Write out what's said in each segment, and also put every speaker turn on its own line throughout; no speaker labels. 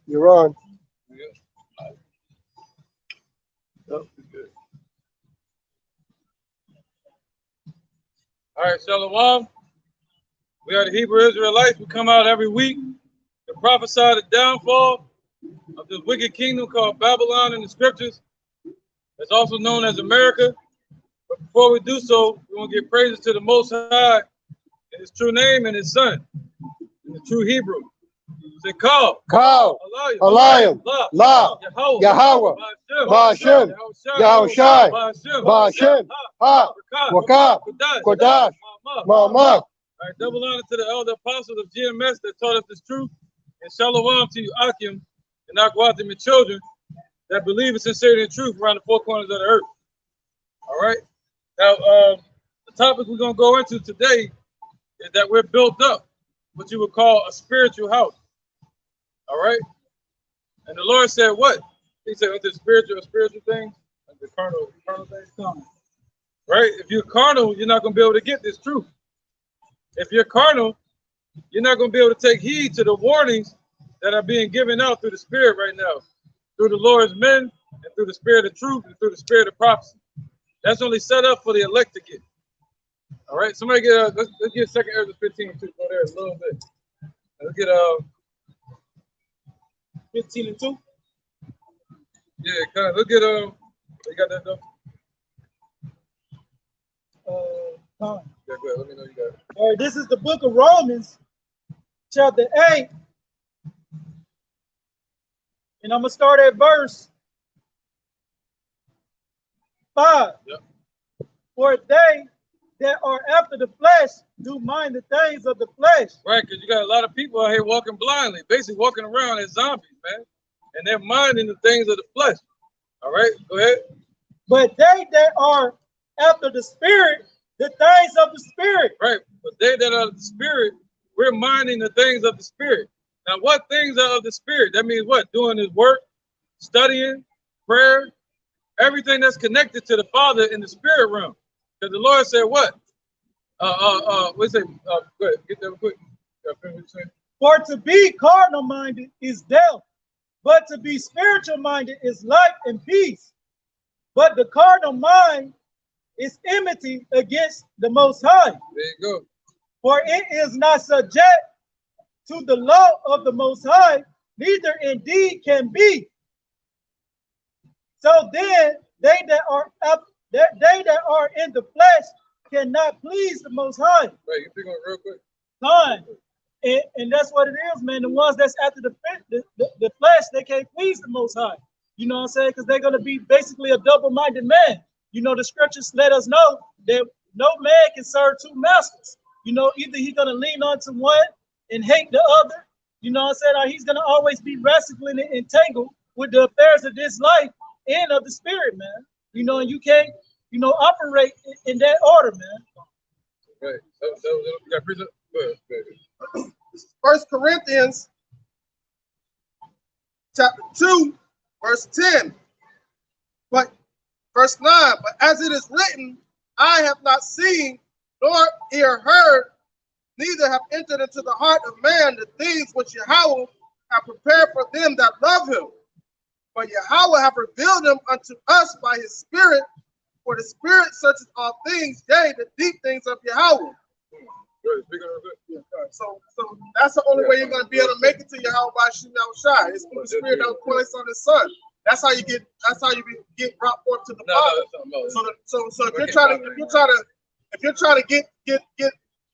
You're on.
All right, Shalom. We are the Hebrew Israelites. We come out every week to prophesy the downfall of this wicked kingdom called Babylon in the scriptures. It's also known as America. But before we do so, we want to give praises to the Most High in His true name and His Son, in the true Hebrew. Say, call,
Alayim, La, Yahweh, Ba'ashem, Yahushai, Ba'ashem, Ha, Wakah, Kodash, Ma'amah.
All right, double honor to the elder apostles of GMS that taught us this truth. And shalom to you, Akim, and Akwatim, and children that believe in sincerity and truth around the four corners of the earth. All right. Now, the topic we're going to go into today is that we're built up, what you would call a spiritual house. All right. And the Lord said what? He said, with the spiritual things, like the carnal things come. Right? If you're carnal, you're not going to be able to get this truth. If you're carnal, you're not going to be able to take heed to the warnings that are being given out through the Spirit right now, through the Lord's men, and through the Spirit of truth, and through the Spirit of prophecy. That's only set up for the elect to get. All right, somebody get let's get 2 Ezra 15 too. Go there a little bit. Let's get
15 and 2.
Yeah, kind of. Look at you got that though?
Fine.
Yeah, go ahead. Let me know you got it.
All right, this is the book of Romans, chapter 8. And I'm going to start at verse 5.
Yep.
For they that are after the flesh do mind the things of the flesh.
Right, because you got a lot of people out here walking blindly, basically walking around as zombies, man. And they're minding the things of the flesh. All right, go ahead.
But they that are after the spirit, the things of the spirit.
Right, but they that are of the spirit, we're minding the things of the spirit. Now, what things are of the spirit? That means what? Doing his work, studying, prayer, everything that's connected to the Father in the spirit realm. Because the Lord said what? What's it? Go ahead, get that quick.
For to be carnal minded is death, but to be spiritual minded is life and peace. But the carnal mind is enmity against the Most High.
There you go.
For it is not subject to the law of the Most High, neither indeed can be. So then they that are in the flesh cannot please the Most High.
Right, you pick on it real quick.
Fine. And that's what it is, man. The ones that's after the flesh, they can't please the Most High. You know what I'm saying? Because they're going to be basically a double-minded man. You know, the scriptures let us know that no man can serve two masters. You know, either he's going to lean on to one and hate the other. You know what I'm saying? Or he's going to always be wrestling and entangled with the affairs of this life and of the spirit, man. You know, and you can't, you know, operate in that order, man.
Right. You got present? Go ahead.
1 Corinthians chapter 2, verse 10. But verse 9, but as it is written, I have not seen nor ear heard, neither have entered into the heart of man the things which Yahweh have prepared for them that love him. But Yahweh have revealed them unto us by his Spirit, for the Spirit searches all things, yea, the deep things of Yahweh. So that's the only way you're going to be able to make it to Yahweh by Shem Yahushai. It's through the Spirit that was placed on his Son. That's how you get brought forth to the Father. So if you're trying to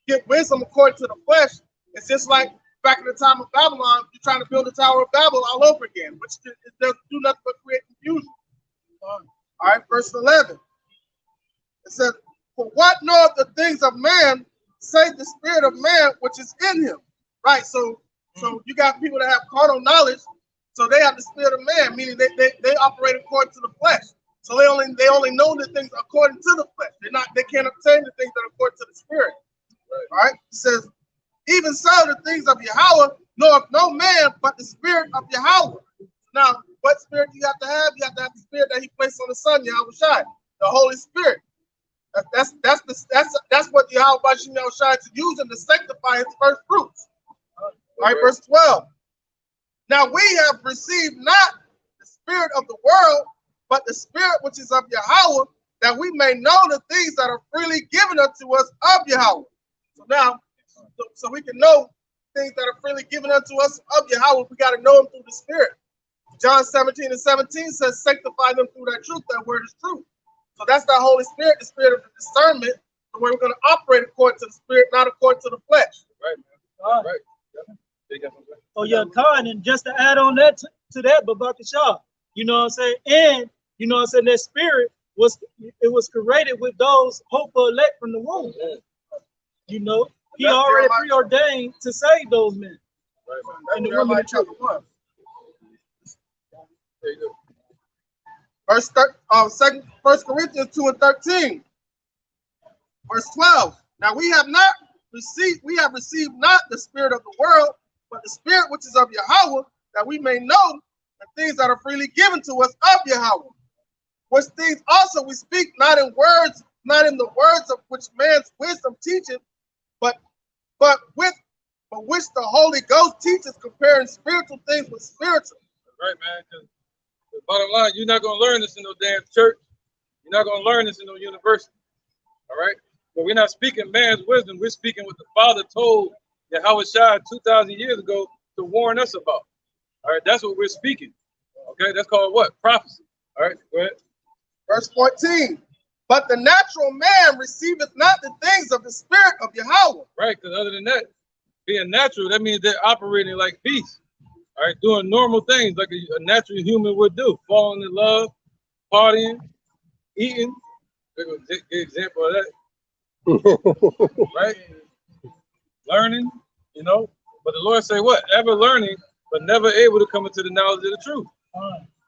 get wisdom according to the flesh, it's just like back in the time of Babylon, you're trying to build the Tower of Babel all over again, which it doesn't do nothing but create confusion. All right, verse 11. It says, for what knoweth the things of man, save the spirit of man which is in him. Right, so you got people that have carnal knowledge, so they have the spirit of man, meaning they operate according to the flesh. So they only know the things according to the flesh. They can't obtain the things that are according to the spirit. Right. All right. It says, even so the things of Yahweh knoweth no man but the spirit of Yahweh. Now, what spirit do you have to have? You have to have the spirit that he placed on the Son, Yahushai, the Holy Spirit. That's what Yahweh Bashem Yahushai is using to sanctify his first fruits. All right, verse 12. Now we have received not the spirit of the world, but the spirit which is of Yahweh, that we may know the things that are freely given unto us of Yahweh. So now, so we can know things that are freely given unto us of Yahweh, we got to know them through the spirit. John 17:17 says, sanctify them through that truth. That word is truth. So that's the Holy Spirit, the spirit of the discernment, the way we're going to operate according to the spirit, not according to the flesh.
Right, man. Right. Yeah.
Oh yeah, Khan, and just to add on that to that, Babak Shah, you know what I'm saying? And you know what I'm saying, that spirit was created with those hopeful elect from the womb. You know, he already preordained to save those men.
Right, man. And the women in chapter 1.
There you go.
First Corinthians 2:13. Verse 12. Now we have received not the spirit of the world, but the spirit which is of Yahweh, that we may know the things that are freely given to us of Yahweh. Which things also we speak not in the words of which man's wisdom teacheth, but which the Holy Ghost teaches, comparing spiritual things with spiritual.
Right, man. Because the bottom line, you're not going to learn this in no damn church. You're not going to learn this in no university. All right? But we're not speaking man's wisdom. We're speaking what the Father told Yahweh Shai 2,000 years ago to warn us about. All right? That's what we're speaking. Okay? That's called what? Prophecy. All right? Go ahead.
Verse 14. But the natural man receiveth not the things of the spirit of Yahweh.
Right, because other than that, being natural, that means they're operating like beasts. All right, doing normal things like a natural human would do. Falling in love, partying, eating. Good example of that. Right? Learning, you know. But the Lord say what? Ever learning, but never able to come into the knowledge of the truth.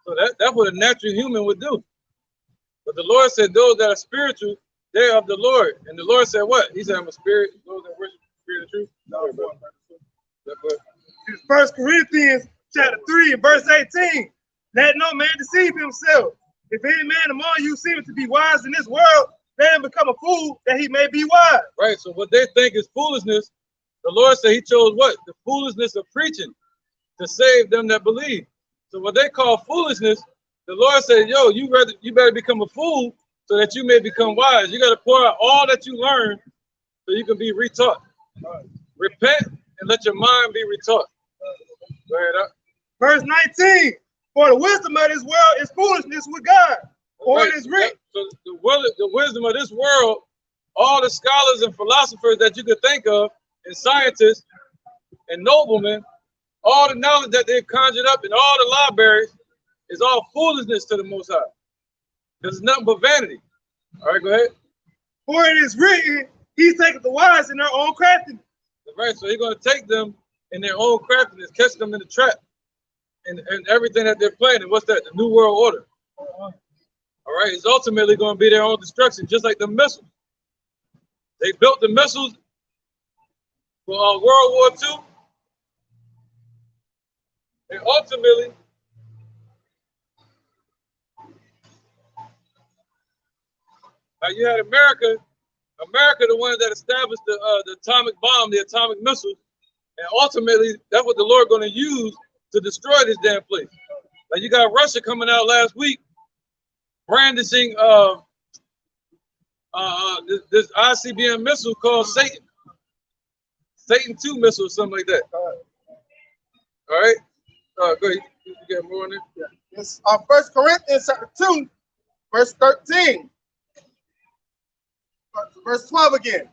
So that's what a natural human would do. But the Lord said those that are spiritual, they're of the Lord. And the Lord said what? He said, I'm a spirit. Those that worship the spirit of truth. No, bro.
First Corinthians chapter 3 and verse 18. Let no man deceive himself. If any man among you seemeth to be wise in this world, let him become a fool that he may be wise.
Right. So what they think is foolishness, the Lord said he chose what? The foolishness of preaching to save them that believe. So what they call foolishness, the Lord said, yo, you better become a fool so that you may become wise. You got to pour out all that you learn so you can be retaught. Repent and let your mind be retaught. Go ahead up.
Verse 19. For the wisdom of this world is foolishness with God. For
right.
It is written.
So the wisdom of this world, all the scholars and philosophers that you could think of, and scientists and noblemen, all the knowledge that they've conjured up in all the libraries is all foolishness to the Most High. Because it's nothing but vanity. All right, go ahead.
For it is written, he taketh the wise in their own craftiness.
Right, so he's going to take them in their own craftiness, catch them in the trap, and everything that they're planning. What's that? The New World Order. All right, it's ultimately going to be their own destruction, just like the missiles. They built the missiles for World War II, and ultimately, you had America, the one that established the atomic bomb, the atomic missiles, and ultimately that's what the Lord going to use to destroy this damn place. Like you got Russia coming out last week, brandishing this ICBM missile called Satan 2 missile, or something like that. All right, go ahead. You get more on it.
Yeah. It's 1 Corinthians chapter 2, verse 13. Verse 12 again.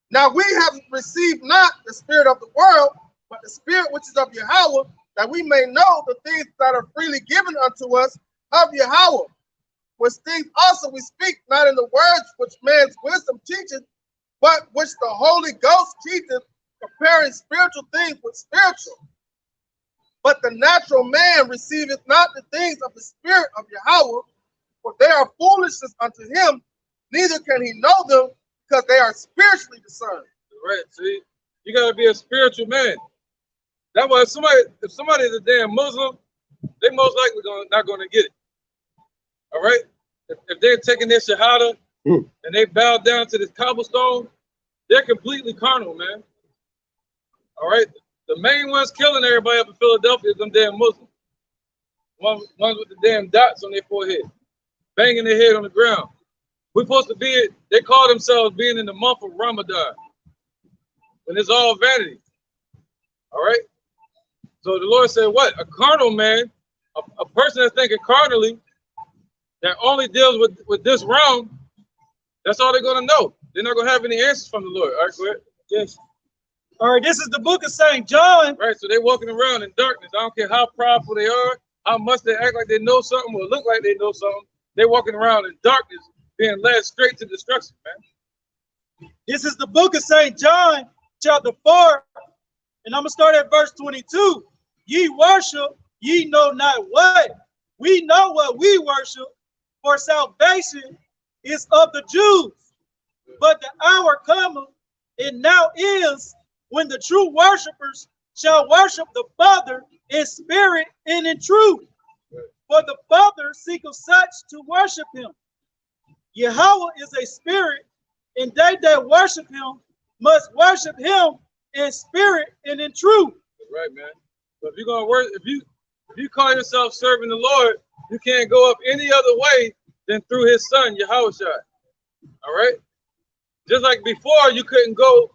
Now we have received not the spirit of the world, but the spirit which is of Yahweh, that we may know the things that are freely given unto us of Yahweh. Which things also we speak not in the words which man's wisdom teacheth, but which the Holy Ghost teacheth, comparing spiritual things with spiritual. But the natural man receiveth not the things of the spirit of Yahweh, for they are foolishness unto him, neither can he know them, because they are spiritually discerned.
Right, see, you got to be a spiritual man. That's why if somebody is a damn Muslim, they most likely not going to get it. All right, if they're taking their shahada and they bow down to this cobblestone, they're completely carnal, man. All right, The main ones killing everybody up in Philadelphia is them damn Muslims. Ones with the damn dots on their forehead, banging their head on the ground. We're supposed to be, they call themselves being in the month of Ramadan. And it's all vanity. All right? So the Lord said, what? A carnal man, a person that's thinking carnally, that only deals with this realm, that's all they're going to know. They're not going to have any answers from the Lord. All right, go ahead.
Yes. All right, this is the book of St. John.
Right, so they're walking around in darkness. I don't care how powerful they are, how much they act like they know something or look like they know something. They're walking around in darkness, being led straight to destruction, man.
This is the book of St. John, chapter 4, and I'm going to start at verse 22. Ye worship, ye know not what. We know what we worship, for salvation is of the Jews. But the hour cometh, and now is, when the true worshipers shall worship the Father in spirit and in truth. For the Father seeketh such to worship him. Yahweh is a spirit, and they that worship him must worship him in spirit and in truth.
Right, man. So if you're gonna work, if you call yourself serving the Lord, you can't go up any other way than through his son, Yahushua. All right? Just like before, you couldn't go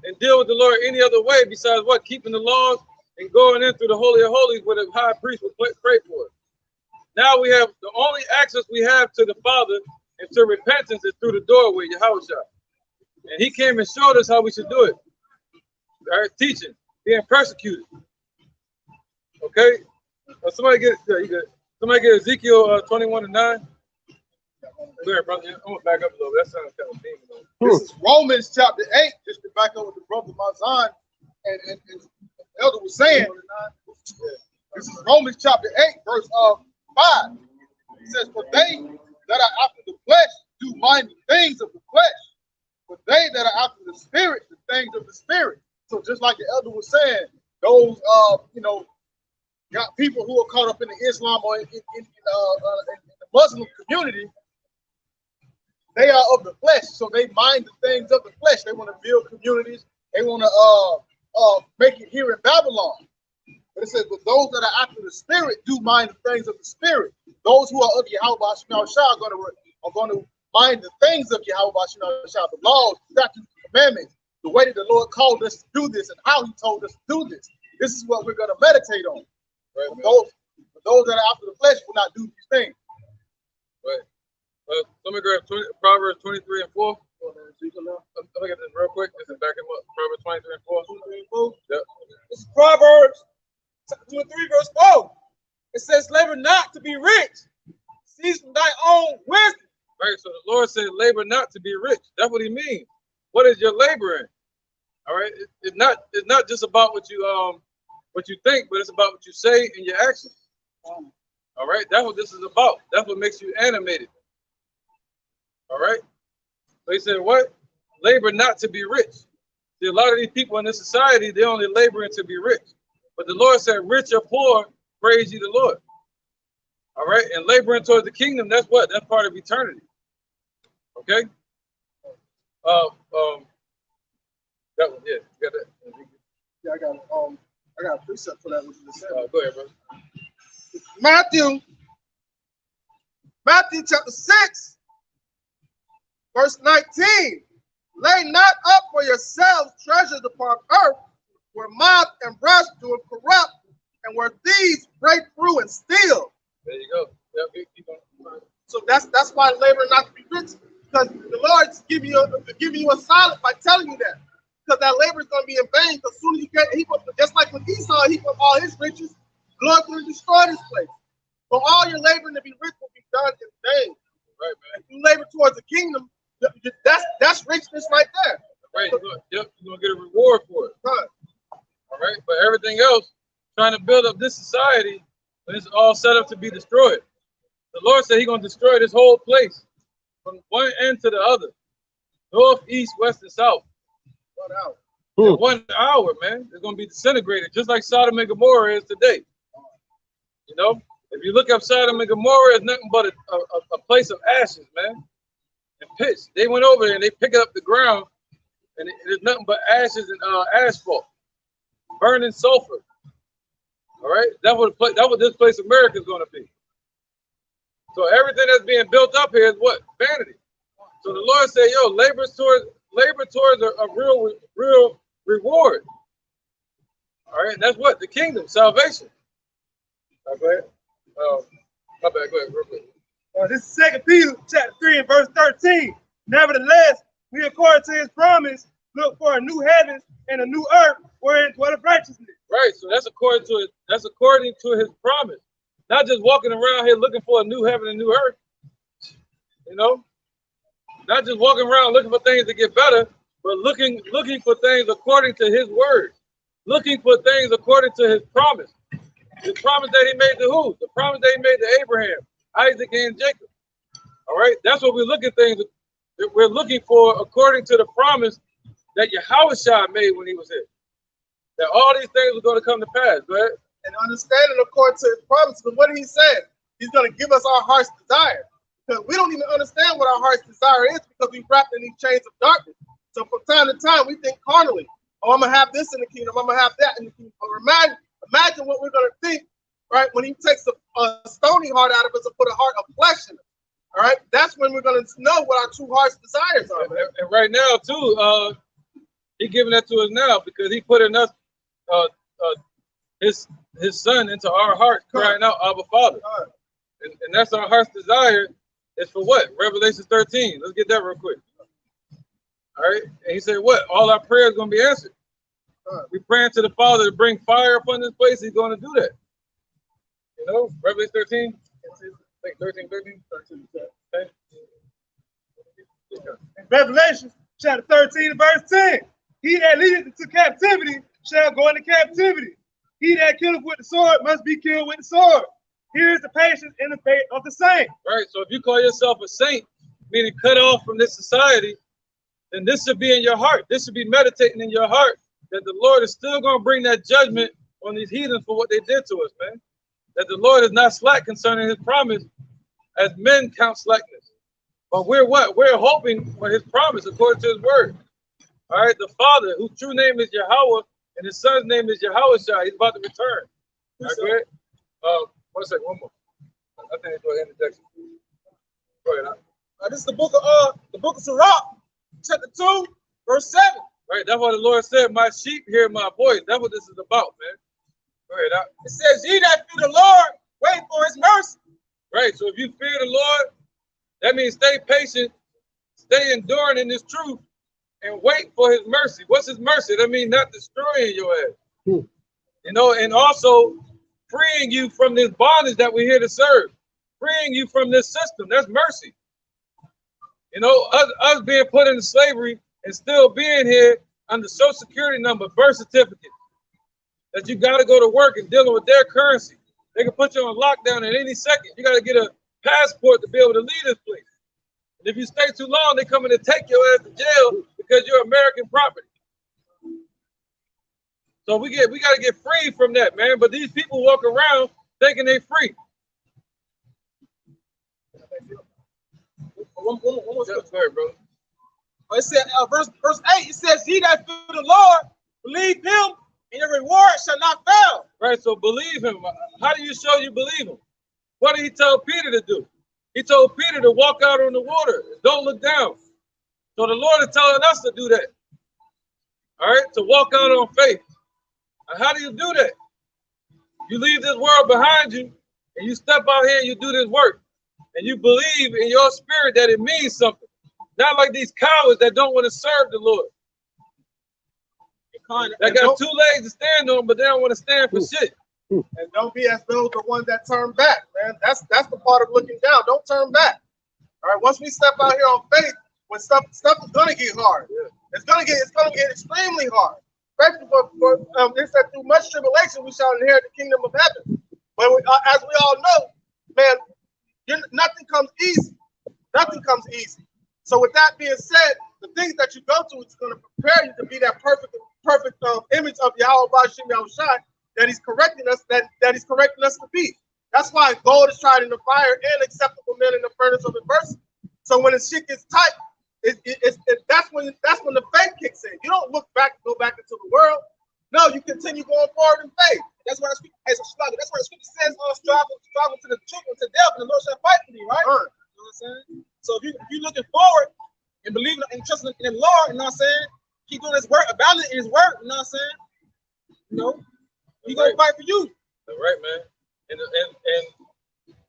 and deal with the Lord any other way besides what? Keeping the laws and going in through the Holy of Holies where the high priest would pray for us. Now we have the only access we have to the Father and to repentance is through the doorway, Yahushua. And he came and showed us how we should do it. All right, teaching, being persecuted. Okay? Somebody get Ezekiel 21:9. Go ahead, brother. I'm gonna back up a little bit. That sounds kind of demon.
This is Romans chapter 8, just to back up what the brother Mazan and the elder was saying. This is Romans chapter 8, verse 5. It says, for they that are after the flesh do mind the things of the flesh, but they that are after the spirit, the things of the spirit. So just like the elder was saying, those got people who are caught up in the Islam or in the Muslim community, they are of the flesh, so they mind the things of the flesh. They want to build communities. They want to make it here in Babylon. But it says, but those that are after the spirit do mind the things of the spirit. Those who are of Yahweh Shema Shah are going to mind the things of Yahweh Shema Shah, the laws, statutes, commandments, the way that the Lord called us to do this and how he told us to do this. This is what we're going to meditate on. Right? Those that are after the flesh will not do these things.
Right. Let me grab Proverbs 23 and 4. Let me get this real quick. Just to back him up. Proverbs 23 and 4.
23 and 4.
Yep.
This is Proverbs 23, verse 4. It says, labor not to be rich. Cease from thy own wisdom.
Right. So the Lord said, labor not to be rich. That's what he means. What is your laboring? All right. It's not just about what you think, but it's about what you say and your actions. All right. That's what this is about. That's what makes you animated. All right. So he said, what? Labor not to be rich. See, a lot of these people in this society, they only laboring to be rich. But the Lord said, rich or poor, praise ye the Lord. All right. And laboring towards the kingdom, that's what? That's part of eternity. Okay. That one, yeah. You got that?
Yeah, I got a precept for that. What you just said.
Go ahead, bro.
Matthew chapter 6, verse 19. Lay not up for yourselves treasures upon earth, where moth and rust do corrupt, and where thieves break through and steal.
There you go. Yep, keep on.
So that's why labor not to be rich, because the Lord's giving you a solid by telling you that. Because that labor is going to be in vain. Because soon as you get, just like with Esau, he put all his riches, the Lord's going to destroy this place. So all your laboring to be rich will be done in vain.
Right, man.
If you labor towards the kingdom, that's richness right there.
Right. You're going to get a reward for it.
Right.
All right. But everything else, trying to build up this society, when it's all set up to be destroyed. The Lord said he's going to destroy this whole place from one end to the other. North, east, west, and south.
1 hour.
In 1 hour, man. It's going to be disintegrated, just like Sodom and Gomorrah is today. You know, if you look up Sodom and Gomorrah, it's nothing but a place of ashes, man, and pitch. They went over there and they picked up the ground, and there's nothing but ashes and asphalt. burning sulfur. All right, that's what this place America is going to be. So everything that's being built up here is what? Vanity. So the Lord said, yo, labor towards a real reward. All right, and that's what? The kingdom, salvation. All right, go ahead. My bad, go ahead, real quick.
This is 2 Peter chapter 3 and verse 13. Nevertheless, we according to his promise, look for a new heavens and a new earth wherein dwelleth righteousness.
Right, so that's according to his promise. Not just walking around here looking for a new heaven and new earth. You know? Not just walking around looking for things to get better, but looking for things according to his word. Looking for things according to his promise. The promise that he made to who? The promise that he made to Abraham, Isaac, and Jacob. All right, that's what we're looking things. We're looking for according to the promise that Yahushua made when he was here. That all these things were going to come to pass. Go ahead.
And understanding according to his promise, but what he said, he's going to give us our heart's desire. Because we don't even understand what our heart's desire is because we've wrapped in these chains of darkness. So from time to time, we think carnally, oh, I'm going to have this in the kingdom, I'm going to have that in the kingdom. But imagine what we're going to think, right, when he takes a stony heart out of us and put a heart of flesh in it. All right, that's when we're going to know what our true heart's desires are.
And right now, too, he's giving that to us now because he put in us his son into our heart, crying out, Abba, Father. And that's our heart's desire. Is for what? Revelation 13. Let's get that real quick. All right. And he said, what? All our prayers going to be answered. We praying to the Father to bring fire upon this place. He's going to do that. You know, Revelation 13. I think 13. Okay.
In Revelation chapter 13 verse 10. He that leadeth into captivity shall go into captivity. He that killeth with the sword must be killed with the sword. Here is the patience and the faith of the saint.
Right. So if you call yourself a saint, meaning cut off from this society, then this should be in your heart. This should be meditating in your heart that the Lord is still going to bring that judgment on these heathens for what they did to us, man. That the Lord is not slack concerning his promise as men count slackness. But we're what? We're hoping for his promise according to his word. All right. The Father, whose true name is Yahweh, and his son's name is Yahushua. He's about to return. All right, go ahead. 1 second, one more. I think it's an interjection. Go ahead.
This is the book of Sirach, chapter 2, verse 7.
Right, that's what the Lord said. My sheep hear my voice. That's what this is about, man. Go ahead.
It says, ye that fear the Lord, wait for his mercy.
Right, so if you fear the Lord, that means stay patient, stay enduring in this truth, and wait for his mercy. What's his mercy? That means not destroying your ass. You know, and also freeing you from this bondage that we're here to serve, freeing you from this system. That's mercy. You know, us being put into slavery and still being here under social security number, birth certificate, that you got to go to work and dealing with their currency. They can put you on lockdown at any second. You got to get a passport to be able to leave this place. And if you stay too long, they come in and take your ass to jail because you're American property. So we got to get free from that, man. But these people walk around thinking they're free.
One more
Go ahead, bro.
It said, verse 8, it says, ye that fear the Lord, believe him, and your reward shall not fail.
Right, so believe him. How do you show you believe him? What did he tell Peter to do? He told Peter to walk out on the water. Don't look down. So the Lord is telling us to do that. All right, to walk out on faith. And how do you do that? You leave this world behind you, and you step out here and you do this work. And you believe in your spirit that it means something. Not like these cowards that don't want to serve the Lord. They got 2 legs to stand on, but they don't want to stand for shit.
And don't be as those the ones that turn back, man. That's the part of looking down. Don't turn back. All right. Once we step out here on faith, when stuff is gonna get hard. Yeah. It's gonna get extremely hard. Especially for it said through much tribulation we shall inherit the kingdom of heaven. But as we all know, man, nothing comes easy. Nothing comes easy. So with that being said, the things that you go to is going to prepare you to be that perfect image of Yahweh Bashim Yahushai that he's correcting us to be. That's why gold is tried in the fire and acceptable men in the furnace of adversity. So when the shit gets tight, that's when the faith kicks in. You don't go back into the world. No, you continue going forward in faith. That's why it's a struggle. That's why the scripture says, struggle to the truth and to death, and the Lord shall fight for you, right? You know what I'm saying? So if you're looking forward and believing and trusting in the Lord, you know what I'm saying? Keep doing his work, abounding in his work, you know what I'm saying? You know, he's gonna fight for you.
That's right, man. And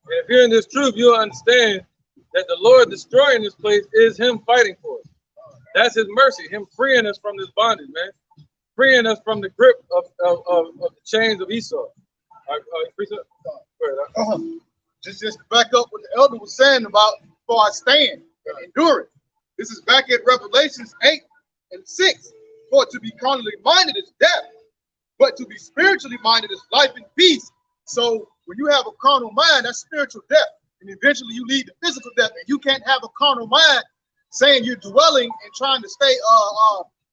if you're in this truth, you'll understand that the Lord destroying this place is him fighting for us. That's his mercy, him freeing us from this bondage, man. Freeing us from the grip of the chains of Esau.
Just to back up what the elder was saying about for our stand and endurance. This is back at Revelations 8:6. For to be carnally minded is death, but to be spiritually minded is life and peace. So when you have a carnal mind, that's spiritual death. And eventually you lead to physical death. And you can't have a carnal mind saying you're dwelling and trying to stay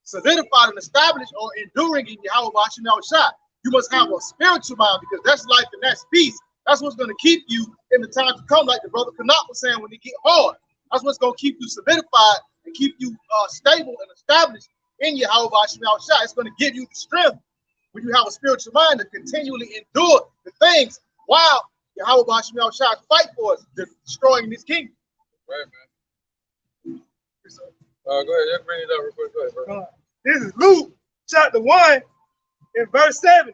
solidified and established or enduring in Yahweh Hashem Yahushua. You must have a spiritual mind, because that's life and that's peace. That's what's going to keep you in the time to come, like the brother Kanat was saying, when it get hard. That's what's going to keep you solidified and keep you stable and established in Yahweh Hashem Yahushua. It's going to give you the strength when you have a spiritual mind to continually endure the things while Yahweh Hashem Yahushua fight for us, destroying this kingdom.
Right, man. Go ahead, let's bring it up real quick. Go ahead, bro.
This is Luke chapter 1 in verse 7.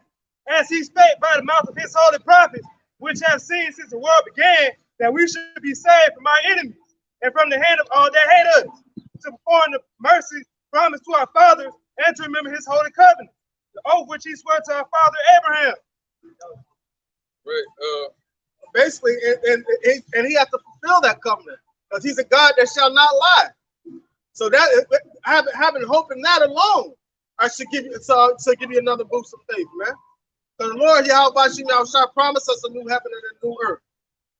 As he spake by the mouth of his holy prophets, which have seen since the world began, that we should be saved from our enemies and from the hand of all that hate us, to perform the mercy promised to our fathers, and to remember his holy covenant, the oath which he swore to our father Abraham.
Right.
Basically, and he has to fulfill that covenant, because he's a God that shall not lie. So that having hope in that alone, I should give you give you another boost of faith, man. So the Lord Yahweh Hashem Yahushua promised us a new heaven and a new earth.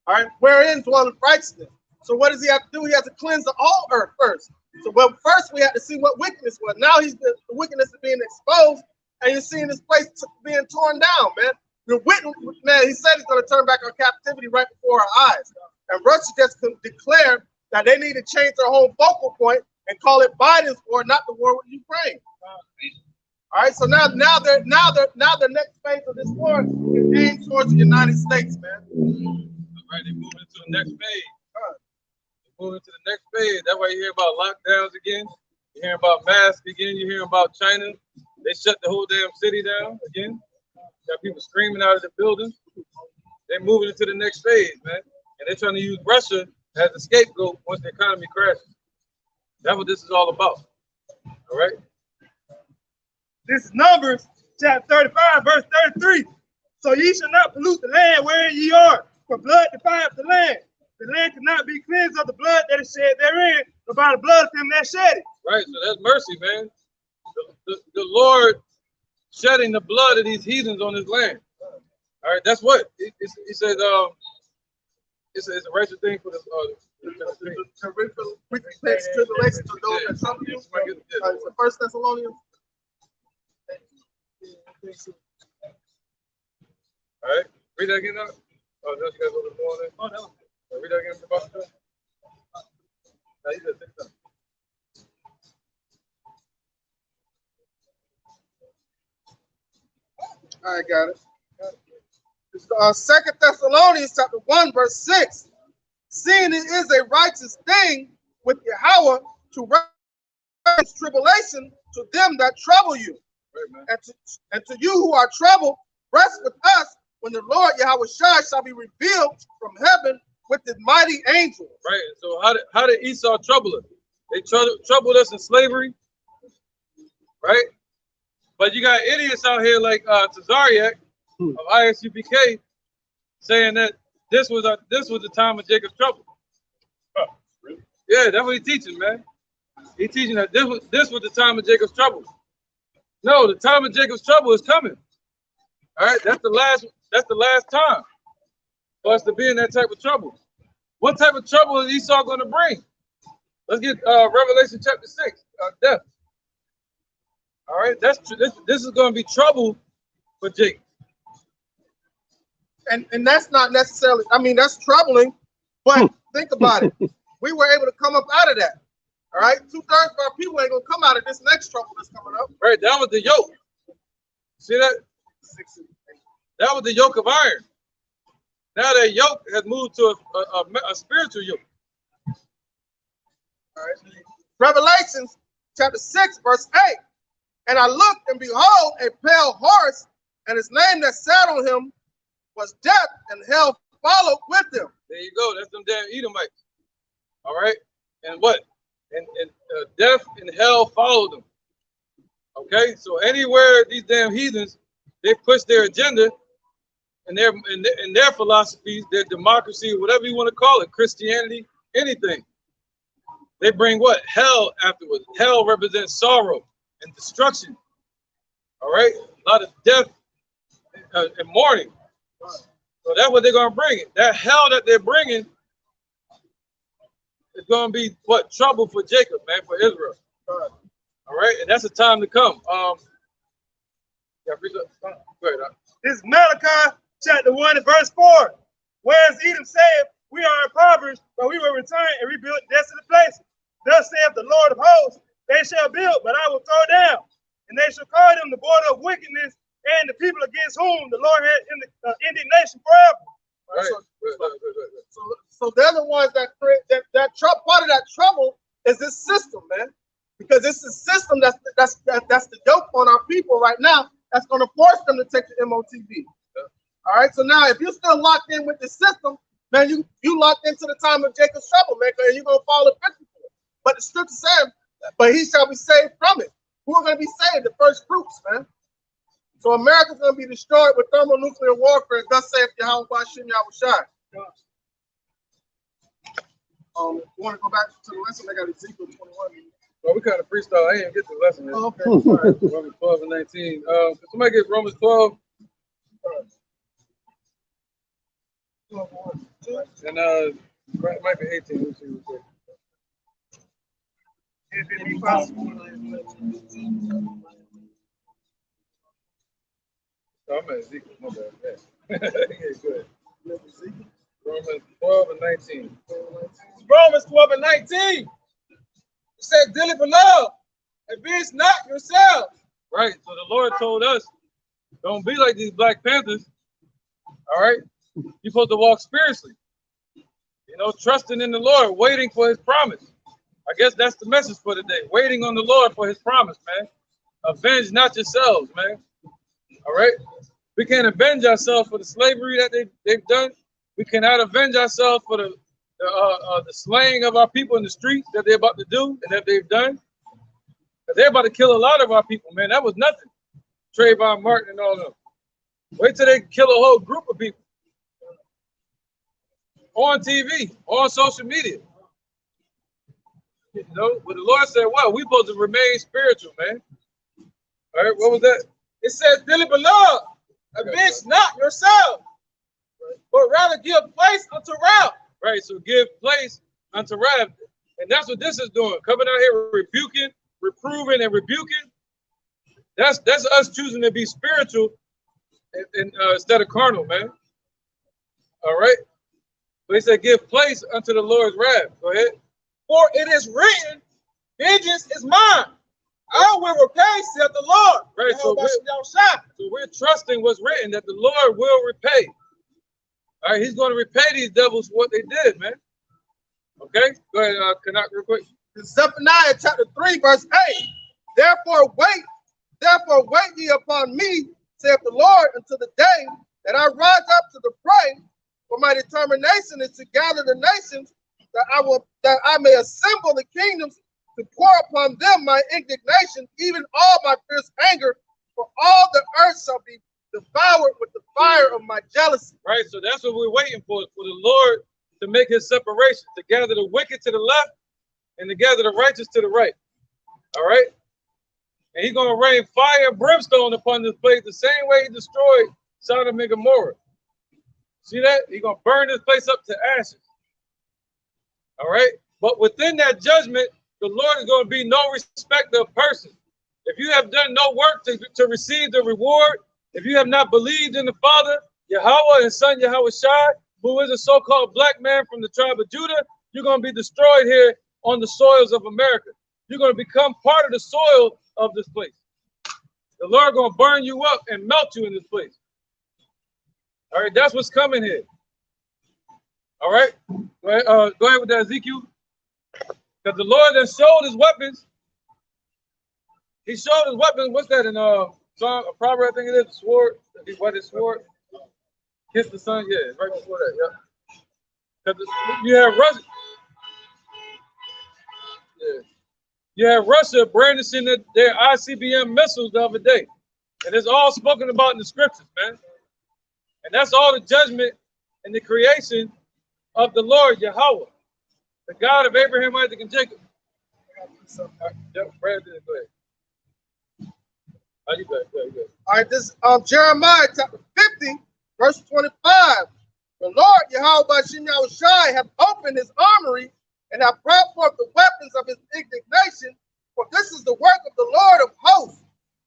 All right, wherein dwelleth righteousness. So what does he have to do? He has to cleanse the whole earth first. So first we have to see what wickedness was. Now the wickedness is being exposed, and you're seeing this place being torn down, man. The witness, man, he said he's going to turn back our captivity right before our eyes. And Russia just declared that they need to change their whole focal point and call it Biden's war, not the war with Ukraine. All right, so now the next phase of this war is aimed towards the United States, man.
All right, they're moving to the next phase. They're moving to the next phase. That's why you hear about lockdowns again. You hear about masks again. You hear about China. They shut the whole damn city down again. Got people screaming out of the buildings. They're moving into the next phase, man. And they're trying to use Russia as a scapegoat once the economy crashes. That's what this is all about. All right?
This is Numbers chapter 35, verse 33. So ye shall not pollute the land wherein ye are, for blood defileth the land. The land cannot be cleansed of the blood that is shed therein, but by the blood of him that shed it.
Right, so that's mercy, man. The Lord shedding the blood of these heathens on his land. All right, that's what he said. It's a righteous thing for the
tribulation to those that trouble you. So 1 Thessalonians.
All right, read that again now. Oh, no, you guys want to go on there? Oh, no. Read that again about the now you just think
All right, got it. It's 2 Thessalonians chapter 1, verse 6. Seeing it is a righteous thing with Yahweh to raise tribulation to them that trouble you. Right, and to you who are troubled, rest with us when the Lord Yahweh shall be revealed from heaven with his mighty angels.
Right. So how did Esau trouble us? They troubled us in slavery, right? But you got idiots out here like Tazariak of ISUPK saying that this was the time of Jacob's trouble. Really? Yeah, that's what he's teaching, man. He's teaching that this was the time of Jacob's trouble. No, the time of Jacob's trouble is coming. All right, that's the last time for us to be in that type of trouble. What type of trouble is Esau going to bring? Let's get Revelation chapter 6, death. All right, this is going to be trouble for Jacob.
And that's not necessarily, I mean, that's troubling, but think about it. We were able to come up out of that. All right, 2/3 of our people ain't gonna come out of this next trouble that's coming up.
Right, that was the yoke. See that? That was the yoke of iron. Now that yoke has moved to a spiritual yoke.
All right. Revelations chapter 6, verse 8. And I looked, and behold, a pale horse, and his name that sat on him was Death, and hell followed with him.
There you go. That's them damn Edomites. All right. And what? And death and hell followed them. Okay. So anywhere these damn heathens, they push their agenda and their philosophies, their democracy, whatever you want to call it, Christianity, anything. They bring what? Hell afterwards. Hell represents sorrow and destruction. All right. A lot of death and mourning. So that's what they're going to bring. That hell that they're bringing is going to be what? Trouble for Jacob, man, for Israel. All right. And that's the time to come. Go ahead.
This is Malachi chapter 1 and verse 4. Whereas Edom saith, we are impoverished, but we will return and rebuild desolate places. Thus saith the Lord of hosts, they shall build, but I will throw down. And they shall call them the border of wickedness, and the people against whom the Lord had indignation forever.
Right.
So they're the ones that create that part of that trouble is this system, man. Because it's a system that's the yoke on our people right now that's going to force them to take the MOTV. Yeah. All right. So now, if you're still locked in with the system, man, you locked into the time of Jacob's trouble, man, and you're going to fall a victim to it. But the scripture says, but he shall be saved from it. Who are going to be saved? The first fruits, man. So America's going to be destroyed with thermonuclear warfare. Thus saith Yahweh Bashim Yahushai. You want to go back to the lesson? I got Ezekiel 21.
Well, we kind of freestyle. I didn't get to the lesson.
Oh, okay. All right.
Romans 12 and 19. Somebody get Romans 12. And it might be 18. Let's see real quick.
If it be possible.
Oh, I'm at Ezekiel. My bad. Yeah. Yeah, good. Romans 12 and 19.
Romans 12 and 19. It said, dearly beloved, and be not yourselves.
Right. So the Lord told us, don't be like these Black Panthers. All right. You're supposed to walk spiritually. You know, trusting in the Lord, waiting for his promise. I guess that's the message for today. Waiting on the Lord for his promise, man. Avenge not yourselves, man. All right. We can't avenge ourselves for the slavery that they've done. We cannot avenge ourselves for the slaying of our people in the streets that they're about to do and that they've done. They're about to kill a lot of our people, man. That was nothing. Trayvon Martin and all of them. Wait till they kill a whole group of people. On TV, on social media. You know, but the Lord said, well, we're supposed to remain spiritual, man. All right, what was that?
It says, dearly beloved, avenge not yourselves, but rather give place unto wrath.
Right, so give place unto wrath. And that's what this is doing. Coming out here rebuking, reproving, and rebuking. That's us choosing to be spiritual instead of carnal, man. All right. But he said, give place unto the Lord's wrath. Go ahead.
For it is written, vengeance is mine. I will repay, saith the Lord.
Right, so we're trusting what's written, that the Lord will repay. All right, he's going to repay these devils for what they did, man. Okay, go ahead, Canuck, real quick.
Zephaniah chapter 3, verse 8. Therefore wait ye upon me, saith the Lord, until the day that I rise up to the prey. For my determination is to gather the nations, that I may assemble the kingdoms, to pour upon them my indignation, even all my fierce anger, for all the earth shall be devoured with the fire of my jealousy.
Right, so that's what we're waiting for the Lord to make his separation, to gather the wicked to the left and to gather the righteous to the right. All right? And he's going to rain fire and brimstone upon this place the same way he destroyed Sodom and Gomorrah. See that? He's going to burn this place up to ashes. All right? But within that judgment, the Lord is going to be no respecter of person. If you have done no work to receive the reward, if you have not believed in the Father, Yahweh, and Son Yahushai, who is a so-called black man from the tribe of Judah, you're going to be destroyed here on the soils of America. You're going to become part of the soil of this place. The Lord gonna burn you up and melt you in this place. All right, that's what's coming here. All right, go ahead with that, Ezekiel. Because the Lord that showed his weapons, he showed his weapons. What's that in Song of Proverbs? I think it is the sword. He wet his sword. Kiss the sun. Yeah, right before that. Yeah. Because you have Russia. Yeah. You have Russia brandishing their ICBM missiles the other day, and it's all spoken about in the scriptures, man. And that's all the judgment and the creation of the Lord Yahweh, the God of Abraham, Isaac, and Jacob.
All right, this Jeremiah chapter 50, verse 25. The Lord Yahweh Bashim Yahushai hath opened his armory and hath brought forth the weapons of his indignation, for this is the work of the Lord of hosts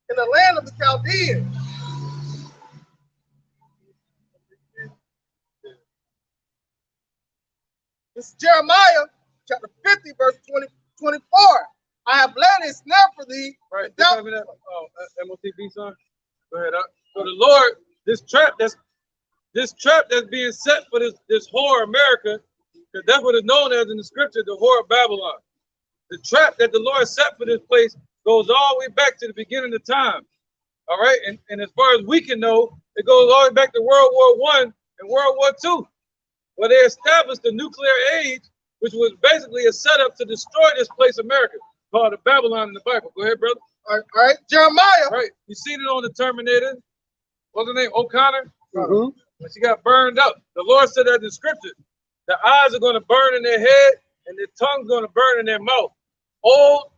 in the land of the Chaldeans. This is Jeremiah chapter 50, verse 24. I have laid a snare for thee.
Right. MOTB, son. Go ahead. So the Lord, this trap that's being set for this whore America, because that's what it's known as in the scripture, the whore of Babylon. The trap that the Lord set for this place goes all the way back to the beginning of time. All right, and as far as we can know, it goes all the way back to World War I and World War II, where they established the nuclear age, which was basically a setup to destroy this place, America, called the Babylon in the Bible. Go ahead, brother.
All right, Jeremiah.
Right, you seen it on the Terminator. What's her name? O'Connor. When she got burned up, the Lord said that in the scripture, the eyes are going to burn in their head and their tongue's going to burn in their mouth. Old,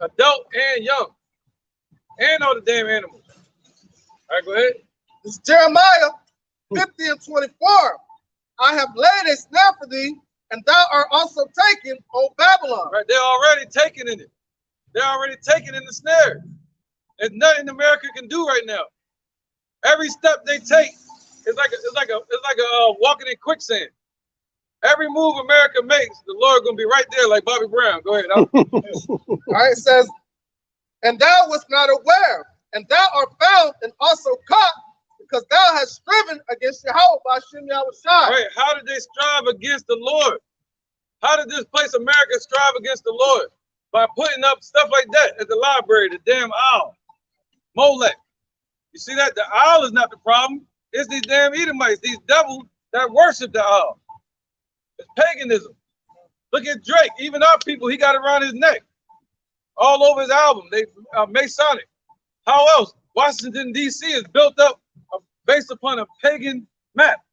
adult, and young. And all the damn animals. All right, go ahead.
This is Jeremiah 50 and 24. I have laid a snare for thee, and thou art also taken, O Babylon.
Right, they're already taken in it. They're already taken in the snare. There's nothing America can do right now. Every step they take is like a walking in quicksand. Every move America makes, the Lord gonna be right there, like Bobby Brown. Go ahead.
All right, it says, and thou wast not aware, and thou art found and also caught, because thou hast striven against Yahweh by Shem Yahushai.
Right. How did they strive against the Lord? How did this place America strive against the Lord? By putting up stuff like that at the library, the damn owl, Molech. You see that? The owl is not the problem. It's these damn Edomites, these devils that worship the owl. It's paganism. Look at Drake. Even our people, he got around his neck. All over his album. They Masonic. How else? Washington, D.C. is built up based upon a pagan map.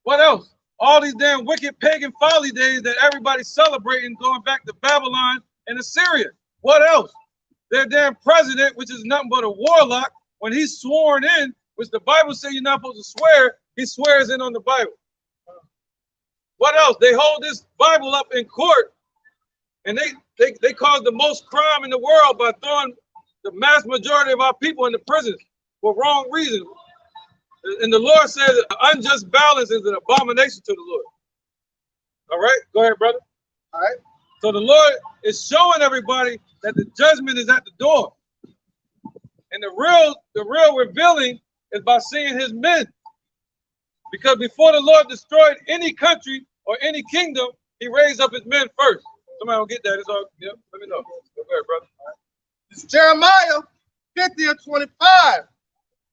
What else? All these damn wicked pagan folly days that everybody's celebrating going back to Babylon and Assyria. What else? Their damn president, which is nothing but a warlock, when he's sworn in, which the Bible says you're not supposed to swear, he swears in on the Bible. What else? They hold this Bible up in court, and they cause the most crime in the world by throwing the mass majority of our people into prisons for wrong reasons. And the Lord says unjust balance is an abomination to the Lord. All right, go ahead, brother.
All right.
So the Lord is showing everybody that the judgment is at the door. And the real revealing is by seeing his men. Because before the Lord destroyed any country or any kingdom, he raised up his men first. Somebody will get that. It's all, yep, let me know. Go ahead, brother. All right.
It's Jeremiah 50 and 25.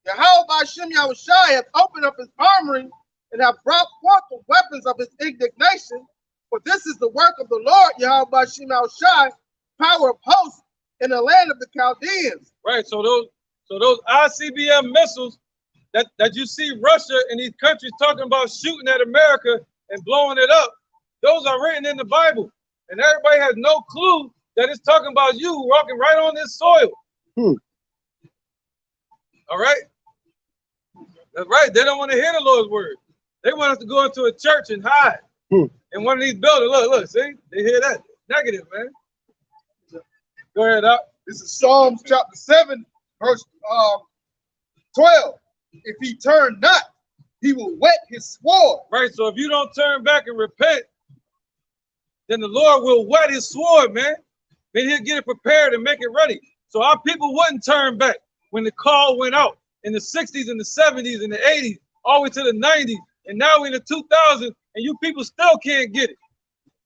Yahweh by Shem Yahushai hath opened up his armory and hath brought forth the weapons of his indignation. For this is the work of the Lord, Yahweh by Shem Yahushai, power of hosts in the land of the Chaldeans.
Right. So those ICBM missiles that you see Russia and these countries talking about shooting at America and blowing it up, those are written in the Bible. And everybody has no clue that it's talking about you walking right on this soil. All right? That's right. They don't want to hear the Lord's word. They want us to go into a church and hide in one of these buildings. Look, see? They hear that. Negative, man. Go ahead, up.
This is Psalms chapter 7, verse 12. If he turn not, he will whet his sword.
Right, so if you don't turn back and repent, then the Lord will whet his sword, man. Then he'll get it prepared and make it ready. So our people wouldn't turn back. when the call went out in the 60s and the 70s and the 80s, all the way to the 90s, and now we're in the 2000s, and you people still can't get it.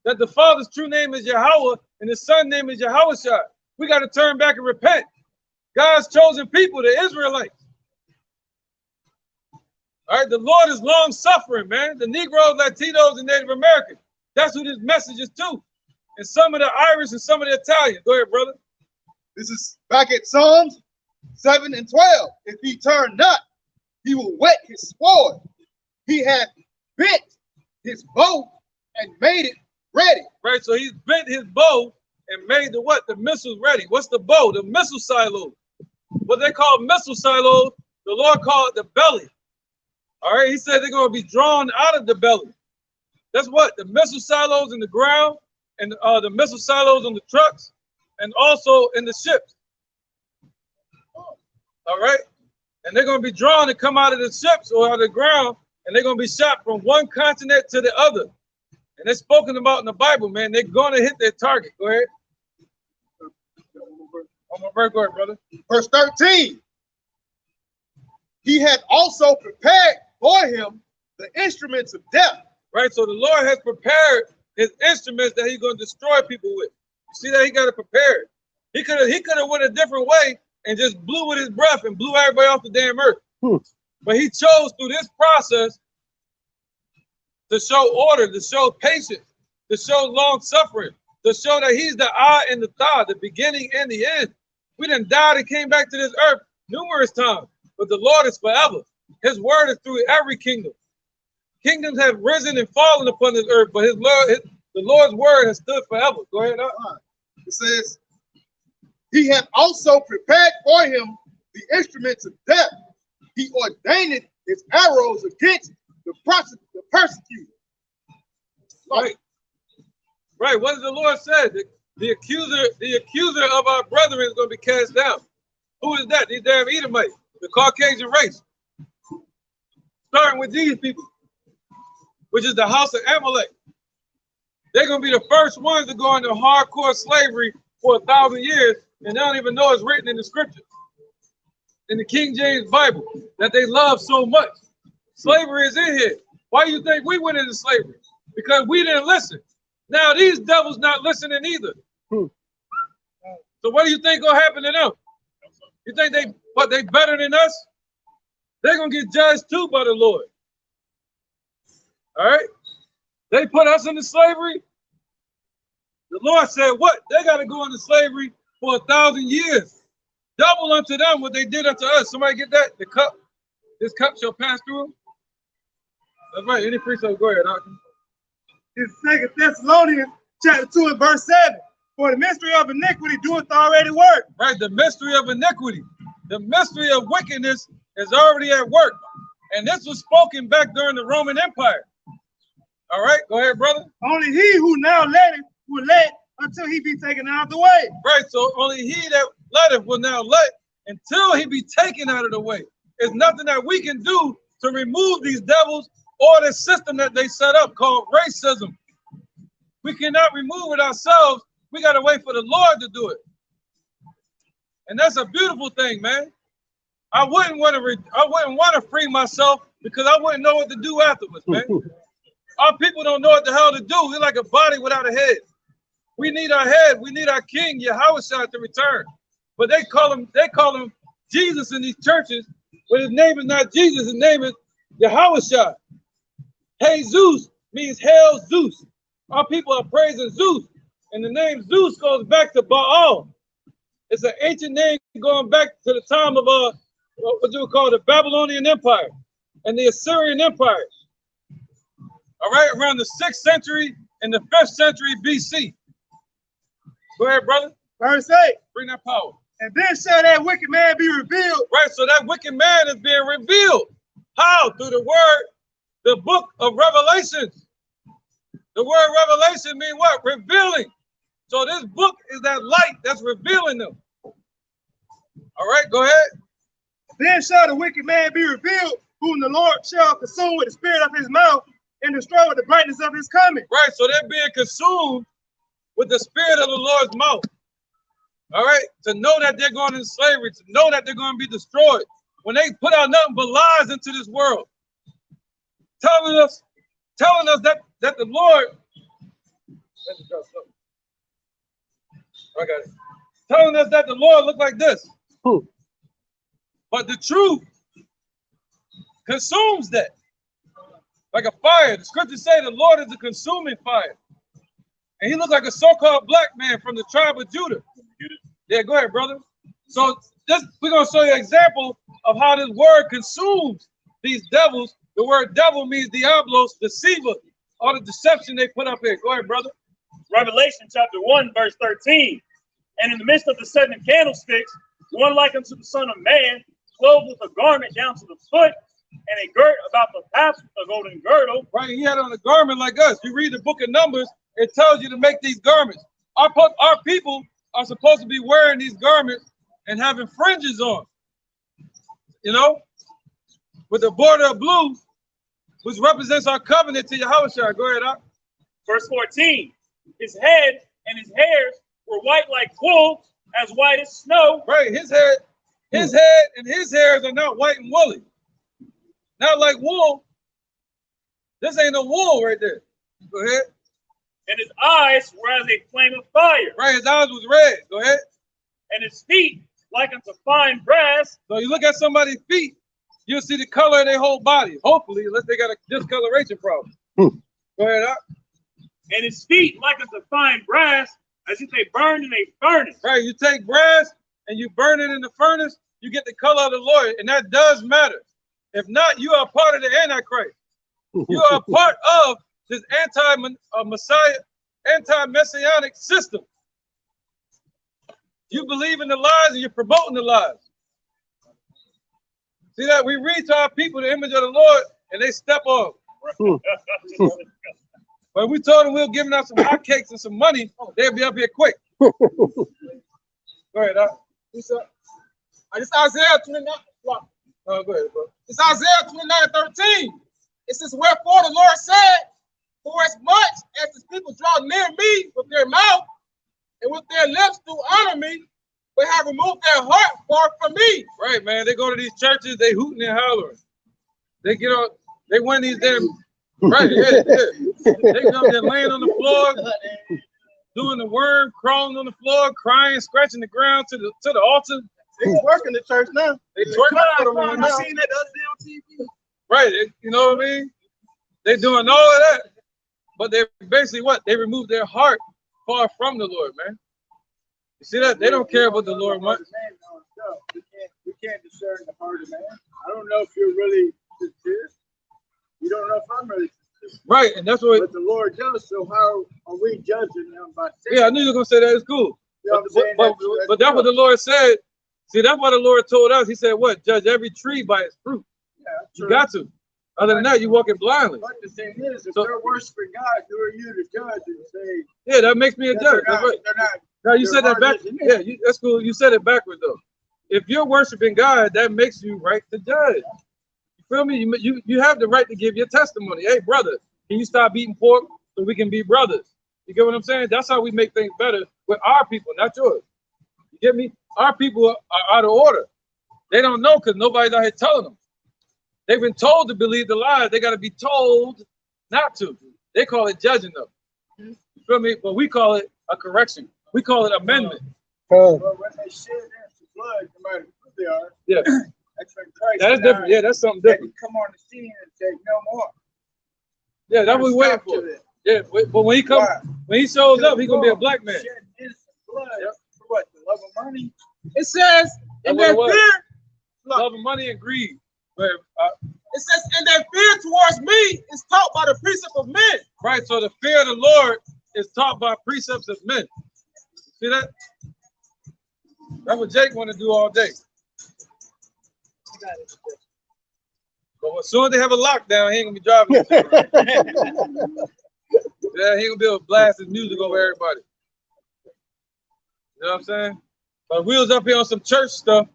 That the Father's true name is Yahweh and His Son's name is Yahushua. We got to turn back and repent. God's chosen people, the Israelites. All right, the Lord is long suffering, man. The Negroes, Latinos, and Native Americans. That's who this message is to. And some of the Irish and some of the Italians. Go ahead, brother.
This is back at Psalms 7 and 12. If he turn not, he will whet his sword. He hath bent his bow and made it ready.
Right, so he's bent his bow and made the what? The missiles ready. What's the bow? The missile silo. What they call missile silos, the Lord called it the belly. All right, he said they're going to be drawn out of the belly. That's what? The missile silos in the ground and the missile silos on the trucks and also in the ships. All right, and they're going to be drawn to come out of the ships or out of the ground, and they're going to be shot from one continent to the other. And they're spoken about in the Bible, man. They're going to hit their target. Go ahead. On my bird, go ahead, brother.
Verse 13. He had also prepared for him the instruments of death.
Right, so the Lord has prepared his instruments that he's going to destroy people with. You see that he got it prepared. He could have went a different way and just blew with his breath and blew everybody off the damn earth. But he chose through this process to show order, to show patience, to show long suffering, to show that he's the I and the Tha, the beginning and the end. We done died and came back to this earth numerous times, but the Lord is forever. His word is through every kingdom. Kingdoms have risen and fallen upon this earth, but the Lord's word has stood forever. Go ahead.
It says, he hath also prepared for him the instruments of death. He ordained his arrows against the persecutor.
Right. Right. What does the Lord say? The accuser of our brethren is going to be cast down. Who is that? These damn Edomites, the Caucasian race. Starting with these people, which is the house of Amalek. They're going to be the first ones to go into hardcore slavery for 1,000 years, and they don't even know it's written in the scriptures, in the King James Bible, that they love so much. Slavery is in here. Why do you think we went into slavery? Because we didn't listen. Now these devils not listening either. So what do you think gonna happen to them? You think they better than us? They're gonna get judged too by the Lord. All right? They put us into slavery. The Lord said, what? They got to go into slavery for 1,000 years. Double unto them what they did unto us. Somebody get that? The cup. This cup shall pass through them. That's right. Any precept, go ahead.
It's 2 Thessalonians chapter 2 and verse 7. For the mystery of iniquity doeth already work.
Right. The mystery of iniquity. The mystery of wickedness is already at work. And this was spoken back during the Roman Empire. All right. Go ahead, brother.
Only he who now letteth will let until he be taken out of the way.
Right. So only he that letteth will now let until he be taken out of the way. There's nothing that we can do to remove these devils or the system that they set up called racism. We cannot remove it ourselves. We got to wait for the Lord to do it. And that's a beautiful thing, man. I wouldn't want to free myself because I wouldn't know what to do afterwards, man. Our people don't know what the hell to do. We're like a body without a head. We need our head. We need our king, Yahushua, to return. But they call him Jesus in these churches, but his name is not Jesus. His name is Yahushua. Jesus means Hail Zeus. Our people are praising Zeus. And the name Zeus goes back to Baal. It's an ancient name going back to the time of what you would call the Babylonian Empire and the Assyrian Empire. All right, around the 6th century and the 5th century BC. Go ahead, brother.
Verse 8.
Bring that power.
And then shall that wicked man be revealed.
Right, so that wicked man is being revealed. How? Through the word, the book of Revelations. The word revelation means what? Revealing. So this book is that light that's revealing them. All right, go ahead.
Then shall the wicked man be revealed, whom the Lord shall consume with the spirit of his mouth and destroy with the brightness of his coming.
Right, so they're being consumed with the spirit of the Lord's mouth. All right, to know that they're going into slavery, to know that they're going to be destroyed. When they put out nothing but lies into this world, telling us that the Lord, I got it. Telling us that the Lord looked like this. But the truth consumes that like a fire. The scriptures say the Lord is a consuming fire. And he looked like a so-called black man from the tribe of Judah. Yeah, go ahead, brother. So we're going to show you an example of how this word consumes these devils. The word devil means diablos, deceiver, all the deception they put up here. Go ahead, brother.
Revelation chapter 1, verse 13. And in the midst of the 7 candlesticks, one like unto the Son of Man, clothed with a garment down to the foot, and a girt about the paps with a golden girdle.
Right, he had on a garment like us. You read the book of Numbers, it tells you to make these garments. Our people are supposed to be wearing these garments and having fringes on. You know, with the border of blue, which represents our covenant to Yahushua. Go ahead, Doc.
Verse 14. His head and his hairs were white like wool, as white as snow.
Right, his head and his hairs are not white and woolly. Not like wool. This ain't no wool right there. Go ahead.
And his eyes were as a flame of fire.
Right, his eyes was red. Go ahead.
And his feet like unto fine brass.
So you look at somebody's feet, you'll see the color of their whole body. Hopefully, unless they got a discoloration problem. Go ahead, Doc.
And his feet like unto fine brass, as if they burned in a furnace.
Right, you take brass and you burn it in the furnace, you get the color of the Lord, and that does matter. If not, you are part of the Antichrist. You are part of this anti-messianic system. You believe in the lies and you're promoting the lies. See that? We read to our people the image of the Lord and they step on. When we told them we were giving out some hotcakes and some money, they'll be up here quick. Go ahead, Doc.
It's Isaiah 29.
Oh, go ahead, bro.
It's Isaiah 29:13. It says, wherefore the Lord said, for as much as the people draw near me with their mouth and with their lips do honor me, but have removed their heart far from me.
Right, man. They go to these churches, they hooting and hollering. They get on, they win these damn, right, yeah. They come there laying on the floor, doing the worm, crawling on the floor, crying, scratching the ground to the altar.
They working the church now.
They twerking out of them now.
Seen that the other day on TV?
Right, you know what I mean? They doing all of that, but they basically what? They remove their heart far from the Lord, man. You see that? They don't care about the Lord much.
We can't discern the heart of man. I don't know if you're really sincere. You don't know if I'm really sincere.
Right, and that's what.
But the Lord does. So how are we judging them by saying?
Yeah, I knew you were gonna say that. It's cool.
You know what I'm saying?
But that's what the Lord said. See, that's what the Lord told us. He said, "What? Judge every tree by its fruit."
Yeah,
you got to. Other than that, you're walking blindly.
But the thing is, if they're worshiping God, who are you to judge and say?
Yeah, that makes me a judge. That's right. No, you said that back. Yeah, that's cool. You said it backwards though. If you're worshiping God, that makes you right to judge. You feel me? You have the right to give your testimony. Hey, brother, can you stop eating pork so we can be brothers? You get what I'm saying? That's how we make things better with our people, not yours. You get me? Our people are out of order. They don't know because nobody's out here telling them. They've been told to believe the lies. They got to be told not to. They call it judging them. You feel me? But we call it a correction. We call it amendment.
Well, when they shed innocent blood, no matter who they are,
Yeah.
that's when Christ.
That's different. Yeah, that's something
They
different.
can come on the scene and say no more.
Yeah, that's what we waiting for. Yeah, but when he comes, when he shows up, he's gonna be a black man.
Shed innocent blood for what? The love of money.
It says, and their fear,
Love of money and greed. But,
it says, and their fear towards me is taught by the precept of men.
right, so the fear of the Lord is taught by precepts of men. See that? That's what Jake want to do all day. But as soon as they have a lockdown, he ain't gonna be driving. Yeah, he ain't gonna be able to blast his music over everybody. You know what I'm saying? But we was up here on some church stuff.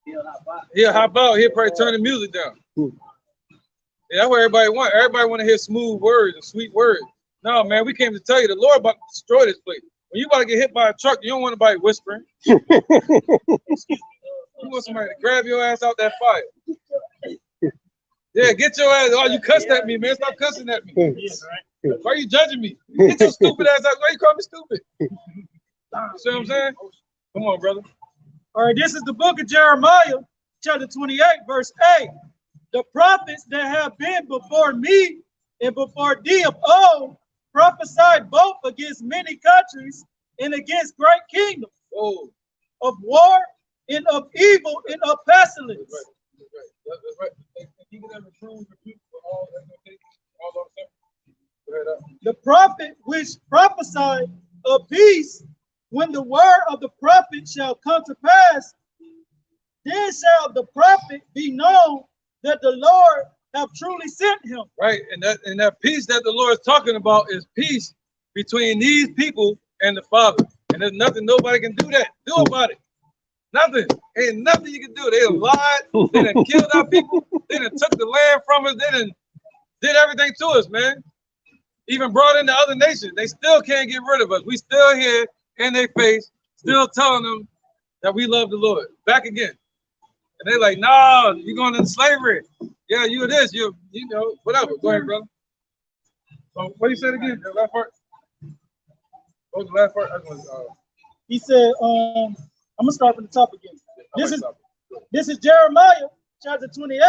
He'll hop out. He'll probably turn the music down. Yeah, that's what everybody want. Everybody want to hear smooth words and sweet words. No, man, we came to tell you the Lord about to destroy this place. When you about to get hit by a truck, you don't want nobody whispering. You want somebody to grab your ass out that fire. Yeah, get your ass. Oh, you cussed at me, man. Stop cussing at me. Why are you judging me? Get your stupid ass out. Why you call me stupid? You see what I'm saying? Come on, brother.
All right, this is the book of Jeremiah, chapter 28, verse 8. The prophets that have been before me and before thee of old prophesied both against many countries and against great kingdoms, of war and of evil and of pestilence.
That's right. He can never prove for all
the prophet which prophesied of peace, when the word of the prophet shall come to pass, then shall the prophet be known that the Lord have truly sent him.
Right, and that peace that the Lord is talking about is peace between these people and the Father. And there's nothing nobody can do about it. Nothing. Ain't nothing you can do. They done lied. They done killed our people. They done took the land from us. They done did everything to us, man. Even brought in the other nations. They still can't get rid of us. We still here in their face, still telling them that we love the Lord. Back again. And they're like, no, you're going into slavery. Yeah, you this, you know, whatever. Go ahead, brother. So what you said again? The last part? What was the last part?
He said, I'm gonna start from the top again. This is Jeremiah chapter 28,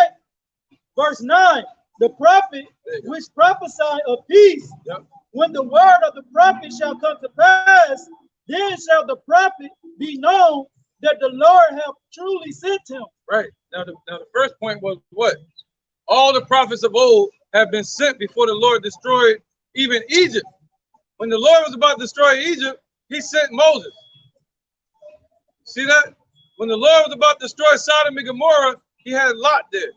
verse 9. The prophet which prophesied of peace, when the word of the prophet shall come to pass, then shall the prophet be known that the Lord have truly sent him.
Right. Now the first point was what? All the prophets of old have been sent before the Lord destroyed even Egypt. When the Lord was about to destroy Egypt, he sent Moses. See that? When the Lord was about to destroy Sodom and Gomorrah, he had Lot there.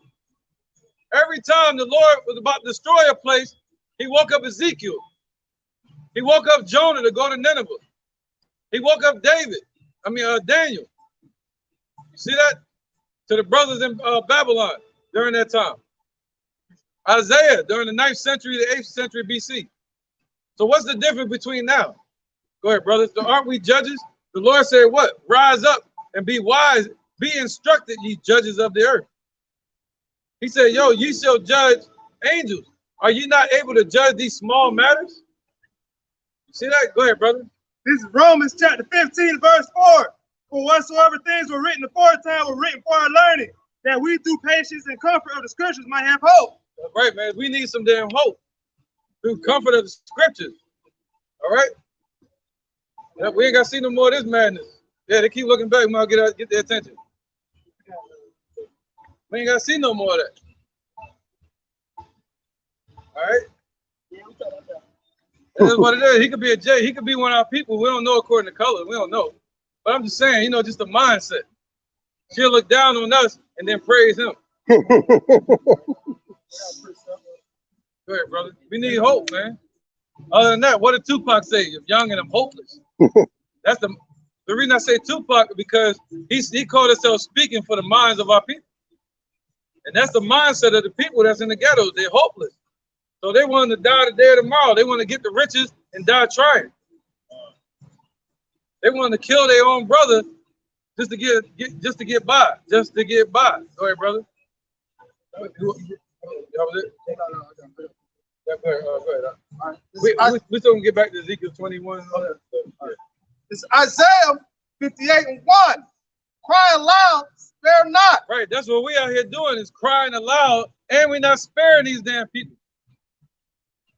Every time the Lord was about to destroy a place, he woke up Ezekiel. He woke up Jonah to go to Nineveh. He woke up Daniel. You see that? To the brothers in Babylon during that time. Isaiah during the 9th century to 8th century BC. So what's the difference between now? Go ahead, brothers. So aren't we judges? The Lord said what? Rise up and be wise. Be instructed, ye judges of the earth. He said, yo, ye shall judge angels. Are you not able to judge these small matters? You see that? Go ahead, brother.
This is Romans chapter 15, verse 4. For whatsoever things were written aforetime were written for our learning, that we through patience and comfort of the scriptures might have hope.
That's right, man. We need some damn hope through comfort of the scriptures. All right? Yeah, we ain't got to see no more of this madness. Yeah, they keep looking back. We might get their attention. We ain't got to see no more of that. All right? That is what it is. He could be a J. He could be one of our people. We don't know according to color. We don't know. But I'm just saying, you know, just the mindset. She'll look down on us and then praise him. Go ahead, brother. We need hope, man. Other than that, what did Tupac say? If young and I'm hopeless. That's the reason I say Tupac, because he called himself speaking for the minds of our people. And that's the mindset of the people that's in the ghettos. They're hopeless. So they want to die today or tomorrow. They want to get the riches and die trying. They want to kill their own brother just to get by. Go ahead, brother. That was it? Yeah, go ahead. We still gonna get back to Ezekiel 21.
It's Isaiah 58 and 1. Cry aloud, spare not.
Right, that's what we out here doing, is crying aloud, and we're not sparing these damn people.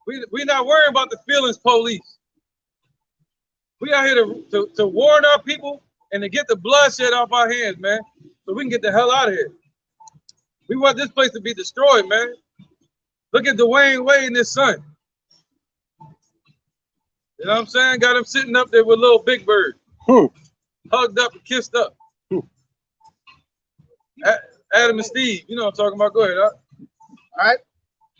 We're not worrying about the feelings police. We out here to warn our people and to get the bloodshed off our hands, man, so we can get the hell out of here. We want this place to be destroyed, man. Look at Dwayne Wade and his son. You know what I'm saying? Got him sitting up there with little Big Bird. Hugged up and kissed up. Adam and Steve, you know what I'm talking about. Go ahead, huh?
All right.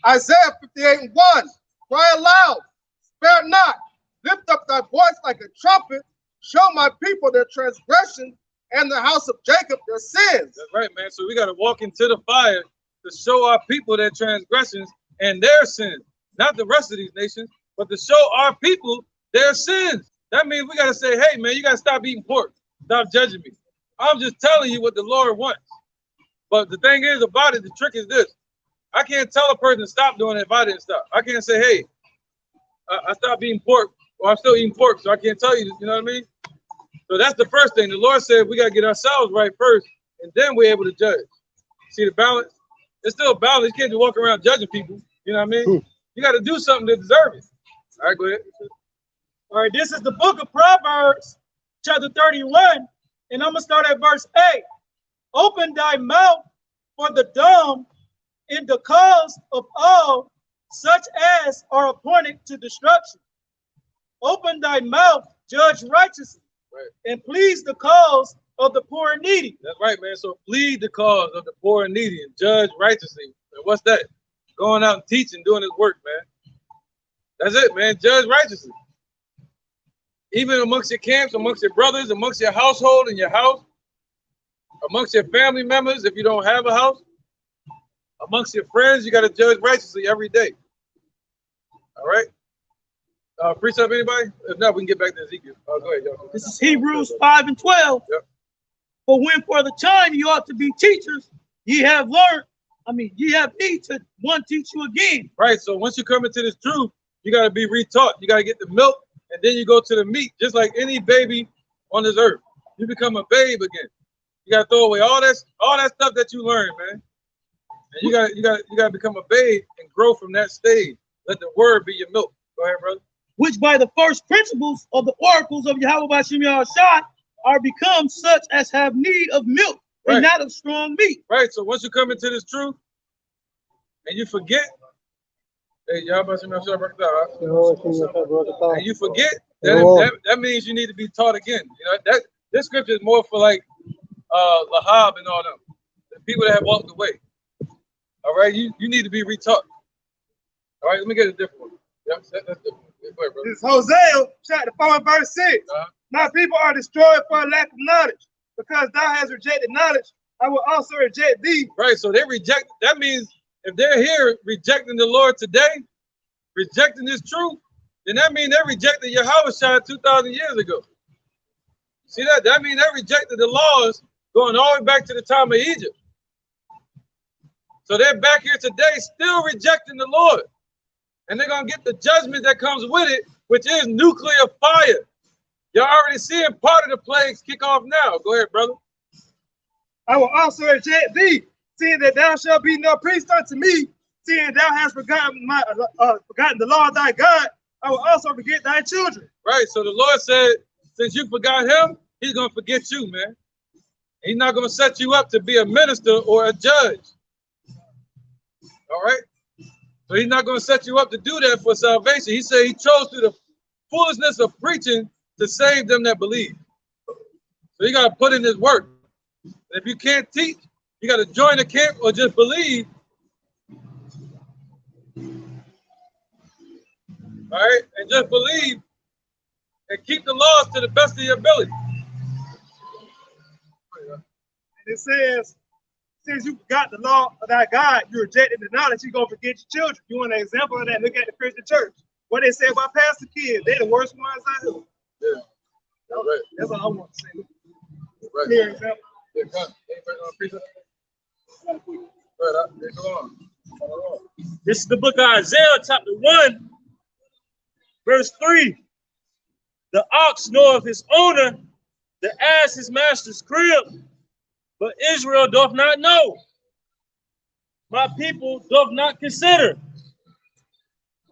Isaiah 58 and 1. Cry aloud, spare not. Lift up thy voice like a trumpet. Show my people their transgression and the house of Jacob their sins.
That's right, man. So we got to walk into the fire to show our people their transgressions and their sins. Not the rest of these nations, but to show our people their sins. That means we got to say, hey, man, you got to stop eating pork. Stop judging me. I'm just telling you what the Lord wants. But the thing is about it, the trick is this. I can't tell a person to stop doing it if I didn't stop. I can't say, hey, I stopped eating pork, or I'm still eating pork, so I can't tell you, you know what I mean? So that's the first thing. The Lord said we got to get ourselves right first, and then we're able to judge. See the balance? It's still a balance. You can't just walk around judging people. You know what I mean? You got to do something to deserve it. All right, go ahead.
All right, this is the book of Proverbs, chapter 31, and I'm going to start at verse 8. Open thy mouth for the dumb in the cause of all such as are appointed to destruction. Open thy mouth, judge righteously, right, and please the cause of the poor and needy.
That's right, man. So plead the cause of the poor and needy and judge righteously. And what's that? Going out and teaching, doing his work, man. That's it, man. Judge righteously. Even amongst your camps, amongst your brothers, amongst your household and your house, amongst your family members, if you don't have a house, amongst your friends, you got to judge righteously every day. All right? Precept, anybody? If not, we can get back to Ezekiel. Go ahead, y'all.
This is Hebrews 5 and 12.
Yep.
For when for the time you ought to be teachers, ye have need to one teach you again.
Right, so once you come into this truth, you got to be retaught. You got to get the milk, and then you go to the meat, just like any baby on this earth. You become a babe again. You got to throw away all that stuff that you learned, man. And you got to become a babe and grow from that stage. Let the word be your milk. Go ahead, brother.
Which by the first principles of the oracles of Yahweh Bashim Yahushua are become such as have need of milk, right, and not of strong meat.
Right. So once you come into this truth and you forget, hey, Yahweh Bashim Yahushua, and you forget, that means you need to be taught again. You know, that this scripture is more for like Lahab and all them, the people that have walked away. All right, you need to be retaught. All right, let me get a different one. Yep, that's different. Ahead,
this is Hosea chapter 4 and verse 6. My people are destroyed for a lack of knowledge. Because thou hast rejected knowledge, I will also reject thee.
Right, so they reject. That means if they're here rejecting the Lord today, rejecting this truth, then that means they rejected Yahushua 2,000 years ago. See that? That means they rejected the laws going all the way back to the time of Egypt. So they're back here today still rejecting the Lord. And they're going to get the judgment that comes with it, which is nuclear fire. You're already seeing part of the plagues kick off now. Go ahead, brother.
I will also reject thee, seeing that thou shalt be no priest unto me, seeing thou hast forgotten the law of thy God. I will also forget thy children.
Right, so the Lord said, since you forgot him, he's going to forget you, man. He's not going to set you up to be a minister or a judge. All right? So he's not going to set you up to do that for salvation. He said he chose through the foolishness of preaching to save them that believe. So you got to put in his work. And if you can't teach, you got to join the camp or just believe. All right? And just believe and keep the laws to the best of your ability.
And it says, since you forgot the law of thy God, you rejected the knowledge, you're going to forget your children. You want an example of that? Look at the Christian church. What they say about pastor kids, they're the worst ones out here.
Yeah. Right.
That's all I want to say.
Right.
Clear example.
Yeah, come. Right, go on.
This is the book of Isaiah, chapter 1, verse 3. The ox knoweth his owner, the ass his master's crib, but Israel doth not know. My people doth not consider.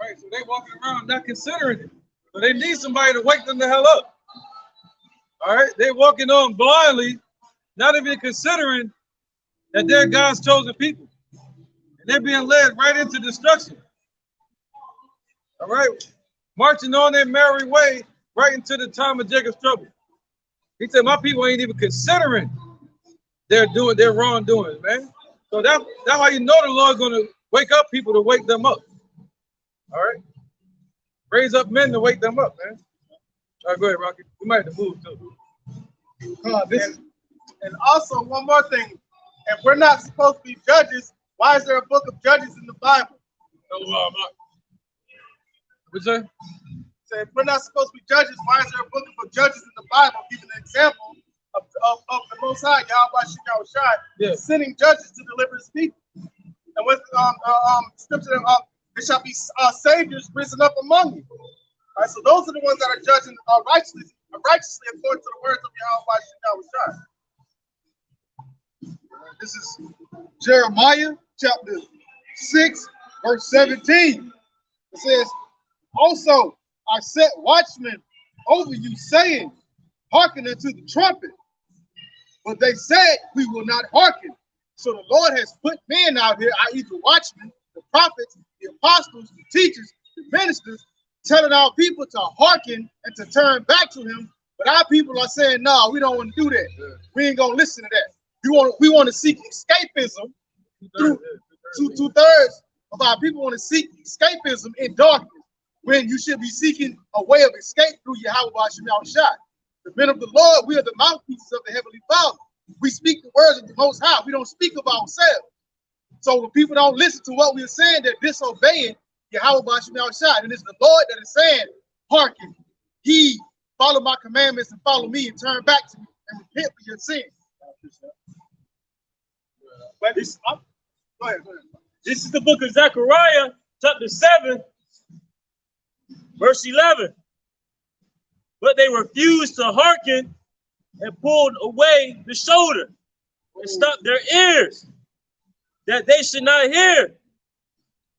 Right, so they walking around not considering it. So they need somebody to wake them the hell up. All right, they walking on blindly, not even considering that they're God's chosen people. And they're being led right into destruction. All right, marching on their merry way right into the time of Jacob's trouble. He said, my people ain't even considering their wrongdoings, man. So that's how you know the Lord's going to wake up people to wake them up. All right? Raise up men to wake them up, man. All right, go ahead, Rocky. We might have to move, too.
And also, one more thing. If we're not supposed to be judges, why is there a book of Judges in the Bible?
What's that?
So if we're not supposed to be judges, why is there a book of judges in the Bible giving an example of the Most High, Yahweh sending judges to deliver his people? And with scripture, there shall be saviors risen up among you. All right, so those are the ones that are judging righteously according to the words of Yahweh.
This is Jeremiah chapter 6, verse 17. It says, also I set watchmen over you, saying, hearken unto the trumpet. But they said, we will not hearken. So the Lord has put men out here, i.e. the watchmen, the prophets, the apostles, the teachers, the ministers, telling our people to hearken and to turn back to him. But our people are saying, no, we don't want to do that. We ain't going to listen to that. We want to seek escapism. Through two-thirds of our people want to seek escapism in darkness, when you should be seeking a way of escape through Yahweh Hashem Yahushua. The men of the Lord, we are the mouthpieces of the Heavenly Father. We speak the words of the Most High. We don't speak of ourselves. So when people don't listen to what we're saying, they're disobeying Yahweh Hashem Yahushua. And it's the Lord that is saying, hearken, heed, follow my commandments and follow me and turn back to me and repent for your sins.
But this, go ahead. This is the book of Zechariah, chapter 7, verse 11. But they refused to hearken and pulled away the shoulder and stopped their ears, that they should not hear.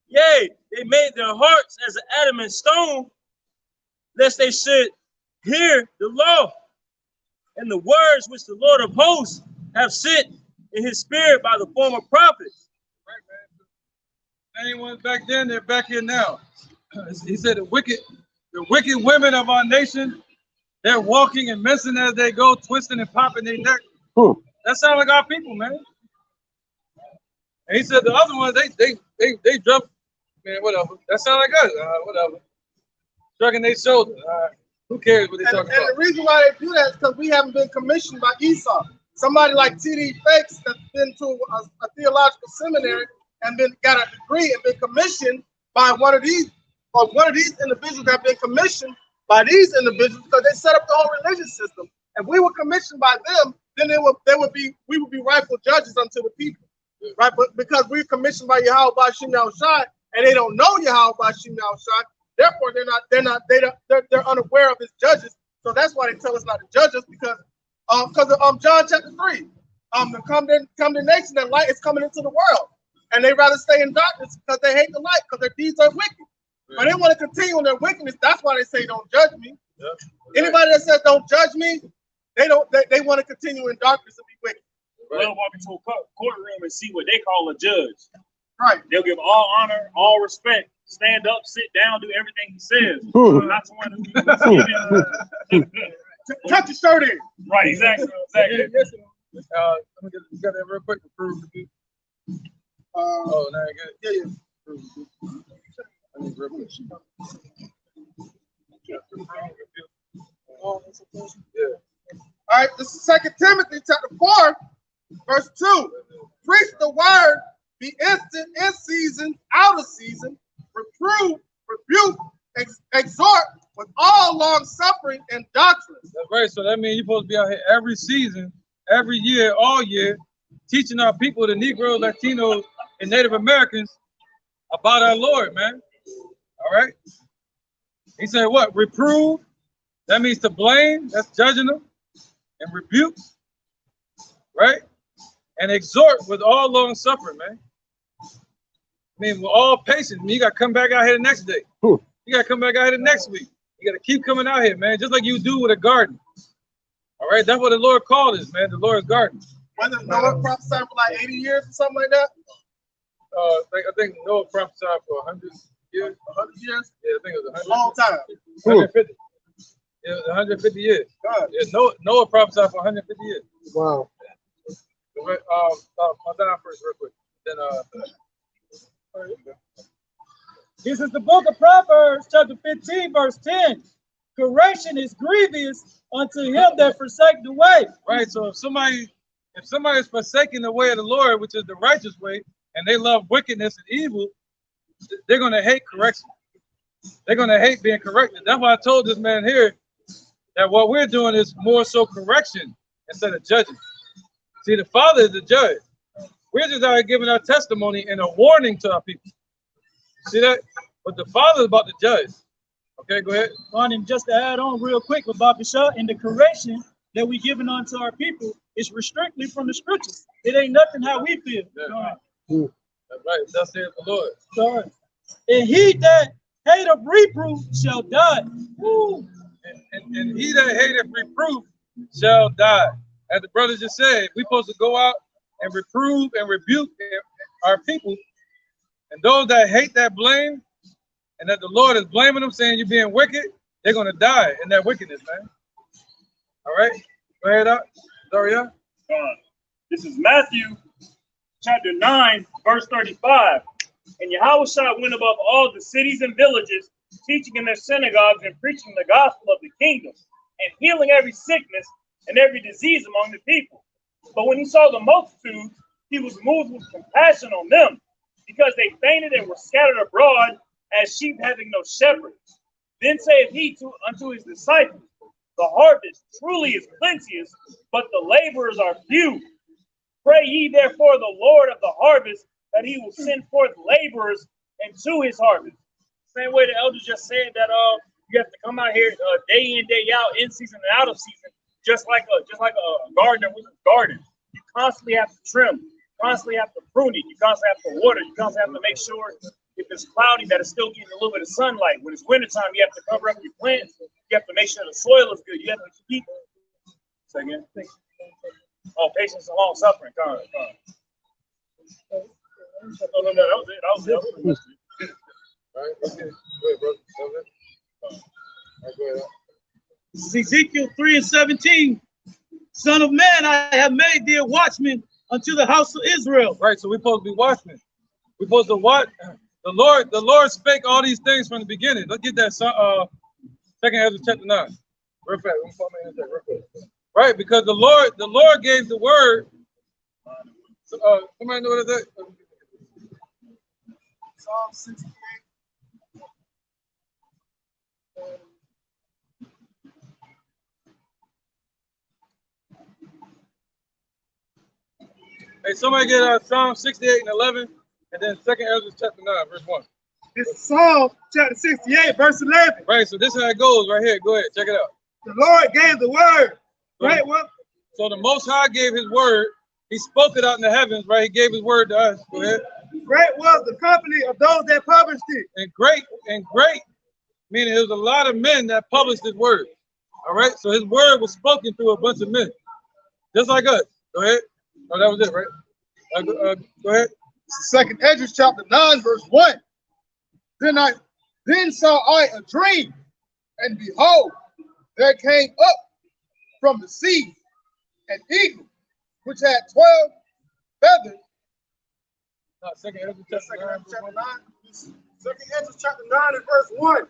Yea, they made their hearts as an adamant stone, lest they should hear the law and the words which the Lord of hosts have sent in his spirit by the former prophets.
Right, man. Anyone back then, they're back here now. He said the wicked women of our nation, they're walking and messing as they go, twisting and popping their neck. That sounds like our people, man. And he said the other ones, they jump, man, whatever. That sounds like us, whatever. Shrugging their shoulders. Who cares what they're talking about?
And the reason why they do that is because we haven't been commissioned by Esau. Somebody like T.D. Fakes that's been to a theological seminary and then got a degree and been commissioned by one of these individuals that have been commissioned by these individuals because they set up the whole religious system. If we were commissioned by them, then we would be rightful judges unto the people, right? But because we're commissioned by Yahweh Hashem Yahushua and they don't know Yahweh Hashem Yahushua, therefore they're unaware of his judges. So that's why they tell us not to judge us because of John chapter 3, the condemnation that light is coming into the world, and they rather stay in darkness because they hate the light because their deeds are wicked. But they want to continue in their wickedness. That's why they say don't judge me. Anybody that says don't judge me, they want to continue in darkness and be wicked.
They'll walk into a courtroom and see what they call a judge.
Right.
They'll give all honor, all respect, stand up, sit down, do everything he says. Not someone who
tuck your shirt in.
Right, exactly.
Let me get that real quick to prove to you. Oh, now I get it.
Yeah. All right, this is 2 Timothy chapter 4, verse 2. Preach the word, be instant in season, out of season, reprove, rebuke, exhort with all long suffering and doctrine.
That's right. So that means you're supposed to be out here every season, every year, all year, teaching our people, the Negroes, Latinos, and Native Americans about our Lord, man. All right. He said what? Reprove. That means to blame. That's judging them. And rebuke. Right? And exhort with all long suffering, man. I mean, with all patience. I mean, you got to come back out here the next day. You got to come back out here the next week. You got to keep coming out here, man. Just like you do with a garden. All right. That's what the Lord called us, man. The Lord's garden.
Whether Noah prophesied for like 80 years or something like that?
I think Noah prophesied for 100 years.
100 years?
Yeah, I think it was 100.
Long time.
150. Yeah, 150 years.
God.
Yeah, Noah prophesied for 150 years.
Wow.
Madonna first, real quick. Then
This is the book of Proverbs, chapter 15, verse 10. Correction is grievous unto him that forsake the way.
right. So if somebody is forsaking the way of the Lord, which is the righteous way, and they love wickedness and evil, they're gonna hate correction. They're going to hate being corrected. That's why I told this man here that what we're doing is more so correction instead of judging. See, the Father is the judge. We're just out here giving our testimony and a warning to our people. See that? But the Father is about to judge. Okay, go ahead.
And just to add on real quick with Bobby Shaw, and the correction that we giving unto our people is restrictly from the scriptures. It ain't nothing how we feel.
Yeah. That's right. Thus saith the Lord.
Sorry. And he that hateth reproof shall die. Woo.
And he that hateth reproof shall die. As the brother just said, we're supposed to go out and reprove and rebuke our people. And those that hate that blame, and that the Lord is blaming them, saying you're being wicked, they're going to die in that wickedness, man. All right? Go ahead, Daria.
This is Matthew chapter 9, verse 35. And Yahushua went above all the cities and villages, teaching in their synagogues and preaching the gospel of the kingdom, and healing every sickness and every disease among the people. But when he saw the multitude, he was moved with compassion on them, because they fainted and were scattered abroad as sheep having no shepherd. Then saith he unto his disciples, the harvest truly is plenteous, but the laborers are few. Pray ye therefore the Lord of the harvest that he will send forth laborers into his harvest. Same way the elders just said that you have to come out here day in, day out, in season and out of season, just like a gardener with a garden. You constantly have to trim, constantly have to prune it, you constantly have to water, you constantly have to make sure if it's cloudy that it's still getting a little bit of sunlight. When it's wintertime, you have to cover up your plants. You have to make sure the soil is good. You have to keep. Say again. Oh, patience and long suffering. Come on. No, that was it. That was it.
All right, okay. Go ahead, brother. All right, go ahead.
This is Ezekiel 3:17. Son of man, I have made thee a watchman unto the house of Israel.
Right, so we're supposed to be watchmen. We're supposed to watch. The Lord spake all these things from the beginning. Let's get that Second Ezra chapter 9. Real fast. Right, because the Lord gave the word. Somebody know what it is?
Psalm 68.
Hey, somebody get Psalm 68 and 11, and then Second Ezra chapter 9, verse 1.
This is Psalm chapter 68, verse 11.
Right, so this is how it goes right here. Go ahead, check it out.
The Lord gave the word. Right, well,
so the Most High gave his word. He spoke it out in the heavens, right? He gave his word to us. Go ahead.
great was the company of those that published it.
And great, meaning there was a lot of men that published his word. All right, so his word was spoken through a bunch of men, just like us. Go ahead. Oh, that was it, right? Go ahead.
Second Ezra chapter 9, verse 1. Then saw I a dream, and behold, there came up from the sea an eagle, which had 12 feathers.
Second Ezra chapter 9.
Second Ezra chapter 9 and verse 1.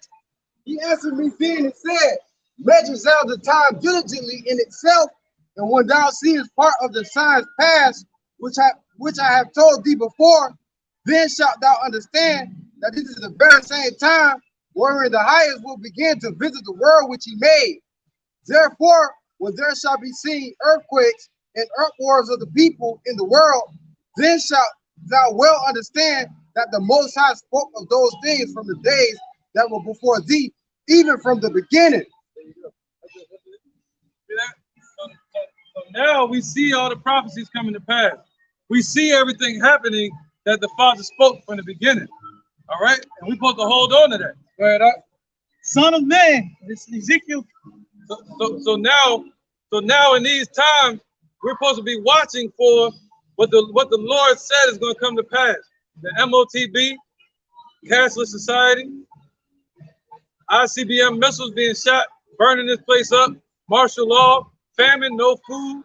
He answered me then and said, measure thou the time diligently in itself, and when thou seest part of the signs past, which I have told thee before, then shalt thou understand that this is the very same time wherein the highest will begin to visit the world which he made. Therefore, when there shall be seen earthquakes and uproars of the people in the world, then shalt thou well understand that the Most High spoke of those things from the days that were before thee, even from the beginning.
So now we see all the prophecies coming to pass. We see everything happening that the Father spoke from the beginning. All right, and we're supposed to hold on to that. Go ahead,
Son of man, this is Ezekiel.
So now in these times, we're supposed to be watching for what the Lord said is going to come to pass. The MOTB, cashless society, ICBM missiles being shot, burning this place up, martial law, famine, no food,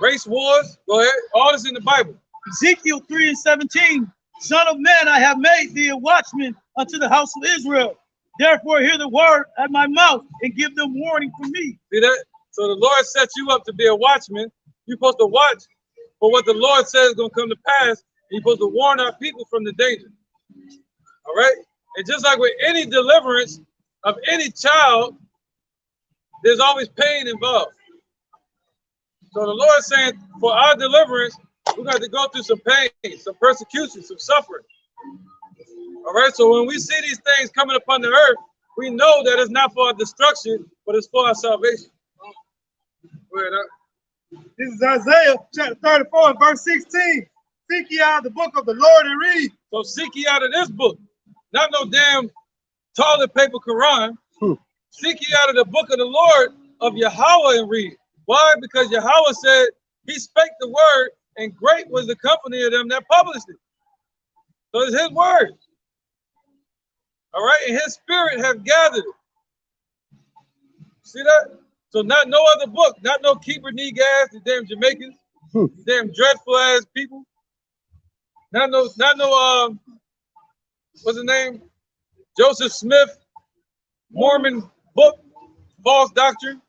race wars. Go ahead. All this in the Bible.
Ezekiel 3:17. Son of man, I have made thee a watchman unto the house of Israel. Therefore, hear the word at my mouth and give them warning from me.
See that? So the Lord set you up to be a watchman. You're supposed to watch for what the Lord says is going to come to pass. And you're supposed to warn our people from the danger. All right? And just like with any deliverance of any child, there's always pain involved. So the Lord is saying, for our deliverance, we got to go through some pain, some persecution, some suffering. All right, so when we see these things coming upon the earth, we know that it's not for our destruction, but it's for our salvation.
This is Isaiah chapter 34 and verse 16. Seek ye out the book of the Lord and read.
So seek ye out of this book, not no damn toilet paper Quran. Seek ye out of the book of the Lord of Yahweh and read. Why? Because Yahweh said he spake the word, and great was the company of them that published it. So it's his word. All right, and his spirit have gathered it. See that? So not no other book, not no Keeper Negas, the damn Jamaicans, damn dreadful ass people. Not no, what's his name? Joseph Smith, Mormon book, false doctrine.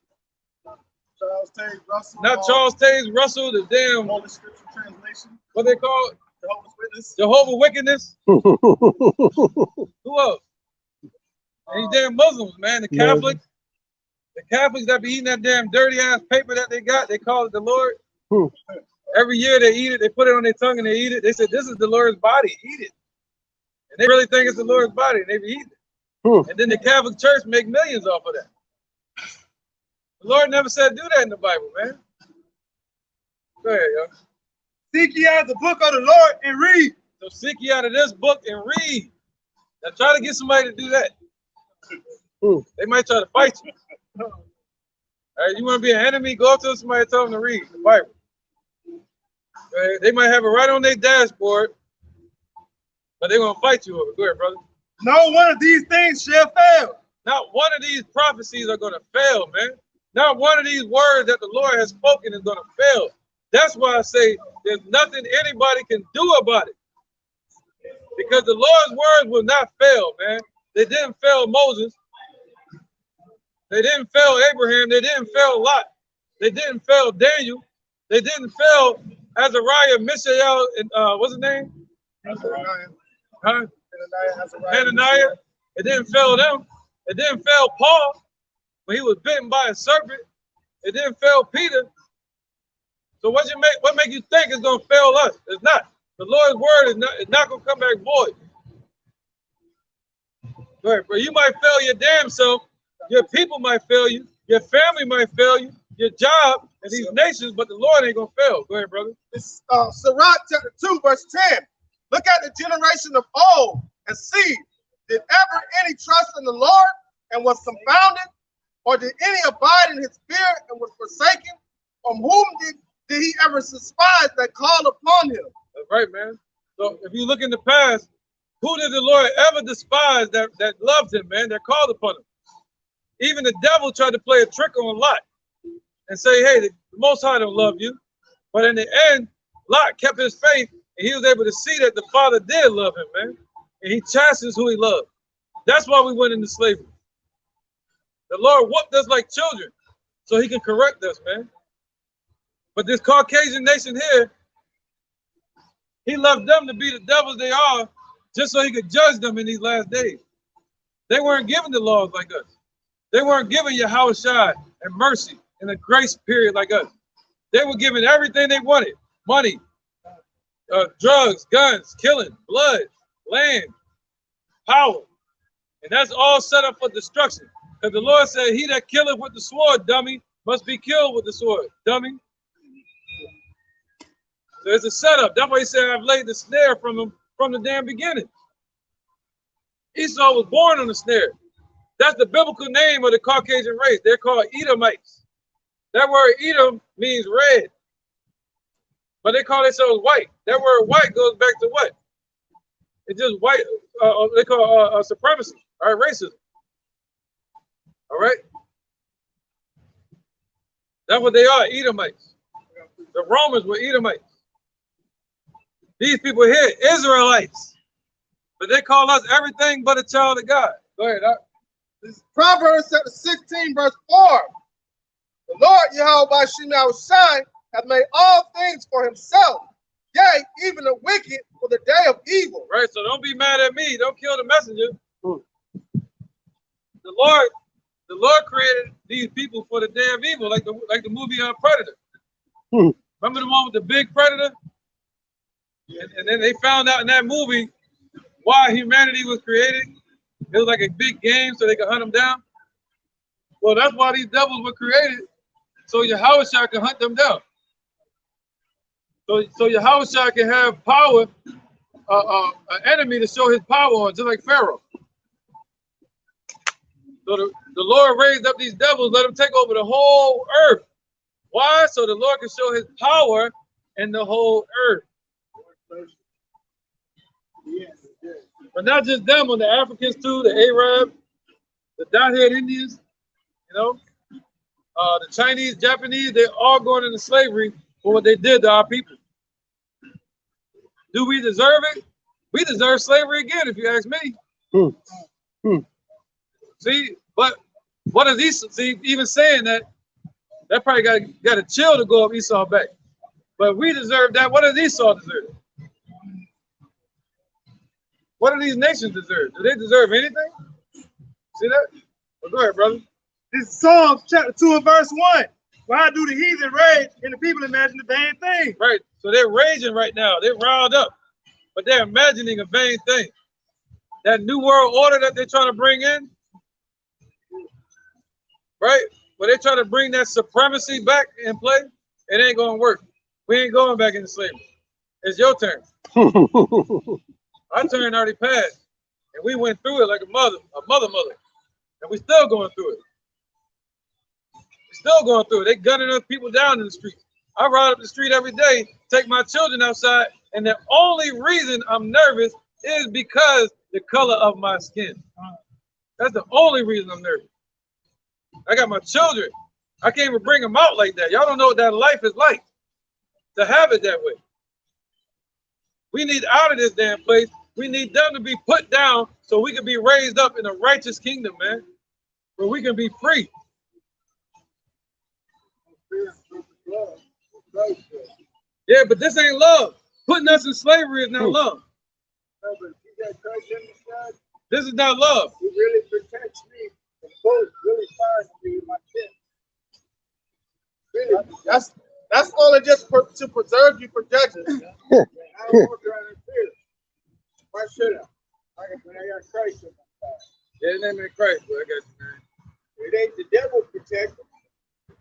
Charles Taze Russell.
Not Charles Taze Russell, the damn
Holy Scripture translation.
what they call
Jehovah's Witness.
Jehovah Wickedness. Who else? These damn Muslims, man. The Catholics. The Catholics that be eating that damn dirty ass paper that they got, they call it the Lord. Every year they eat it, they put it on their tongue and they eat it. They said, this is the Lord's body, eat it. And they really think it's the Lord's body, and they be eating it. And then the Catholic Church make millions off of that. The Lord never said do that in the Bible, man. Go ahead, yo.
Seek ye out the book of the Lord and read.
So seek ye out of this book and read. Now try to get somebody to do that. They might try to fight you. All right, you want to be an enemy? Go up to somebody and tell them to read the Bible. Okay? They might have it right on their dashboard, but they're going to fight you over it. Go ahead, brother.
No one of these things shall fail.
Not one of these prophecies are going to fail, man. Not one of these words that the Lord has spoken is going to fail. That's why I say there's nothing anybody can do about it. Because the Lord's words will not fail, man. They didn't fail Moses. They didn't fail Abraham. They didn't fail Lot. They didn't fail Daniel. They didn't fail Azariah, Mishael, and what's his name?
Azariah.
Huh?
Azariah.
Hananiah. It didn't fail them. It didn't fail Paul when he was bitten by a serpent. It didn't fail Peter. So what make you think it's gonna fail us? It's not. The Lord's word is not gonna come back void. Go ahead, bro. You might fail your damn self. Your people might fail you. Your family might fail you. Your job and these nations, but the Lord ain't gonna fail. Go ahead, brother.
It's Sirach chapter 2, verse 10. Look at the generation of old and see, did ever any trust in the Lord and was confounded? Or did any abide in his fear and was forsaken? From whom did he ever despise that called upon him?
That's right, man. So if you look in the past, who did the Lord ever despise that loved him, man, that called upon him? Even the devil tried to play a trick on Lot and say, hey, the Most High don't love you. But in the end, Lot kept his faith, and he was able to see that the Father did love him, man. And he chastens who he loved. That's why we went into slavery. The Lord whooped us like children so he can correct us, man. But this Caucasian nation here, he left them to be the devils they are just so he could judge them in these last days. They weren't given the laws like us. They weren't given Yahweh Shai and mercy and a grace period like us. They were given everything they wanted. Money, drugs, guns, killing, blood, land, power. And that's all set up for destruction. Because the Lord said, he that killeth with the sword, dummy, must be killed with the sword, dummy. So it's a setup. That's why he said, I've laid the snare from him from the damn beginning. Esau was born on the snare. That's the biblical name of the Caucasian race. They're called Edomites. That word Edom means red. But they call themselves white. That word white goes back to what? It's just white, they call supremacy, all right, racism. All right? That's what they are, Edomites. The Romans were Edomites. These people here, Israelites. But they call us everything but a child of God. Go ahead, Doc.
This is Proverbs chapter 16, verse 4. The Lord Yahweh Shai hath made all things for himself. Yea, even the wicked for the day of evil.
Right, so don't be mad at me. Don't kill the messenger. the Lord created these people for the day of evil, like the movie Predator. Remember the one with the big predator? And then they found out in that movie why humanity was created. It was like a big game so they could hunt them down. Well, that's why these devils were created, so Yahushua can hunt them down. So Yahushua can have power, an enemy to show his power on, just like Pharaoh. So the Lord raised up these devils, let them take over the whole earth. Why? So the Lord can show his power in the whole earth. But not just them, but the Africans too, the Arab, the dot-head Indians, the Chinese, Japanese, they're all going into slavery for what they did to our people. Do we deserve it? We deserve slavery again, if you ask me. See, but what is Esau? See, even saying that probably got a chill to go up Esau back. But we deserve that. What does Esau deserve? What do these nations deserve? Do they deserve anything? See that? Well, go ahead, brother.
This is Psalms chapter 2 and verse 1. Why do the heathen rage and the people imagine the vain thing?
Right. So they're raging right now. They're riled up, but they're imagining a vain thing. That new world order that they're trying to bring in, right? But they're trying to bring that supremacy back in play. It ain't going to work. We ain't going back into slavery. It's your turn. Our turn already passed, and we went through it like a mother, and we still going through it. We're still going through it. They gunning us people down in the street. I ride up the street every day, take my children outside, and the only reason I'm nervous is because the color of my skin. That's the only reason I'm nervous. I got my children. I can't even bring them out like that. Y'all don't know what that life is like to have it that way. We need out of this damn place. We need them to be put down so we can be raised up in a righteous kingdom, man, where we can be free. Yeah, but this ain't love. Putting us in slavery is not love. This is not love.
He really protects me from both really fires me and my kids. Really,
That's only just to preserve you for judgment.
I don't want to feel it. Why should I? When I got Christ in my life.
Yeah, his name ain't Christ, but I got you, man.
It ain't the devil protecting.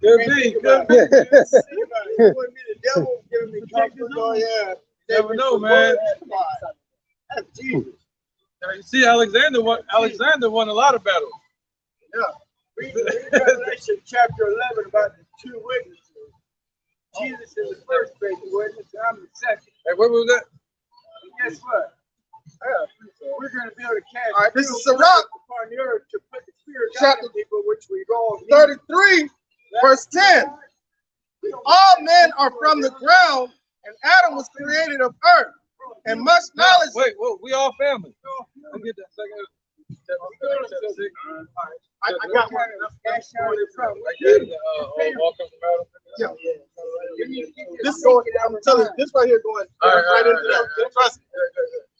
Could be.
Think about it. It wouldn't be the devil giving me comfort. Oh, yeah.
Never know, man.
That's Jesus.
Now, you see, Alexander won a lot of battles.
Yeah. Read Revelation chapter 11 about the two witnesses. Jesus is the first great witness, and I'm the second.
Hey, what was that?
And guess what? We're going to be able to cast.
All right, this is Sirach,
upon the earth to put the fear of God
chapter
in people, which we all need.
33, verse 10. All men are from the ground, and Adam was created of earth. And much knowledge.
Wait, we all family. I'll get that second.
I got one.
That's how it's from.
All comes from Adam.
Yeah. This going, I'm telling you, this right here going right into that. Trust me.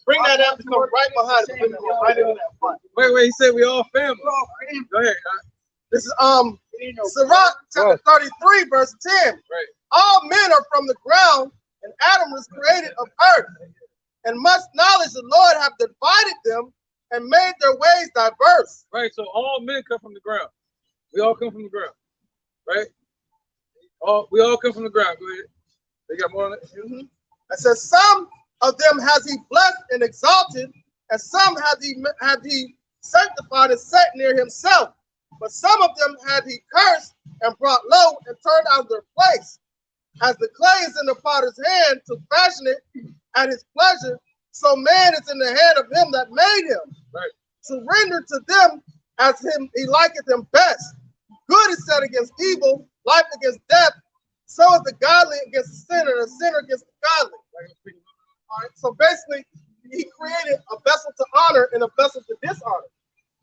Bring that up to come right behind it. Right into that front.
Wait, he said we all family. Go ahead.
This is Sirach chapter 33, verse 10.
Right.
All men are from the ground, and Adam was created of earth. And much knowledge the Lord have divided them and made their ways diverse.
Right, so all men come from the ground. We all come from the ground, right? We all come from the ground. Go ahead. They got more on it?
It says, some of them has he blessed and exalted, and some had he sanctified and set near himself. But some of them had he cursed and brought low and turned out of their place. As the clay is in the potter's hand to fashion it at his pleasure, so man is in the hand of him that made him.
Right.
Surrender to them as him he liketh them best. Good is set against evil, life against death. So is the godly against the sinner, and the sinner against the godly. All right. So basically, he created a vessel to honor and a vessel to dishonor.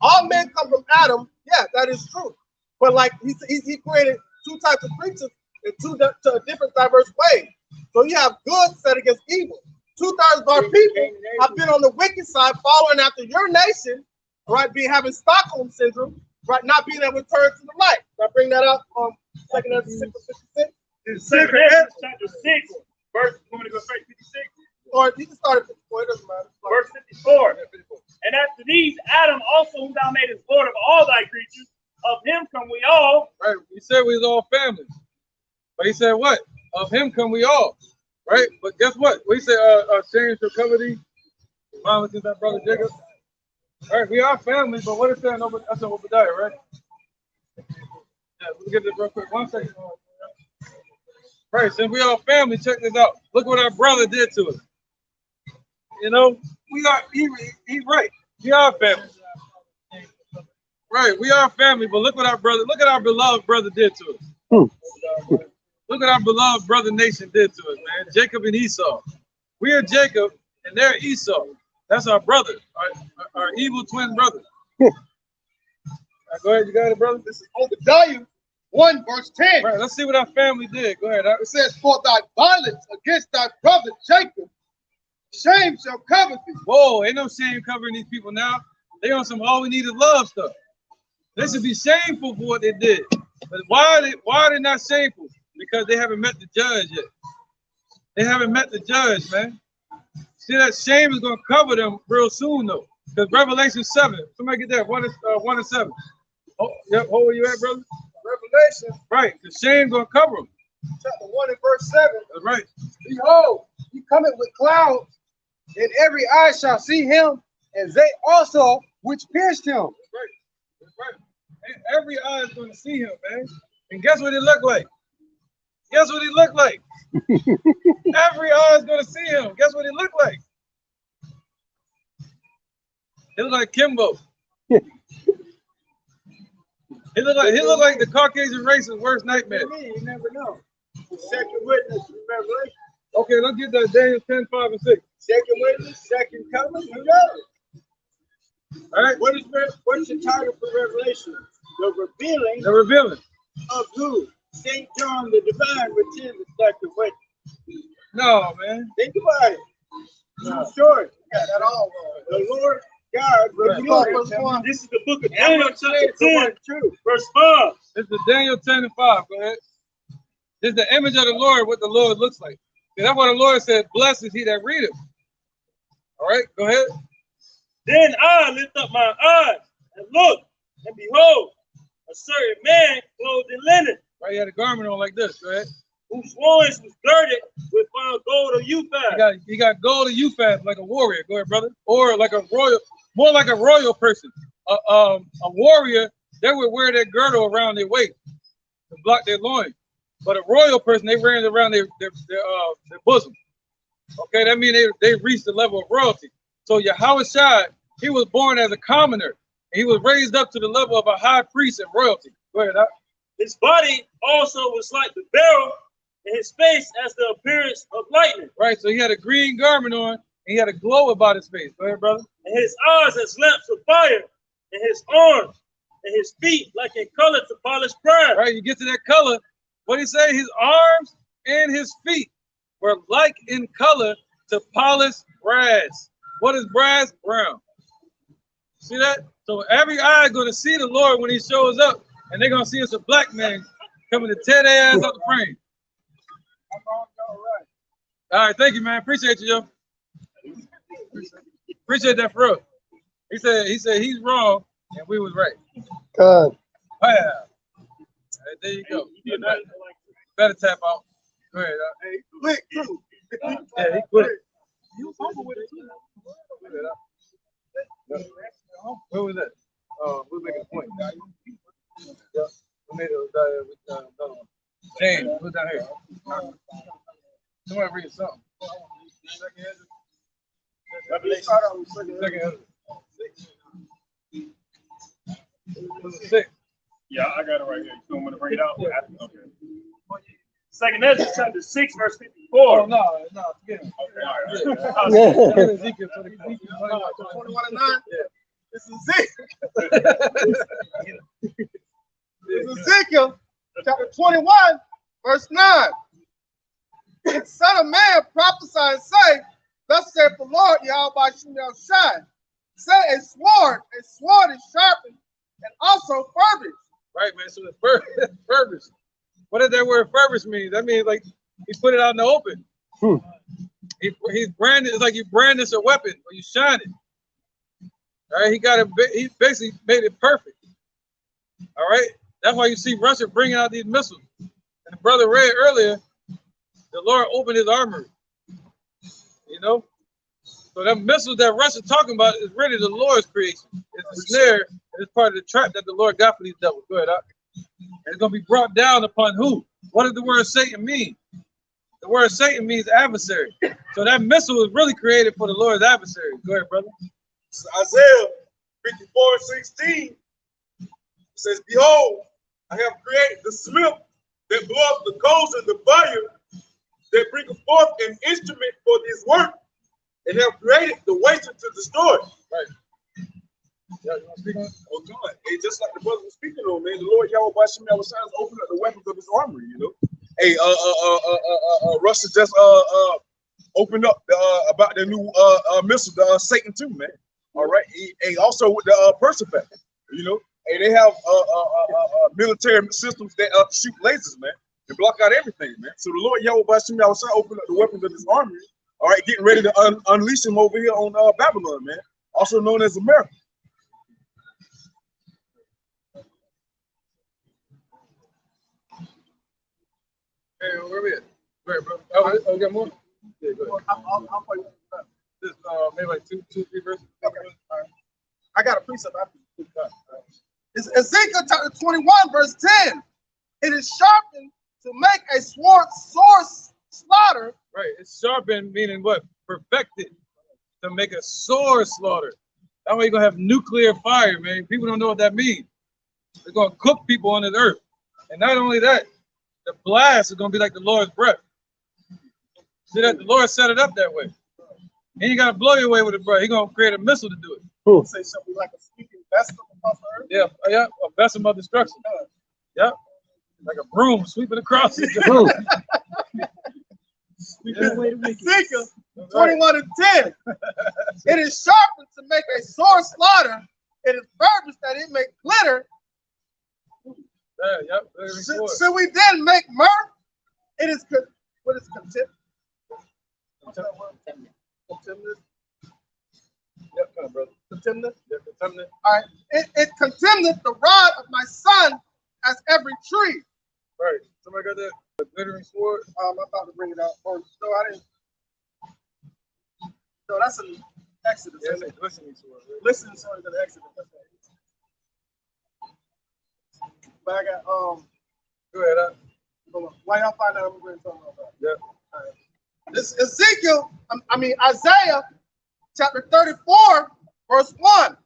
All men come from Adam. Yeah, that is true. But like he created two types of creatures in to different diverse ways. So you have good set against evil. 2/3 of our people have been on the wicked side, following after your nation, right? Having Stockholm syndrome, right? Not being able to turn to the light. I bring that up 2 Ezra 6:56.
Second Ezra chapter 6, verse, you want me to go straight 56?
Or you can start at 54, it doesn't matter.
Verse 54. And after these, Adam also, whom thou madest Lord of all thy creatures, of him come we all.
Right. He said we was all family. But he said what? Of him come we all. Right? But guess what? We said shame shall cover thee. Violence is that brother Jacob. All right, we are family, but what is that over? That's an Obadiah, right? Yeah, we'll get this real quick. 1 second. Right, since we all family, check this out. Look what our brother did to us. You know, we are he right. We are family. Right, we are family, but look what our beloved brother did to us. Look what our beloved brother nation did to us, man. Jacob and Esau. We are Jacob and they're Esau. That's our brother, our evil twin brother. Right, go ahead, you got it, brother?
This is Obadiah 1 verse 10.
Right, let's see what our family did. Go ahead.
It says, for thy violence against thy brother Jacob, shame shall cover thee.
Whoa, ain't no shame covering these people now. They on some all we need is love stuff. They should be shameful for what they did. But why are they not shameful? Because they haven't met the judge yet. They haven't met the judge, man. See, that shame is going to cover them real soon, though. Because Revelation 7, somebody get that, 1 and 7. Oh, yep, where you at, brother?
Revelation.
Right, the shame going to cover them.
Chapter 1 and verse 7.
That's right.
Behold, he cometh with clouds, and every eye shall see him, and they also which pierced him.
That's right. That's right. And every eye is going to see him, man. And guess what he looked like? Guess what he looked like? Every eye is going to see him. Guess what he looked like? He looked like Kimbo. He looked like the Caucasian race's worst nightmare.
You never know. The second witness in Revelation.
Okay, let's get that Daniel 10, 5, and 6.
Second witness, second coming, who knows?
All right.
What's the title for Revelation? The revealing
The revealing.
of who? St. John the Divine, which is the second witness.
No, man.
Think about it.
No.
Sure. You got that all wrong. The Lord God revealed.
This is the book of Daniel, chapter 10,
True.
verse 5.
This is Daniel 10 and 5. Go ahead. This is the image of the Lord, what the Lord looks like. See, that's why the Lord said, blessed is he that readeth. All right, go ahead.
Then I lift up my eyes and look, and behold, a certain man clothed in linen,
Right, he had a garment on like this. Go ahead.
whose loins was girded with fine gold of Uphaz.
He got gold and Uphaz like a warrior. Go ahead, brother. Or like a royal, more like a royal person. A warrior, they would wear their girdle around their waist to block their loins. But a royal person, they wear it around their bosom. Okay, that means they reached the level of royalty. So Yahushua, he was born as a commoner. And he was raised up to the level of a high priest and royalty. Go ahead.
His body also was like the beryl, and his face as the appearance of lightning.
Right, so he had a green garment on, and he had a glow about his face. Go ahead, brother.
And his eyes as lamps of fire, and his arms and his feet like in color to polished brass.
Right, you get to that color. What did he say? His arms and his feet were like in color to polished brass. What is brass? Brown. See that? So every eye is going to see the Lord when he shows up, and they're going to see us a black man coming to tear their ass out the frame. All right, thank you, man. Appreciate you, yo. Appreciate that for real. He said he's wrong and we was right.
Good.
Oh, yeah. Right, there you go. You better tap out. Go ahead.
Hey, quick, too.
Yeah, he quit. He was humble with it too. Where was that? We're making a point. Yeah, we made it with another one. James, who's down here? Somebody read something. Second. What's the 6?
Yeah, I got it right here. You want me to bring it out? Yeah. Okay. Second Ezra chapter 6, verse 54.
Oh, no, forget it.
Okay, all right.
Ezekiel,
21 and 9.
Yeah.
This is Ezekiel. This is Ezekiel, chapter 21, verse 9. And son of man, prophesy and say, thus saith the Lord, Yahweh Shai. Say a sword is sharpened and also furbish.
Right, man. So the furbish. What does that word furbish mean? That means like he put it out in the open. He's branded. It's like you brandish a weapon or you shine it. All right, he basically made it perfect. All right, that's why you see Russia bringing out these missiles. And the brother read earlier, the Lord opened his armory. You know, so that missiles that Russia talking about is really the Lord's creation. It's a snare, and it's part of the trap that the Lord got for these devils. Go ahead, and it's gonna be brought down upon who? What does the word Satan mean? The word Satan means adversary. So that missile was really created for the Lord's adversary. Go ahead, brother.
Isaiah 54:16 says, "Behold, I have created the smith that bloweth the coals in the fire, that bringeth forth an instrument for this work, and have created the waster to destroy."
Right. Yeah, you want to speak on it?
Oh, God. Hey, just like the brother was speaking on, man, the Lord Yahweh Bashim Yahweh has opened up the weapons of his armory, you know. Hey, Russia just opened up about the new missile, the Satan 2, man. All right. Hey, also with the Persephone, you know. Hey, they have military systems that shoot lasers, man, and block out everything, man. So the Lord Yahweh Bashim Yahweh opened up the weapons of his armory. All right, getting ready to unleash him over here on Babylon, man, also known as America.
Hey, where we at? Where, bro? Oh, we got more? Yeah, go ahead.
I'll play with that.
Just maybe like two, 3 verses.
Okay. All right. I got a precept after this. It's Ezekiel chapter 21, verse 10. It is sharpened to make a sword slaughter.
Right. It's sharpened, meaning what? Perfected. To make a sword slaughter. That way you're going to have nuclear fire, man. People don't know what that means. They're going to cook people on the earth. And not only that, the blast is going to be like the Lord's breath. See that? The Lord set it up that way. And you got to blow your way with it, bro. He's going to create a missile to do it.
Say something like a speaking vessel across the earth.
Yeah, a vessel of destruction. Yep. Like a broom sweeping across the
Ezekiel 21 and 10. It is sharpened to make a sword slaughter. It is purposed that it may glitter.
Yep.
Should we then make mirth? It is what is contempt? Contempt.
Yep, come on, brother.
Contempt.
Yep, contempt.
All right. It contemneth the rod of my son as every tree.
Right. Somebody got that? The glittering sword?
I'm about to bring it out. No, I didn't. No, that's an Exodus.
Yeah, it's a glistening sword. Right?
Listening sword is an Exodus. But I got
Go ahead.
Why y'all find out I'm going to talk about that?
Yeah.
All right. This Ezekiel, Isaiah chapter 34, verse 1.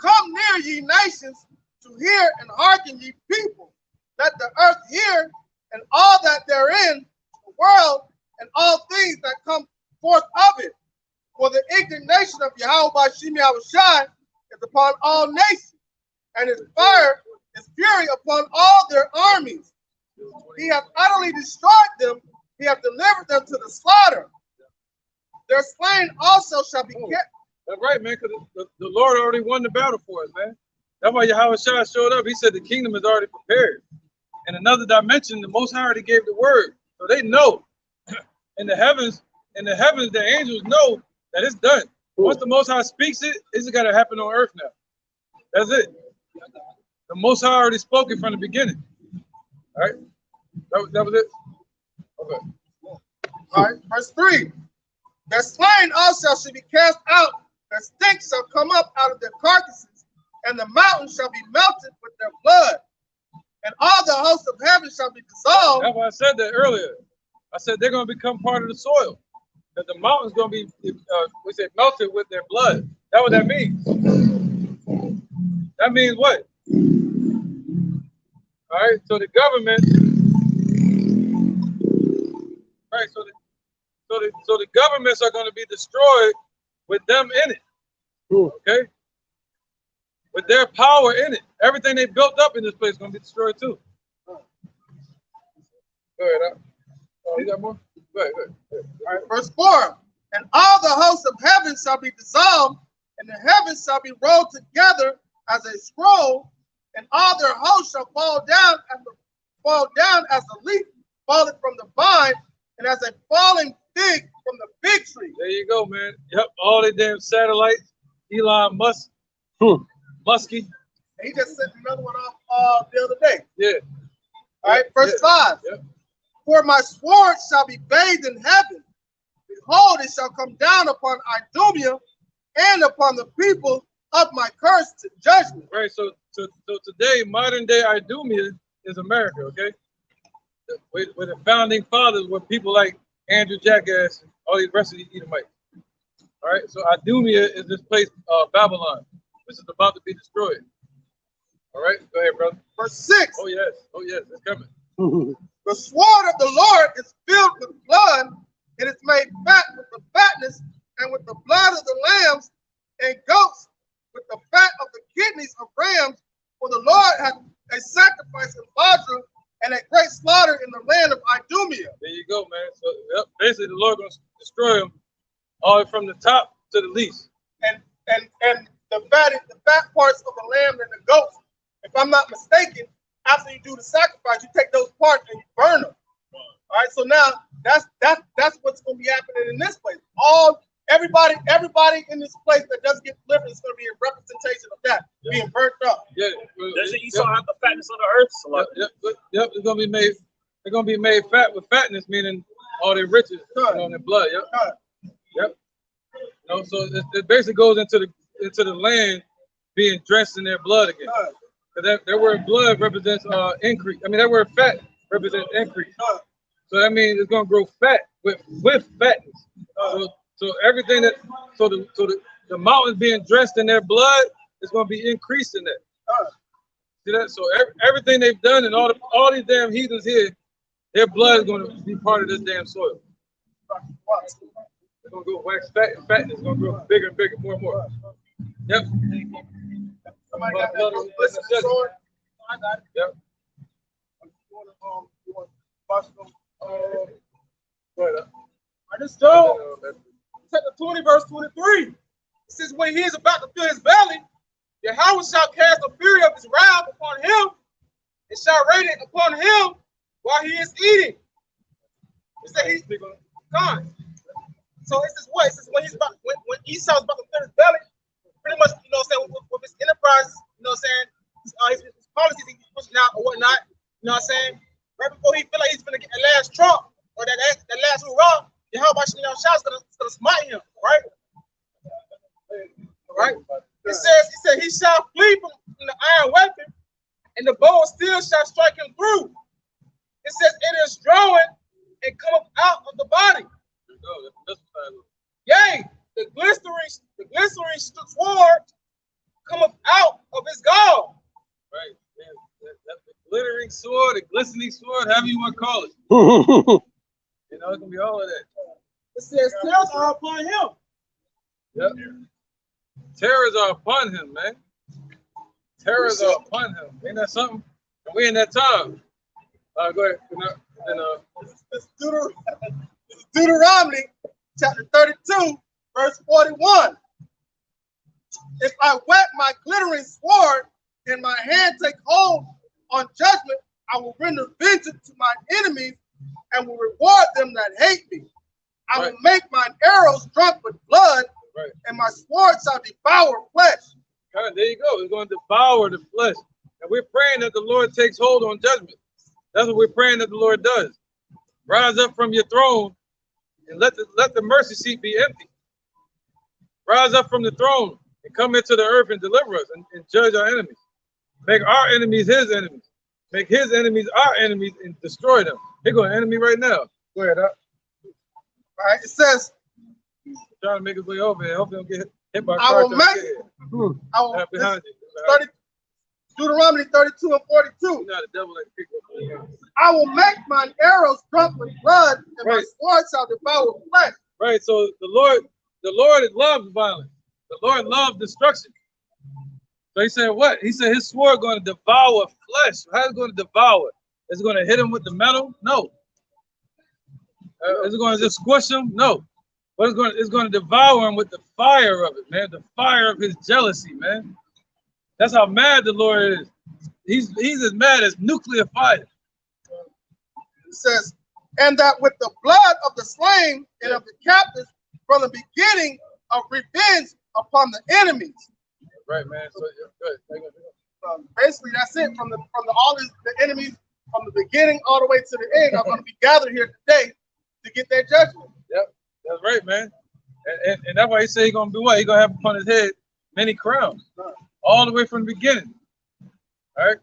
Come near, ye nations, to hear and hearken, ye people. Let the earth hear, and all that therein, the world, and all things that come forth of it. For the indignation of Yahweh Bashim Yahushai is upon all nations, and his fire is fury upon all their armies. He hath utterly destroyed them, he hath delivered them to the slaughter. Their slain also shall be kept.
That's right, man, because the Lord already won the battle for us, man. That's why Yahweh Shai showed up. He said the kingdom is already prepared. In another dimension, the Most High already gave the word. So they know. In the heavens, the angels know that it's done. Once the Most High speaks it, it's got to happen on earth now. That's it. The Most High already spoke it from the beginning. All right? That was it? Okay.
All right, verse 3. Their slain also shall be cast out, their stink shall come up out of their carcasses, and the mountains shall be melted with their blood, and all the hosts of heaven shall be dissolved.
That's why I said that earlier. I said they're going to become part of the soil. That the mountain's going to be, melted with their blood. That's what that means. That means what? All right, so the government, right? So the governments are going to be destroyed with them in it. Okay, with their power in it. Everything they built up in this place is going to be destroyed too. Go ahead. Oh, you got more? Go ahead.
All right, verse 4. And all the hosts of heaven shall be dissolved, and the heavens shall be rolled together as a scroll, and all their hosts shall fall down as the leaf falling from the vine, and as a falling fig from the fig tree.
There you go, man. Yep, all the damn satellites. Elon Musk, Muskie.
He just sent another one off the other day.
Yeah.
All right, verse 5.
Yep.
For my sword shall be bathed in heaven. Behold, it shall come down upon Idumea and upon the people of my curse to judgment.
Right. So today, modern day Idumea is America. Okay. Where the founding fathers were people like Andrew Jackass, all these rest of the Edomites. All right. So Idumea is this place, Babylon, which is about to be destroyed. All right. Go ahead, brother.
Verse 6.
Oh yes. Oh yes. It's coming.
The sword of the Lord is filled with blood, and it's made fat with the fatness and with the blood of the lambs and goats, with the fat of the kidneys of rams. For the Lord hath a sacrifice in Bozrah and a great slaughter in the land of Idumea.
There you go, man. So yep, basically, the Lord going to destroy them all from the top to the least.
And the fat parts of the lamb and the goats, if I'm not mistaken, after you do the sacrifice, you take those parts and you burn them. All right, so now that's what's going to be happening in this place. Everybody in this place that does get delivered is going to be a representation of that being burnt up.
Yeah.
Doesn't Esau have the fatness of the earth?
Yep. It's going to be made. They're going to be made fat with fatness, meaning all their riches, their blood. Yep. So it basically goes into the land being dressed in their blood again. Because that word blood represents increase. I mean, that word fat represents increase. So that means it's going to grow fat with fatness. So everything the mountains being dressed in their blood is going to be increased in that. See that? So everything they've done and all these damn heathens here, their blood is going to be part of this damn soil. They're going to go wax fat, and fatness is going to grow bigger and bigger, more and more. Yep.
Somebody got that sword? I got it.
Yep.
You want to
Go ahead.
I just told. Chapter 20, verse 23. It says, when he is about to fill his belly, Yahweh shall cast the fury of his wrath upon him, and shall rain it upon him while he is eating. It says he's gone. So it says what? It says when Esau is about to fill his belly, pretty much, you know what I'm saying, with his enterprises, you know what I'm saying, his policies he's pushing out or whatnot, you know what I'm saying, right before he feel like he's gonna get the last trump or that last hurrah, Yahweh is gonna smite him, right? Right? It says he shall flee from the iron weapon, and the bow still shall strike him through. It says it is drawing and cometh out of the body. Yea, the glistening sword cometh out of his gall.
Right. That's the glittering sword, the glistening sword, however you want to call it. You know, it's gonna be all of that.
It says terrors are upon him.
Yep. Terrors are upon him, man. Terrors are upon him. Ain't that something? And we in that time. Go ahead.
It's Deuteronomy chapter 32, verse 41. If I wet my glittering sword and my hand take hold on judgment, I will render vengeance to my enemies and will reward them that hate me. I will make mine arrows drunk with blood, and my sword shall devour flesh.
There you go. It's going to devour the flesh. And we're praying that the Lord takes hold on judgment. That's what we're praying that the Lord does. Rise up from your throne and let the mercy seat be empty. Rise up from the throne and come into the earth and deliver us and judge our enemies. Make our enemies his enemies. Make his enemies our enemies and destroy them. They're going to enemy right now. Go ahead, All
right, it says,
trying to make his way over here. Hope he don't get hit by a
car. Deuteronomy 32 and 42. I will make mine arrows drunk with blood, and my sword shall devour flesh.
Right. So the Lord loves violence. The Lord loves destruction. So he said what? He said his sword going to devour flesh. How's it going to devour? Is it going to hit him with the metal? No. Is it going to just squish him? No. But it's going to devour him with the fire of it, man. The fire of his jealousy, man. That's how mad the Lord is. He's as mad as nuclear fire.
It says, and that with the blood of the slain and of the captives from the beginning of revenge upon the enemies.
Right, man. So good.
Basically, that's it. From all the enemies from the beginning all the way to the end are going to be gathered here today to get their judgment.
Yep, that's right, man. And that's why he said he's going to be what? He's going to have upon his head many crowns, all the way from the beginning. All right.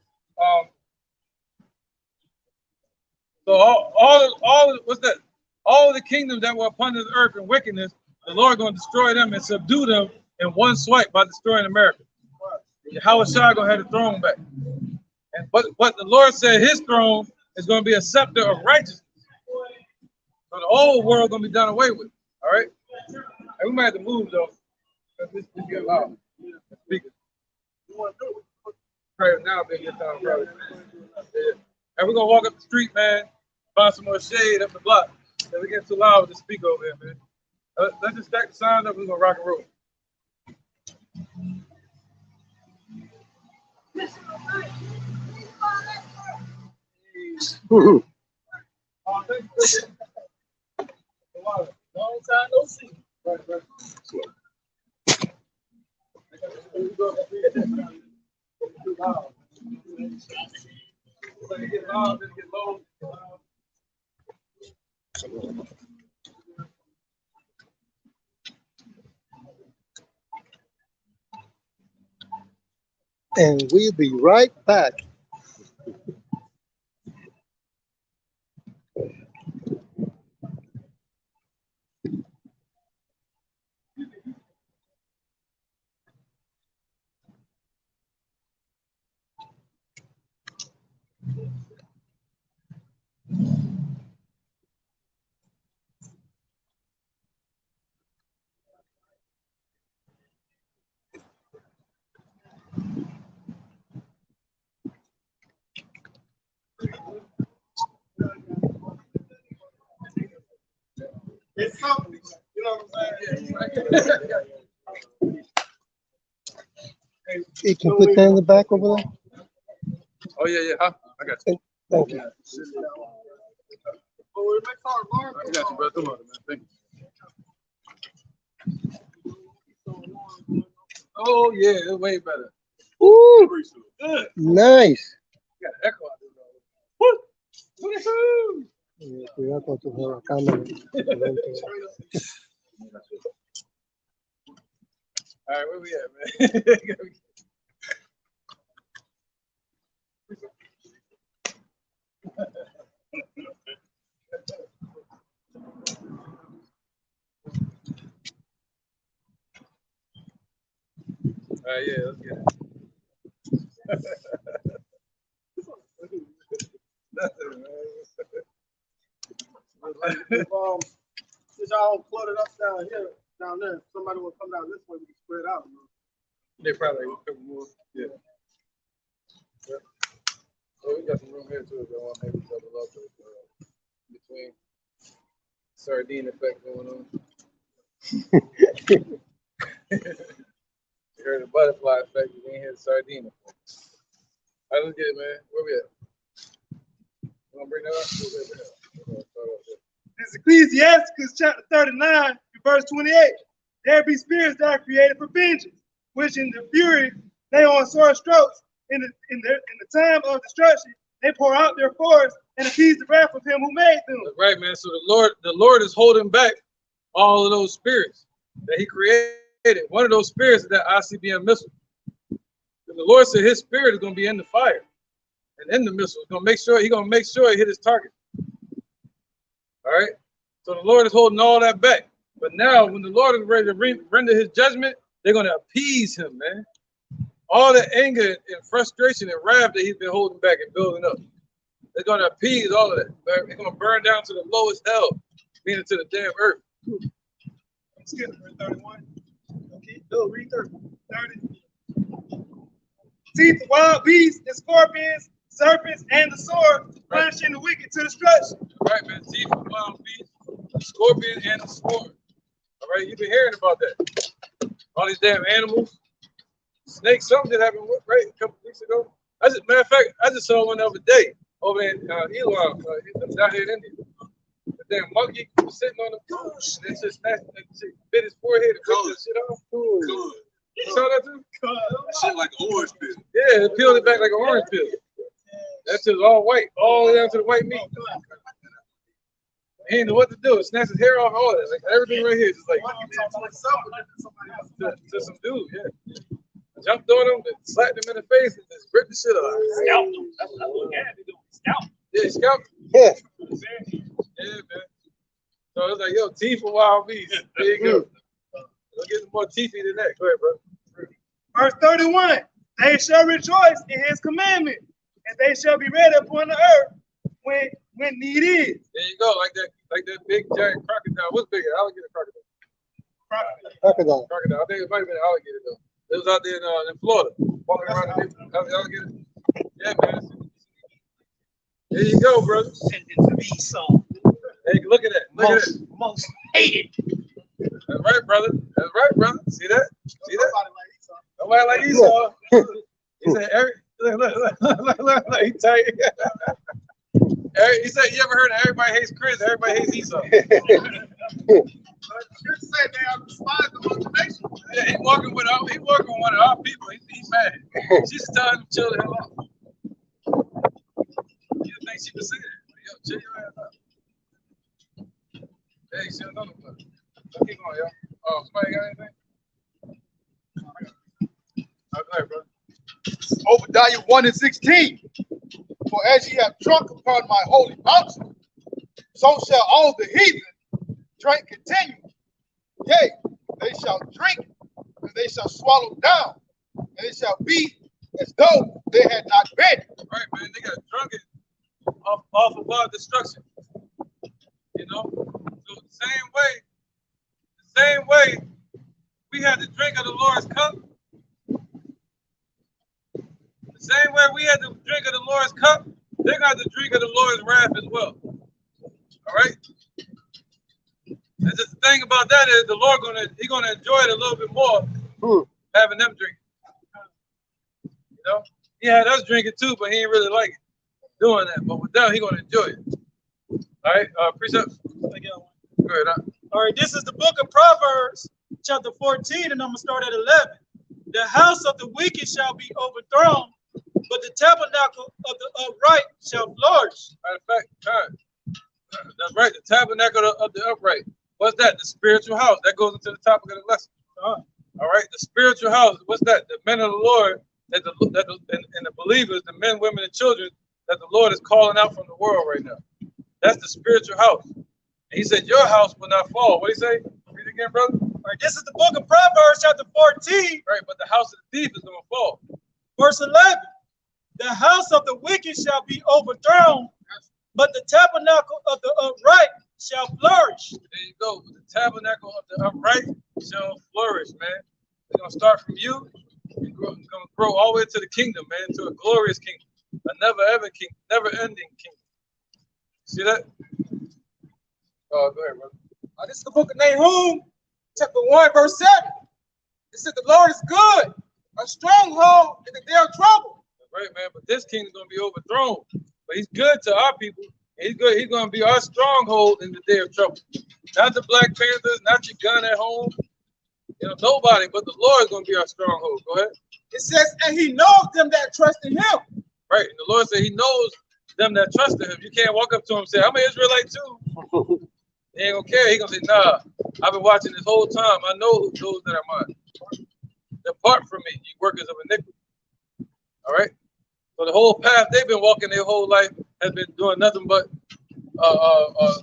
So all what's that? All the kingdoms that were upon this earth in wickedness, the Lord going to destroy them and subdue them in one swipe by destroying America. Yahushua going to have the throne back. And but the Lord said his throne is going to be a scepter of righteousness. So the old world going to be done away with. All right. And we might have to move though. This get loud. Speakers. Right now, big time, probably. Yeah. And we're gonna walk up the street, man. Find some more shade up the block. Cause we get too loud with the speaker over here, man. Let's just stack the sound up. We're gonna rock and roll. Long time no see. Right.
And we'll be right back.
It's company, you know what I'm saying?
You can put that in the back over there.
Oh yeah, huh? I got you.
Thank you.
I got you, bro. Come on, man. Thank you. Oh yeah, it's way better.
Ooh,
Good.
nice.
You got an echo out there, bro. Woo!
Cuidado con tu cámara.
All right, where we at, man? All right, yeah, let's get it. Nothing, man.
Since y'all cluttered up down there, somebody will come down this way, we can spread out.
They probably a couple more. Yeah. Yep. So we got some room here too if y'all want maybe double up between sardine effect going on. You heard the butterfly effect, you didn't hear the sardine effect. All right, let's get it, man. Where we at? You want to bring that up?
This is Ecclesiastes chapter 39, verse 28. There be spirits that are created for vengeance, which in the fury they on sore strokes. In the time of destruction, they pour out their force and appease the wrath of him who made them.
That's right, man. So the Lord is holding back all of those spirits that he created. One of those spirits is that ICBM missile. And the Lord said his spirit is going to be in the fire and in the missile. He's going to make sure he hit his target. All right. So the Lord is holding all that back. But now when the Lord is ready to render his judgment, they're going to appease him, man. All the anger and frustration and wrath that he's been holding back and building up, they're going to appease all of that. They're going to burn down to the lowest hell, meaning to the damn earth.
Skip verse 31. Okay, no, read 30. Teeth of wild beasts and scorpions, serpents, and the sword, punishing the wicked to destruction.
Right, man. Teeth of wild beasts, the scorpion, and the sword. All right, you've been hearing about that. All these damn animals. Snake, something that happened right a couple weeks ago. Matter of fact, I just saw one the other day over in Elon, down here in India. The damn monkey was sitting on the couch. They just snatched, bit his forehead and cut that shit off.
Good.
You saw that too?
That shit like an orange peel.
Yeah, it peeled it back like an orange peel. That's just all white, all the way down to the white meat. He didn't know what to do. It snatched his hair off, all that. Like everything right here, just like to some dude, yeah. Jumped on him, and slapped him in the face, and just ripped the shit off.
Scalped him. That's what I look at. Scalped.
Yeah, he scalped him.
Yeah.
Yeah, man. So it's like, yo, teeth for wild beasts. There you go. Don't get more teethy than that. Go ahead, bro.
Verse 31, they shall rejoice in his commandment, and they shall be ready upon the earth when need is.
There you go, like that big giant crocodile. What's bigger, alligator, crocodile?
Crocodile.
Crocodile. I think it might have been an alligator though. It was out there in Florida, walking around the alligator. Yeah, man. There you go, brother.
Descendants of Esau.
Hey, look at that. Look at that.
Most hated.
That's right, brother. That's right, brother. See that? See that? Nobody like Esau. He said, look, he tight. He said, you ever heard of everybody hates Chris, everybody hates Esau? Yeah, he walking with one of our people. He's mad. She's telling him chill the hell out. You think she was saying that? Yo, chill your ass out. Hey, she don't know nobody. Keep going, yo. Oh, somebody got anything? Okay, bro.
Obadiah 1:16. For as ye have drunk upon my holy mountain, so shall all the heathen drink continually. Yea, they shall drink, and they shall swallow down, and it shall be as though they had not been.
Right, man. They got drunken off of our destruction. You know? So the same way we had to drink of the Lord's cup. The same way we had to drink of the Lord's cup, they're going to drink of the Lord's wrath as well. All right? And just the thing about that is the Lord He's gonna enjoy it a little bit more having them drink. You know? He had us drink it too, but he didn't really like it doing that. But with them, He's gonna enjoy it. All right, precepts. Go ahead,
All right, this is the book of Proverbs, chapter 14, and I'm gonna start at 11. The house of the wicked shall be overthrown, but the tabernacle of the upright shall flourish.
Matter of fact, that's right, the tabernacle of the upright. What's that? The spiritual house. That goes into the topic of the lesson. All right, the spiritual house. What's that? The men of the Lord, and the believers, the men, women, and children that the Lord is calling out from the world right now. That's the spiritual house. And He said, your house will not fall. What did He say? Read it again, brother.
All right, this is the book of Proverbs, chapter 14.
Right, but the house of the thief is going to fall.
Verse 11. The house of the wicked shall be overthrown, but the tabernacle of the upright shall flourish.
There you go. The tabernacle of the upright shall flourish, man. It's going to start from you. It's going to grow all the way to the kingdom, man, to a glorious kingdom. A never-ending kingdom. See that? Oh, go ahead, brother.
This is the book of Nahum, chapter 1, verse 7. It said, the Lord is good, a stronghold in the day of trouble.
Right, man, but this kingdom is going to be overthrown. But He's good to our people. He's good. He's going to be our stronghold in the day of trouble. Not the Black Panthers, not your gun at home. You know, nobody but the Lord is going to be our stronghold. Go ahead.
It says, and He knows them that trust in Him.
Right, and the Lord said He knows them that trust in Him. You can't walk up to Him and say, I'm an Israelite too. He ain't gonna care. He gonna say, nah, I've been watching this whole time. I know those that are mine. Depart from me, ye workers of iniquity. All right. So the whole path they've been walking their whole life has been doing nothing but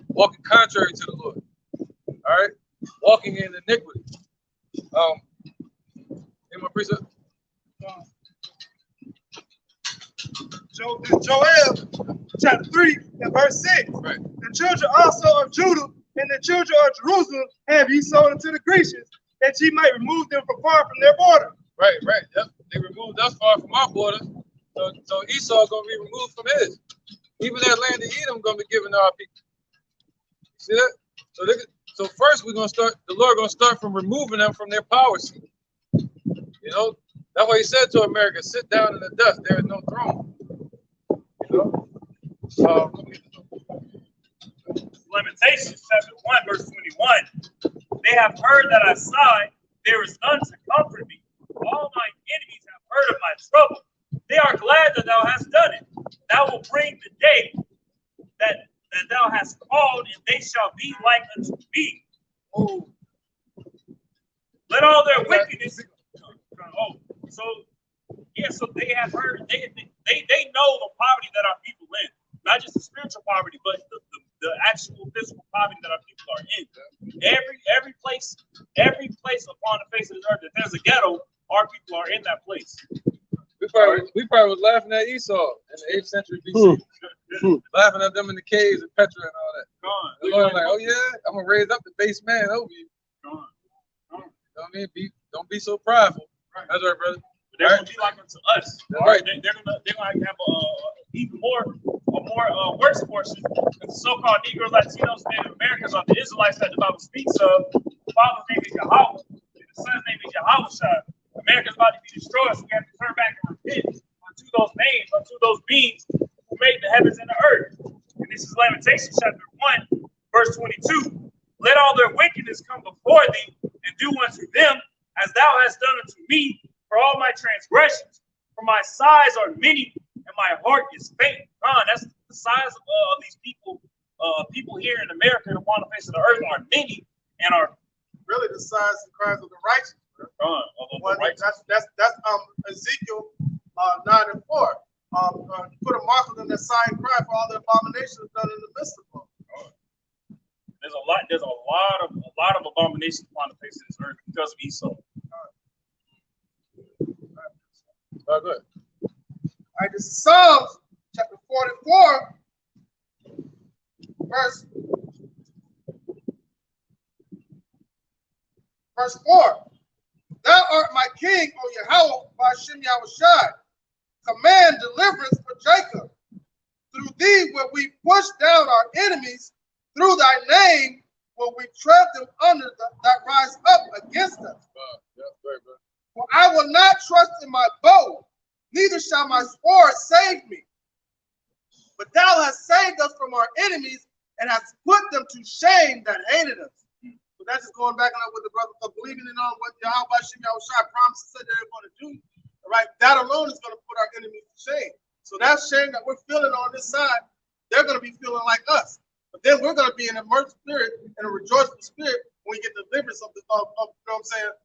walking contrary to the Lord. All right. Walking in iniquity. Any more precept?
Joel, chapter 3, and verse 6.
Right.
The children also of Judah and the children of Jerusalem have ye sold unto the Grecians, that ye might remove them from far from their border.
Right, right. Yep. They removed us far from our border. So Esau going to be removed from his. Even that land of Edom going to be given to our people. See that? So first we're going to start, the Lord going to start from removing them from their power seat. You know, That's why he said to America, sit down in the dust. There is no throne. You know?
Lamentations chapter 1, verse 21. They have heard that I sigh, there is none to comfort me. All my enemies have heard of my trouble. They are glad that thou hast done it. Thou will bring the day that thou hast called, and they shall be like unto me. Oh. Let all their wickedness. Oh, so yeah, so they have heard. They know the poverty that our people in, not just the spiritual poverty, but the actual physical poverty that our people are in. Every place upon the face of the earth that there's a ghetto, our people are in that place.
We probably was laughing at Esau in the 8th century BC. Laughing at them in the caves of Petra and all that. The Lord like, oh yeah, I'm gonna raise up the base man over you. You know what I mean? Don't be so prideful. Right. That's right, brother.
But they're gonna be like unto us.
That's right.
They're gonna have even more worse portion. The so-called Negro, Latinos, Native Americans are the Israelites that the Bible speaks of. The father's name is Yahweh, and the son's name is Yahushua. America's about to be destroyed, so we have to turn back and repent unto those names, unto those beings who made the heavens and the earth. And this is Lamentations chapter 1, verse 22. Let all their wickedness come before thee, and do unto them as thou hast done unto me, for all my transgressions. For my sighs are many, and my heart is faint. That's the size of these people. People here in America and upon the face of the earth are many, and are
really the size and cries of the righteous. That's Ezekiel 9 and 4. Put a mark on them that sigh and cry for all the abominations done in the midst of them.
There's a lot of abominations upon the face of this earth because of Esau.
Good.
All right, this is Psalms chapter 44, verse 4. Thou art my king, O Yahweh, Ba'ashem Yahushai. Command deliverance for Jacob. Through thee will we push down our enemies. Through thy name will we tread them under that rise up against us. For I will not trust in my bow, neither shall my sword save me. But thou hast saved us from our enemies and hast put them to shame that hated us. So that's just going back on with the brother of believing in on what Yahweh Ba'ashem Yahushai promised said they're going to do. All right, that alone is going to put our enemies to shame. So that shame that we're feeling on this side, they're going to be feeling like us. But then we're going to be in a immersed spirit and a rejoiceful spirit when we get deliverance of you know what I'm saying,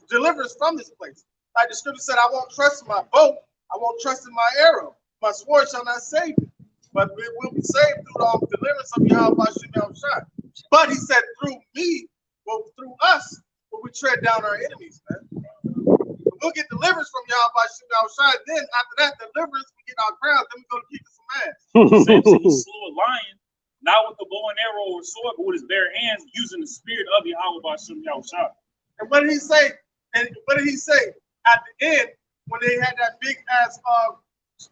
deliverance from this place. Like the scripture said, I won't trust in my bow, I won't trust in my arrow. My sword shall not save me. But we will be saved through the deliverance of Yahweh Ba'ashem Yahushai. But he said, through me, well, through us, will we tread down our enemies, man. We'll get deliverance from Yahweh Ba'ashem Yahushai. Then after that deliverance, we get our crown. Then we're going to kick some ass.
Samson slew a lion, not with the bow and arrow or sword, but with his bare hands, using the spirit of Yahweh Ba'ashem Yahushai.
And what did he say? And what did he say at the end when they had that big ass?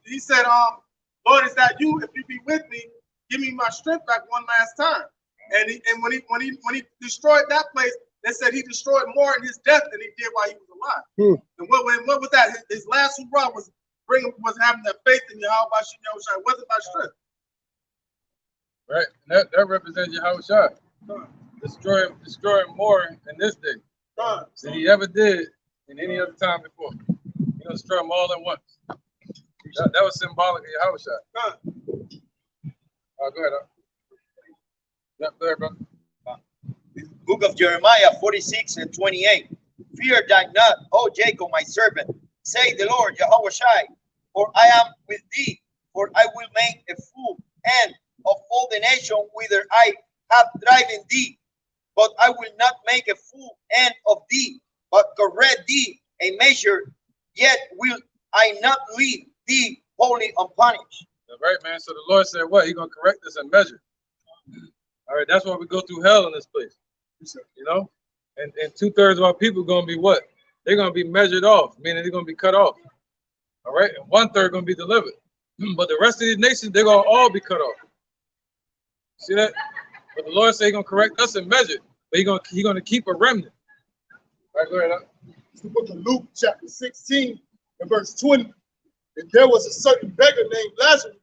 He said, Lord, is that you? If you be with me, give me my strength back one last time. And when he destroyed that place, they said he destroyed more in his death than he did while he was alive. And what was that? His last hurrah was having that faith in Yahweh Ba'ashem Yahushai. Wasn't by strength.
Right. That represents Yahushai. Destroying more in this day than he ever did in any other time before. He's gonna destroy them all at once. That was symbolic of Yahushua. Go ahead. Yep, go ahead, brother.
Book of Jeremiah 46 and 28. Fear thy not, O Jacob, my servant, say the Lord, Yahushai, for I am with thee, for I will make a full end of all the nation whither I have driven thee. But I will not make a full end of thee, but correct thee a measure, yet will I not leave thee wholly unpunished.
That's right, man. So the Lord said what? He's going to correct us and measure. All right, that's why we go through hell in this place. You know? And 2/3 of our people are going to be what? They're going to be measured off, meaning they're going to be cut off. All right? And 1/3 going to be delivered. But the rest of these nations, they're going to all be cut off. See that? But the Lord said he's going to correct us and measure. But he's going to keep a remnant. All right, go ahead.
It's the book of Luke, chapter 16, and verse 20. And there was a certain beggar named Lazarus,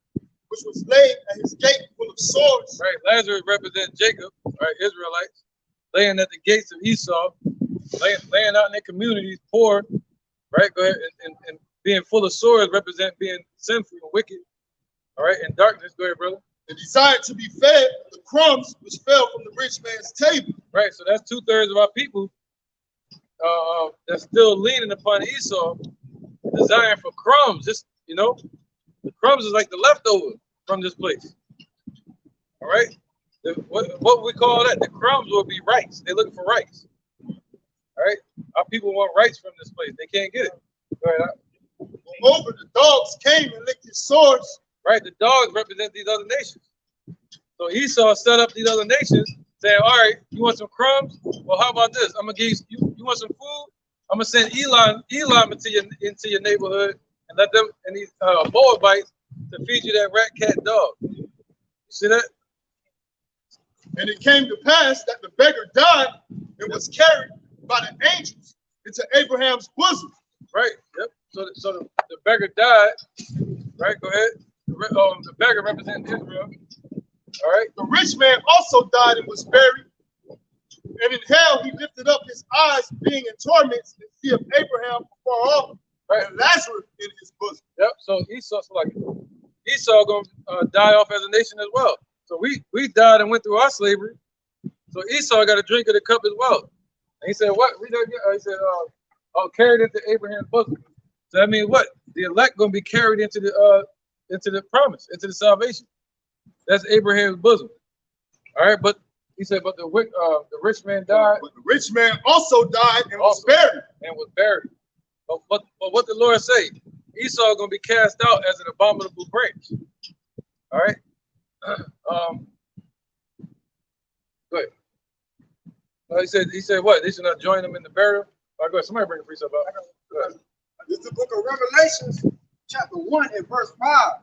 which was laid at his gate full of sores.
Right, Lazarus represents Jacob, right, Israelites, laying at the gates of Esau, laying out in their communities, poor, right, go ahead, and being full of sores represent being sinful and wicked, all right, and darkness, go ahead, brother.
And desired to be fed the crumbs which fell from the rich man's table.
Right, so that's 2/3 of our people that's still leaning upon Esau, desiring for crumbs. Just, you know, the crumbs is like the leftover from this place. All right, what we call that? The crumbs will be rice. They're looking for rice. All right, our people want rice from this place. They can't get it. Go ahead.
Moreover, the dogs came and licked his sores.
Right, the dogs represent these other nations. So Esau set up these other nations, saying, all right, you want some crumbs? Well, how about this? I'm gonna give you want some food? I'm gonna send Elam into your neighborhood and let them and these Moabites to feed you that rat, cat, dog. You see that?
And it came to pass that the beggar died and was carried by the angels into Abraham's bosom.
Right. Yep. So the beggar died. Right. Go ahead. The beggar represents Israel. All right.
The rich man also died and was buried. And in hell he lifted up his eyes, being in torments, and see of Abraham far off, right, and Lazarus in his bosom.
Yep. So Esau gonna die off as a nation as well. So we died and went through our slavery. So Esau got a drink of the cup as well. And he said, what? He said, carried into Abraham's bosom. So that means what? The elect gonna be carried into the promise, into the salvation. That's Abraham's bosom. All right, but he said, but the rich man died.
But the rich man also died and was buried.
But what the Lord say? Esau gonna be cast out as an abominable branch. All right. Go ahead. He said what? They should not join him in the burial. All right, go ahead. Somebody bring a precept up. Go ahead.
This is the book of Revelations, chapter 1 and verse 5.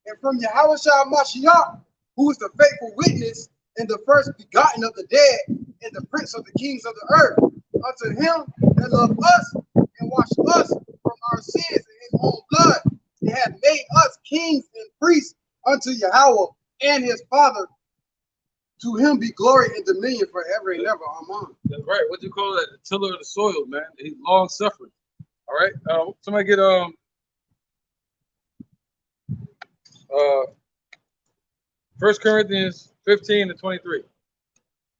And from Yahushua Mashiach, who is the faithful witness and the first begotten of the dead and the prince of the kings of the earth, unto him that loved us and washed us from our sins in his own blood, and hath made us kings and priests unto Yahweh and his Father. To him be glory and dominion forever and ever. Amen.
That's right. What do you call that? The tiller of the soil, man. He's long suffering. All right. Somebody get 1 Corinthians 15 to 23.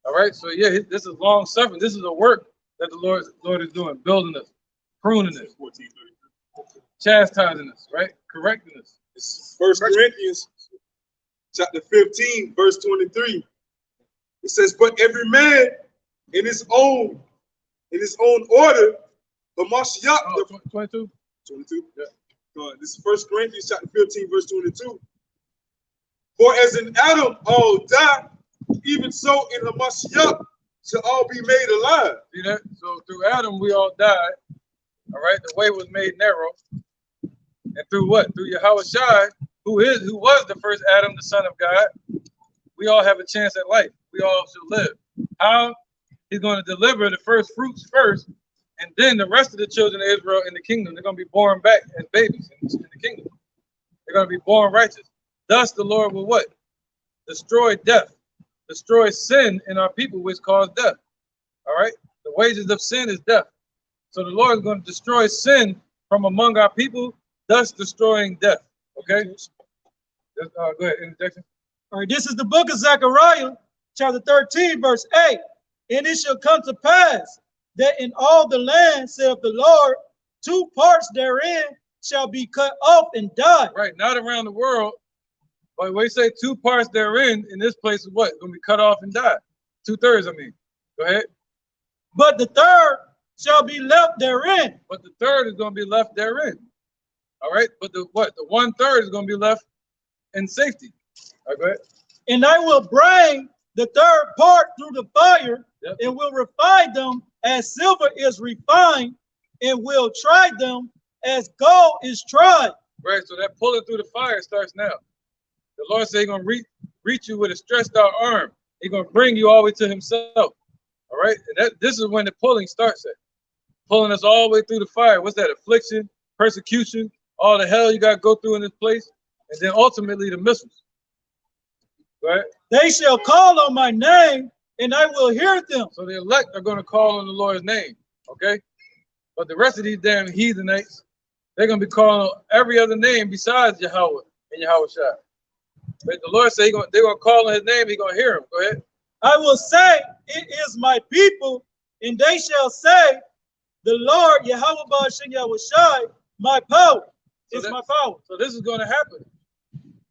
All right. So yeah, this is long suffering. This is a work that the Lord is doing, building us, pruning us, chastising us, right, correcting us.
It's 1 Corinthians chapter 15, verse 23. It says, but every man in his own order, the Mashiach.
22?
22? Yeah. This is 1 Corinthians chapter 15, verse 22. For as in Adam all die, even so in the Mashiach shall all be made alive.
See that? So through Adam we all died. All right, the way was made narrow. And through what? Through Yahushua, who was the first Adam, the Son of God, we all have a chance at life. We all should live. How? He's going to deliver the first fruits first, and then the rest of the children of Israel in the kingdom, they're going to be born back as babies in the kingdom. They're going to be born righteous. Thus the Lord will what? Destroy death. Destroy sin in our people, which cause death. All right? The wages of sin is death. So the Lord is going to destroy sin from among our people, thus destroying death. Okay? Go ahead, interjection.
All right, this is the book of Zechariah, chapter 13, verse 8. And it shall come to pass that in all the land, saith the Lord, 2 parts therein shall be cut off and die.
Right, not around the world. But when you say 2 parts therein, in this place is what? Going to be cut off and die. 2/3, I mean. Go ahead.
But the third shall be left therein.
But the third is going to be left therein. All right. But the 1/3 is going to be left in safety. All right, go ahead.
And I will bring the third part through the fire, and will refine them as silver is refined, and will try them as gold is tried.
Right. So that pulling through the fire starts now. The Lord said he's going to reach you with a stretched out arm. He's going to bring you all the way to himself. All right. And this is when the pulling starts at. pulling us all the way through the fire. What's that? Affliction, persecution, all the hell you got to go through in this place, and then ultimately the missiles. Right?
They shall call on my name, and I will hear them.
So the elect are going to call on the Lord's name, okay? But the rest of these damn heathenites, they're going to be calling on every other name besides Yahweh and Yahweh Shai. But the Lord said they're going to call on his name, he's going to hear him. Go ahead.
I will say, it is my people, and they shall say, the Lord, Yahweh Ba'ashem Yahweh Shai, my power. It's my power.
So this is going to happen.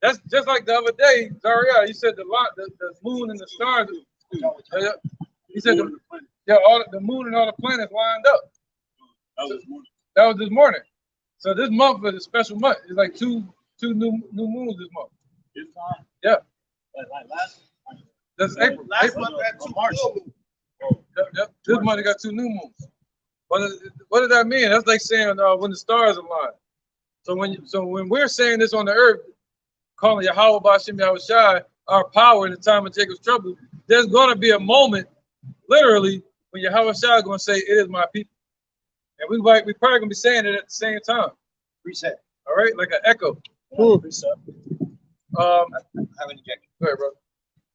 That's just like the other day, Zariah, you said the moon and the stars. He said the moon and all the planets lined up. That was this morning. So this month is a special month. It's like two new moons this month. Yeah. That's April.
Last month had 2 March.
Yep. This month it got 2 new moons. What does that mean? That's like saying when the stars align. So when we're saying this on the earth, calling Yahweh Ba'ashem Yahweh Shai our power in the time of Jacob's trouble, there's going to be a moment, literally, when Yahweh Shai is going to say, "It is my people," and we probably going to be saying it at the same time.
Reset.
All right, like an echo.
Reset. I have an injection.
Go ahead, bro.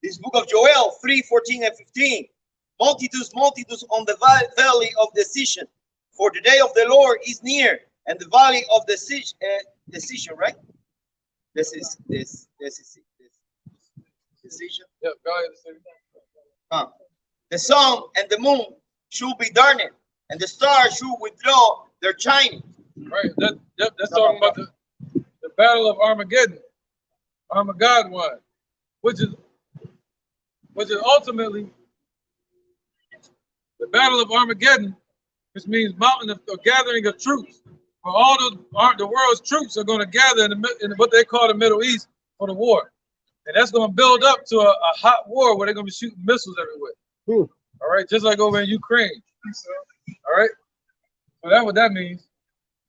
This book of Joel 3:14 and 15. Multitudes, multitudes on the valley of decision, for the day of the Lord is near, and the valley of decision, right? This is decision.
Yep, valley of decision.
The sun and the moon should be darkened, and the stars should withdraw their shining.
Right. That's talking about the battle of Armageddon. Armageddon, which is ultimately the battle of Armageddon, which means mountain of gathering of troops. For all the world's troops are going to gather in what they call the Middle East for the war. And that's going to build up to a hot war where they're going to be shooting missiles everywhere. All right, just like over in Ukraine. All right, so that's what that means.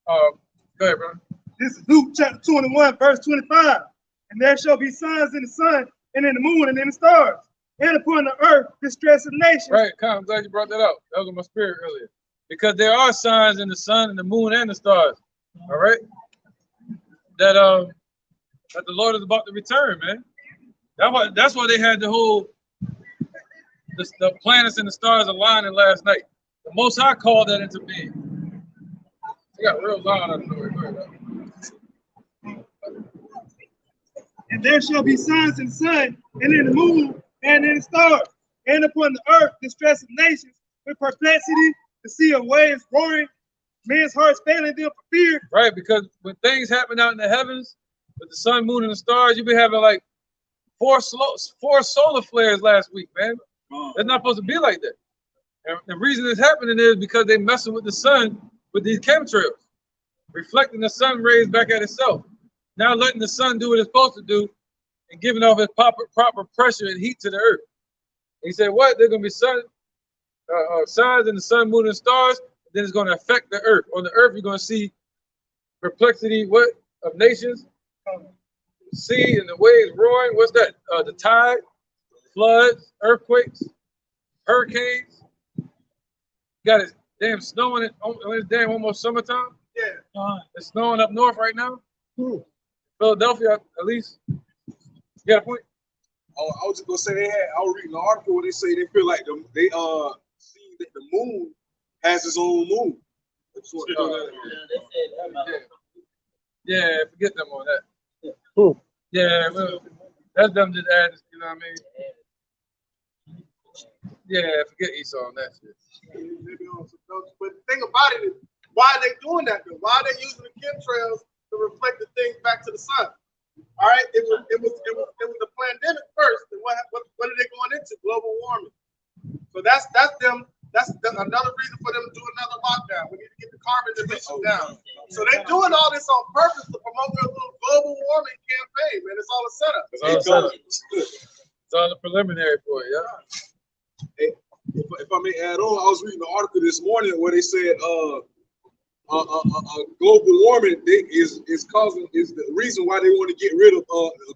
Go ahead, brother.
This is Luke chapter 21, verse 25. And there shall be signs in the sun, and in the moon, and in the stars, and upon the earth, distress of nations.
Right, I'm glad you brought that up. That was in my spirit earlier. Because there are signs in the sun and the moon and the stars. All right, that the Lord is about to return, man. That's why they had the whole the planets and the stars aligning last night. The Most High called that into being. They got real loud out of nowhere.
And there shall be signs in the sun, and in the moon, and in the stars, and upon the earth, distress of nations, with perplexity, the sea of waves roaring, men's hearts failing them for fear.
Right, because when things happen out in the heavens, with the sun, moon, and the stars, you've been having like four solar flares last week, man. It's not supposed to be like that. And the reason it's happening is because they messing with the sun with these chemtrails, reflecting the sun rays back at itself. Now letting the sun do what it's supposed to do and giving off its proper pressure and heat to the earth. And he said, what? There's going to be signs in the sun, moon, and stars. Then it's going to affect the earth. On the earth, you're going to see perplexity of nations, sea and the waves roaring. What's that? The tide, floods, earthquakes, hurricanes. Got it damn snowing. It's damn almost summertime.
Yeah.
It's snowing up north right now. Philadelphia, at least. You got a point?
Oh, I was just gonna say I was reading an article where they say they feel like they see that the moon has its own moon.
Yeah, forget them on that. Yeah, well, that's them just adding, you know what I mean? Yeah, forget Esau on that shit.
But the thing about it is, why are they doing that though? Why are they using the chemtrails to reflect the things back to the sun? All right, it was the pandemic first, and what are they going into? Global warming. So that's them. That's another reason for them to do another lockdown. We need to get the carbon emissions down. So they're doing all this on purpose to promote their little global warming campaign, man. It's all a setup.
It's all a preliminary for it, yeah.
Hey, if I may add on, I was reading an article this morning where they said global warming is the reason why they want to get rid of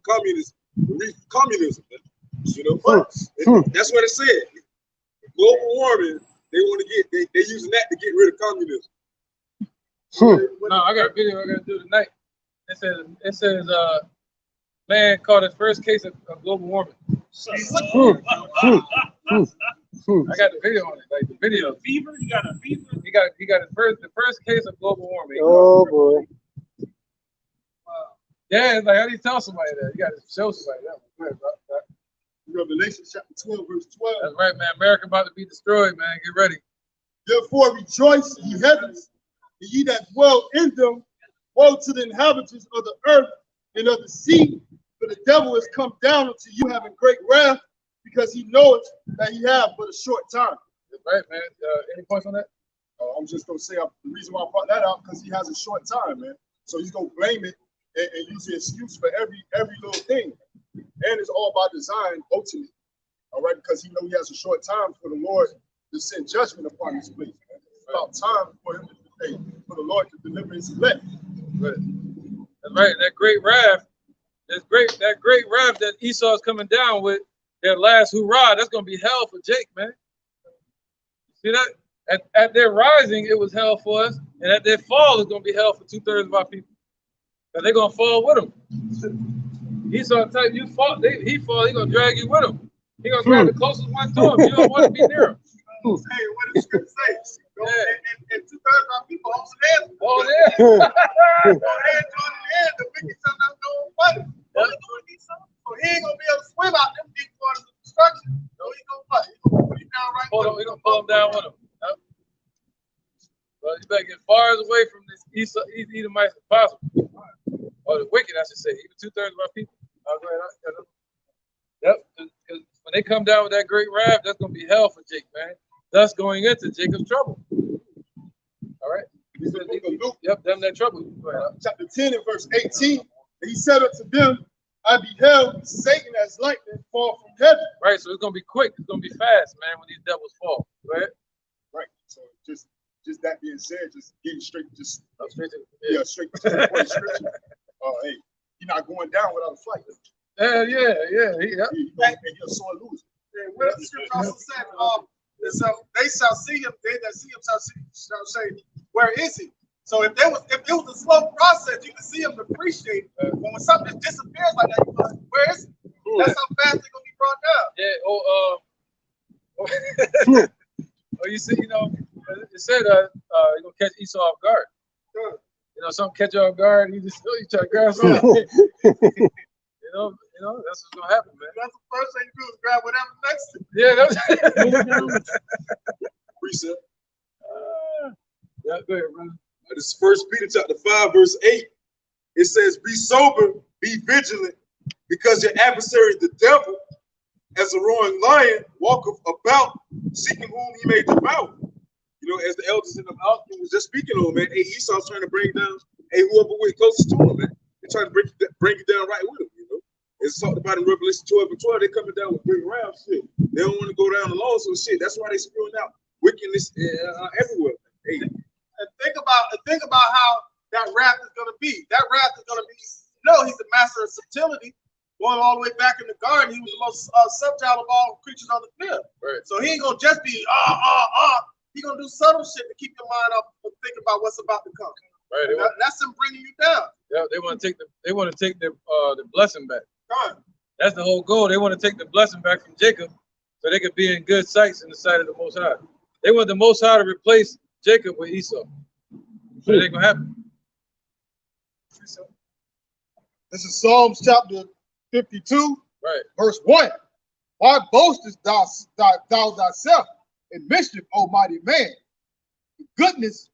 communism. You know, that's what it said. Global warming They want to get they using that to get rid of communism.
No, I got a video I got to do tonight. It says man caught his first case of global warming. I got the video on it, like the video.
Fever? You got a fever?
He got the first case of global warming.
Oh boy.
Yeah, it's like how do you tell somebody that? You got to show somebody that. Go ahead, bro.
Revelation chapter 12, verse 12.
That's right, man. America about to be destroyed, man. Get ready.
Therefore rejoice, ye heavens, and ye that dwell in them. Woe to the inhabitants of the earth and of the sea, for the devil is come down unto you having great wrath, because he knoweth that he have but a short time.
That's right, man. Any points on that?
I'm just going to say the reason why I brought that out, because he has a short time, man. So he's going to blame it and use the excuse for every little thing. And it's all by design, ultimately. All right, because he knows he has a short time for the Lord to send judgment upon this place. It's about time for him for the Lord to deliver his elect.
Right. That's right. That great wrath, that great wrath that Esau is coming down with, their last hurrah, that's gonna be hell for Jake, man. See that? At their rising, it was hell for us, and at their fall, it's gonna be hell for 2/3 of our people. But they're gonna fall with him. Esau type, you fall, he fall, he gonna drag you with him. He gonna grab the closest one to him. You don't want to be near him.
Hey, what does the scripture say? And 2/3 of our people hold the hand.
Oh yeah.
The wicked shall not go fight. So he ain't gonna be able to swim out them deep waters of destruction. So he's gonna fight. He's gonna put him down right.
He's gonna pull him down with him. Yep. Well, you better get far away from this Edomites as possible. Or the wicked, I should say. Even 2/3 of our people. Yep. Because when they come down with that great wrath, that's gonna be hell for Jake, man. Thus going into Jacob's trouble. All right. Yep, them that trouble.
Chapter 10 and verse 18. And he said unto them, I beheld Satan as lightning fall from heaven.
Right, so it's gonna be quick, it's gonna be fast, man, when these devils fall. Right?
Right. So just that being said, just getting straight to
straight to
the point of scripture. Hey, you're not going down without a fight.
Yeah.
You're sore loser.
And what the scripture also said, they shall see him, they that see him shall say, where is he? So if it was a slow process, you can see him appreciate. But when something just disappears like that, you're like, where is he? That's how fast they're gonna be brought down.
Yeah. You see, it said you're gonna catch Esau off guard.
Sure.
Something catch you off guard, you try to grab something. That's what's gonna happen, man.
That's the first thing you do is grab whatever's next to you.
Yeah,
Precept.
Yeah, go ahead, brother.
This is 1 Peter chapter 5, verse 8. It says, be sober, be vigilant, because your adversary, the devil, as a roaring lion, walketh about, seeking whom he may devour. As the elders in the house was just speaking on, man. Hey, Esau's trying to bring down, whoever we're closest to him, man. They're trying to bring you down right with him, It's talked about in Revelation 12 and 12, they're coming down with great wrath, shit. They don't want to go down alone, so shit. That's why they're spewing out wickedness everywhere. Hey.
And think about how that wrath is going to be. That wrath is going to be, he's the master of subtlety. Going all the way back in the garden, he was the most subtle of all creatures on the field. Right. So he ain't going to just be, He's going to do subtle shit to keep your mind up and think about what's about to come. Right. That's him bringing you down.
Yeah, they want to take the blessing back.
Right.
That's the whole goal. They want to take the blessing back from Jacob so they could be in good sights in the sight of the Most High. They want the Most High to replace Jacob with Esau. So it ain't gonna happen.
This is Psalms chapter 52,
right,
verse 1. Why boastest thou thyself in mischief, O mighty man? The goodness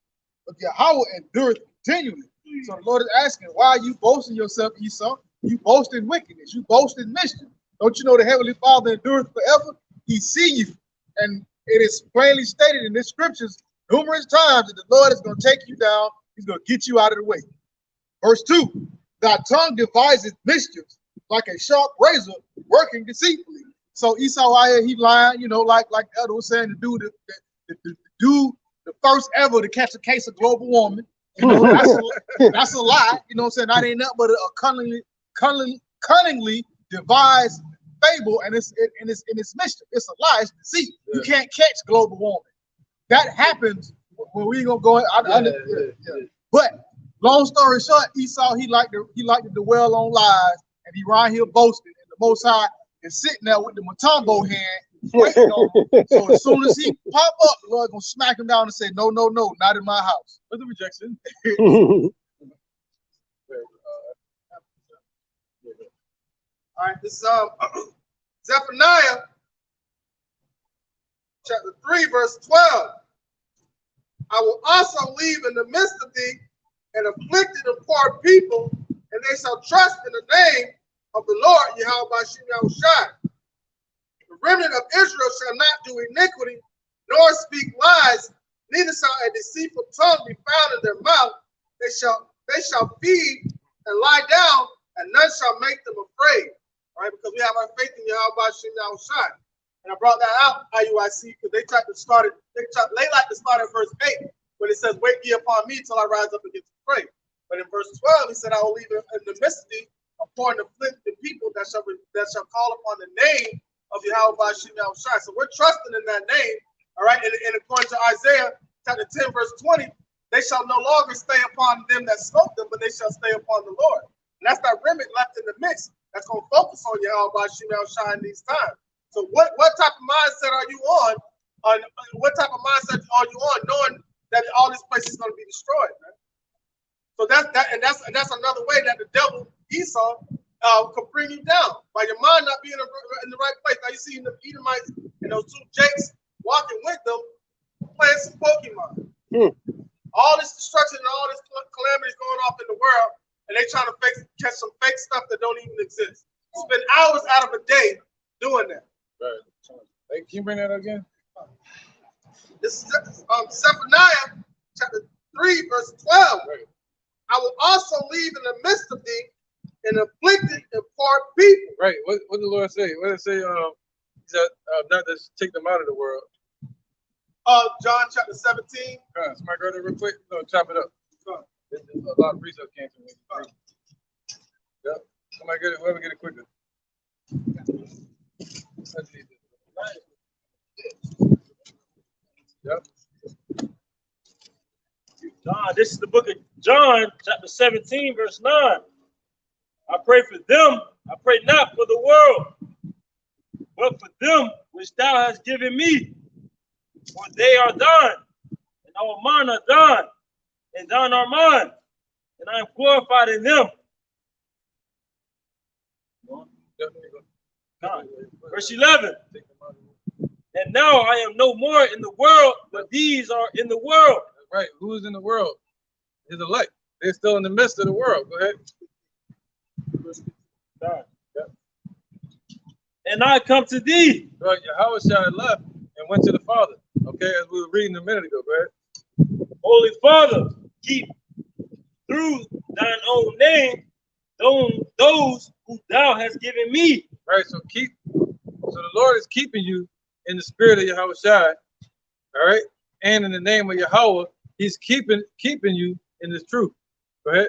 of Yahweh endureth continually. So the Lord is asking, why are you boasting yourself, Esau? You boast in wickedness. You boast in mischief. Don't you know the Heavenly Father endureth forever? He see you. And it is plainly stated in the scriptures numerous times that the Lord is going to take you down. He's going to get you out of the way. Verse 2, thy tongue deviseth mischiefs like a sharp razor working deceitfully. So Esau out here, he lying, like the elder was saying, to do the first ever to catch a case of global warming. That's a lie. You know what I'm saying? That ain't nothing but a cunningly devised fable, and it's mischief. It's a lie. It's deceit. You can't catch global warming. that happens when we gonna go. But long story short, Esau he liked to dwell on lies, and he right here boasting, and the Most High is sitting there with the Matumbo hand waiting on him. So as soon as he pop up, the Lord gonna smack him down and say, no, no, no, not in my house.
What's the rejection?
All right, this is Zephaniah chapter 3, verse 12. I will also leave in the midst of thee an afflicted and poor people, and they shall trust in the name of the Lord Yahweh Bashim Yahushai. The remnant of Israel shall not do iniquity, nor speak lies, neither shall a deceitful tongue be found in their mouth. They shall feed and lie down, and none shall make them afraid. Right? Because we have our faith in Yahweh Bashim Yahushai. And I brought that out, IUIC, because they like to start at verse 8, when it says, wait ye upon me till I rise up against the prey. But in verse 12, he said, I will leave in the midst of thee a poor and afflicted people that shall call upon the name of Yahweh Bashim Yahushai. So we're trusting in that name. All right. And according to Isaiah chapter 10, verse 20, they shall no longer stay upon them that smote them, but they shall stay upon the Lord. And that's that remnant left in the midst that's going to focus on Yahweh Bashim Yahushai in these times. So what type of mindset are you on? What type of mindset are you on, knowing that all this place is going to be destroyed, man? So that's another way that the devil Esau could bring you down by your mind not being in the right place. Now you see the Edomites and those two Jakes walking with them, playing some Pokemon. All this destruction and all this calamity is going off in the world, and they trying to catch some fake stuff that don't even exist. Spend hours out of a day doing that.
Right. Hey, can you bring that up again?
This is Zephaniah chapter 3, verse 12.
Right.
I will also leave in the midst of thee an afflicted and poor people.
Right. What did the Lord say? What did it say? He said, not to take them out of the world.
John chapter 17.
Somebody go there real quick. No, chop it up. There's a lot of research came to me. Yep. Somebody get it. Whoever get it quicker. Yep.
John, this is the book of John, chapter 17, verse 9. I pray for them. I pray not for the world, but for them which thou hast given me. For they are thine, and our mine are thine, and thine are mine, and I am glorified in them. Verse 11. And now I am no more in the world, but these are in the world.
Right. Who's in the world? His elect. They're still in the midst of the world. Go ahead.
And I come to thee.
Right. Yahushua left and went to the Father. Okay, as we were reading a minute ago. Go ahead.
Holy Father, keep through thine own name those who thou hast given me.
Right. So the Lord is keeping you in the spirit of Yahushua. All right. And in the name of Yahweh, he's keeping you in this truth. Go ahead.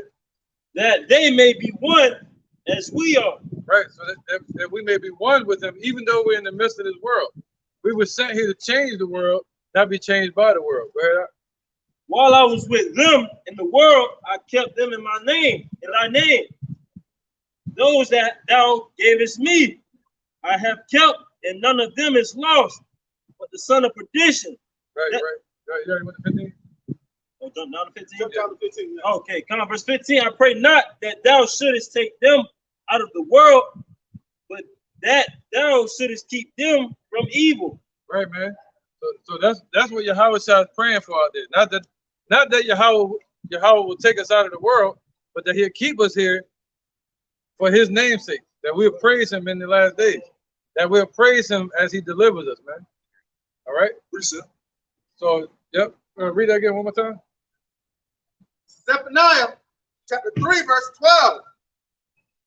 That they may be one as we are.
Right. So that we may be one with him, even though we're in the midst of this world. We were sent here to change the world, not be changed by the world. Go ahead.
While I was with them in the world, I kept them in my name, in thy name. Those that thou gavest me, I have kept, and none of them is lost, but the son of perdition.
Right. You already went to 15?
Oh, down to 15?
Jump down to 15. Yeah.
Okay, come on, verse 15. I pray not that thou shouldest take them out of the world, but that thou shouldest keep them from evil.
Right, man. So that's what Yahweh is praying for out there. Not that Yahweh will take us out of the world, but that he'll keep us here for his name's sake, that we'll praise him in the last days, that we'll praise him as he delivers us, man. All right? So, yep. Read that again one more time.
Zephaniah chapter 3, verse 12.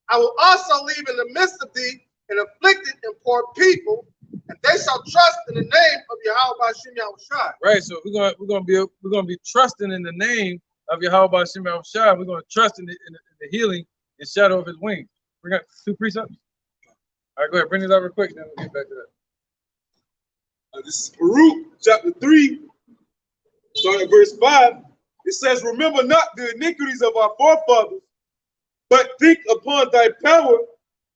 I will also leave in the midst of thee an afflicted and poor people, and they shall trust in the name of Yahweh Bashim Yahushai.
Right. So we're gonna be trusting in the name of Yahweh Bashim Yahushai. We're gonna trust in the healing and shadow of his wings. We got 2 precepts. All right, go ahead. Bring it up real quick, then we'll get back to that.
This is Baruch chapter 3, Starting at verse 5, it says, remember not the iniquities of our forefathers, but think upon thy power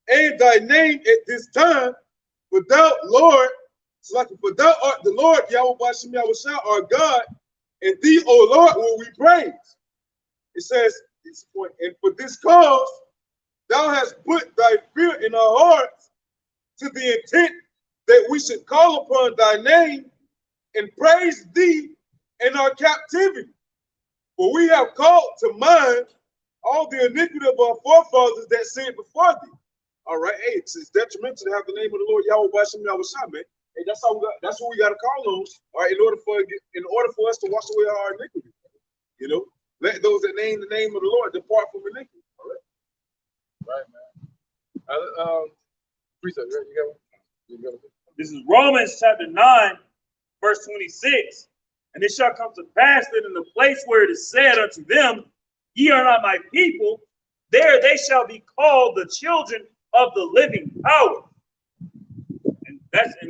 and thy name at this time. For thou, Lord, for thou art the Lord, Yahweh Bashem Yahushua, our God, and thee, O Lord, will we praise. It says, and for this cause, thou hast put thy fear in our hearts to the intent that we should call upon thy name and praise thee in our captivity. For we have called to mind all the iniquity of our forefathers that sinned before thee. All right, hey, it's detrimental to have the name of the Lord Yahweh Bashem Yahushua, man. Hey, that's what we got to call on. All right, in order for us to wash away our iniquity. You know, let those that name the name of the Lord depart from iniquity. All right, man. Precept, right? You got one?
This is Romans chapter 9, verse 26. And it shall come to pass that in the place where it is said unto them, ye are not my people, there they shall be called the children of the living power. And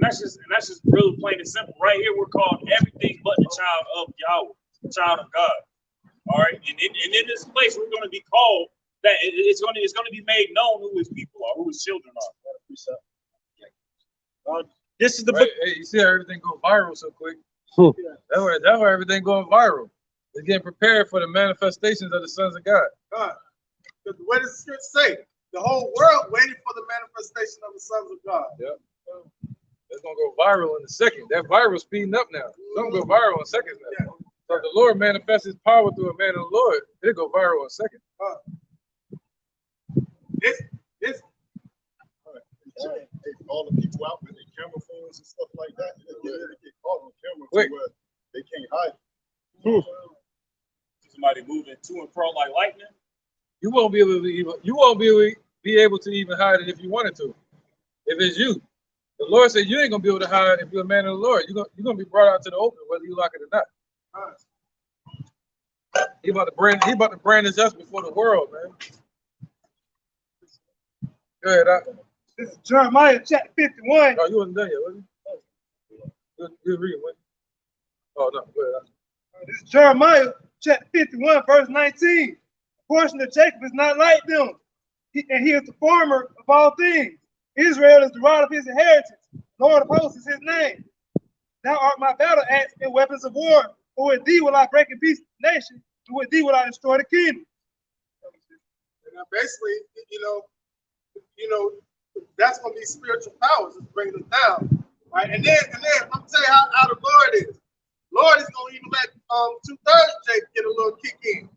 that's just really plain and simple. Right here, we're called everything but the child of Yahweh, the child of God. All right, and in this place, we're going to be called that it's going to be made known who his people are, who his children are. This is the book.
Hey, you see how everything go viral so quick? That's why everything going viral. They're getting prepared for the manifestations of the sons of God.
Because what does the scripture say? The whole world waiting for the manifestation of the sons of God.
Yep. It's gonna go viral in a second. That viral speeding up now. It's gonna go viral in seconds now. Yeah. So if the Lord manifests his power through a man of the Lord, it'll go viral in a second.
All the people out with their camera phones and stuff like that, they get caught on camera to where they can't hide.
Somebody moving to and fro like lightning.
You won't be able to even hide it if you wanted to. If it's you, the Lord said you ain't gonna be able to hide if you're a man of the Lord. You're gonna be brought out to the open whether you like it or not. He about to brand his us before the world, man. Go ahead,
This is Jeremiah chapter 51.
Oh, you wasn't done yet, was you? Good reading, wasn't you? Oh, no, go ahead.
This is Jeremiah chapter 51, verse 19. The portion of Jacob is not like them, and he is the former of all things. Israel is the rod of his inheritance. Lord of hosts is his name. Thou art my battle axe and weapons of war. For with thee will I break in pieces the nation, and with thee will I destroy the kingdom.
And basically, you know, that's going to be spiritual powers that's bringing us down, right? And then I'm gonna tell you how the Lord is. Lord is going to even let 2/3 Jake get a little kick in,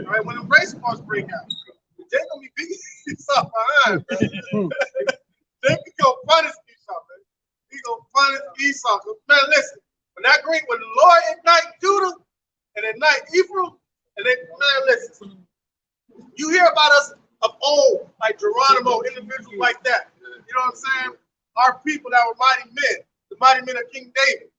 right? When the race wars break out, Jake gonna be beating himself behind. Jake can go punish Esau, man. He gonna punish Esau. Man, listen, when the Lord ignite Judah and ignite Ephraim, and they, man, listen, you hear about us of old, like Geronimo, individuals like that. You know what I'm saying? Our people that were mighty men, the mighty men of King David.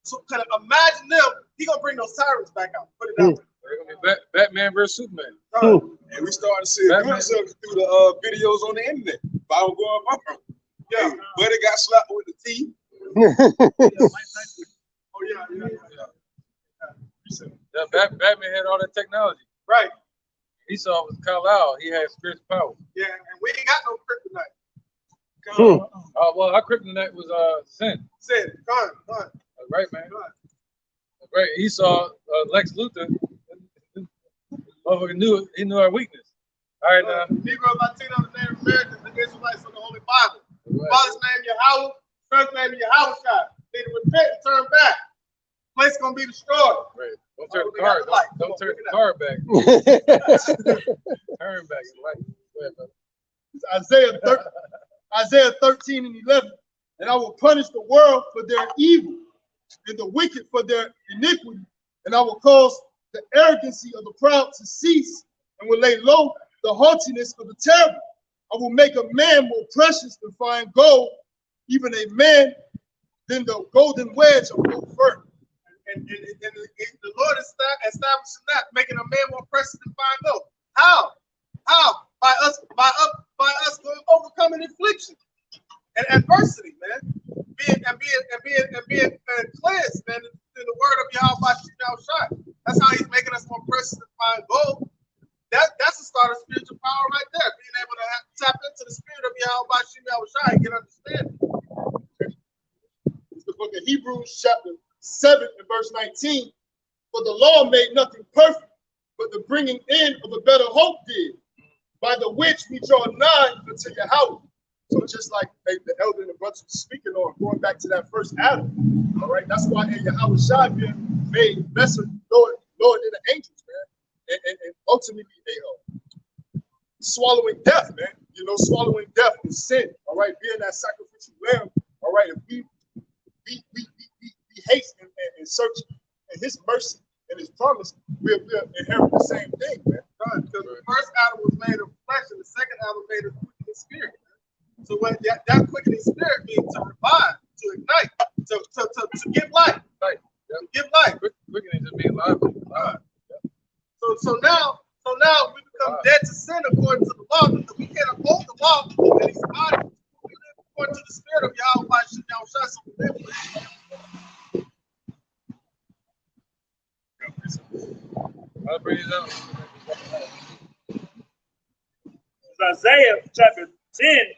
So kind of imagine them, he gonna bring those tyrants back out. Put it down.
They're gonna be Batman versus Superman.
And we started to see a glimpse of it through the videos on the internet. Viral going viral. Yeah, Buddy got slapped with the teeth.
Batman had all that technology.
Right.
Esau was Kal-El. He had spiritual power.
Yeah, and we ain't got no kryptonite.
Well, our kryptonite was sin.
Sin. Gone.
Right, man. Right. Esau, Lex Luthor, he knew our weakness. All right, now.
Negro, Latino, the Native Americans, the Israelites of the Holy Bible. Right. Father's name Yahweh, son's name Yahweh. They repent and turn back. Place gonna be destroyed.
Right. Don't turn the car. Don't turn the car back. Turn back.
Right. Isaiah 13 and 11. And I will punish the world for their evil and the wicked for their iniquity. And I will cause the arrogancy of the proud to cease and will lay low the haughtiness of the terrible. I will make a man more precious than fine gold, even a man than the golden wedge of gold fur.
And the Lord is establishing that, making a man more precious than fine gold. How? By us overcoming affliction and adversity, man. Being cleansed, man, in the word of Yahweh part of spiritual power right there. Being able to tap into the spirit of Yahweh Shem Yahushua and get understanding.
It's the book of Hebrews, chapter 7 and verse 19. For the law made nothing perfect, but the bringing in of a better hope did, by the which we draw nigh unto Yahweh. So just like the elder and the brothers were speaking on, going back to that first Adam, all right, that's why Yahweh Shai being made lesser Lord than the angels, man, and ultimately swallowing death, man. You know, swallowing death and sin, all right, being that sacrificial lamb, all right. If we haste and search in His mercy and His promise, we'll inherit the same thing, man.
Because the first Adam was made of flesh, and the second Adam made of quickening spirit. So what that quickening spirit means to revive, to ignite, to give life,
right?
To give life.
Quickening just means life.
So now we become dead to sin according to the law, because we can't uphold the law in these bodies. We live according to the spirit of Yahweh Shem Yahushua. So we live.
I'll bring it up.
Isaiah chapter 10.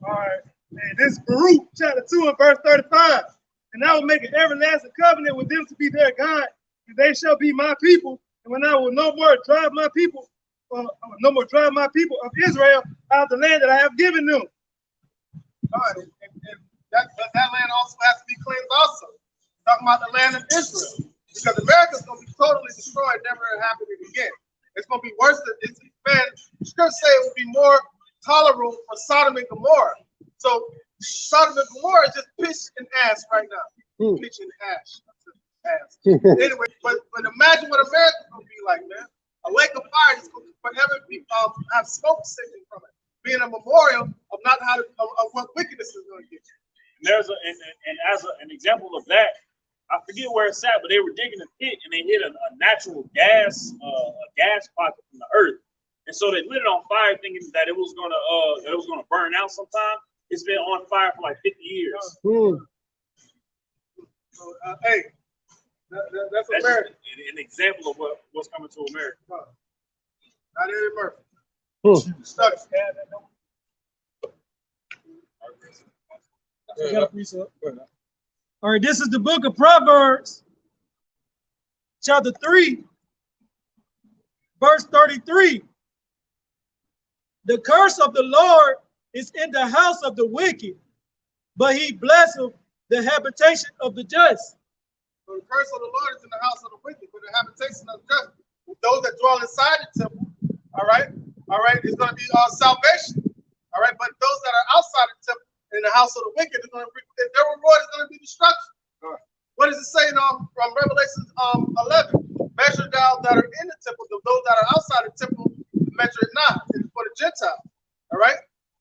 All right. And this is Baruch chapter 2 and verse 35. And I will make an everlasting covenant with them to be their God, and they shall be my people. And when I will no more drive my people of Israel out of the land that I have given them.
All right. And that land also has to be cleansed also. Talking about the land of Israel. Because America's going to be totally destroyed, never happening again. It's going to be worse than it's, man, scripture say it will be more tolerable for Sodom and Gomorrah. So Sodom and Gomorrah is just pitch and ash right now. Pitch and ash. Anyway, but imagine what America's going to be like, man. A lake of fire is going to forever be, have smoke sitting from it, being a memorial of not how of what wickedness is going to get you.
And there's an example of that. I forget where it's at, but they were digging a pit and they hit a natural gas, pocket from the earth, and so they lit it on fire, thinking that it was gonna burn out sometime. It's been on fire for like 50 years.
So, hey, that's America.
An example of what's coming to America.
Not Eddie Murphy. Stuck.
All right, this is the book of Proverbs, chapter 3, verse 33. The curse of the Lord is in the house of the wicked, but He blesseth the habitation of the just.
So the curse of the Lord is in the house of the wicked, but the habitation of the just. Those that dwell inside the temple, all right, is going to be salvation, all right. But those that are outside the temple, in the house of the wicked, their reward is going to be destruction. What does it say from Revelation 11? Measure thou that are in the temple, those that are outside the temple, measure it not. It's for the Gentiles. All right?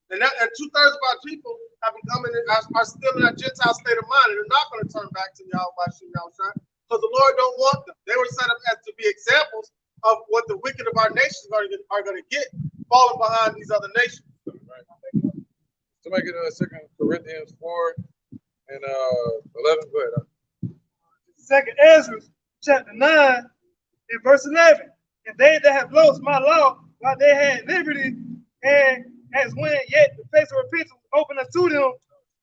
And 2/3 of our people have become are still in that Gentile state of mind, and they're not going to turn back to Yahweh Shem Yahushua, because the Lord don't want them. They were set up as to be examples of what the wicked of our nations are going to get, falling behind these other nations.
Somebody get 2 Corinthians 4 and 11. Go ahead.
2 Ezra chapter 9 and verse 11. And they that have lost my law while they had liberty, and as when yet the face of repentance was open unto them,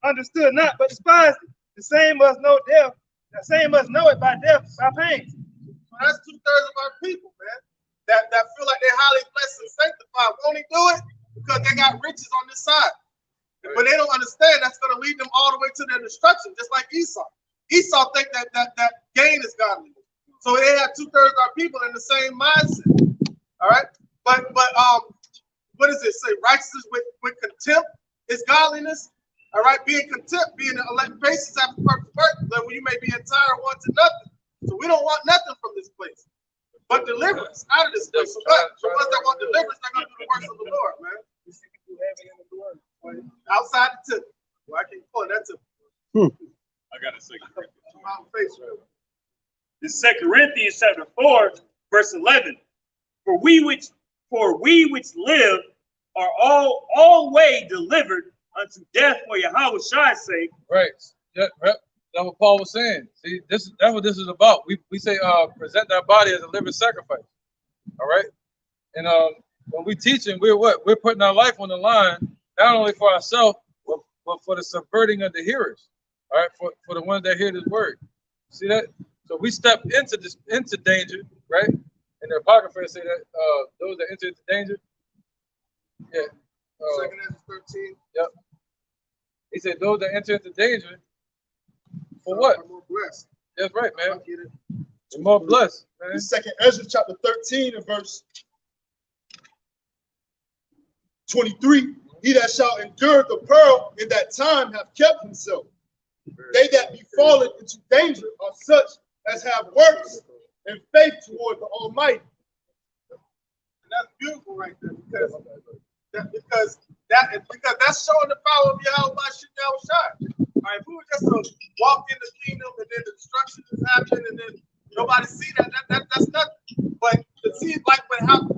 understood not, but despised it. The same must know death. The same must know it by death, by pain.
So that's 2/3 of our people, man, that feel like they're highly blessed and sanctified. Won't He do it? Because they got riches on this side. But they don't understand that's going to lead them all the way to their destruction, just like Esau. Esau think that gain is godliness. So they have 2/3 of our people in the same mindset. All right, but what does it say? Righteousness with contempt is godliness. All right, being contempt, being elect patience after perfect work, when you may be entire want to nothing. So we don't want nothing from this place, but deliverance out of this place. So what? The ones that want deliverance, they're going to do the works of the Lord, man. Outside the temple. Well, I can't pull that temple.
I got a second. This 2 Corinthians chapter 4, verse 11. For we which live are always delivered unto death for Yahweh Shai's sake.
Right. Yeah, That's what Paul was saying. See, that's what this is about. We say present our body as a living sacrifice. All right. And when we teaching, we're putting our life on the line, not only for ourselves, but for the subverting of the hearers. All right, for the ones that hear this word. See that? So we step into danger, right? And the Apocrypha say that those that enter into danger. Yeah.
2 Ezra 13.
Yep. He said those that enter into danger. For what?
More blessed.
That's right, man. You're more blessed, man.
In 2 Ezra chapter 13 and verse 23, he that shall endure the peril in that time have kept himself. They that be fallen into danger are such as have works and faith toward the Almighty.
And that's beautiful right there, because that's showing the power of Yahweh by Shai. All right, if we were just to walk in the kingdom and then the destruction is happening and then nobody see that's nothing. But to see like when Hananiah,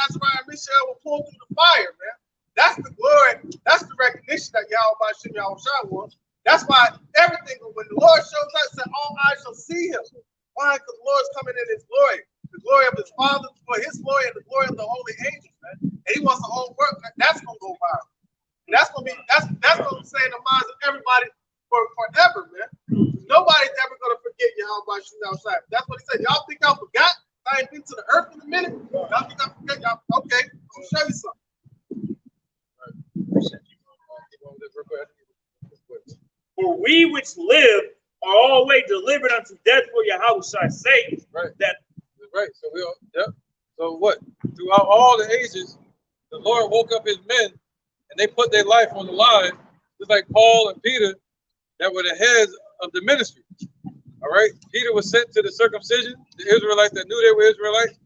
Azariah, and Mishael were pulled through the fire, man. That's the glory. That's the recognition that Yahweh Shai wants. That's why everything, when the Lord shows up, said, all eyes shall see him. Why? Because the Lord's coming in his glory. The glory of his Father, for his glory, and the glory of the holy angels, man. And he wants the whole work. That's going to go viral. And that's going to be stay in the minds of everybody forever, man. Nobody's ever going to forget Yahweh Shai. That's what he said. Y'all think y'all forgot? I ain't been to the earth in a minute. Y'all think I forget? Y'all, okay, I'm going to show you something.
For we which live are always delivered unto death for Yahweh's sake.
Right.
That
right. So we all, yep. So what? Throughout all the ages, the Lord woke up his men and they put their life on the line, just like Paul and Peter, that were the heads of the ministry. All right. Peter was sent to the circumcision, the Israelites that knew they were Israelites,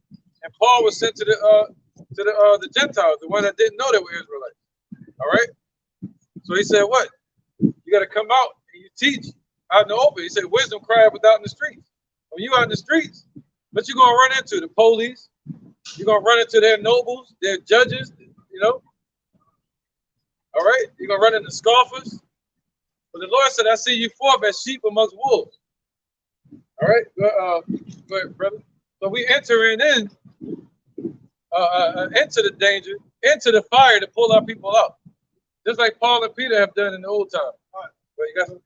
and Paul was sent to the Gentiles, the ones that didn't know they were Israelites. All right. So he said, what? You got to come out and you teach out in the open. He said, wisdom crieth without in the streets. When you out in the streets, what you going to run into? The police. You're going to run into their nobles, their judges, you know. All right. You're going to run into scoffers. But the Lord said, I see you forth as sheep amongst wolves. All right. Go ahead, brother. So we entering in into the danger, into the fire to pull our people out. Just like Paul and Peter have done in the old time. All right. Well, you got some?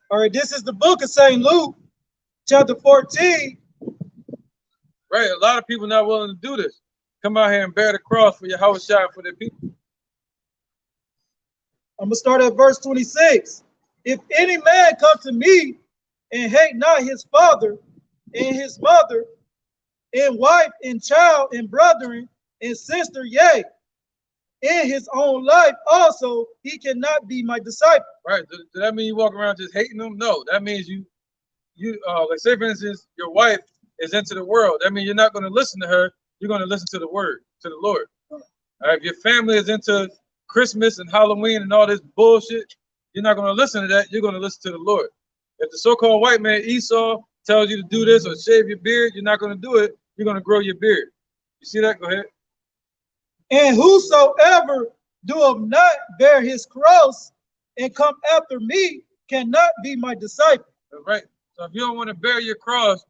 All right, this is the book of St. Luke, chapter 14.
Right, a lot of people not willing to do this. Come out here and bear the cross for Yahweh Shai for their people.
I'm going to start at verse 26. If any man come to me and hate not his father and his mother and wife and child and brethren and sister, yea, in his own life also, he cannot be my disciple.
Right. Does that mean you walk around just hating them? No, that means you like say for instance, your wife is into the world. That means you're not going to listen to her. You're going to listen to the word, to the Lord. All right. If your family is into Christmas and Halloween and all this bullshit, you're not going to listen to that. You're going to listen to the Lord. If the so-called white man Esau tells you to do this or shave your beard, you're not going to do it. You're going to grow your beard. You see that? Go ahead.
And whosoever doeth not bear his cross and come after me cannot be my disciple.
Right. So if you don't want to bear your cross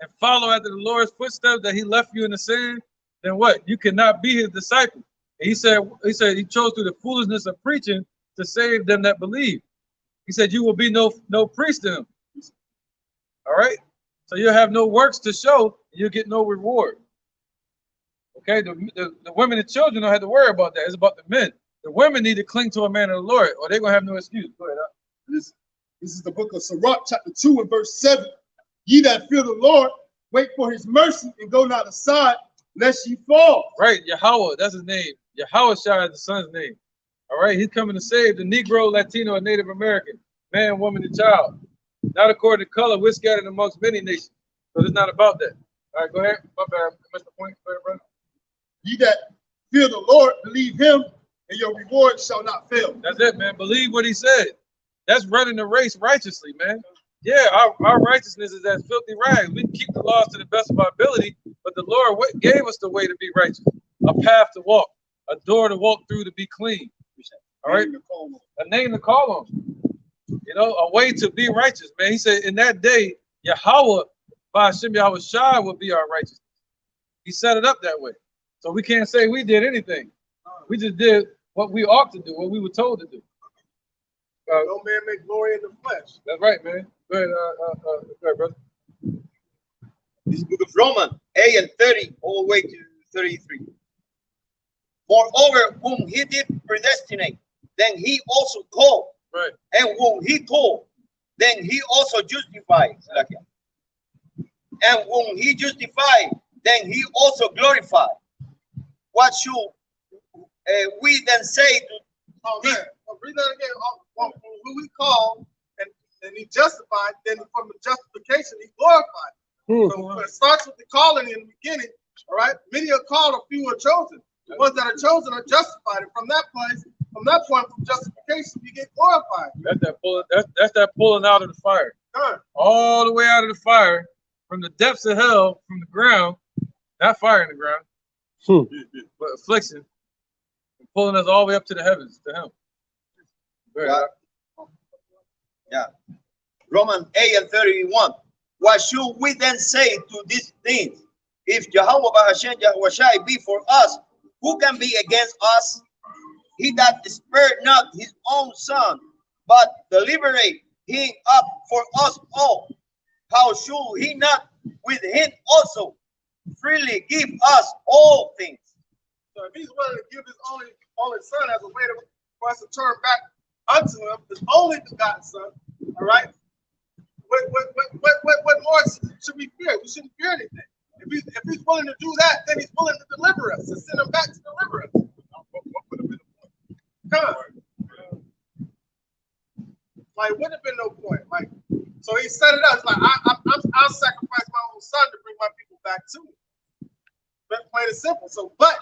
and follow after the Lord's footsteps that he left you in the sand, then what? You cannot be his disciple. And he said he chose through the foolishness of preaching to save them that believe. He said you will be no priest to him. All right. So you'll have no works to show, and you'll get no reward. Okay, the women and children don't have to worry about that. It's about the men. The women need to cling to a man of the Lord, or they're going to have no excuse. Go ahead.
This is the book of Sirach, chapter 2 and verse 7. Ye that fear the Lord, wait for his mercy and go not aside, lest ye fall.
Right, Yahweh, that's his name. Yahweh Shai is the son's name. All right, he's coming to save the Negro, Latino, and Native American, man, woman, and child. Not according to color, we're scattered amongst many nations. So it's not about that. All right, go ahead. My bad. I missed the point. Go ahead, brother.
Ye that fear the Lord, believe him, and your reward shall not fail.
That's it, man. Believe what he said. That's running the race righteously, man. Yeah, our righteousness is as filthy rags. We can keep the laws to the best of our ability, but the Lord gave us the way to be righteous, a path to walk, a door to walk through to be clean. All right, a name to call on. You know, a way to be righteous, man. He said, in that day, Yahweh, by Hashem Yahweh Shai, will be our righteousness. He set it up that way. So we can't say we did anything. We just did what we ought to do, what we were told to do.
No man make glory in the flesh.
That's right, man. Go ahead, go ahead, brother.
This book of Romans 8 and 30 all the way to 33. Moreover, whom he did predestinate, then he also called.
Right.
And whom he called, then he also justified. And whom he justified, then he also glorified. What should we then say to
this? Read that again. Who we call and he justified, then from the justification he glorified. So it starts with the calling in the beginning. All right, many are called, a few are chosen. The ones that are chosen are justified, and from that place, from that point, from justification, you get glorified.
That's that pulling out of the fire.
Good.
All the way out of the fire, from the depths of hell, from the ground, not fire in the ground, but affliction, and pulling us all the way up to the heavens, to him.
Yeah. Romans 8 and 31. What should we then say to these things? If Jehovah Hashem Yahweh Shai be for us, who can be against us? He that spared not his own son, but delivered him up for us all, how should he not with him also freely give us all things?
So if he's willing to give his only son as a way for us to turn back unto him, his only begotten son, all right? What more should we fear? We shouldn't fear anything. If he's willing to do that, then he's willing to deliver us, to send him back to deliver us. Like, would have been no point. Like, so he set it up. It's like, I'll sacrifice my own son to bring my people back to me. But plain and simple. So, but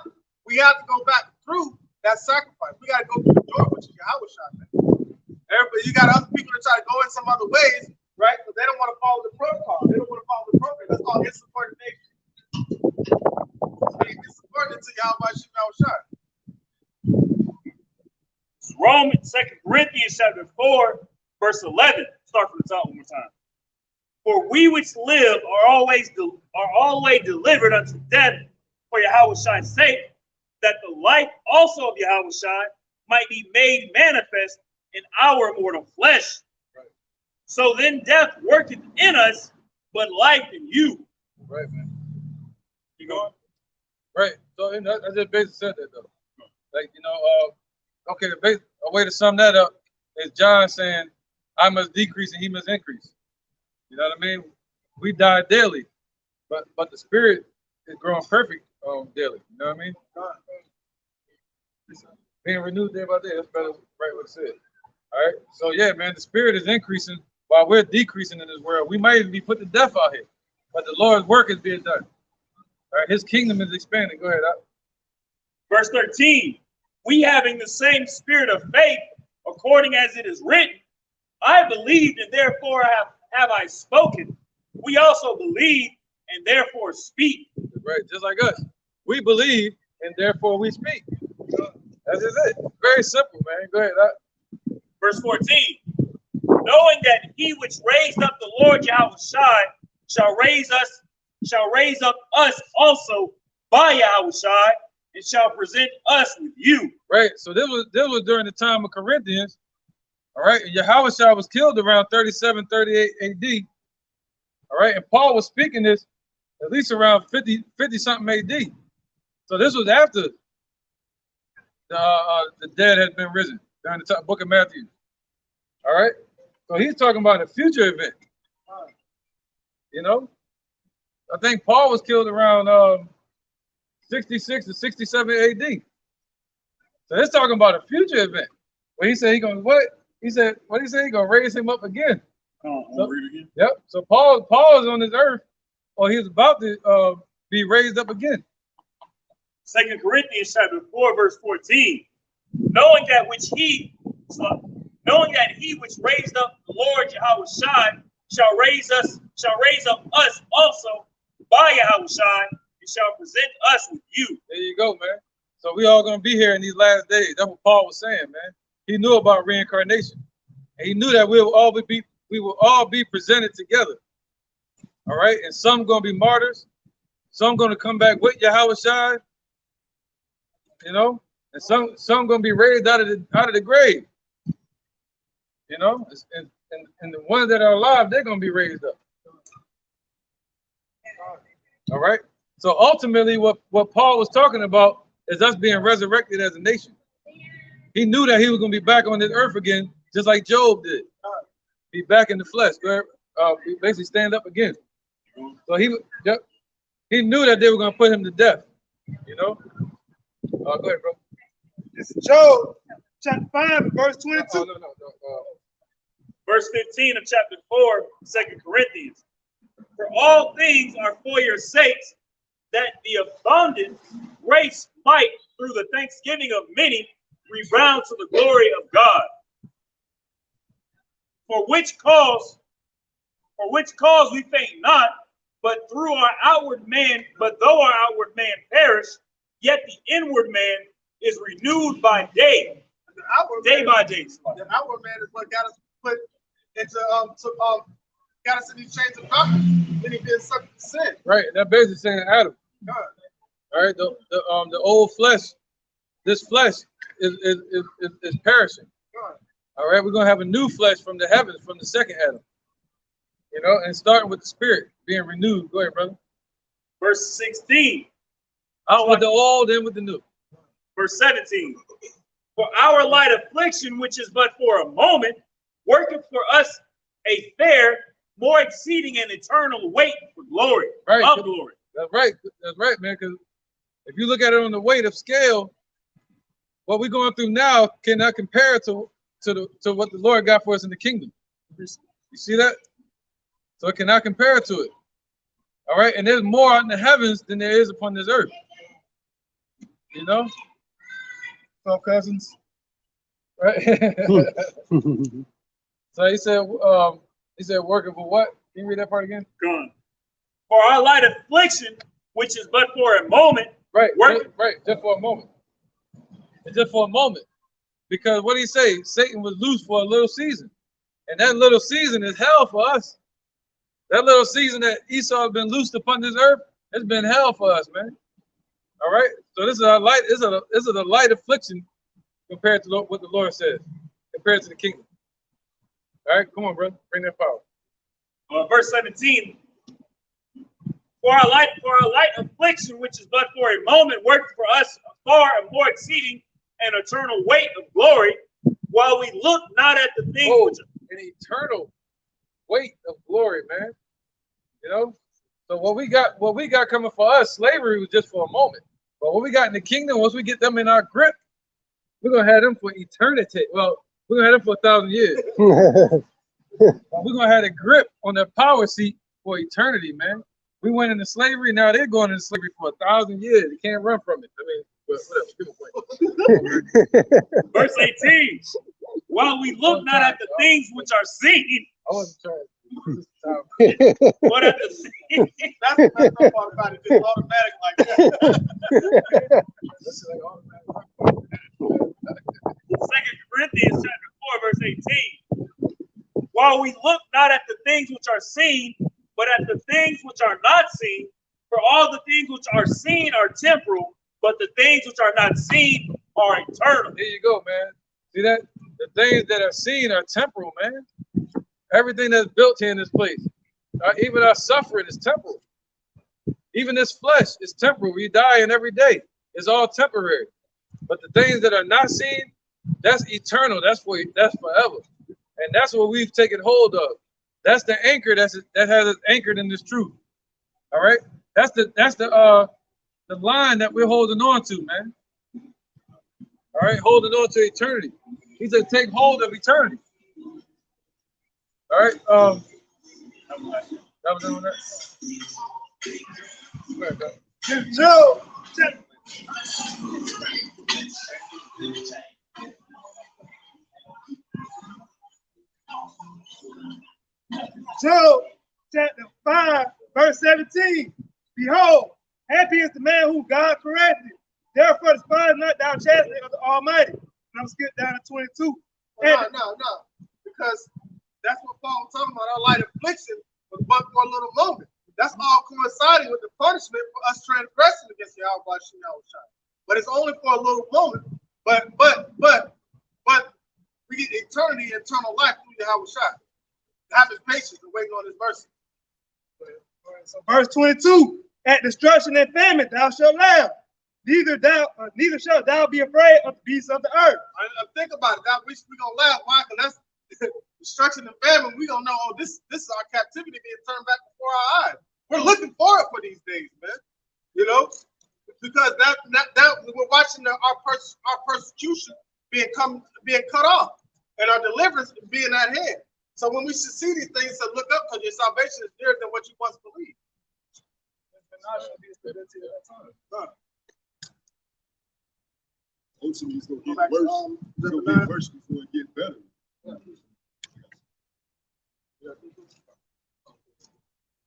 we have to go back through that sacrifice. We got to go through the door, which is Yahweh Shai. Everybody, you got other people that try to go in some other ways, right? But they don't want to follow the protocol. They don't want to follow the program. That's called insubordination. It's subordinate to Yahweh Shai.
Romans, 2 Corinthians chapter 4, verse 11. Start from the top one more time. For we which live are always delivered unto death for Yahweh Shai's sake, that the life also of Yahweh Shai might be made manifest in our mortal flesh.
Right.
So then death worketh in us, but life in you.
Right, man.
You going?
Right. So I just basically said that though. Like, you know, okay, a way to sum that up is John saying, I must decrease and he must increase. You know what I mean? We die daily, but the spirit is growing perfect daily. You know what I mean? Being renewed day by day. That's better, right? What it said. All right. So yeah, man, the spirit is increasing while we're decreasing in this world. We might even be put to death out here, but the Lord's work is being done. All right. His kingdom is expanding. Go ahead.
Verse 13. We having the same spirit of faith, according as it is written, I believed and therefore have I spoken. We also believe and therefore speak.
Right, just like us. We believe and therefore we speak. That's just it. Very simple, man. Go ahead.
Verse 14. Knowing that he which raised up the Lord Yahweh Shai shall raise up us also by Yahweh Shai, and shall present us with you.
Right. So this was during the time of Corinthians. All right. And Yahweh Shai was killed around 37, 38 AD. All right. And Paul was speaking this at least around 50 something AD. So this was after the dead had been risen during the book of Matthew. All right. So he's talking about a future event. You know, I think Paul was killed around 66 to 67 AD. So it's talking about a future event. Where he said he gonna what? He said what he said he gonna raise him up again.
Read again.
Yep. So Paul is on this earth, or he's about to be raised up again.
2 Corinthians chapter 4, verse 14. Knowing that he which raised up the Lord Yahweh Shai shall raise up us also by Yahweh Shai, and shall present us with you.
There you go, man. So we all gonna be here in these last days. That's what Paul was saying, man. he knew about reincarnation. And he knew that we will all be presented together. All right, and some gonna be martyrs, some gonna come back with Yahweh Shai, you know, and some gonna be raised out of the grave. You know, and the ones that are alive, they're gonna be raised up. All right. So ultimately, what Paul was talking about is us being resurrected as a nation. He knew that he was gonna be back on this earth again, just like Job did. Be back in the flesh, basically stand up again. So he knew that they were gonna put him to death. You know. Go ahead, bro.
This is Job, chapter 5, verse 22.
Verse 15 of chapter 4, 2 Corinthians. For all things are for your sakes, that the abundant grace might, through the thanksgiving of many, rebound to the glory of God. For which cause we faint not, but though our outward man perish, yet the inward man is renewed by day. Day by day.
The outward man is what got us put into got us in these chains of darkness. Then he did something to sin.
Right. That basically saying Adam.
God.
All right. The old flesh, this flesh is perishing.
God.
All right. We're gonna have a new flesh from the heavens, from the second Adam. You know, and starting with the spirit being renewed. Go ahead, brother.
Verse 16.
Out with the old, in with the new.
Verse 17. For our light affliction, which is but for a moment, worketh for us a fair, more exceeding and eternal weight for glory.
Right.
Of glory.
That's right. That's right, man. Because if you look at it on the weight of scale, what we're going through now cannot compare to what the Lord got for us in the kingdom. You see that? So it cannot compare to it. All right. And there's more in the heavens than there is upon this earth. You know? So cousins. Right? So he said working for what? Can you read that part again?
Gone. For our light affliction, which is but for a moment.
Right, right, just for a moment. It's just for a moment. Because what did he say? Satan was loose for a little season. And that little season is hell for us. That little season that Esau has been loosed upon this earth, it's been hell for us, man. All right? So this is our light, this is a light affliction compared to what the Lord says, compared to the kingdom. All right, come on, brother. Bring that power.
Verse 17. For our light affliction, which is but for a moment, worked for us far and more exceeding an eternal weight of glory, while we look not at the things which
an eternal weight of glory, man. You know, so what we got coming for us, slavery was just for a moment. But what we got in the kingdom, once we get them in our grip, we're gonna have them for eternity. Well, we're gonna have them for 1,000 years. We're gonna have a grip on their power seat for eternity, man. We went into slavery, now they're going into slavery for 1,000 years. They can't run from it. I mean, whatever.
Verse 18. While we look not at the things which are seen,
I wasn't trying.
But at the same,
that's the best part about it. It's automatic like that.
2 Corinthians chapter 4, verse 18. While we look not at the things which are seen, but at the things which are not seen, for all the things which are seen are temporal, but the things which are not seen are eternal.
There you go, man. See that? The things that are seen are temporal, man. Everything that's built here in this place, even our suffering is temporal. Even this flesh is temporal. We die in every day. It's all temporary. But the things that are not seen, that's eternal. That's forever. And that's what we've taken hold of. That's the anchor that has us anchored in this truth. All right. That's the line that we're holding on to, man. All right, holding on to eternity. He said, take hold of eternity. All right. That was on that.
Joe. Job chapter 5, verse 17. Behold, happy is the man whom God corrected. Therefore despise not thou chastening of the Almighty, I'm skip down to 22.
No. Because that's what Paul was talking about. Our light affliction was but for a little moment. That's all coinciding with the punishment for us transgressing against Yahweh Shai. But it's only for a little moment. But we get eternity, eternal life through Yahweh Shai. Have his patience and waiting on his mercy.
So verse 22, at destruction and famine thou shalt laugh. Neither shalt thou be afraid of the beasts of the earth.
I think about it. We gonna laugh. Why? Because that's destruction and famine. We gonna know, oh, this is our captivity being turned back before our eyes. We're looking forward for these days, man. You know, because that we're watching our persecution being cut off, and our deliverance being at hand. So when we should see these things, so look up, because your salvation is nearer than what you once believed.
Ultimately, it's going to get worse. It's going to get worse before it gets better.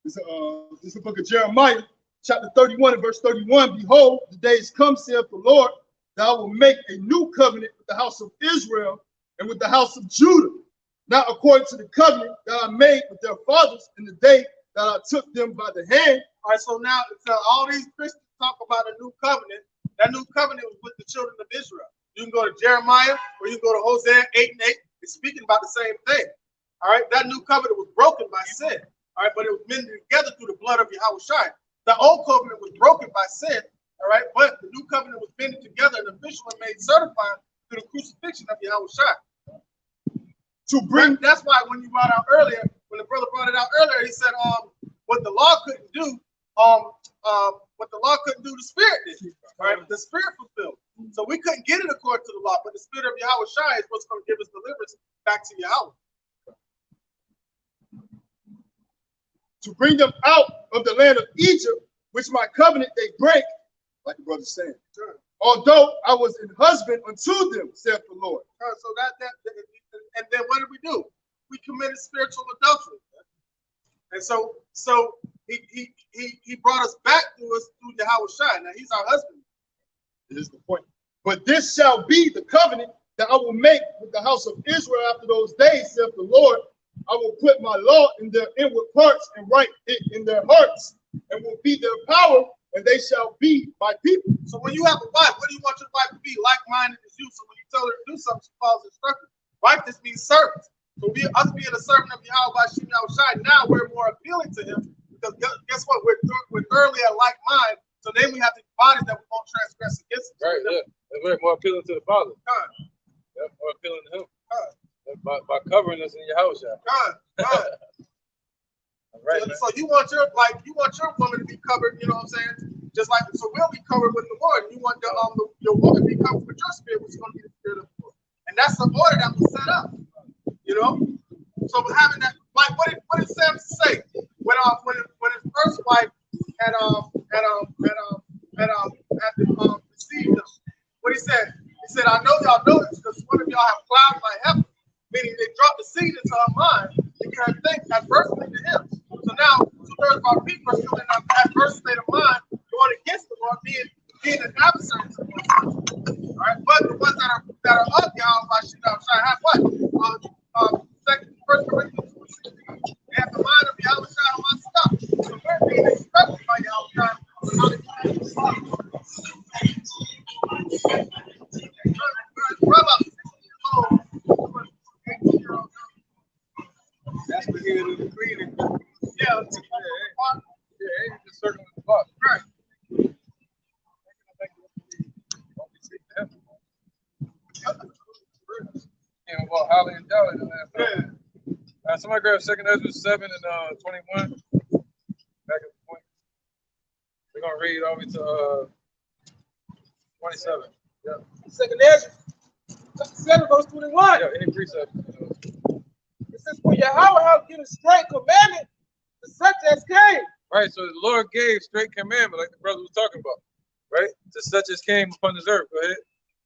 This is the book of Jeremiah, chapter 31 and verse 31. Behold, the days come, saith the Lord, that I will make a new covenant with the house of Israel and with the house of Judah, not according to the covenant that I made with their fathers in the day that I took them by the hand.
All right, so now all these Christians talk about a new covenant. That new covenant was with the children of Israel. You can go to Jeremiah or you can go to Hosea 8 and 8. It's speaking about the same thing. All right, that new covenant was broken by sin. All right, but it was mended together through the blood of Yahweh Shai. The old covenant was broken by sin. All right, but the new covenant was mended together and officially made certified through the crucifixion of Yahweh Shai. That's why when you brought out earlier, when the brother brought it out earlier, he said, what the law couldn't do, the Spirit did. Right? The Spirit fulfilled. So we couldn't get it according to the law, but the Spirit of Yahweh Shai is what's going to give us deliverance back to Yahweh.
To bring them out of the land of Egypt, which my covenant they break, like the brother saying. Sure. Although I was an husband unto them, saith the Lord.
So and then what did we do? We committed spiritual adultery. And so he brought us back through Yahweh Shai. Now he's our husband.
This is the point. But this shall be the covenant that I will make with the house of Israel after those days, saith the Lord. I will put my law in their inward parts and write it in their hearts, and will be their power, and they shall be my people.
So when you have a wife, what do you want your wife to be? Like-minded as you. So when you tell her to do something, she follows instructions. Wife just means servants. So us being a servant of Yahweh Shai, now we're more appealing to him, because guess what? We're thoroughly at like mind. So then we have the bodies that we won't transgress against.
Right, yeah. And we're more appealing to the Father. Yeah, more appealing to him. By covering us in Yahweh Shai.
Right, so you want your woman to be covered, you know what I'm saying? Just like, so we'll be covered with the Lord. You want your woman to be covered with your spirit, which is going to be the spirit of the Lord. And that's the order that was set up. You know? So having that, like what did Samson say when his first wife had deceived him? What he said? He said, I know y'all know this because one of y'all have clouds like heaven, meaning they dropped the seed into her mind and can think adversely to him. So now 2/3 of our people are still in an adverse state of mind, going against the Lord, being an adversary to the Lord. All right, but the ones that are of Yahweh Shai have what? 1 Corinthians 2:16. They have the mind of Yahweh Shai on my stuff. So we're being instructed by Yahweh Shai.
That's what he was agreeing.
Yeah,
ain't just circling the block.
Right.
Yeah, well, Holly and Dolly the last time. Somebody grab 2nd Ezra 7 and 21. Back at the point. We're gonna read all the way to 27. Yeah.
2nd Ezra 7 verse 21.
Yeah, any precept.
It says, for Yahweh has given straight commandment to such as came.
Right, so the Lord gave straight commandment, like the brother was talking about, right? To such as came upon this earth. Go ahead.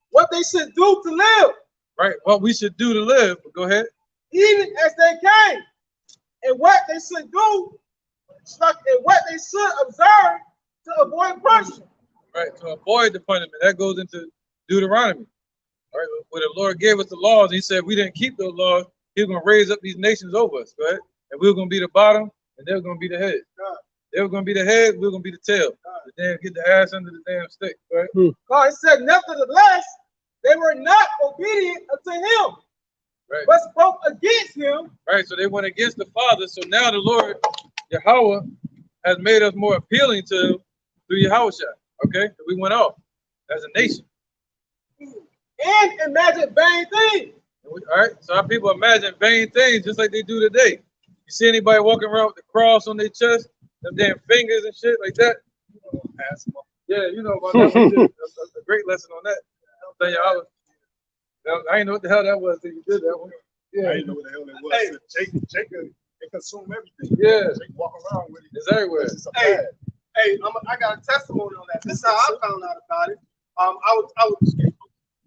What they should do to live.
Right, what we should do to live. But go ahead.
Even as they came, and what they should do, and what they should observe to avoid punishment.
Right, to avoid the punishment. That goes into Deuteronomy. All right, when the Lord gave us the laws, he said we didn't keep those laws, he was going to raise up these nations over us, right? And we were going to be the bottom, and they were going to be the head. They were going to be the head, we were going to be the tail. The damn get the ass under the damn stick, right?
God, it said, nevertheless, they were not obedient unto him,
Right.
but spoke against him.
Right, so they went against the Father. So now the Lord, Yahweh, has made us more appealing to him through Yahushua. Okay, we went off as a nation.
And imagine vain things.
All right, so our people imagine vain things just like they do today. You see anybody walking around with the cross on their chest, them damn fingers and shit like that? Yeah, you know about that. That's a great lesson on that. I didn't know what the hell that was till you did that one. Yeah,
I didn't know what the hell that was.
Hey.
Jacob, they consume everything.
Yeah,
They walk around with it.
it's everywhere.
Hey, I got a testimony on that. This is how I found out about it. I was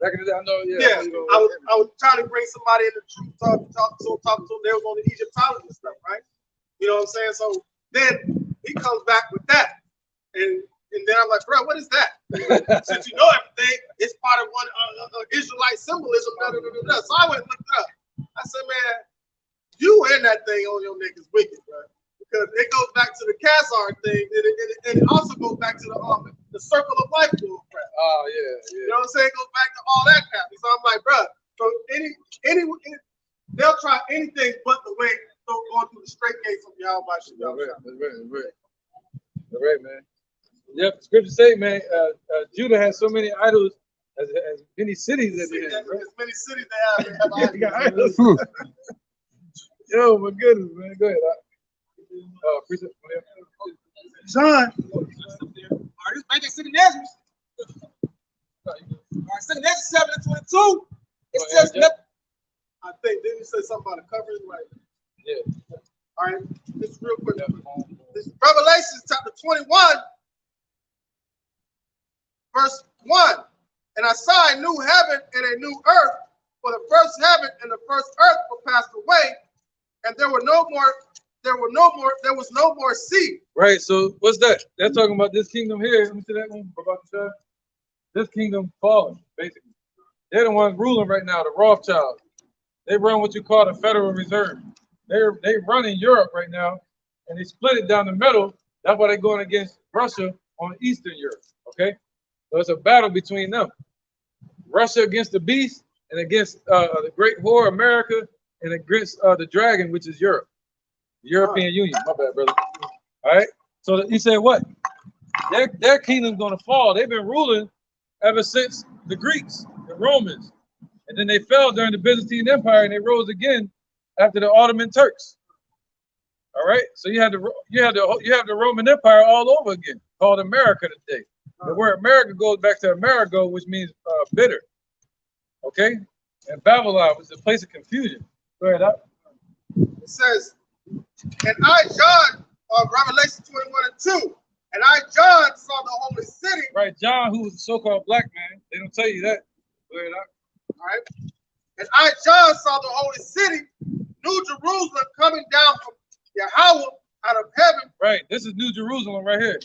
Back in the day, I know.
Yeah, I was trying to bring somebody in the truth, talk to them. They was on the Egyptology stuff, right? You know what I'm saying? So then he comes back with that, and then I'm like, bro, what is that? Since you know everything, it's part of one Israelite symbolism. So I went and looked it up. I said, man, you and that thing on your neck is wicked, bro. Because it goes back to the Khazar thing, and it also goes back to the circle of life bull crap.
Oh yeah.
You know what I'm saying? It goes back to all that crap. So I'm like, bro, so they'll try anything but the way going through the straight gates of Yahweh.
That's right, man. Yep, scripture say, man, Judah has so many idols as many cities that they have, right?
As many cities they have idols.
Yo, my goodness, man. Go ahead.
John.
All right, this Bank City Nazareth. All right, City Nazareth 7:22. It says, I think, didn't you say something about a covering? Right.
Yeah.
All right, just real quick. This Revelation chapter 21, verse 1. And I saw a new heaven and a new earth, for the first heaven and the first earth were passed away, and there was no more sea.
Right, so what's that? They're talking about this kingdom here. Let me see that one. About to show. This kingdom fallen, basically. They're the ones ruling right now, the Rothschilds. They run what you call the Federal Reserve. They run in Europe right now, and they split it down the middle. That's why they're going against Russia on Eastern Europe. Okay, so it's a battle between them. Russia against the beast, and against the Great Whore, America, and against the dragon, which is Europe, the European Union. My bad, brother. All right. So he said what? Their kingdom's going to fall. They've been ruling ever since the Greeks, the Romans, and then they fell during the Byzantine Empire, and they rose again after the Ottoman Turks. All right. So you have the Roman Empire all over again, called America today. The word America goes back to Amerigo, which means bitter. Okay. And Babylon was a place of confusion. Go ahead.
It says, and I, John, Revelation 21:2, and I, John, saw the holy city.
Right, John, who was a so-called black man. They don't tell you that. Go ahead.
All right. And I, John, saw the holy city, New Jerusalem, coming down from Yahweh out of heaven.
Right. This is New Jerusalem right here.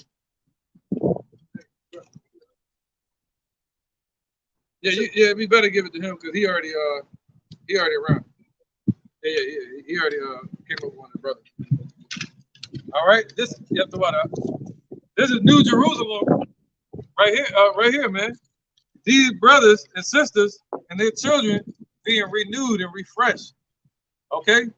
Yeah, we better give it to him because he already around. Yeah, he already came up with one of the brothers. All right, this is New Jerusalem right here, man. These brothers and sisters and their children being renewed and refreshed. Okay,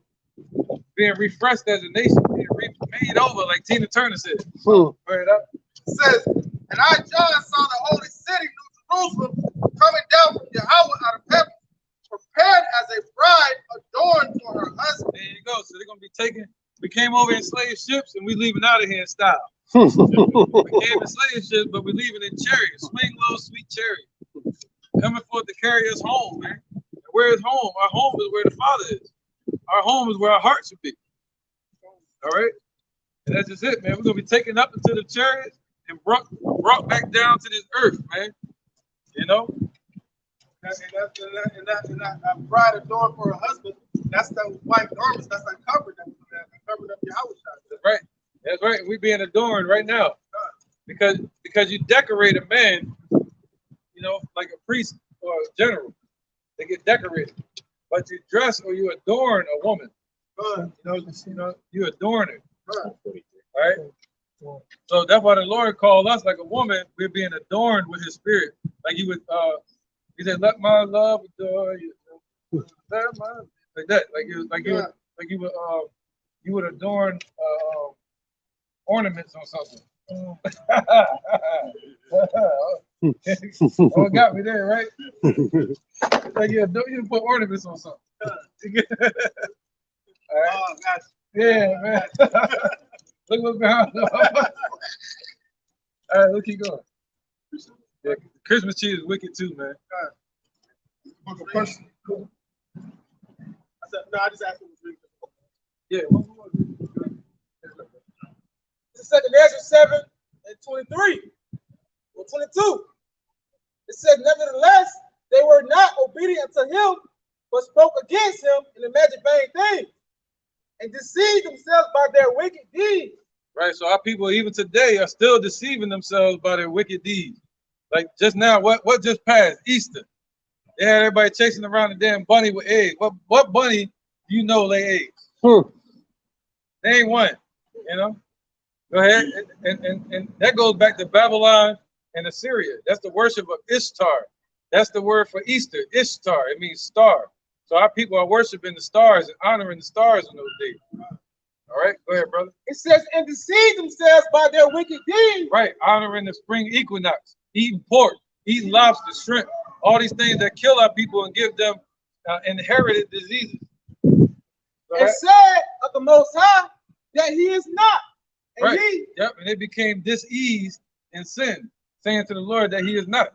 being refreshed as a nation, being made over, like Tina Turner said. Right up.
It says, and I, John, saw the holy city, New Jerusalem, coming down from Yahweh out of heaven, prepared as a bride adorned for her husband.
There you go. So they're gonna be taking. We came over in slave ships and we leaving out of here in style. We came in slave ships, but we're leaving in chariots, swing low, sweet chariots, coming forth to carry us home, man. And where is home? Our home is where the Father is. Our home is where our heart should be. All right, and that's just it, man. We're gonna be taken up into the chariots and brought back down to this earth, man. You know.
And that bride adorned for her husband. That's the white garments. That's that covered that covered up Yahweh.
That's right. That's right. We being adorned right now because you decorate a man, you know, like a priest or a general. get decorated, but you dress or you adorn a woman. You adorn it. Right? So that's why the Lord called us like a woman. We're being adorned with His Spirit. Like He would, He said, "Let my love adore you." Like that. You would adorn ornaments on something. Oh, it got me there, right? Like you put ornaments on something. All right. Yeah, man. Look what's behind them. All right, let's keep going. Yeah, Christmas tree is wicked too, man.
Book of Person. I just asked him to read the book.
Yeah.
It's 2 Ezra 7 and 23 or 22. It said, nevertheless, they were not obedient to him, but spoke against him and imagined vain things, and deceived themselves by their wicked deeds.
Right. So our people, even today, are still deceiving themselves by their wicked deeds. Like just now, what just passed? Easter. They had everybody chasing around the damn bunny with eggs. What bunny do you know lay eggs? They ain't one. You know. Go ahead. And that goes back to Babylon and Assyria. That's the worship of Ishtar. That's the word for Easter. Ishtar. It means star. So our people are worshiping the stars and honoring the stars in those days. All right, go ahead, brother.
It says, and deceive themselves by their wicked deeds.
Right, honoring the spring equinox, eating pork, eating lobster, shrimp, all these things that kill our people and give them inherited diseases.
And said of the Most High that He is not. And
right. Yep, and they became diseased in sin, saying to the Lord that He is not.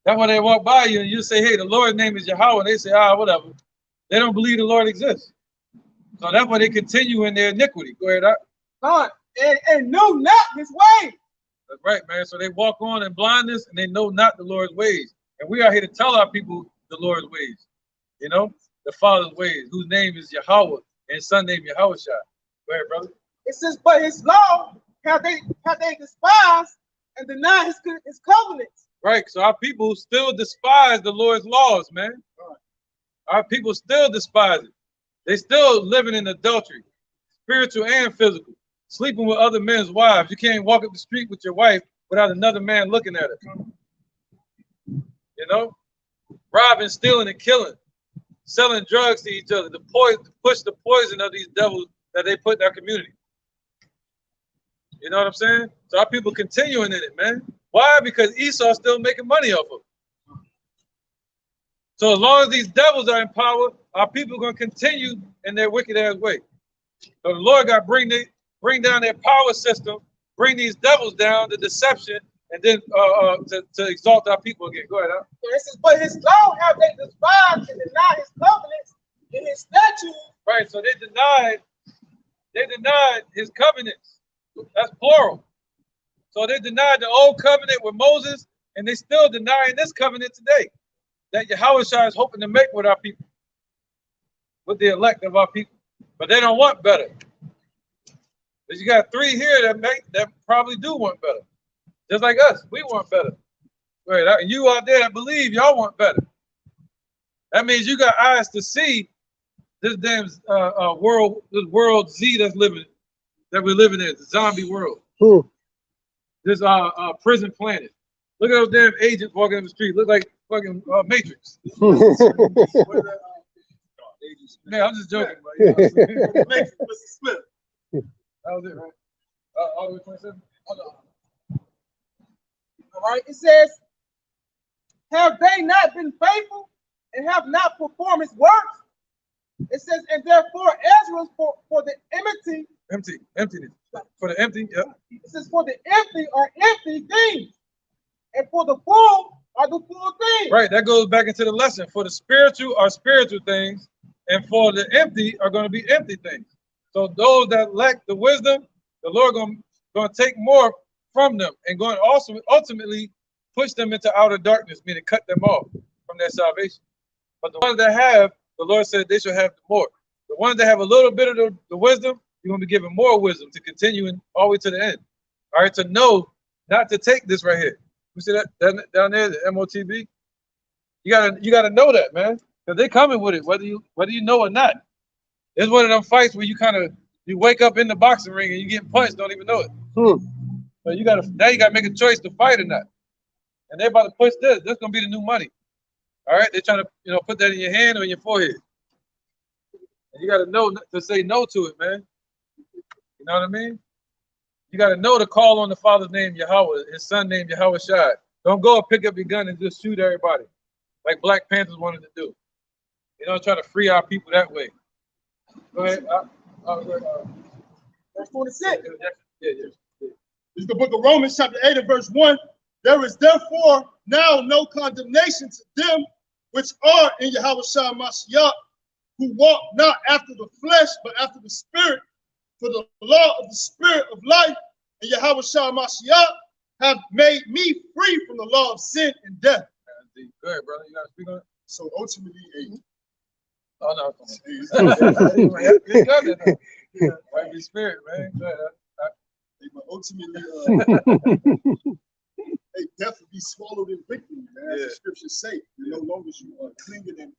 That's why they walk by you and you say, hey, the Lord's name is Yahweh, and they say, whatever. They don't believe the Lord exists. So that's why they continue in their iniquity. Go ahead,
and know not His ways.
That's right, man. So they walk on in blindness and they know not the Lord's ways. And we are here to tell our people the Lord's ways. You know, the Father's ways, whose name is Yahweh and His Son named Yahushua. Go ahead, brother.
It says, but His law have they despised and denied His covenants.
Right. So our people still despise the Lord's laws, man. Our people still despise it. They still living in adultery, spiritual and physical, sleeping with other men's wives. You can't walk up the street with your wife without another man looking at her. You know, robbing, stealing, and killing, selling drugs to each other, to push the poison of these devils that they put in our community. You know what I'm saying? So our people continuing in it, man. Why? Because Esau's still making money off of it. So as long as these devils are in power, our people are going to continue in their wicked ass way. So the Lord got to bring down their power system, bring these devils down, the deception, and then to exalt our people again. Go ahead.
It says, but His law have they despised and denied His covenants and His statutes.
Right. So they denied His covenants. That's plural. So they denied the old covenant with Moses, and they still denying this covenant today that Yahushua is hoping to make with our people, with the elect of our people. But they don't want better. But you got three here that probably do want better. Just like us, we want better. Right? And you out there that believe y'all want better. That means you got eyes to see this damn world Z that we're living in, the zombie world. This prison planet. Look at those damn agents walking in the street. Look like fucking Matrix. Man, I'm just joking. But,
Matrix, Mr. Smith.
That was it, right? All the way 27?
All right, it says, have they not been faithful and have not performed His works? It says, and therefore Ezra for the emptiness. For the empty, yeah. It says, for the empty are empty things, and for the full are the full things.
Right, that goes back into the lesson. For the spiritual are spiritual things, and for the empty are going to be empty things. So those that lack the wisdom, the Lord going to take more from them and going to also ultimately push them into outer darkness, meaning cut them off from their salvation. But the ones that have, the Lord said they should have more. The ones that have a little bit of the wisdom, you're going to be given more wisdom to continue all the way to the end. All right, to know not to take this right here. You see that down there, the MOTB? You gotta know that, man. Because they coming with it, whether you know or not. It's one of them fights where you wake up in the boxing ring and you get punched, don't even know it. But you gotta make a choice to fight or not. And they're about to push this. This gonna be the new money. All right, they're trying to put that in your hand or in your forehead. And you gotta know to say no to it, man. You know what I mean? You gotta know to call on the Father's name, Yahweh, his son named Yahweh Shai. Don't go and pick up your gun and just shoot everybody, like Black Panthers wanted to do. You know, try to free our people that way. Go ahead.
Verse 26. Yeah. It's the book of Romans, chapter 8 and verse 1. There is therefore now no condemnation to them which are in Yahweh Shai Mashiach, who walk not after the flesh, but after the spirit. For the law of the spirit of life and Yahweh Shai Mashiach have made me free from the law of sin and death.
Go ahead, brother. You got to speak on it.
So ultimately,
oh no, might be spirit, man. Go ahead.
But ultimately, death will be swallowed in victory, man. As the scriptures say, no longer you are clinging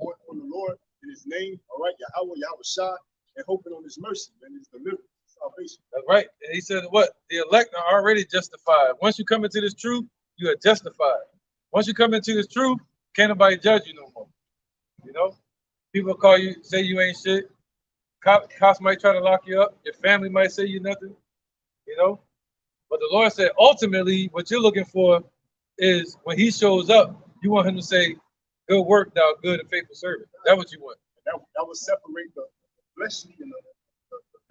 on the Lord in His name. All right, Yahweh Shai, and hoping on His mercy and His deliverance, salvation.
That's right. And he said, what? The elect are already justified. Once you come into this truth, you are justified. Once you come into this truth, can't nobody judge you no more. You know, people call you, say you ain't shit. Cops might try to lock you up. Your family might say you nothing. You know, but the Lord said, ultimately, what you're looking for is when He shows up, you want Him to say, "Good work, thou good and faithful servant." That's what you want.
That would separate the fleshly and the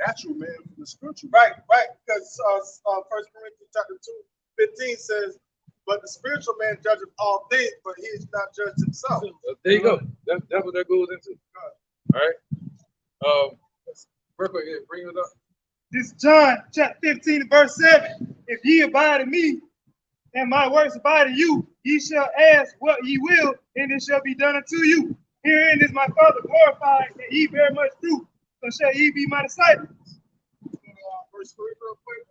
natural man from the spiritual.
Right. Because 1 Corinthians chapter 2:15 says, "But the spiritual man judges all things, but he is not judged himself."
There you go. That's what that goes into. All right. Real quick, bring it up.
This is John chapter 15 verse 7. If ye abide in me, and my works abide in you, ye shall ask what ye will, and it shall be done unto you. Herein is my Father glorified, that ye bear much fruit, so shall ye be my disciples.
Verse 3 real quick.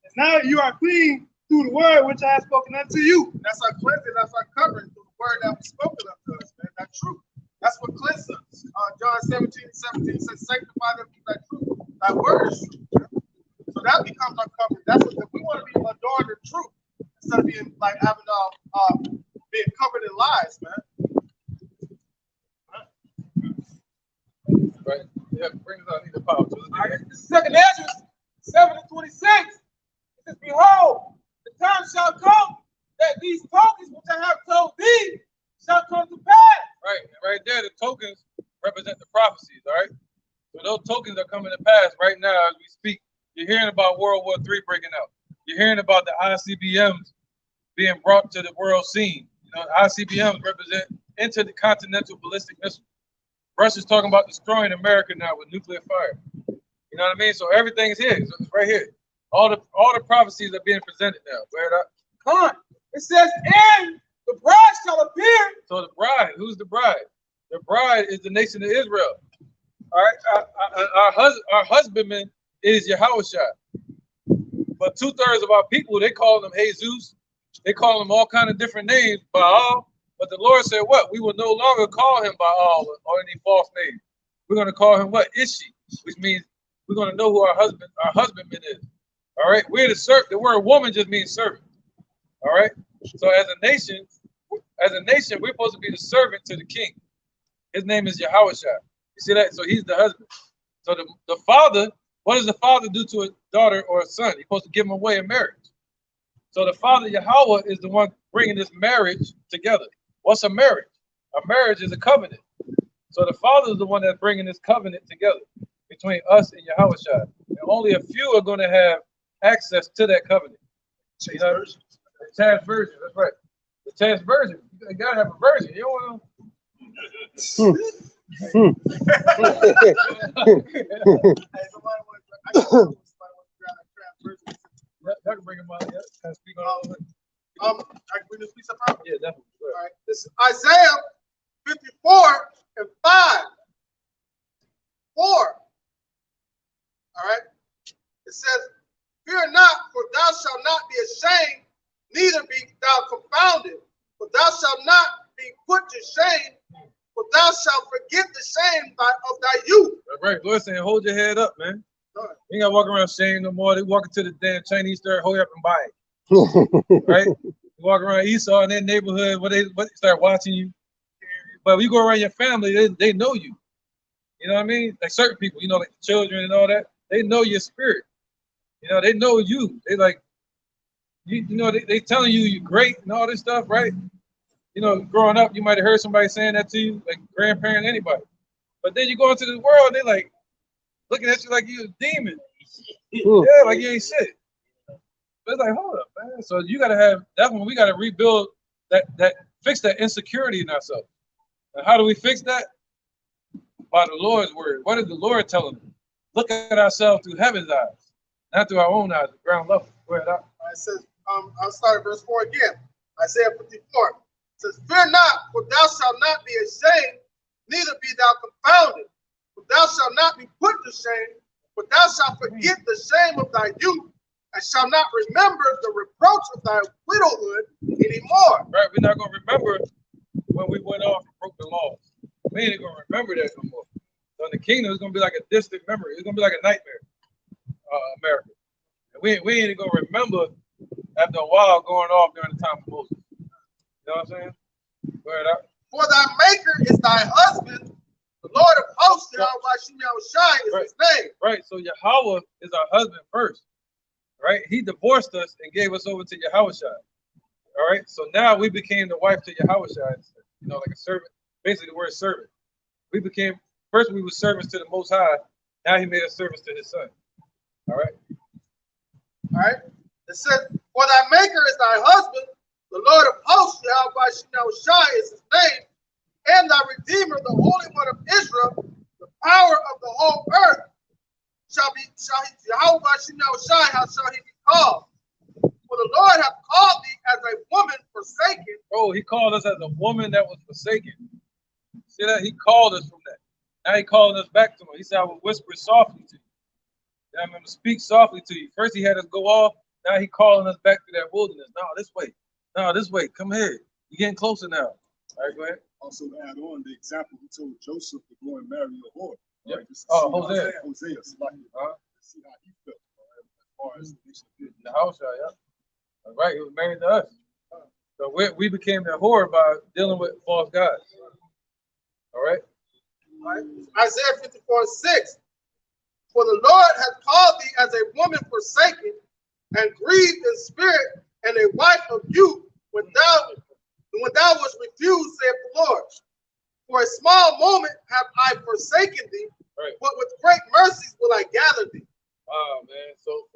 And now you are clean through the word which I have spoken unto you.
That's our cleansing, that's our covering through the word that was spoken unto us, man. That's true. That's what cleanses us. John 17:17 says, "Sanctify them through that truth." That word is true. So that becomes our covering. That's what, if we want to be adorned in truth instead of being like having being covered in lies, man.
Right. Yeah, bring it out. Need the power.
All right. This is 2nd Ezra 7:26. It says, "Behold, the time shall come that these tokens which I have told thee shall come to pass."
Right. And right there, the tokens represent the prophecies. All right. So those tokens are coming to pass right now as we speak. You're hearing about World War III breaking out. You're hearing about the ICBMs being brought to the world scene. You know, ICBMs represent intercontinental ballistic missiles. Russia's talking about destroying America now with nuclear fire. You know what I mean? So everything's here. So it's right here. All the prophecies are being presented now. Where it up?
Come on. It says, "And the bride shall appear."
So the bride, who's the bride? The bride is the nation of Israel. All right, our husbandman is Yahweh Shai. But 2/3 of our people, they call them Jesus. They call him all kind of different names, Baal. But the Lord said, what? We will no longer call him Baal or any false name. We're going to call him what? Ishi, which means we're going to know who our husbandman is. All right, we're the servant. The word woman just means servant. All right. So as a nation, we're supposed to be the servant to the king. His name is Yahweh Shai. You see that? So he's the husband. So the father, what does the father do to a daughter or a son? He's supposed to give him away in marriage. So the father, Yahweh, is the one bringing this marriage together. What's a marriage? A marriage is a covenant. So the father is the one that's bringing this covenant together between us and Yahweh Shai. And only a few are going to have access to that covenant. You know, the Taz version, that's right. The Taz version. You got to have a version. You don't want to.
Hey,
I can bring him out. Yeah, can I speak on all of it?
I can bring this piece up out?
Yeah, definitely.
All right. This is Isaiah 54:5. 4. All right. It says, "Fear not, for thou shalt not be ashamed, neither be thou confounded, for thou shalt not be put to shame, for thou shalt forget the shame of thy youth.
Right, Lord saying, hold your head up, man. You ain't gotta walk around shame no more. They walking to the damn Chinese store, hold up and buy it. Right? You walk around Esau in their neighborhood, where they start watching you. But when you go around your family, they know you. You know what I mean? Like certain people, you know, like the children and all that, they know your spirit. You know, they know you. They like, you know, they telling you you're great and all this stuff, right? You know, growing up, you might have heard somebody saying that to you, like grandparent, anybody. But then you go into the world, they like looking at you like you're a demon. Yeah, like you ain't shit. But it's like, hold up, man. So you gotta have that one. We gotta rebuild that fix that insecurity in ourselves. And how do we fix that? By the Lord's word. What is the Lord telling us? Look at ourselves through heaven's eyes, not through our own eyes, the ground level. Go ahead.
It says, I'll start at verse 4 again. Isaiah 54. It says, fear not, for thou shalt not be ashamed, neither be thou confounded. For thou shalt not be put to shame, for thou shalt forget the shame of thy youth, and shalt not remember the reproach of thy widowhood anymore.
Right, we're not going to remember when we went off and broke the laws. We ain't going to remember that no more. So in the kingdom, it's going to be like a distant memory. It's going to be like a nightmare, America. And we ain't going to remember after a while going off during the time of Moses. You know what I'm saying? Go ahead.
For thy maker is thy husband, the Lord of hosts, Yahweh is his name.
Right, so Yahweh is our husband first. Right? He divorced us and gave us over to Yahweh. All right, so now we became the wife to Yahweh. You know, like a servant. Basically, the word servant. We became, first we were servants to the Most High. Now he made us servants to his son. All right.
All right. It says, for thy maker is thy husband, the Lord of hosts, Yahweh is his name, and thy redeemer, the Holy One of Israel, the power of the whole earth, shall he be called. For the Lord hath called thee as a woman forsaken.
Oh, he called us as a woman that was forsaken. See that? He called us from that. Now he calling us back to him. He said, I will whisper softly to you. I'm going to speak softly to you. First he had us go off. Now he calling us back to that wilderness. No, this way. No, this way. Come here. You're getting closer now. All right, go ahead.
Also add on the example he told Joseph to go and marry a whore.
Yep.
Right?
Oh, Hosea.
Hosea. See how he felt as far as
the house, yeah. All right, he was married to us. So we became the whore by dealing with false gods. All right.
Isaiah 54:6. For the Lord hath called thee as a woman forsaken and grieved in spirit, and a wife of youth when thou wast refused, saith the Lord. For a small moment have I forsaken thee,
right,
but with great mercies will I gather thee.
Wow, man. So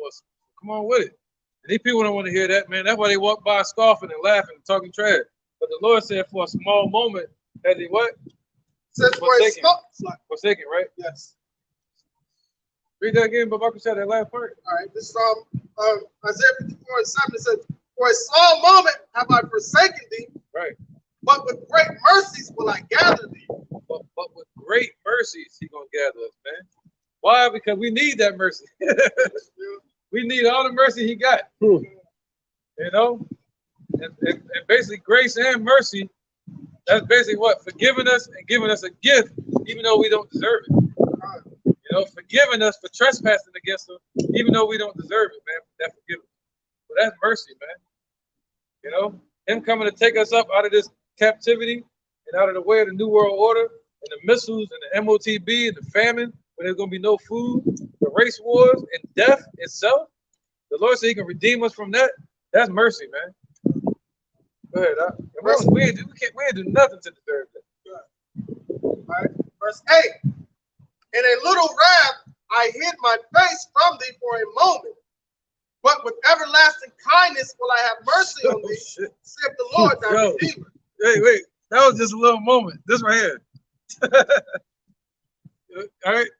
come on with it. And these people don't want to hear that, man. That's why they walk by scoffing and laughing and talking trash. But the Lord said, for a small moment, has he what?
Says
forsaken. Forsaken, right?
Yes.
Read that again, Babak said that last part.
All right, this is Isaiah 54:7. It says, for a small moment have I forsaken thee,
right,
but with great mercies will I gather thee.
But with great mercies he gonna gather us, man. Why? Because we need that mercy. We need all the mercy he got. You know? And basically grace and mercy, that's basically what? Forgiving us and giving us a gift, even though we don't deserve it. You know, forgiving us for trespassing against him, even though we don't deserve it, man. That forgiveness. So that's mercy, man. You know, him coming to take us up out of this captivity and out of the way of the New World Order and the missiles and the MOTB and the famine, where there's going to be no food, the race wars and death itself. The Lord said he can redeem us from that. That's mercy, man. Go ahead. We ain't do nothing to deserve that.
All right. Verse 8. In a little wrath I hid my face from thee for a moment, but with everlasting kindness will I have mercy on thee, saith the Lord thy Redeemer.
Wait, that was just a little moment. This right here. All right,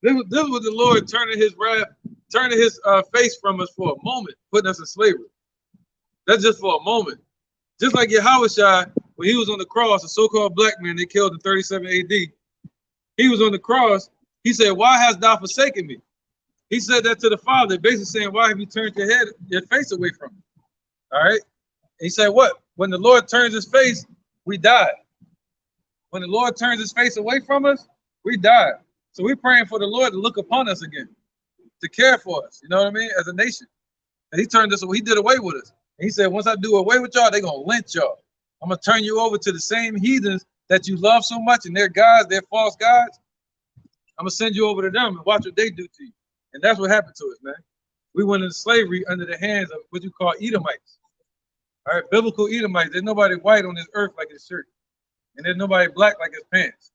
this was the Lord turning his wrath, turning his face from us for a moment, putting us in slavery. That's just for a moment. Just like Yahushua, when he was on the cross, a so-called black man they killed in 37 AD, he was on the cross. He said, why hast thou forsaken me? He said that to the Father, basically saying, why have you turned your face away from me? All right. And he said, what? When the Lord turns his face, we died. When the Lord turns his face away from us, we died. So we're praying for the Lord to look upon us again, to care for us, you know what I mean, as a nation. And he turned us, he did away with us. And he said, once I do away with y'all, they're going to lynch y'all. I'm going to turn you over to the same heathens that you love so much, and their gods, their false gods. I'm going to send you over to them and watch what they do to you. And that's what happened to us, man. We went into slavery under the hands of what you call Edomites. All right, biblical Edomites. There's nobody white on this earth like his shirt. And there's nobody black like his pants.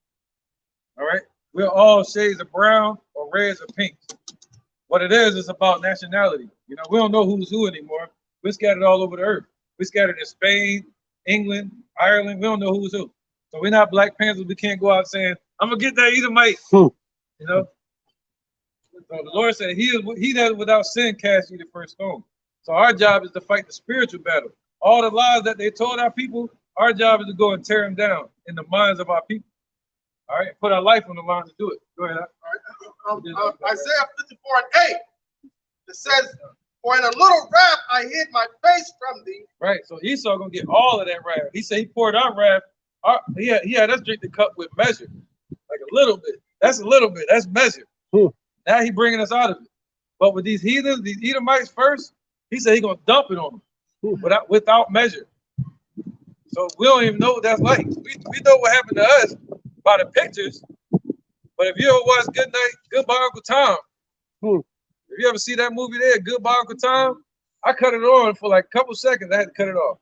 All right? We're all shades of brown or reds or pinks. What it is about nationality. You know, we don't know who's who anymore. We're scattered all over the earth. We're scattered in Spain, England, Ireland. We don't know who's who. So we're not Black Panthers. We can't go out saying, I'm going to get that Edomite. You know? So the Lord said, he that without sin cast you the first stone. So our job is to fight the spiritual battle. All the lies that they told our people, our job is to go and tear them down in the minds of our people. All right, put our life on the line to do it. Go ahead.
All right. Isaiah 54:8. It says, for in a little wrath I hid my face from thee.
Right, so Esau gonna get all of that wrath. He said he poured our wrath. He had us drink the cup with measure, like a little bit. That's a little bit. That's measure. Now he bringing us out of it. But with these heathens, these Edomites first, he said he gonna dump it on them without measure. So we don't even know what that's like. We know what happened to us by the pictures. But if you ever watch Goodbye Uncle Tom, if you ever see that movie there, Goodbye Uncle Tom, I cut it on for like a couple seconds. I had to cut it off.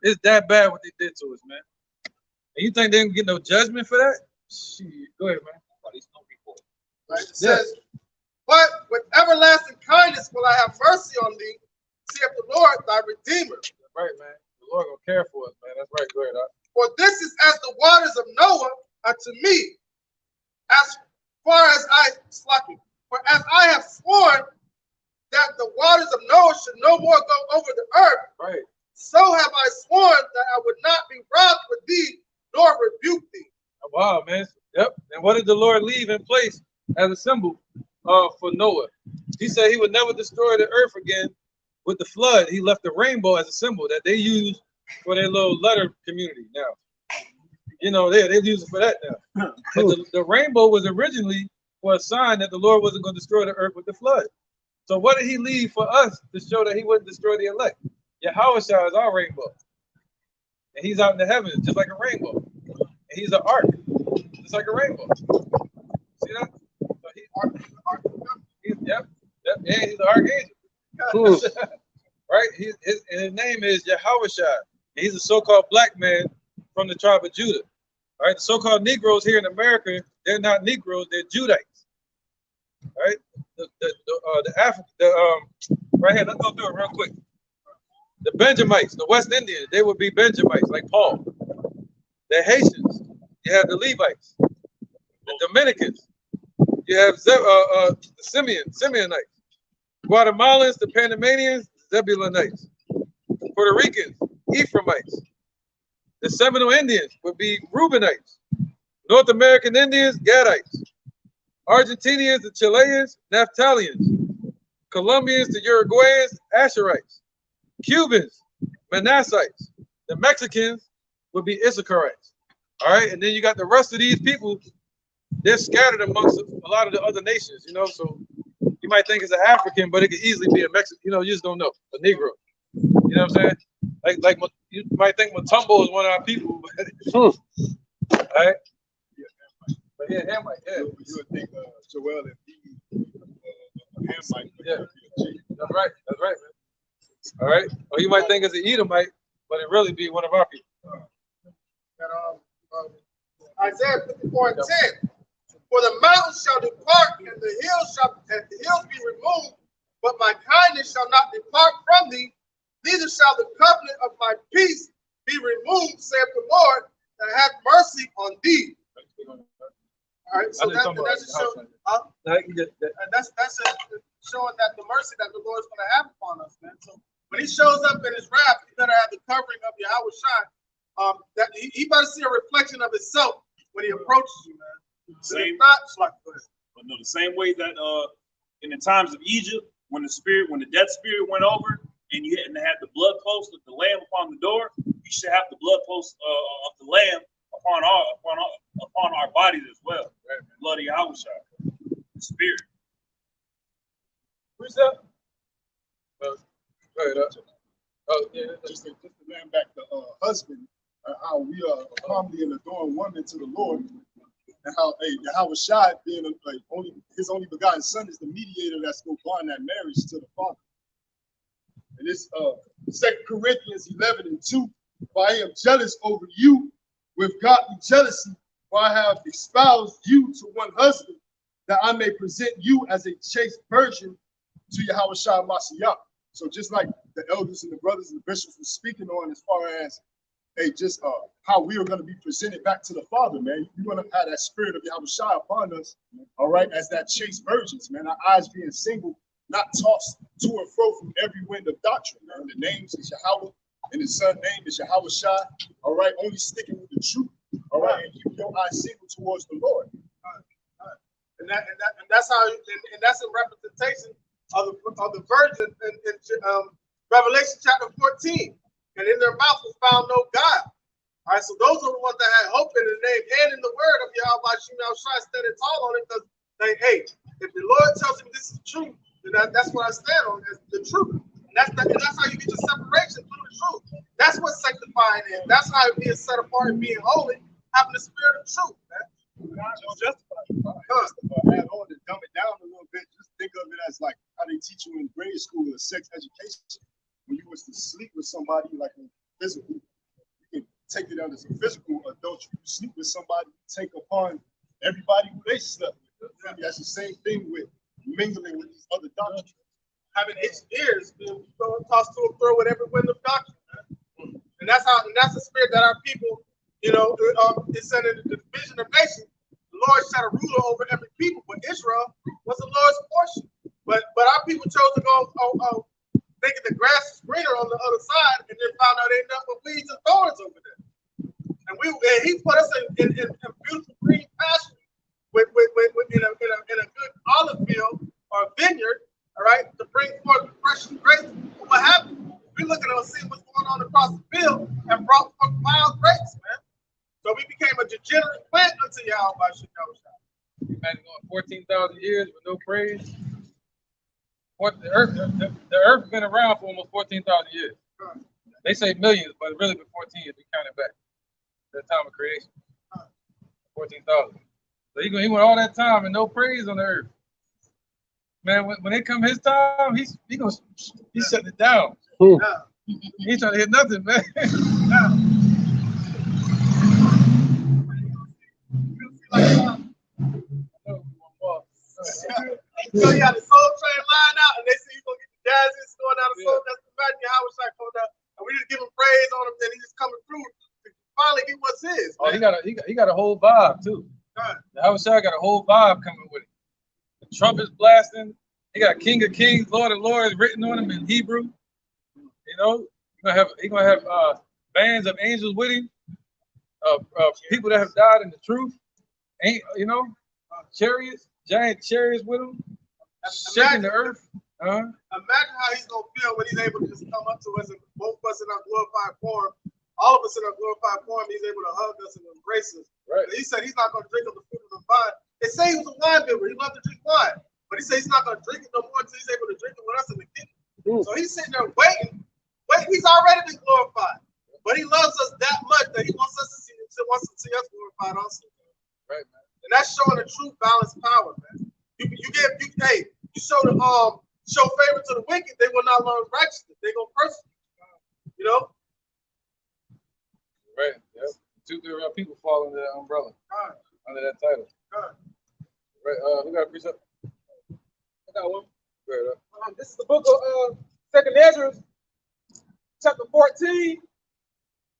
It's that bad what they did to us, man. And you think they didn't get no judgment for that? Shit. Go ahead, man.
Right? It says, but with everlasting kindness will I have mercy on thee, saith the Lord thy Redeemer.
Right, man. The Lord gonna care for us, man. That's right. Go ahead,
For this is as the waters of Noah unto me, as far as for as I have sworn that the waters of Noah should no more go over the earth,
right,
so have I sworn that I would not be wroth with thee, nor rebuke thee.
Oh, wow, man. Yep. And what did the Lord leave in place as a symbol for Noah? He said he would never destroy the earth again with the flood. He left the rainbow as a symbol that they use for their little letter community now. You know, they use it for that now. But the rainbow was originally for a sign that the Lord wasn't going to destroy the earth with the flood. So what did he leave for us to show that he wouldn't destroy the elect? Yahushua is our rainbow. And he's out in the heavens just like a rainbow. And he's an ark, just like a rainbow. See that? So he's the archangel. Right? His name is Yahushua. He's a so-called black man from the tribe of Judah. All right, the so-called Negroes here in America, they're not Negroes, they're Judites. All right, right here, let's go through it real quick. The Benjamites, the West Indians, they would be Benjamites, like Paul. The Haitians, you have the Levites. The Dominicans, you have the Simeonites. Guatemalans, the Panamanians, Zebulonites. Puerto Ricans, Ephraimites. The Seminole Indians would be Reubenites. North American Indians, Gadites. Argentinians, the Chileans, Naphtalians. Colombians, the Uruguayans, Asherites. Cubans, Manassites. The Mexicans would be Issacharites. All right, and then you got the rest of these people, they're scattered amongst a lot of the other nations, you know, so you might think it's an African, but it could easily be a Mexican, you know, you just don't know, a Negro. You know what I'm saying? Like you might think Matumbo is one of our people, but all right? But yeah, Hamite, yeah. You would think Joel and Hamite. Yeah, that's right, man. All right, or you might think it's an Edomite, but it really be one of our people.
Isaiah 54:10. For the mountains shall depart, and the hills be removed, but my kindness shall not depart from thee, neither shall the covenant of my peace be removed, saith the Lord, that hath mercy on thee. All right, so that's showing that the mercy that the Lord is going to have upon us, man. So when he shows up in his wrath, he better have the covering of Yahushua. That he better see a reflection of himself when he approaches you, man.
Same, the same way that in the times of Egypt, when the death spirit went over, and you had to have the blood post of the lamb upon the door, he we should have the blood post of the Lamb upon our bodies as well. Right? Blood of Yahushua, the Spirit.
Who's up?
Just to land back to husband, how we are humbly and adoring woman to the Lord, and how Yahushua being only his only begotten son is the mediator that's going to bond that marriage to the Father. And it's 2 Corinthians 11:2. For I am jealous over you with godly jealousy, for I have espoused you to one husband, that I may present you as a chaste virgin to Yahushua Mashiach. So just like the elders and the brothers and the bishops were speaking on, as far as how we are going to be presented back to the Father, man. You're going to have that spirit of Yahushua upon us, all right, as that chaste virgins, man. Our eyes being single, not tossed to and fro from every wind of doctrine, man. The names is Yahweh, and his son name is Yahushua, all right, only sticking with the truth, all right, and keep your eyes single towards the Lord.
And that's how, and that's a representation of the virgin in Revelation chapter 14. And in their mouth was found no God. All right, so those are the ones that had hope in the name and in the word of Yahweh Shai standing tall on it, because they, hey, if the Lord tells me this is true, then that's what I stand on, as the truth. And that's how you get your separation through the truth. That's what sanctifying is. That's how being set apart and being holy, having the spirit of truth, man.
Add on to dumb it down a little bit. Just think of it as like how they teach you in grade school or sex education. When you was to sleep with somebody like a physical, you can take it out as a physical adultery. You sleep with somebody, you take upon everybody who they slept with. That's the same thing with mingling with these other doctrines.
Having itched ears, being tossed to and fro with every wind of doctrine, man. And that's the spirit that our people, is set in the division of nations. The Lord set a ruler over every people, but Israel was the Lord's portion. But our people chose to go thinking the grass is greener on the other side, and then found out they ended up with weeds and thorns over there. And he put us in beautiful green pasture with in a good olive field or vineyard, all right, to bring forth fresh grapes. What happened? We looking at seeing what's going on across the field and brought forth wild grapes, man. So we became a degenerate plant unto Yahweh Shai.
Imagine going 14,000 years with no praise. The earth has been around for almost 14,000 years. They say millions, but really been 14 years. We counted back to the time of creation. 14,000. So he went all that time and no praise on the earth. Man, when it come his time, he's shutting it down. He ain't trying to hit nothing, man.
So you had the Soul Train line out, and they say you're gonna get the Jazzies going down the Soul. That's the imagine how it's like coming down, and we just give him praise on him, and he's just coming through to finally get what's his.
Oh, he got a whole vibe too. The Yahushua got a whole vibe coming with it. The trumpets blasting. He got King of Kings, Lord of Lords written on him in Hebrew. You know, he gonna have bands of angels with him, people that have died in the truth. Chariots, giant chariots with him, shaking the earth.
Imagine how he's gonna feel when he's able to just come up to us and both of us in our glorified form, all of us in our glorified form. He's able to hug us and embrace us. Right. He said he's not gonna drink of the fruit of the vine. They say he was a wine bibber. He loved to drink wine, but he said he's not gonna drink it no more until he's able to drink it with us in the kingdom. So he's sitting there waiting. He's already been glorified, but he loves us that much that he wants us to see us glorified also. Right, man. And that's showing the true balanced power, man. You show favor to the wicked, they will not learn righteousness. They gonna persecute. You know.
Right. Yep. 2-3 people fall under that umbrella, under that title. Right. We got a precept.
I got one.
Right.
This is the book of 2nd Ezra, chapter 14,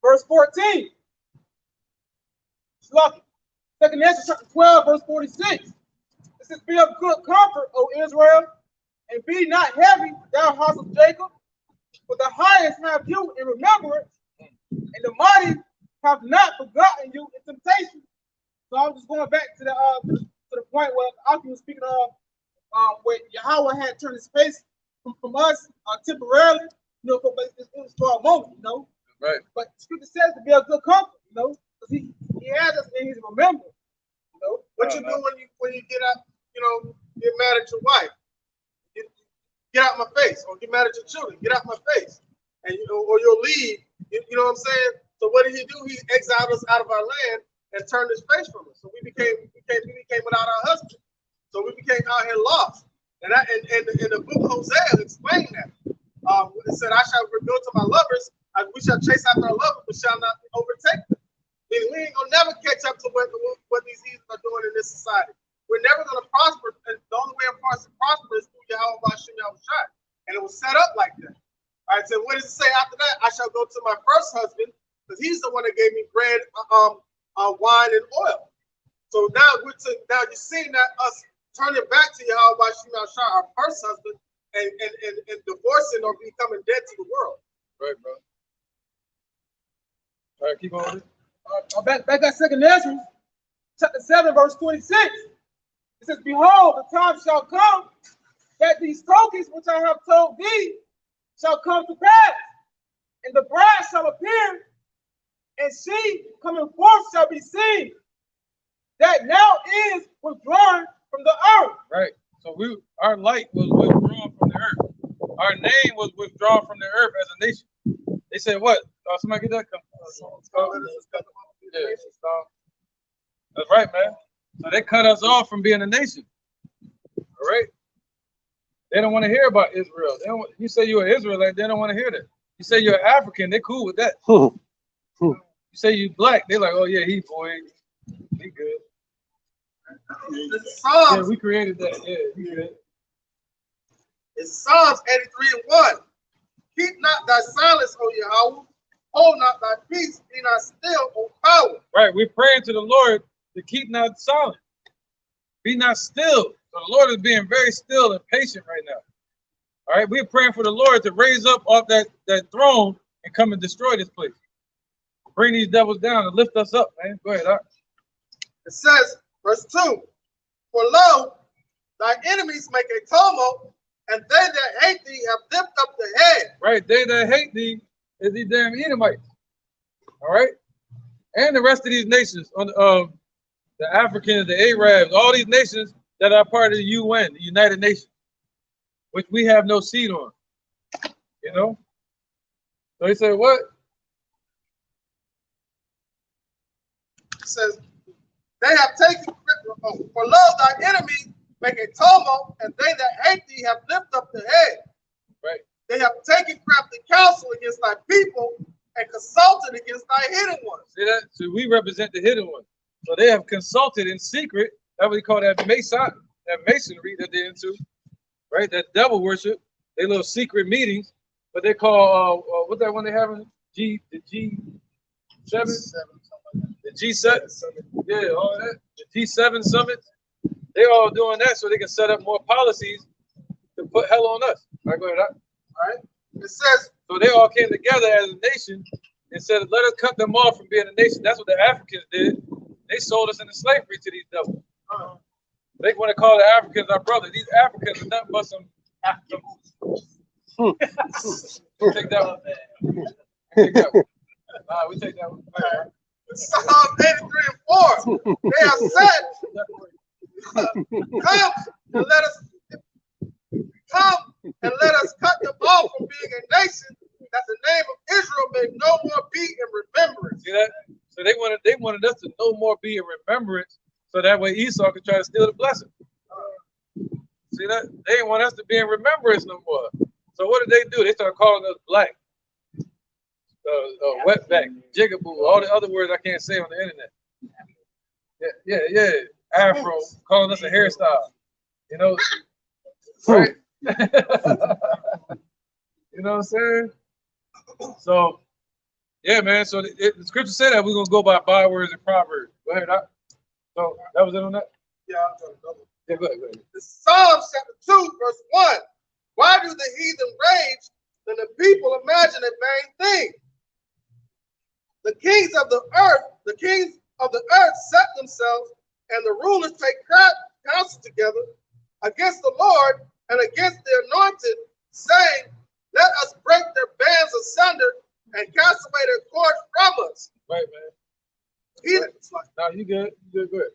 verse 14. It's lucky. 2nd Ezra, chapter 12, verse 46. It says, "Be of good comfort, O Israel, and be not heavy, thou house of Jacob, for the highest have you in remembrance, and the mighty have not forgotten you in temptation." So I'm just going back to the point where Akim was speaking of where Yahweh had turned his face from us temporarily, it was for a moment,
Right.
But Scripture says to be a good comfort, you know, because he has us in his remembrance. You know,
What you do when you get out, you know, get mad at your wife? Get out my face, or get mad at your children. Get out my face, and you know, or you'll leave. You know what I'm saying? So what did he do? He exiled us out of our land and turned his face from us. So we became without our husband. So we became out here lost. And the book of Hosea explained that. It said, "I shall reveal to my lovers, we shall chase after our lovers, but shall not overtake them." Meaning we ain't gonna never catch up to what these heathens are doing in this society. We're never gonna prosper, and the only way for us to prosper is through Yahweh Bashem Yahushai. And it was set up like that. All right, so what does it say after that? I shall go to my first husband, because he's the one that gave me bread, wine, and oil. So now you're seeing that us turning back to Yahweh Bashem Yahushai, our first husband, and divorcing or becoming dead to the world.
Right, bro. All right, keep on with it.
Back at 2nd Ezra, chapter 7, verse 26. It says, "Behold, the time shall come that these tokens which I have told thee shall come to pass, and the bride shall appear, and she coming forth shall be seen, that now is withdrawn from the earth."
Right. So our light was withdrawn from the earth. Our name was withdrawn from the earth as a nation. They said what? Somebody get that? Yeah, that's right, man. So they cut us off from being a nation. All right. They don't want to hear about Israel. You say you're an Israelite, they don't want to hear that. You say you're African, they're cool with that. You say you black, they're like, oh yeah, he good.
Psalms,
yeah, we created that. Yeah, he good.
It's Psalms 83:1. Keep not thy silence, O Yahweh. Hold not thy peace. Be not still, O power.
Right, we're praying to the Lord to keep not silent. Be not still. So the Lord is being very still and patient right now. All right, we're praying for the Lord to raise up off that throne and come and destroy this place. Bring these devils down and lift us up, man. Go ahead, Art.
It says, verse 2, "For lo, thy enemies make a tumult, and they that hate thee have lifted up the head."
Right, they that hate thee is these damn Edomites. All right, and the rest of these nations, on the Africans, the Arabs, all these nations that are part of the UN, the United Nations, which we have no seat on. You know. So he said, what?
It says, "They have taken, for lo, thy enemies make a tumult, and they that hate thee have lifted up the head."
Right.
They have taken crafty counsel against thy people and consulted against thy hidden ones.
See that? So we represent the hidden ones. So they have consulted in secret. That's what we call that masonry that they're into, right? That devil worship. They little secret meetings, but they call what that one they having? The G7, the G7, yeah, all that. The G7 summits. They all doing that so they can set up more policies to put hell on us. All right, go ahead.
All right. It says,
so they all came together as a nation and said, let us cut them off from being a nation. That's what the Africans did. They sold us into slavery to these devils. They want to call the Africans our brother. These Africans are nothing but some Africans. Take that one. Take that one. We take that one.
Psalms 83:4. They have said, come and let us cut them off from being a nation, that the name of Israel may no more be in remembrance.
See that? So they wanted us to no more be in remembrance, so that way Esau could try to steal the blessing. See that? They didn't want us to be in remembrance no more. So what did they do? They started calling us black, wetback, jigaboo, all the other words I can't say on the internet. Yeah. Afro, calling us a hairstyle. You know, right? You know what I'm saying? So, yeah, man. So the scripture said that we're gonna go by bywords and proverbs. Go ahead. So that was it on that.
Yeah,
go ahead.
The Psalms chapter 2, verse 1. Why do the heathen rage, and the people imagine a vain thing? The kings of the earth set themselves, and the rulers take counsel together against the Lord and against the anointed, saying, let us break their bands asunder and cast away their cords from us.
Right, man.
He,
No, you good. You good. Good.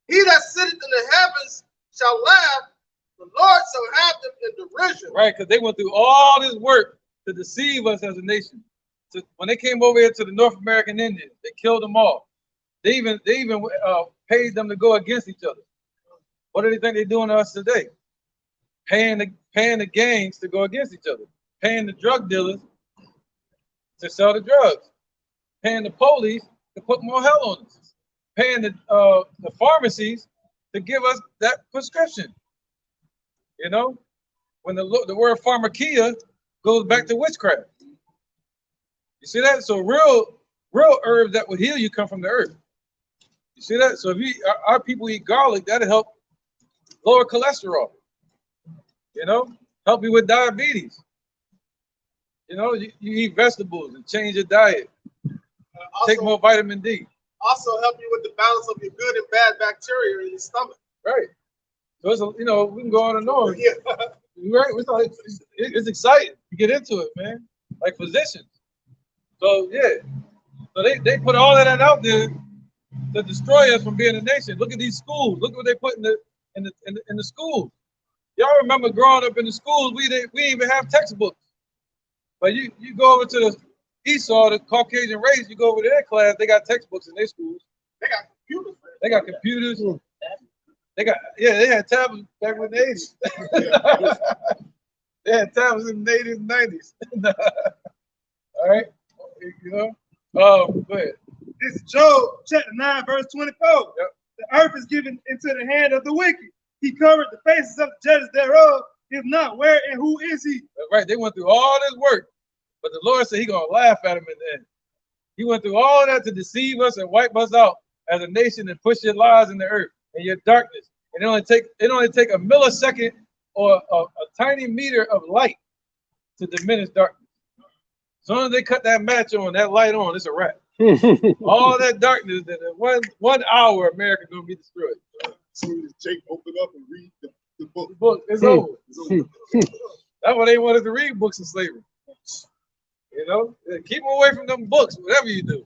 he that sitteth in the heavens shall laugh. The Lord shall have them in derision.
Right, because they went through all this work to deceive us as a nation. So when they came over here to the North American Indians, they killed them all. They even paid them to go against each other. What do they think they're doing to us today? Paying the gangs to go against each other, paying the drug dealers to sell the drugs, paying the police to put more hell on us, paying the pharmacies to give us that prescription. You know, when the word pharmakia goes back to witchcraft. You see that? So real herbs that will heal you come from the earth. You see that? So if our people eat garlic, that'll help lower cholesterol. You know, help you with diabetes. You know, you eat vegetables and change your diet. Take more vitamin D.
Also help you with the balance of your good and bad bacteria in your stomach.
Right. So it's we can go on and on.
Yeah.
Right. It's exciting to get into it, man. Like physicians. So yeah. So they put all of that out there to destroy us from being a nation. Look at these schools. Look what they put in the schools. Y'all remember growing up in the schools, we didn't even have textbooks. But you go over to the Esau, the Caucasian race, you go over to their class, they got textbooks in their schools.
They got computers.
They got computers. They had tablets back in the 80s. They had tablets in the 80s and 90s. All right. You know? Go ahead.
This is Job chapter 9, verse 24.
Yep.
The earth is given into the hand of the wicked. He covered the faces of the judges thereof. If not, where and who is he?
That's right. They went through all this work, but the Lord said He's gonna laugh at them in the end. He went through all that to deceive us and wipe us out as a nation and push your lies in the earth and your darkness. And it only take a millisecond or a tiny meter of light to diminish darkness. As soon as they cut that match on, that light on, it's a wrap. All that darkness, that in 1 hour, America gonna be destroyed.
As soon as Jake open up and read the book.
The book is over. That's why they wanted to read books of slavery. You know, keep them away from them books, whatever you do.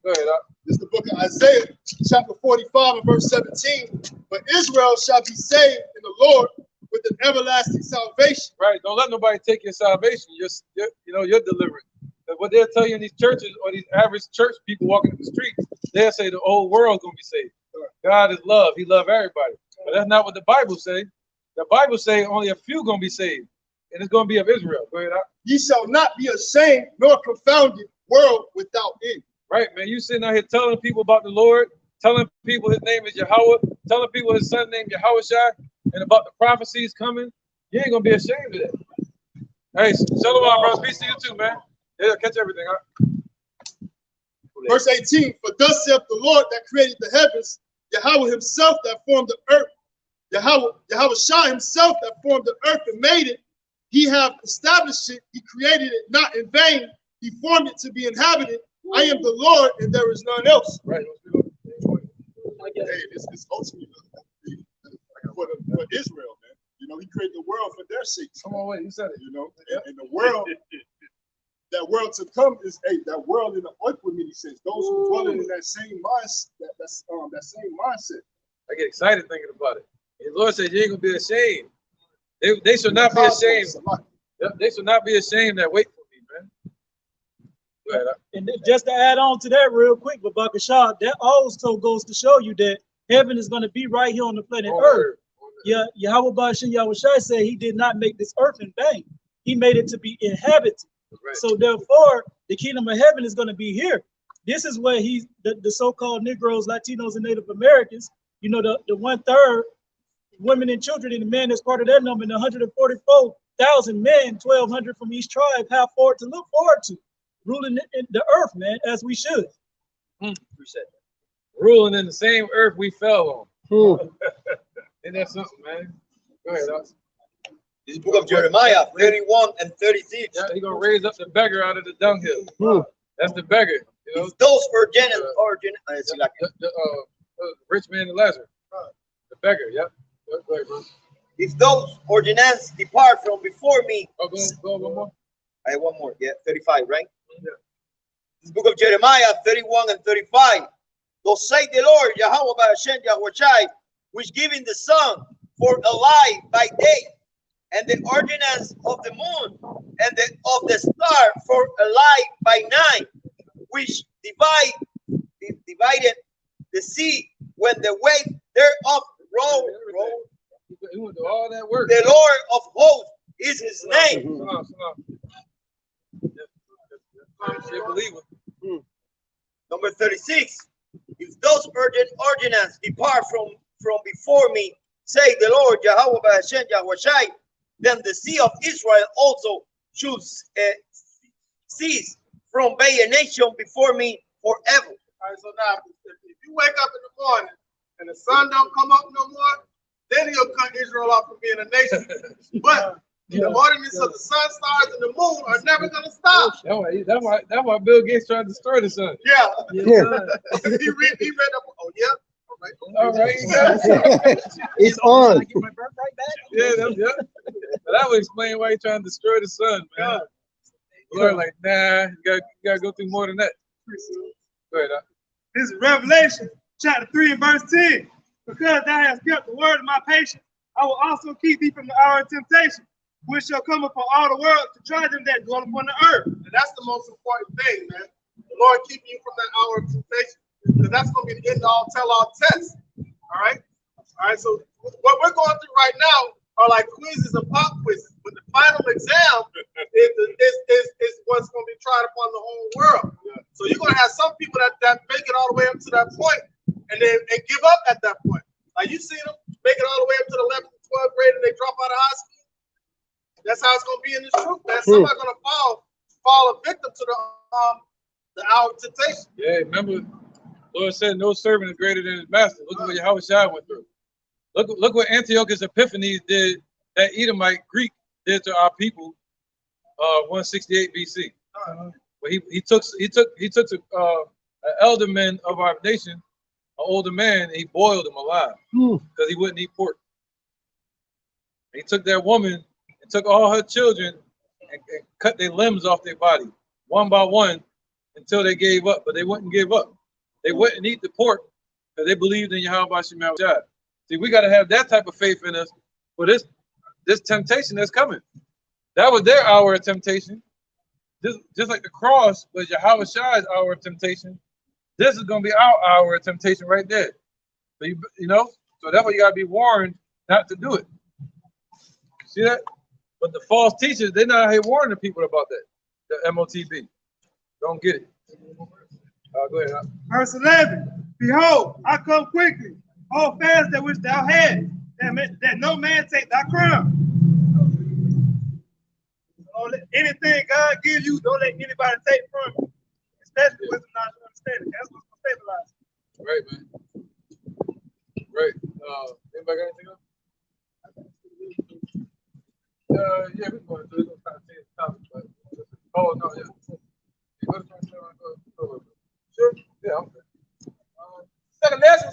Go ahead.
This is the book of Isaiah, chapter 45 and verse 17. But Israel shall be saved in the Lord with an everlasting salvation.
Right. Don't let nobody take your salvation. Your deliverance. What they'll tell you in these churches or these average church people walking in the streets, they'll say the whole world's gonna be saved. God is love. He loves everybody. But that's not what the Bible say. The Bible say only a few gonna be saved, and it's gonna be of Israel. Go ahead.
Ye shall not be ashamed nor confounded, world without end.
Right, man. You sitting out here telling people about the Lord, telling people His name is Yahweh, telling people His son named Yahushua, and about the prophecies coming. You ain't gonna be ashamed of that. Hey, shalom, bro. Peace to you too, man. Yeah, catch everything. Huh?
Verse 18, for thus saith the Lord that created the heavens, Yahweh himself that formed the earth, Yahweh Shah himself that formed the earth and made it. He have established it, he created it not in vain, he formed it to be inhabited. I am the Lord and there is none else.
Right.
Hey, it's ultimately for Israel, man. You know, He created the world for their sakes.
Come on, wait, you said it.
You know, and the world, that world to come is that world in the equanimity sense. Those who dwell in that same mindset, that same mindset.
I get excited thinking about it. The Lord said, "You ain't gonna be ashamed. They should not be ashamed. They should not be ashamed that wait for me, man." Go ahead.
And just to add on to that real quick, Babaka Shah, that also goes to show you that heaven is going to be right here on the planet Earth. Yeah, Yahweh Bashin Yahushua said He did not make this earth in vain. He made it to be inhabited. Right. So therefore, the kingdom of heaven is going to be here. This is where the so-called Negroes, Latinos, and Native Americans, you know, the 1/3 women and children and the men that's part of that number, and 144,000 men, 1,200 from each tribe, have forward to look forward to ruling in the earth, man, as we should.
Ruling in the same earth we fell on. Isn't that something, man? Go ahead, Alex.
This book of Jeremiah 31 and 36.
Yeah, He's gonna raise up the beggar out of the dunghill. That's the beggar. You know?
If those
rich man and Lazarus. The beggar. Yep. Go ahead, bro.
If those ordinances depart from before me.
Oh, go one more.
I have one more. Yeah, 35, right? This book of Jeremiah 31 and 35. Thus say the Lord, Yahweh Ba'ashem Yahushai, which giving the sun for a light by day, and the ordinance of the moon and of the star for a light by night, which divided the sea when the weight thereof rolled.
He went through all that work.
The Lord of hosts is his name. Number 36. If those ordinances depart from before me, say the Lord Yahweh Ba'ashem Yahushai, then the sea of Israel also should cease from being a nation before me forever.
All right, so now if you wake up in the morning and the sun don't come up no more, then he'll cut Israel off from being a nation. But the ordinance of the sun, stars, and the moon are never going to stop.
That's why Bill Gates tried to destroy the sun.
Yeah.
Yeah.
he read up. Oh, yeah.
All right.
It's on.
Yeah, that would explain why he's trying to destroy the sun, man. Lord, like, nah, you gotta go through more than that. Go ahead.
This is Revelation chapter 3 and verse 10. Because thou hast kept the word of my patience, I will also keep thee from the hour of temptation, which shall come upon all the world to try them that dwell upon the earth.
And that's the most important thing, man. The Lord keep you from that hour of temptation, because that's going to be the end all tell all test. All right. So what we're going through right now are like quizzes and pop quizzes, but the final exam is what's going to be tried upon the whole world. So you're going to have some people that make it all the way up to that point, and then they give up at that point. Like you see them make it all the way up to the 11th and 12th grade, and they drop out of high school. That's how it's going to be in this truth, man. Somebody's going to fall a victim to the hour of temptation.
Yeah, remember, Lord said, "No servant is greater than his master." Look at what Yahushua went through. Look what Antiochus Epiphanes did. That Edomite Greek did to our people, 168 BC. But he took an elder man of our nation, an older man, and he boiled him alive because he wouldn't eat pork. And he took that woman and took all her children and cut their limbs off their body one by one until they gave up. But they wouldn't give up. They wouldn't eat the pork because they believed in Yahweh Shema Shai. See, we got to have that type of faith in us for this temptation that's coming. That was their hour of temptation. Just like the cross was Yahweh Shai's hour of temptation. This is going to be our hour of temptation right there. So so that's why you got to be warned not to do it. See that? But the false teachers, they're not here warning people about that. The MOTB. Don't get it. Go ahead.
Verse 11. Behold, I come quickly. Hold fast that which thou hast, that no man take thy crown. Don't let anything God gives you, don't let anybody take from you. Especially wisdom, knowledge, and understanding. That's what's going to stabilize.
Right, man. Right. Anybody got anything else? Yeah, we're going to do it. Kind of change the topic, but oh no, yeah.
Sure.
Yeah, okay.
Second Ezra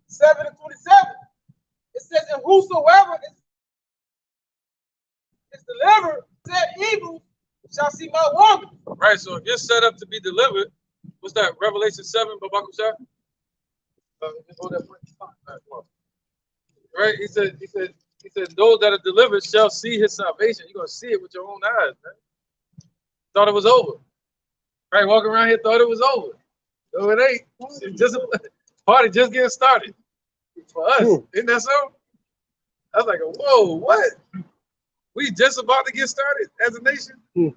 7 and 27. It says, "And whosoever is delivered said evil shall see my wonder."
Right. So if you're set up to be delivered, what's that? Revelation 7, Babakusha? Right. He said, those that are delivered shall see his salvation. You're gonna see it with your own eyes, man. Thought it was over. Right, walking around here thought it was over. So it ain't. It's just a party just getting started. For us. Isn't that so? I was like, whoa, what? We just about to get started as a nation? And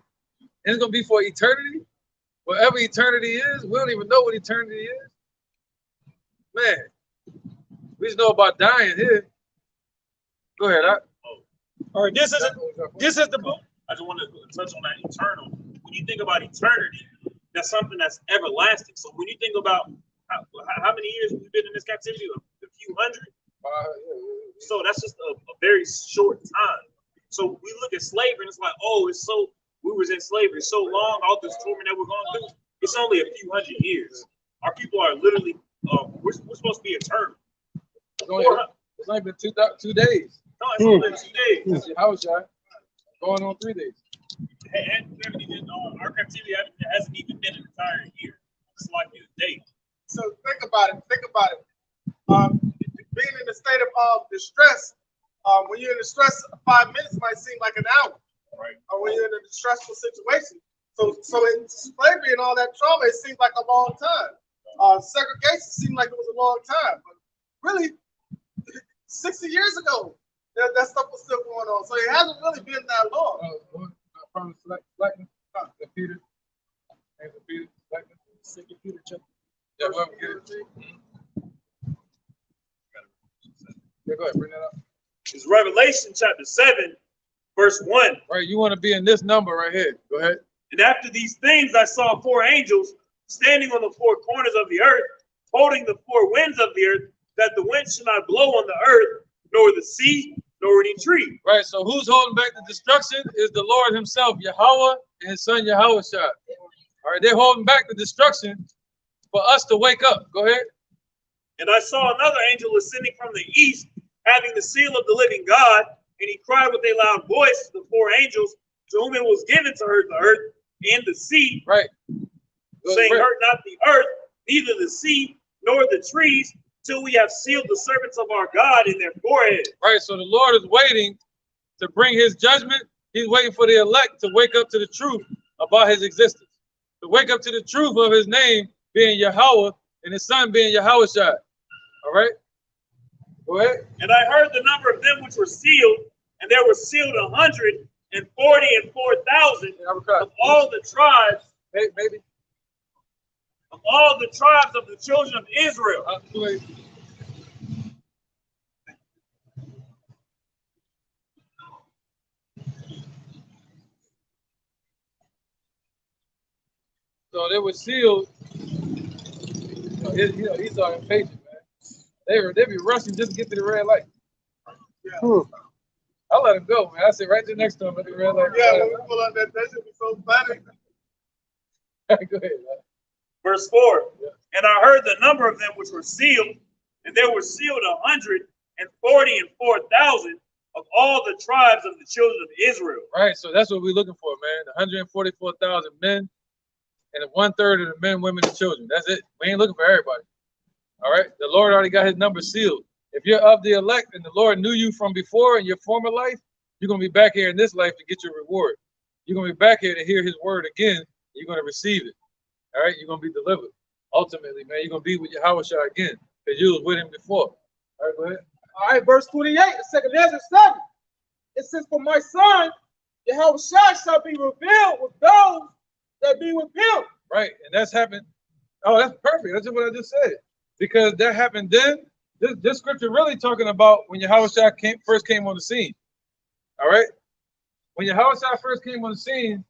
it's gonna be for eternity? Whatever eternity is, we don't even know what eternity is. Man, we just know about dying here. Go ahead.
All right, this is the book.
I just want to touch on that eternal. When you think about eternity, that's something that's everlasting. So when you think about how many years we've been in this captivity, a few hundred. So that's just a very short time. So we look at slavery and it's like, oh, we was in slavery so long, all this torment that we're going through. It's only a few hundred years. Our people are literally, we're supposed to be eternal.
It's only been 2 days.
No, it's only been 2 days.
How was y'all? Going on 3 days.
And our captivity hasn't even been an entire year. It's like a day.
So think about it. Think about it. Being in a state of distress, when you're in distress, 5 minutes might seem like an hour.
Right.
Or when you're in a distressful situation. So in slavery and all that trauma, it seems like a long time. Segregation seemed like it was a long time. But really, 60 years ago, that stuff was still going on. So it hasn't really been that long.
From Slackman, Peter, and Peter, Slackman, second Peter chapter. Yeah, well, get it. Yeah, go ahead, bring that up.
It's Revelation chapter 7, verse 1.
Right, you want to be in this number right here. Go ahead.
And after these things, I saw 4 angels standing on the 4 corners of the earth, holding the 4 winds of the earth, that the wind should not blow on the earth, nor the sea, nor any tree.
Right, so who's holding back the destruction is the Lord himself, Yahweh, and his son Yahushua. All right, they're holding back the destruction for us to wake up. Go ahead.
And I saw another angel ascending from the east, having the seal of the living God, and he cried with a loud voice to the 4 angels, to whom it was given to hurt the earth and the sea,
right,
saying, hurt not the earth, neither the sea, nor the trees, till we have sealed the servants of our God in their foreheads.
Right, so the Lord is waiting to bring his judgment. He's waiting for the elect to wake up to the truth about his existence, to wake up to the truth of his name being Yahweh and his son being Yahushua. All right, go ahead.
And I heard the number of them which were sealed, and there were sealed 144,000 of all the tribes,
maybe,
of all the tribes of the children of Israel.
So they were sealed. He's all impatient, man. They be rushing just to get to the red light. Yeah. I let him go, man. I sit right there next to him at the red light.
Yeah, when we pull out that should be so funny.
Go ahead, man.
Verse 4. Yeah. And I heard the number of them which were sealed, and there were sealed 144,000 of all the tribes of the children of Israel.
Right, so that's what we're looking for, man. 144,000 men, and 1/3 of the men, women, and children. That's it. We ain't looking for everybody. All right, the Lord already got his number sealed. If you're of the elect and the Lord knew you from before in your former life, you're going to be back here in this life to get your reward. You're going to be back here to hear his word again. You're going to receive it. All right, you're going to be delivered. Ultimately, man, you're going to be with Yahushua again because you was with him before. All right, go ahead.
All right, verse 28, the 2nd Ezra 7. It says, for my son, Yahushua shall be revealed with those that be with him.
Right, and that's happened. Oh, that's perfect. That's what I just said. Because that happened then. This scripture really talking about when Yahushua first came on the scene. All right? When Yahushua first came on the scene,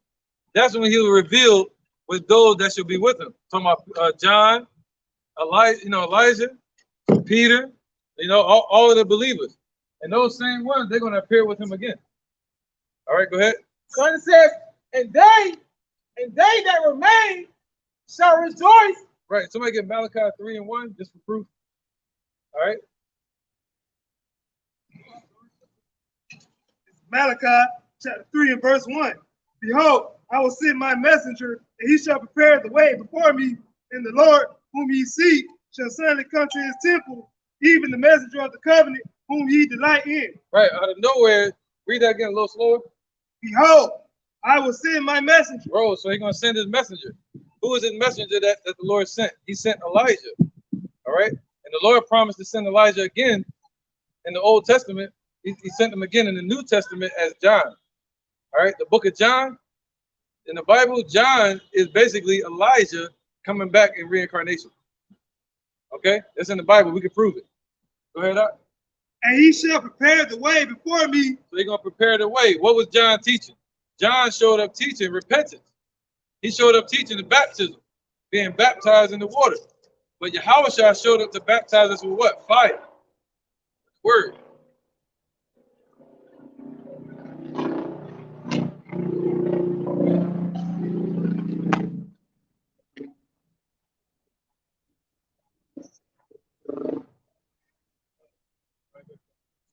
that's when he was revealed with those that should be with him. Talking about John, Elijah, Peter, all of the believers. And those same ones, they're going to appear with him again. All right, go ahead.
So it says, and they that remain shall rejoice.
Right, somebody get Malachi 3:1 just for proof. All right.
Malachi chapter 3 and verse 1. Behold, I will send my messenger, and he shall prepare the way before me, and the Lord whom ye seek shall suddenly come to his temple, even the messenger of the covenant whom ye delight in.
Right, out of nowhere, read that again a little slower.
Behold, I will send my messenger.
Bro, so he's going to send his messenger. Who is his messenger that the Lord sent? He sent Elijah. All right. And the Lord promised to send Elijah again in the Old Testament. He sent him again in the New Testament as John. All right. The book of John. In the Bible, John is basically Elijah coming back in reincarnation. Okay. That's in the Bible. We can prove it. Go ahead, Doc.
And he shall prepare the way before me.
So he's going to prepare the way. What was John teaching? John showed up teaching repentance. He showed up teaching the baptism, being baptized in the water. But Yahushua showed up to baptize us with what? Fire. Word.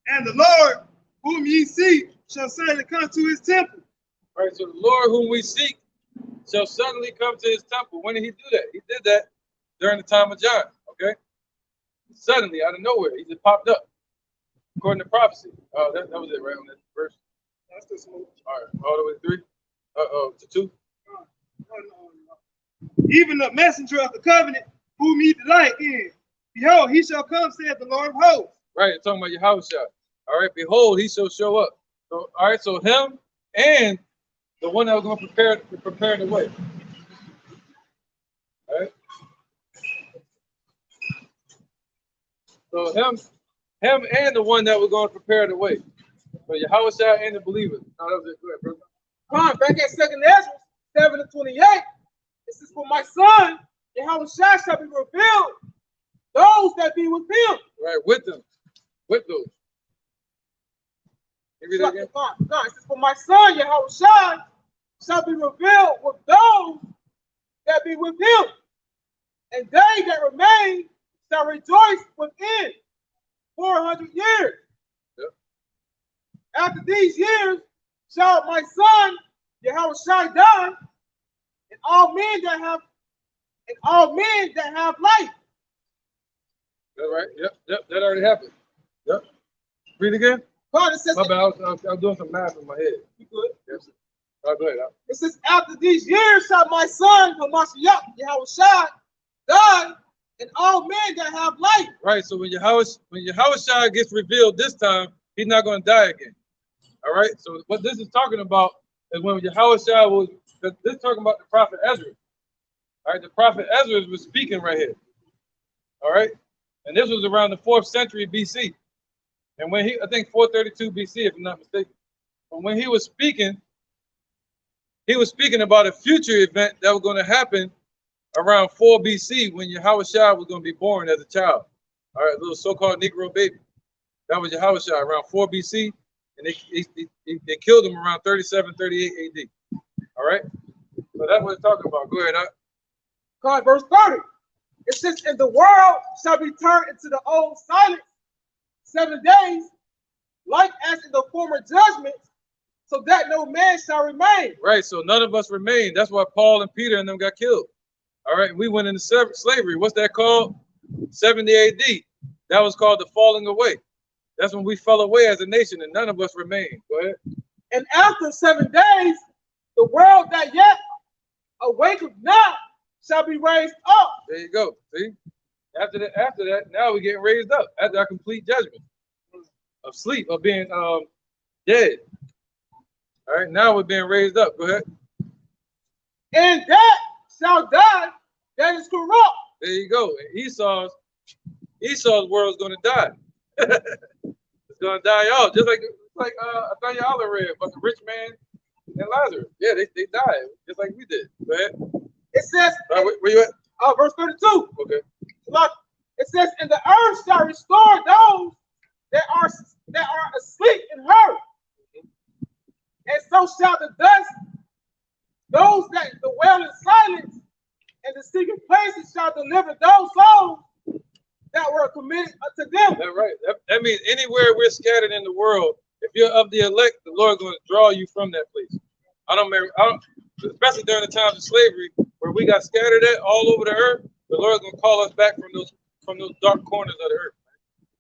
And the Lord whom ye seek shall suddenly come to his temple,
All right, so the Lord whom we seek shall suddenly come to his temple. When did he do that? He did that during the time of John, okay? Suddenly, out of nowhere, he just popped up, according to prophecy. That was it, right, on that verse?
That's the smoke.
All right, all the way to 3? To 2?
Even the messenger of the covenant, whom ye delight in. Behold, he shall come, saith the Lord of hosts.
Right, it's talking about Yahushua. All right, behold, he shall show up. So, all right, so him and the one that was going to prepare the way. All right. So him and the one that was going to prepare the way. So Yahushua and the believers. No, that was it. Go ahead, brother.
Come on, back at 2nd Ezra 7:28. This is for my son, Yahushua shall be revealed. Those that be with him.
Right, with them. With those. Read that again.
God, it says, for my son, Yahushua shall be revealed with those that be with him. And they that remain shall rejoice within 400 years.
Yep.
After these years shall my son, Yahushua, die, and all men that have life.
That's right. Yep. That already happened. Yep. Read again.
God, it says,
my bad. I was doing some math in my head.
You good?
Yes. All right, go ahead.
It says, after these years shall my son, Hamashiach, Yahushua, die, and all men that have life.
Right. So when Yahushua gets revealed this time, he's not going to die again. All right. So what this is talking about is when Yahushua was. This is talking about the prophet Ezra. All right. The prophet Ezra was speaking right here. All right. And this was around the 4th century BC. And when I think 432 BC, if I'm not mistaken. But when he was speaking about a future event that was going to happen around 4 BC when Yahushua was going to be born as a child. All right, a little so-called Negro baby. That was Yahushua around 4 BC, and they killed him around 37, 38 AD. All right? So that's what it's talking about. Go ahead.
God, verse 30. It says, and the world shall be turned into the old silence 7 days, like as in the former judgments, so that no man shall remain.
Right, so none of us remain. That's why Paul and Peter and them got killed. All right, we went into slavery. What's that called? 70 AD. That was called the falling away. That's when we fell away as a nation, and none of us remained. Go ahead.
And after 7 days, the world that yet awaketh not shall be raised up.
There you go. See? After that, now we're getting raised up after our complete judgment of sleep, of being dead. All right, now we're being raised up. Go ahead.
And that shall die that is corrupt.
There you go. And Esau's world's going to die. It's going to die off, just like I thought y'all read about the rich man and Lazarus. Yeah, they died just like we did. Go ahead.
It says,
where you at?
Verse 32.
Okay.
Look, it says, and the earth shall restore those that are asleep in her. And so shall the dust, those that dwell in silence, and the secret places shall deliver those souls that were committed unto them.
That's right. That means anywhere we're scattered in the world, if you're of the elect, the Lord is going to draw you from that place. Especially during the times of slavery, where we got scattered at all over the earth, the Lord is going to call us back from those dark corners of the earth.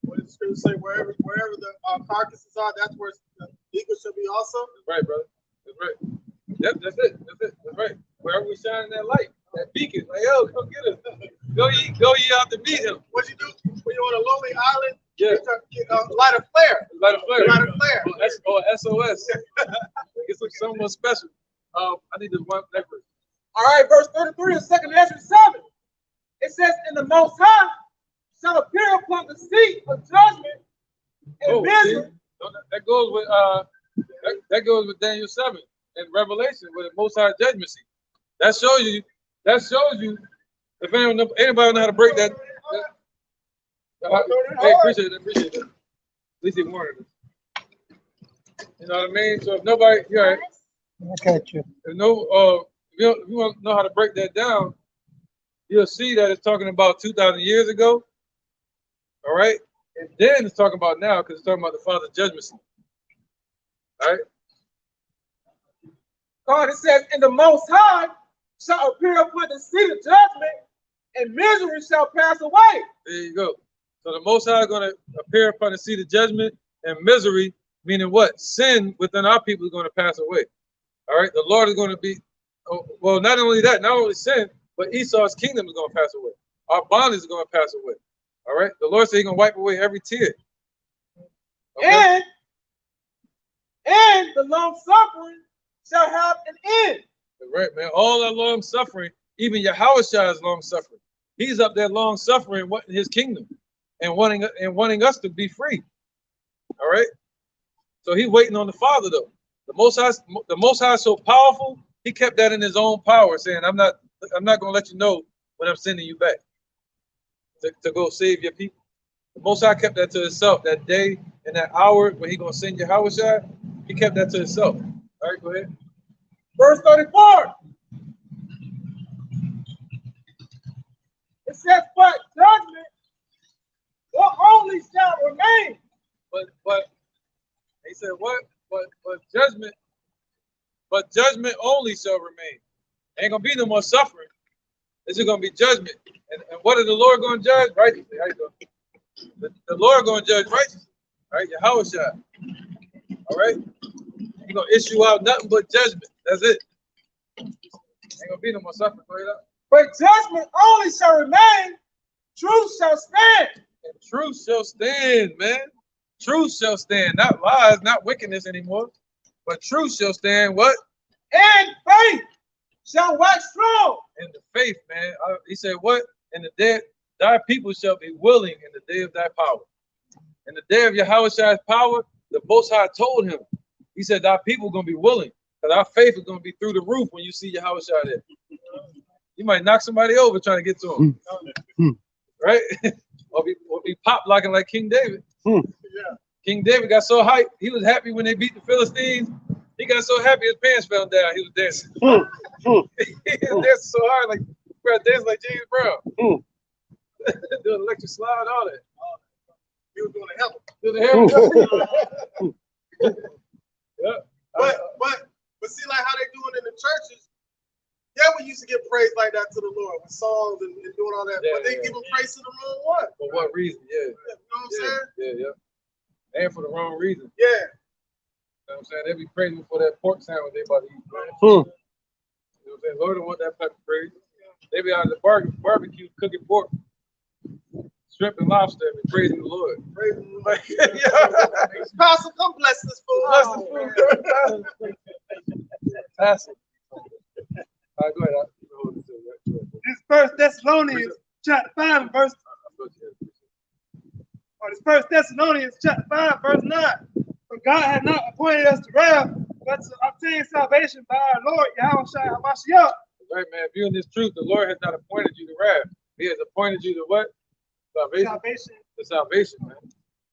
What does the scripture say? Wherever the carcasses are, that's where the eagle should be also.
That's right, brother. That's right. That's it. That's right. Wherever we shine that light, that beacon, like, yo, come get us. Go ye out to meet him.
What you do when you're on a lonely island?
Yeah.
Light a flare.
Light a flare.
Light a flare.
SOS. Get something special. I need this one record.
All right, verse 33 of 2nd Ezra 7. It says, and the Most High shall appear upon the seat of judgment and misery.
That goes with Daniel 7 and Revelation with the Most High judgment seat. That shows you. If anybody know how to break that. Hey, appreciate it. At least he warned us. You know what I mean? So if nobody, you're right.
I got you.
If you want to know how to break that down, you'll see that it's talking about 2,000 years ago. All right, and then it's talking about now because it's talking about the Father's judgment seat. All right.
God, it says, and the Most High shall appear upon the seat of judgment, and misery shall pass away.
There you go. So the Most High is going to appear upon the seat of judgment, and misery, meaning what? Sin within our people is going to pass away. All right. The Lord is going to be, well, not only that, not only sin, but Esau's kingdom is going to pass away. Our bondage is going to pass away. All right. The Lord said He's going to wipe away every tear. Okay?
And the long suffering shall have an end.
Right, man. All our long suffering, even Yahushua is long suffering. He's up there long suffering in His kingdom and wanting us to be free. All right. So He's waiting on the Father, though. The Most High is so powerful. He kept that in His own power, saying, "I'm not going to let you know when I'm sending you back to go save your people." The Most High kept that to Himself that day and that hour when He's going to send Yahushua. He kept that to Himself. All right, go ahead.
Verse 34. It says, "But judgment will only shall remain."
But he said what? But judgment only shall remain. Ain't gonna be no more suffering. It's just gonna be judgment. And what is the Lord gonna judge? Righteously. How you doing? The Lord gonna judge righteously. All right, Yahushua. All right. He's gonna issue out nothing but judgment. That's it. Ain't gonna be no more suffering. Go ahead up.
But judgment only shall remain. Truth shall stand.
And truth shall stand, man. Truth shall stand, not lies, not wickedness anymore, but truth shall stand. What?
And faith shall wax strong.
And the faith, man. He said, what? In the day, thy people shall be willing in the day of thy power. In the day of Yahushua's power, the Most High told him, He said, thy people are going to be willing, because our faith is going to be through the roof when you see Yahushua there. You might knock somebody over trying to get to him. Right? or be pop locking like King David. King David got so hyped. He was happy when they beat the Philistines. He got so happy his pants fell down. He was dancing. He was dancing so hard, like dancing like James Brown. Doing electric slide, all that.
He was doing a hell.
Doing the hell. Yeah.
But see, like how they doing in the churches. Yeah, we used to give praise like that to the Lord with songs and doing all that.
Yeah,
but they give them praise to the wrong one.
For what reason? Yeah.
You know what I'm saying?
Yeah. And for the wrong reason.
Yeah.
You know what I'm saying? They be praising for that pork sandwich they about to eat. Right? You know what I'm saying? Lord don't want that type of praise. They be out of the barbecue cooking pork, shrimp and lobster, and praising the Lord. Praising the Lord. Yeah.
Pastor, come bless this food.
Bless this food. Pastor. All right, go ahead.
This First Thessalonians chapter 5 and verse. This First Thessalonians chapter 5 verse 9. For God had not appointed us to wrath, but to obtain salvation by our Lord Yahushua HaMashiach.
Right, man. Viewing this truth, the Lord has not appointed you to wrath. He has appointed you to what? Salvation. To salvation, man.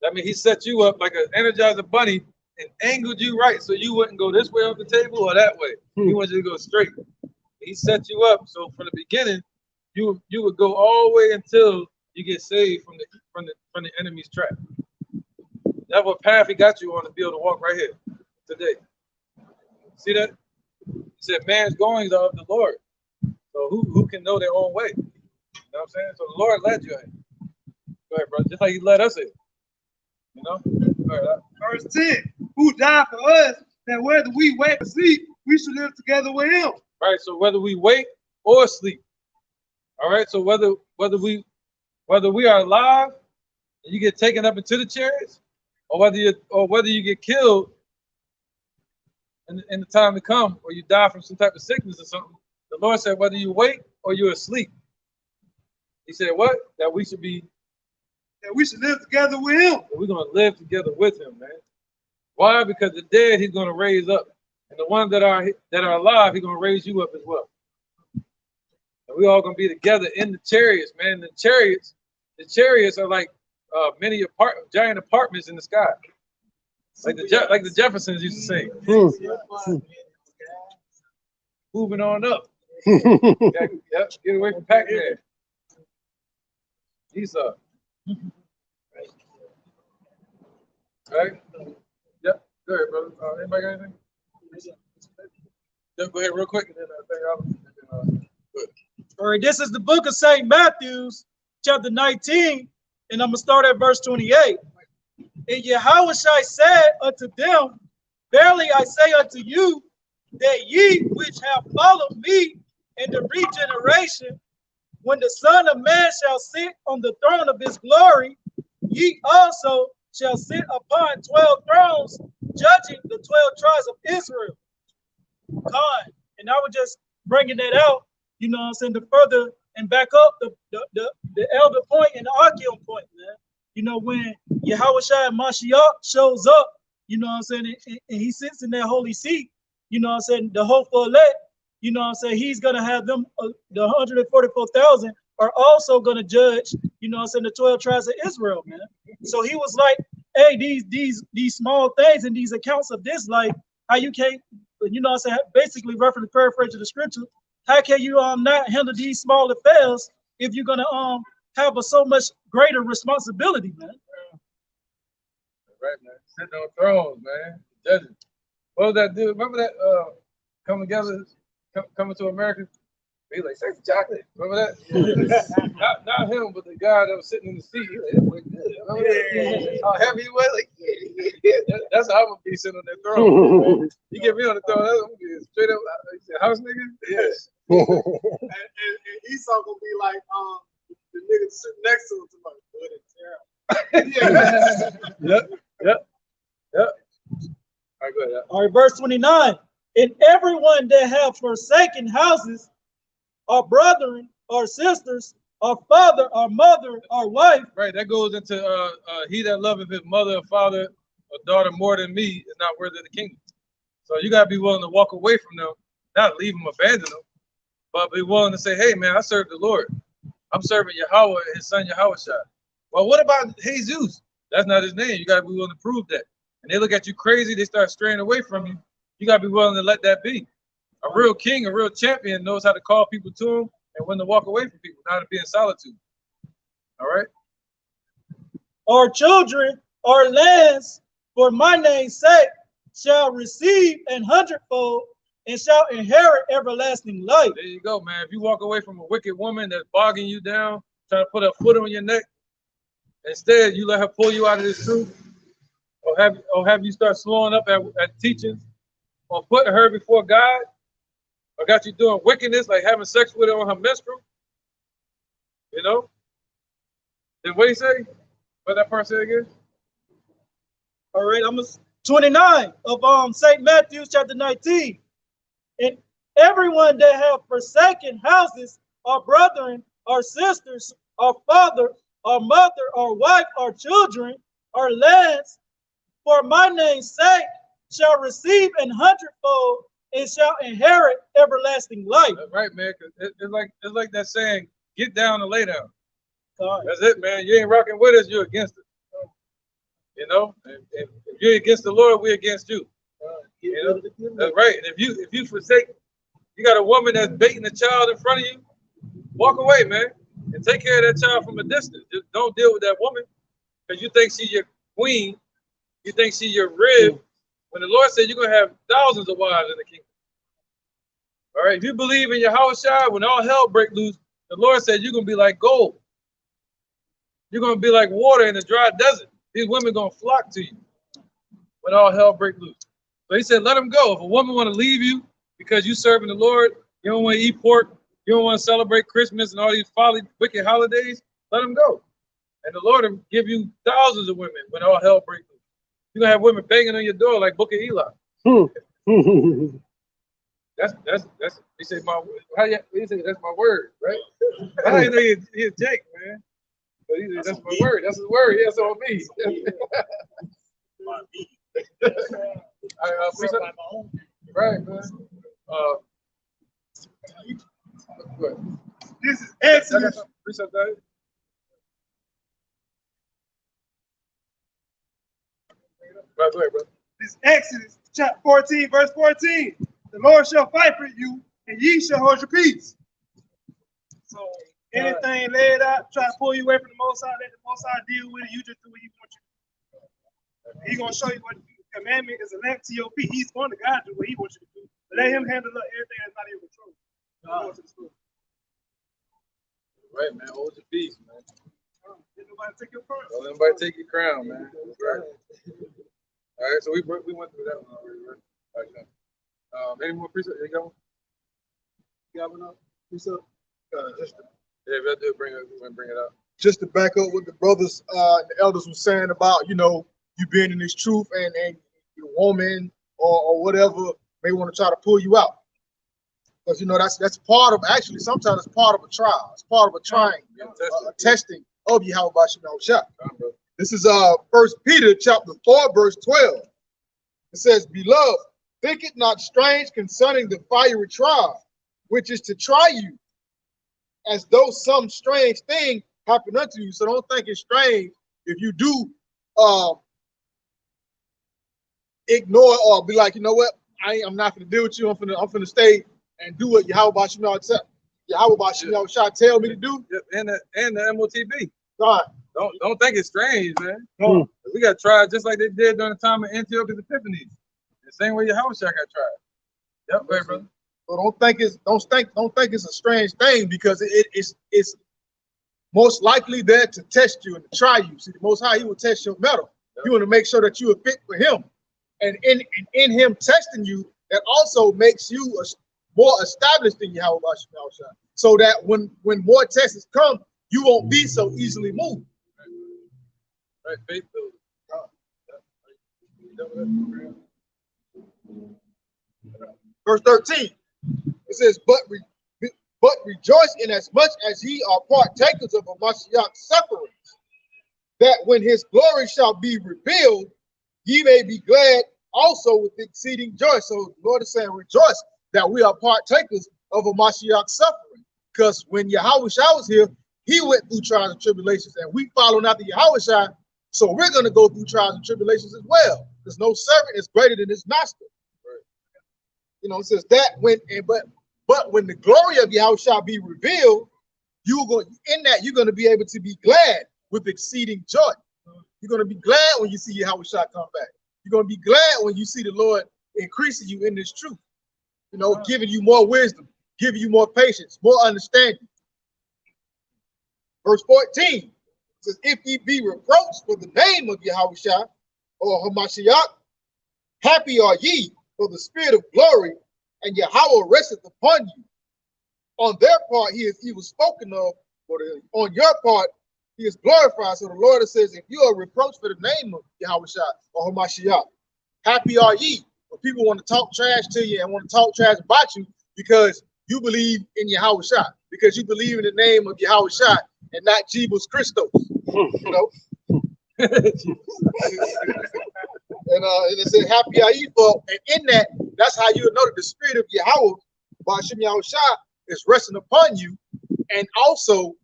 That means He set you up like an Energizer bunny and angled you right so you wouldn't go this way off the table or that way. He wants you to go straight. He set you up so from the beginning you would go all the way until you get saved from the enemy's trap. That's what path He got you on to be able to walk right here today. See that? He said, man's goings are of the Lord. So who can know their own way? You know what I'm saying? So the Lord led you in. Go ahead, brother. Just like He led us in. You know? Go ahead.
Verse 10. Who died for us, that whether we wake or sleep, we should live together with Him.
Right. So whether we wake or sleep. All right. So whether we are alive and you get taken up into the chariots, or whether you get killed in the time to come, or you die from some type of sickness or something, the Lord said whether you wake or you're asleep. He said what? That we should
live together with Him.
We're gonna live together with Him, man. Why? Because the dead He's gonna raise up, and the ones that are alive He's gonna raise you up as well. And we all gonna be together in the chariots, man. The chariots are like many giant apartments in the sky, like the Jeffersons used to sing. Moving on up. Yep, get away from Pac-Man. Esau. Right? Yep. Good, brother. Anybody got anything? Just go ahead real quick, and then
All right, this is the book of St. Matthew, chapter 19, and I'm going to start at verse 28. And Yahushua said unto them, verily I say unto you, that ye which have followed me in the regeneration, when the Son of Man shall sit on the throne of his glory, ye also shall sit upon 12 thrones, judging the 12 tribes of Israel. God. And I was just bringing that out, you know what I'm saying, to further and back up the elder point and the Archeon point, man. You know, when Yahushua Mashiach shows up, you know what I'm saying, and he sits in that holy seat, you know what I'm saying, the hopeful elect, you know what I'm saying, he's going to have them, the 144,000 are also going to judge, you know what I'm saying, the 12 tribes of Israel, man. So he was like, hey, these small things and these accounts of this, like how you can't, you know what I'm saying, basically reference the paraphrase of the scripture, how can you not handle these small affairs if you're going to have a so much greater responsibility, man?
Right, man. Sitting on thrones, man. Judging. What was that dude? Remember that coming together, coming to America? He like, serve chocolate. Remember that? not him, but the guy that was sitting in the seat. He like, that boy good. Remember that? How heavy he was? Like, yeah. That's how I'm gonna be sitting on that throne. You get me on the throne, I'm gonna be straight up house nigga. Yes.
and Esau gonna be like, the nigga sitting next to him, somebody good and terrible.
Yep. All right, go ahead.
All right, verse 29. And everyone that have forsaken houses, our brethren, our sisters, our father, our mother, our wife.
Right, that goes into he that loveth his mother or father or daughter more than me is not worthy of the kingdom. So you gotta be willing to walk away from them, not leave them, abandon them, but be willing to say, hey man, I serve the Lord. I'm serving Yahweh and his son Yahushua. Well, what about Jesus? That's not his name. You gotta be willing to prove that. And they look at you crazy, they start straying away from you. You gotta be willing to let that be. A real king, a real champion knows how to call people to him and when to walk away from people, not to be in solitude. All right?
Our children, our lands, for my name's sake, shall receive an hundredfold and shall inherit everlasting life.
There you go, man. If you walk away from a wicked woman that's bogging you down, trying to put her foot on your neck, instead you let her pull you out of this truth, or have you start slowing up at teachings, or putting her before God, or got you doing wickedness like having sex with her on her menstrual, you know? Then what do you say? What that part say again?
All right, I'm 29 of St. Matthew chapter 19. And everyone that have forsaken houses, our brethren, our sisters, our father, our mother, our wife, our children, our lands, for my name's sake, shall receive an hundredfold and shall inherit everlasting life.
That's right, man. It's like that saying, get down and lay down. That's it, man. You ain't rocking with us, you're against it. You know, and if you're against the Lord, we're against you. You know, that's right. And if you forsake, you got a woman that's baiting a child in front of you, walk away, man, and take care of that child from a distance. Just don't deal with that woman because you think she's your queen, you think she's your rib. When the Lord said you're gonna have thousands of wives in the kingdom. All right, if you believe in Yahushua, when all hell break loose, the Lord said you're gonna be like gold. You're gonna be like water in the dry desert. These women gonna flock to you when all hell break loose. So he said, let them go. If a woman want to leave you because you serving the Lord, you don't want to eat pork, you don't want to celebrate Christmas and all these folly, wicked holidays, let them go. And the Lord will give you thousands of women when all hell break loose. You're gonna have women banging on your door like Book of Eli. That's he said he said that's my word, right? I didn't know he'd Jake, man. But he said that's my word. That's his word. He has on me. Right, man.
This is Exodus.
Right, go ahead, bro.
This is Exodus chapter 14, verse 14. The Lord shall fight for you, and ye shall hold your peace. So anything laid out, try to pull you away from the Most High, let the Most High deal with it. You just do what He wants you to do. He's gonna show you what the commandment is a lamp to your feet. He's going to guide you what He wants you to do. Let him handle everything that's not in your control. Go to the store.
Right, man. Hold your peace, man.
Let nobody take your crown.
Don't let anybody take your crown, man. Right. All right, so we went through that one already, right? All right, any more precepts? You got one?
You got one up? Precept?
Yeah, we'll do it. Bring it up.
Just to back up what the brothers, the elders were saying about, you being in this truth and your woman or whatever may want to try to pull you out. Because, that's part of, actually, sometimes it's part of a trial. It's part of a trying, a testing of Yahweh Bashim Yahushua. This is 1 Peter chapter 4, verse 12. It says, Beloved, think it not strange concerning the fiery trial, which is to try you, as though some strange thing happened unto you. So don't think it's strange if you do ignore or be like, you know what, I'm not going to deal with you. I'm going to stay and do what Yahweh Bashim Yahushua tell me to do.
Yep, and the MOTB.
God.
Don't think it's strange, man. No. We got tried just like they did during the time of Antiochus Epiphanes. The same way Yahushua got tried. Yep, right, brother.
So don't think it's a strange thing, because it's most likely there to test you and to try you. See, the Most High, He will test your metal. Yep. You want to make sure that you are fit for Him, and in Him testing you, that also makes you more established in Yahweh Bashim Yahushua, so that when more tests come, you won't be so easily moved.
Right, faith building.
Verse 13. It says, but rejoice in as much as ye are partakers of a Mashiach's sufferings, that when his glory shall be revealed, ye may be glad also with exceeding joy. So the Lord is saying, rejoice that we are partakers of a Mashiach's suffering. Because when Yahushua was here, he went through trials and tribulations, and we following after Yahushua, so we're going to go through trials and tribulations as well. Because no servant is greater than his master. It says that but when the glory of Yahweh shall be revealed, you're going to be able to be glad with exceeding joy. You're going to be glad when you see Yahweh shall come back. You're going to be glad when you see the Lord increasing you in this truth. Giving you more wisdom, giving you more patience, more understanding. Verse 14 says, if ye be reproached for the name of Yahushua or Hamashiach, happy are ye, for the spirit of glory and Yahweh resteth upon you. On their part, he was spoken of, but on your part, he is glorified. So the Lord says, if you are reproached for the name of Yahushua or Hamashiach, happy are ye. But people want to talk trash to you and want to talk trash about you because you believe in Yahushua, because you believe in the name of Yahushua and not Jebus Christos. And it said, happy are ye for, and in that, that's how you know that the spirit of Yahweh, Bashim Yahushua, is resting upon you. And also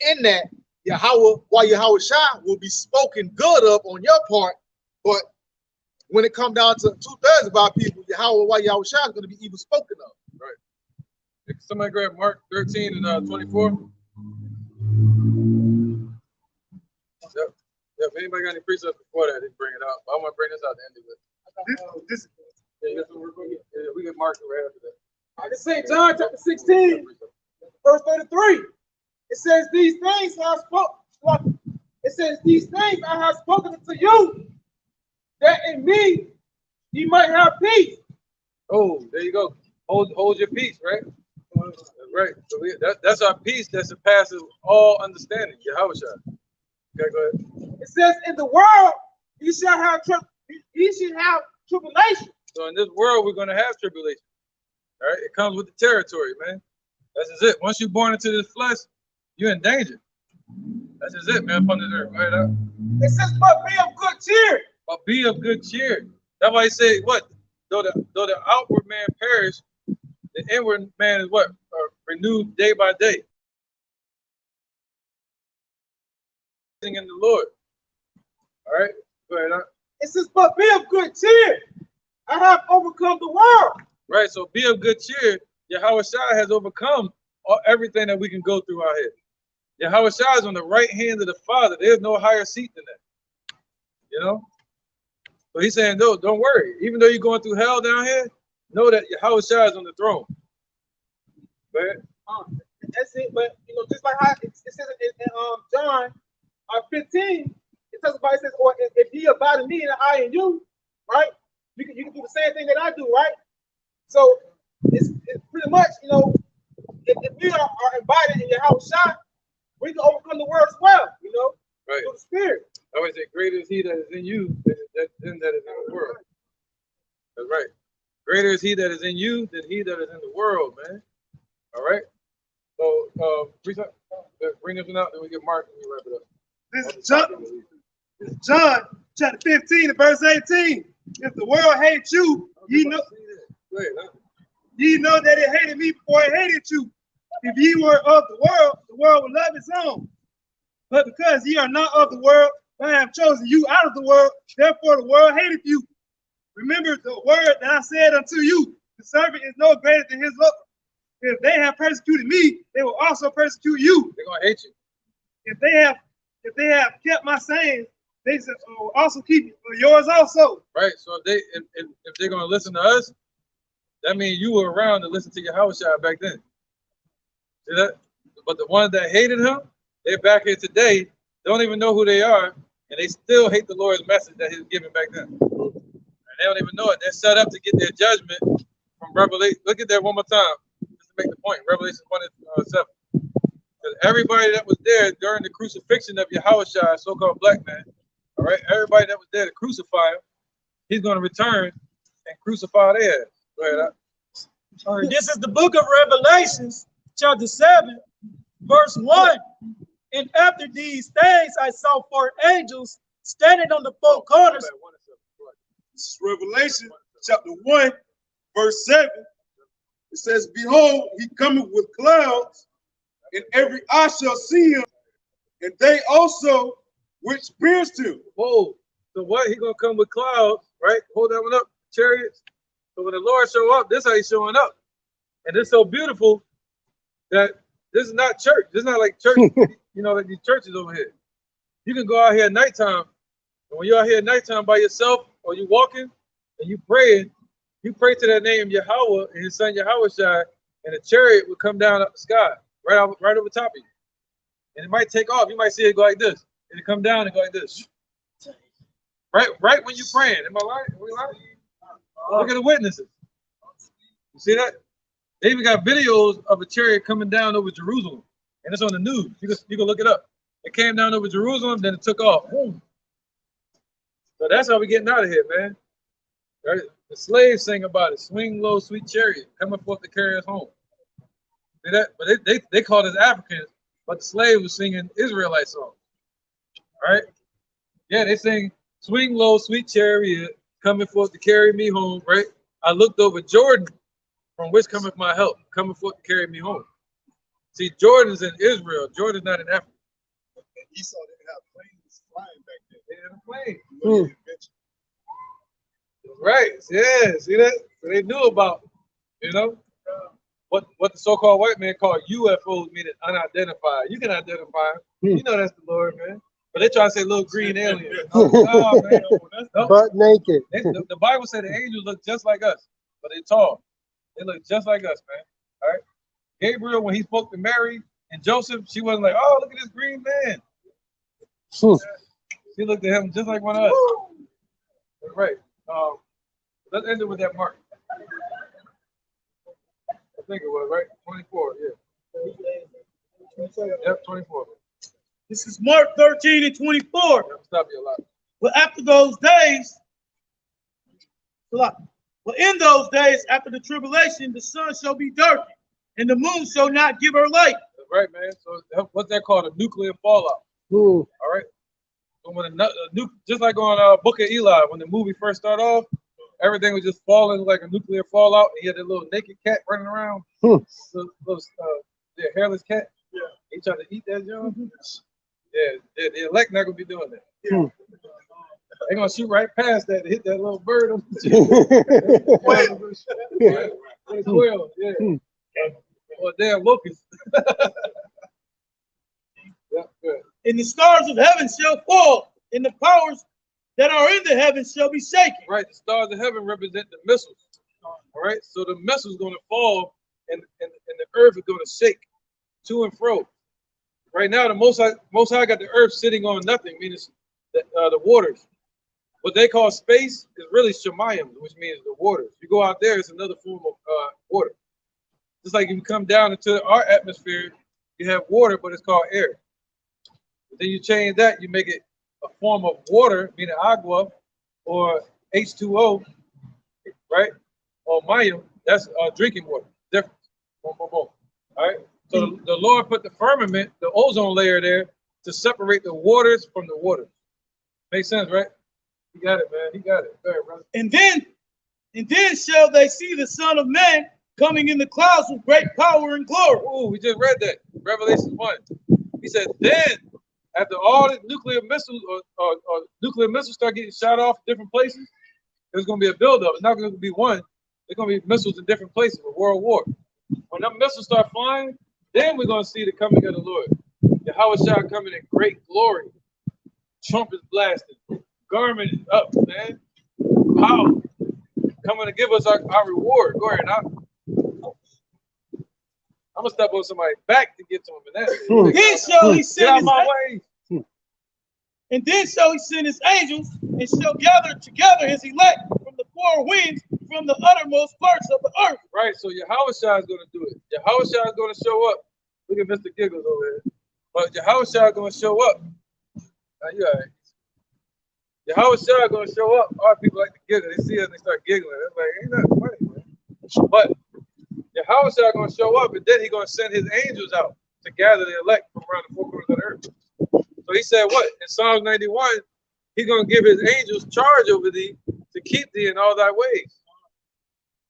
in that, Yahushua will be spoken good of on your part, but when it comes down to 2/3 of our people, Yahushua is going to be evil spoken of.
Right. Somebody grab Mark 13 and 24. If anybody got any precepts before that, they bring it up. I want to bring this out the end of it. We can mark it right after that.
It's St. John chapter 16, verse 33. It says, these things I have spoken to you, that in me ye might have peace.
Oh, there you go. Hold your peace, right? Right. So that's our peace that surpasses all understanding. Yahushua. Okay, go ahead.
It says, in the world ye shall have tribulation.
So in this world we're going to have tribulation. All right, it comes with the territory, man. That's just it. Once you're born into this flesh, you're in danger. That's just it, man. Up under there, right up.
It says, but be of good cheer.
But be of good cheer. That's why he said, what? Though the outward man perish, the inward man is what? Renewed day by day. In the Lord. All right, go ahead.
It says, but be of good cheer. I have overcome the world.
Right, so be of good cheer. Yahushua has overcome everything that we can go through out here. Yahushua is on the right hand of the Father. There's no higher seat than that. So he's saying, no, don't worry. Even though you're going through hell down here, know that Yahushua is on the throne. Go ahead.
That's it. But you know, just like how it says in John 15, it talks about, it says, or if ye abide in me and I in you, right? You can do the same thing that I do, right? So it's pretty much, you know, if we are invited in your house shot, we can overcome the world as well, you know,
right?
Through the Spirit.
I always say, greater is He that is in you than that is in the world. That's right. Greater is He that is in you than he that is in the world, man. All right. So, bring this one out, then we get Mark and we wrap it up.
This is John chapter 15 and verse 18. If the world hates you, ye know that it hated me before it hated you. If ye were of the world would love its own. But because ye are not of the world, I have chosen you out of the world, therefore the world hateth you. Remember the word that I said unto you, the servant is no greater than his Lord. If they have persecuted me, they will also persecute you.
They're gonna hate you.
If they have kept my sayings, they will also keep yours also.
Right. So if they're gonna listen to us, that means you were around to listen to Yahushua back then. See that? But the ones that hated him, they're back here today. They don't even know who they are, and they still hate the Lord's message that he was giving back then. And they don't even know it. They're set up to get their judgment from Revelation. Look at that one more time, just to make the point. Revelation 1:7. Because everybody that was there during the crucifixion of Yahushua, so-called black man, all right, everybody that was there to crucify him, he's going to return and crucify their ass. Go ahead.
All right, this is the book of Revelations, chapter 7, verse 1. And after these things, I saw 4 angels standing on the 4 corners.
This is Revelation chapter 1, verse 7. It says, behold, he cometh with clouds, and every eye shall see him, and they also which pierced him.
Whoa. So what? He gonna come with clouds, right? Hold that one up, chariots. So when the Lord show up, this is how he's showing up. And it's so beautiful that this is not church. This is not like church, you know, like these churches over here. You can go out here at nighttime, and when you're out here at nighttime by yourself, or you walking and you praying, you pray to that name Yahweh and his son Yahushua, and a chariot will come down up the sky, right over top of you. And it might take off. You might see it go like this. And it come down and go like this. Right when you're praying. Am I lying? Are we lying? Look at the witnesses. You see that? They even got videos of a chariot coming down over Jerusalem. And it's on the news. You can look it up. It came down over Jerusalem, then it took off. Boom. So that's how we're getting out of here, man. Right? The slaves sing about it. Swing low, sweet chariot, coming forth to carry us home. See that? But they called us Africans, but the slaves were singing Israelite songs. Right? Yeah, they sing, swing low, sweet chariot, coming forth to carry me home, right? I looked over Jordan, from which cometh my help, coming forth to carry me home. See, Jordan's in Israel. Jordan's not in Africa.
And Esau didn't have planes flying back then.
They didn't have a plane. Right, yeah, see that? So they knew about, you know, what the so-called white man called UFOs, meaning unidentified. You can identify them. You know that's the Lord, man. But they try to say little green alien. Oh, man. No.
Butt naked.
The Bible said the angels look just like us, but they're tall. They look just like us, man. All right. Gabriel, when he spoke to Mary and Joseph, she wasn't like, oh, look at this green man. She looked at him just like one of us. Right. Let's end it with that mark. I think it was, right? 24, yeah. Yep, 24.
This is Mark 13 and 24.
Stop you a lot.
But after those days, but in those days, after the tribulation, the sun shall be darkened, and the moon shall not give her light.
That's right, man. So what's that called? A nuclear fallout. All right. So when just like on Book of Eli, when the movie first started off, everything was just falling like a nuclear fallout. And you had that little naked cat running around, the hairless cat. Yeah. He tried to eat that, John. Yeah, the elect not gonna be doing that. Yeah. They're gonna shoot right past that, hit that little bird on the squirrel, yeah. Or damn locust. Yeah, good.
And the stars of heaven shall fall, and the powers that are in the heavens shall be shaken.
Right, the stars of heaven represent the missiles. All All right, so the missile's going to fall, and the earth is going to shake to and fro. Right now, the Most High got the earth sitting on nothing, meaning the waters. What they call space is really Shemayim, which means the waters. You go out there, it's another form of water. Just like if you come down into our atmosphere, you have water, but it's called air. But then you change that, you make it a form of water, meaning agua, or H2O, right? Or mayim, that's drinking water. Difference. Boom, boom, boom. All right. So the Lord put the firmament, the ozone layer there, to separate the waters from the waters. Makes sense, right? You got it, man. You got it. Go ahead, brother.
And then shall they see the Son of Man coming in the clouds with great power and glory.
Oh, we just read that. Revelation 1. He said, then, after all the nuclear missiles or nuclear missiles start getting shot off different places, there's going to be a buildup. It's not going to be one. There's going to be missiles in different places, a world war. When them missiles start flying, then we're going to see the coming of the Lord. Yahweh shall come in great glory. Trumpets blasting. Garment is up, man. Power. Coming to give us our reward. Go ahead. I'm going to step on somebody's back to get to him. And
then shall he send
get out my way.
And then shall he send his angels and shall gather together his elect from the four winds, from the uttermost parts of the earth.
Right, so Yahweh Shai is going to do it. Yahweh Shai is going to show up. Look at Mr. Giggles over here. But Yahweh Shai is going to show up. Now, you all right. Yahweh Shai is going to show up. Our people like to giggle. They see us and they start giggling. It's like, ain't that funny, man? But Yahweh Shai is going to show up, and then he's going to send his angels out to gather the elect from around the four corners of the earth. So he said what? In Psalms 91, he's going to give his angels charge over thee to keep thee in all thy ways.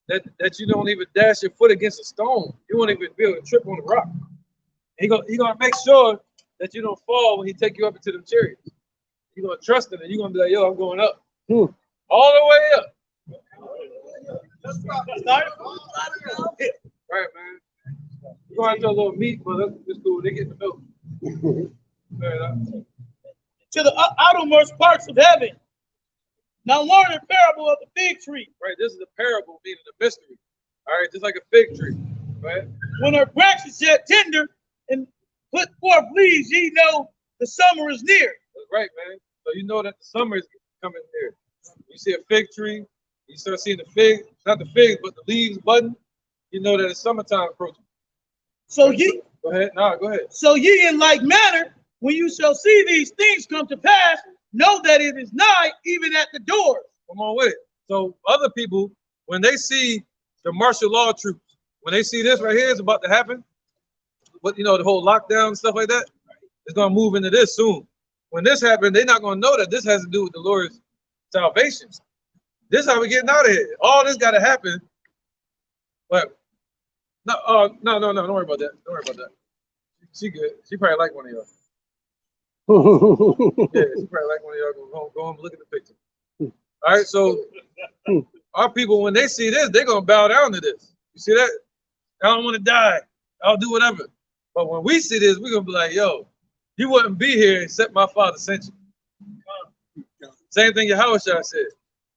That you don't even dash your foot against a stone. You won't even be able to trip on the rock. He's going to make sure that you don't fall when he take you up into the chariots. You're going to trust him, and you're going to be like, yo, I'm going up. All the way up. Right, man. We're going to a little meat, but that's cool. They get the milk.
To the outermost parts of heaven. Now learn the parable of the fig tree.
Right, this is a parable, meaning a mystery. All right, just like a fig tree. Right?
When her branches yet tender and put forth leaves, ye know the summer is near.
That's right, man. So you know that the summer is coming near. You see a fig tree, you start seeing the fig, not the figs, but the leaves budding, you know that it's summertime approaching.
So ye
go ahead. No, go ahead.
So ye in like manner, when you shall see these things come to pass, know that it is nigh, even at the doors.
Come on with it. So other people, when they see the martial law troops, when they see this right here is about to happen, but you know, the whole lockdown and stuff like that, it's gonna move into this soon. When this happens, they're not gonna know that this has to do with the Lord's salvation. This is how we're getting out of here. All this gotta happen. But no, don't worry about that. Don't worry about that. She good. She probably like one of y'all. Yeah, she probably like one of y'all. Go home and look at the picture. All right, so our people, when they see this, they're gonna bow down to this. You see that? I don't want to die. I'll do whatever. But when we see this, we're gonna be like, yo, you wouldn't be here except my Father sent you. Same thing Yahweh said.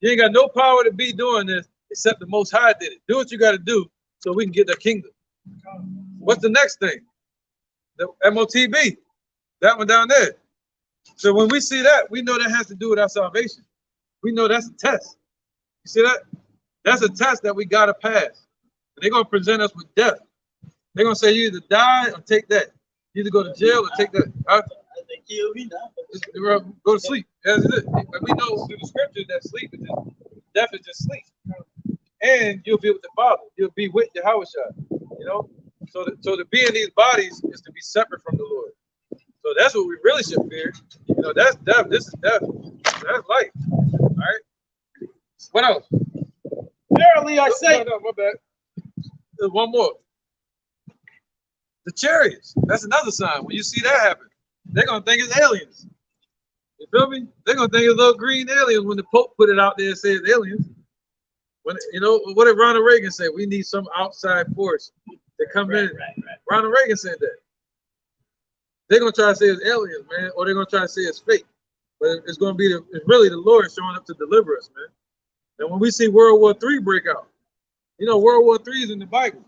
You ain't got no power to be doing this except the Most High did it. Do what you got to do so we can get the kingdom. What's the next thing? The MOTB. That one down there. So when we see that, we know that has to do with our salvation. We know that's a test. You see that? That's a test that we got to pass. They're going to present us with death. They're going to say you either die or take that. You either go to jail or take that. Go to sleep. That's it. But we know through the scripture that sleep is just, death is just sleep. And you'll be with the Father. You'll be with Yahweh Shai. You know? So to be in these bodies is to be separate from the Lord. So that's what we really should fear. You know, that's death. This is death. That's life. All right. What else?
Verily I say.
No, my bad. There's one more. The chariots. That's another sign. When you see that happen, they're gonna think it's aliens. You feel me? They're gonna think it's little green aliens when the Pope put it out there and said it's aliens. When you know what did Ronald Reagan say? We need some outside force to come in. Right. Ronald Reagan said that. They're gonna try to say it's aliens, man, or they're gonna try to say it's fake. But it's gonna be it's really the Lord showing up to deliver us, man. And when we see World War III break out, You know, World War III is in the Bible.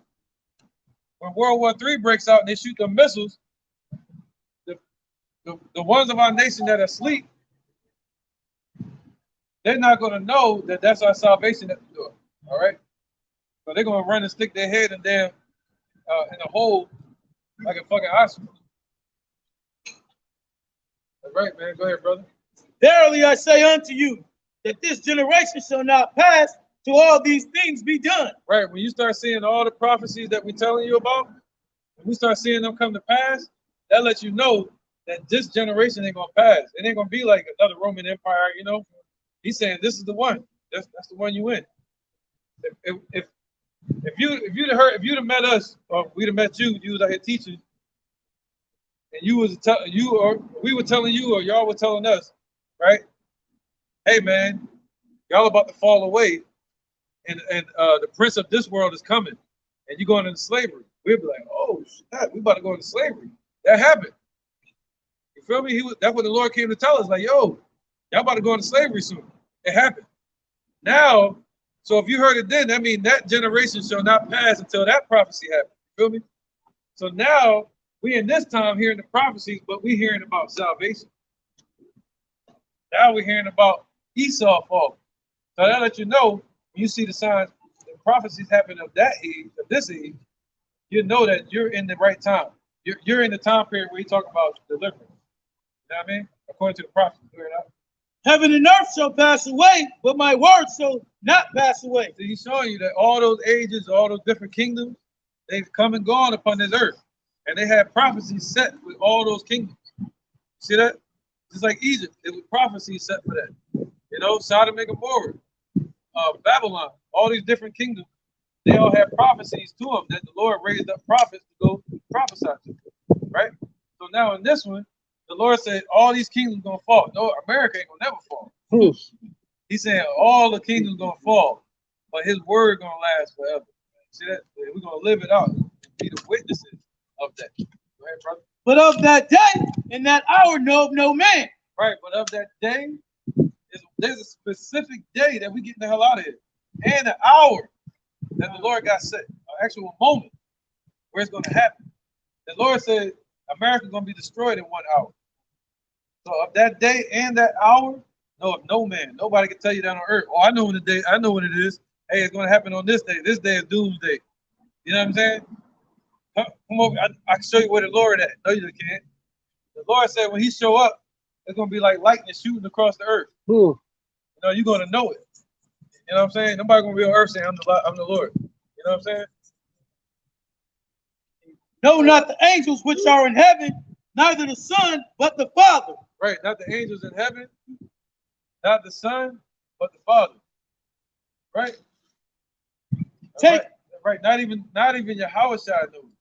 When World War III breaks out and they shoot the missiles, the ones of our nation that are asleep, they're not going to know that that's our salvation at the door. All right? So they're going to run and stick their head in there in a hole like a fucking ostrich. All right, man. Go ahead, brother.
Verily I say unto you, that this generation shall not pass till all these things be done.
Right. When you start seeing all the prophecies that we're telling you about, when we start seeing them come to pass, that lets you know that this generation ain't going to pass. It ain't going to be like another Roman Empire, you know. He's saying this is the one. That's the one you win. If you'd have met us, or we'd have met you, you was out here teaching, and we were telling you, or y'all were telling us, right? Hey man, y'all about to fall away, and the prince of this world is coming, and you're going into slavery. We'd be like, oh shit, we about to go into slavery. That happened. You feel me? That's what the Lord came to tell us. Like, yo, y'all about to go into slavery soon. It happened. Now, so if you heard it then, that means that generation shall not pass until that prophecy happens. You feel me? So now we in this time hearing the prophecies, but we hearing about salvation. Now we're hearing about Esau fall. So that let you know when you see the signs, the prophecies happen of that age, of this age, you know that you're in the right time. You're in the time period where you talk about deliverance. You know what I mean? According to the prophecy.
Heaven and earth shall pass away, but my word shall not pass away.
So he's showing you that all those ages, all those different kingdoms, they've come and gone upon this earth. And they had prophecies set with all those kingdoms. See that? Just like Egypt, it was prophecies set for that. You know, Sodom and Gomorrah, Babylon, all these different kingdoms, they all have prophecies to them that the Lord raised up prophets to go prophesy to, right? So now in this one, the Lord said all these kingdoms gonna fall. No, America ain't gonna never fall. He's saying all the kingdoms gonna fall, but his word gonna last forever. See that? We're gonna live it out. Be the witnesses of that. Go ahead, brother.
But of that day and that hour know no man.
Right, but of that day, there's a specific day that we get the hell out of here. And an hour that the Lord got set. An actual moment where it's gonna happen. The Lord said America's gonna be destroyed in 1 hour. So of that day and that hour, no, of no man. Nobody can tell you that on earth. Oh, I know when the day, I know when it is. Hey, it's gonna happen on this day. This day is doomsday. You know what I'm saying? Come over, I can show you where the Lord at. No, you can't. The Lord said when he show up, it's gonna be like lightning shooting across the earth. You know, you're gonna know it. You know what I'm saying? Nobody gonna be on earth saying I'm the Lord. You know what I'm saying?
No, not the angels which are in heaven, neither the Son, but the Father.
Right, not the angels in heaven, not the Son, but the Father. Right?
Take
right. Not even Yahushua knows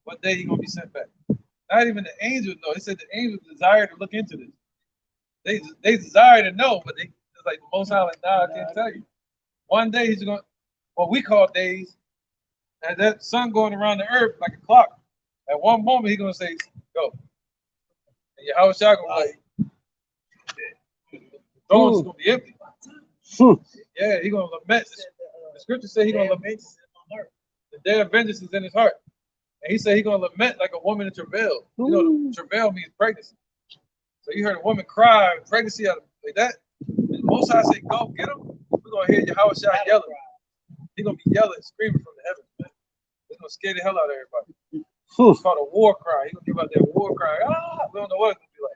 what day he's gonna be sent back. Not even the angels know. They said the angels desire to look into this. They desire to know, but it's like the Most High, like, nah, I can't tell you. One day he's gonna, what we call days, and that sun going around the earth like a clock. At one moment he's gonna say, go. And Yahushua gonna be like, the throne's gonna be empty. Yeah, he's gonna lament. The scripture said he's gonna lament. The day of vengeance is in his heart. And he said he's gonna lament like a woman in travail. You know, travail means pregnancy. So you heard a woman cry, pregnancy out of like that. And Most High said, go get him. We're gonna hear Yahushua yelling. He's gonna be yelling, screaming from the heavens, man. It's gonna scare the hell out of everybody. It's called a war cry. He's gonna give out that war cry. Ah, we don't know what it's gonna be like.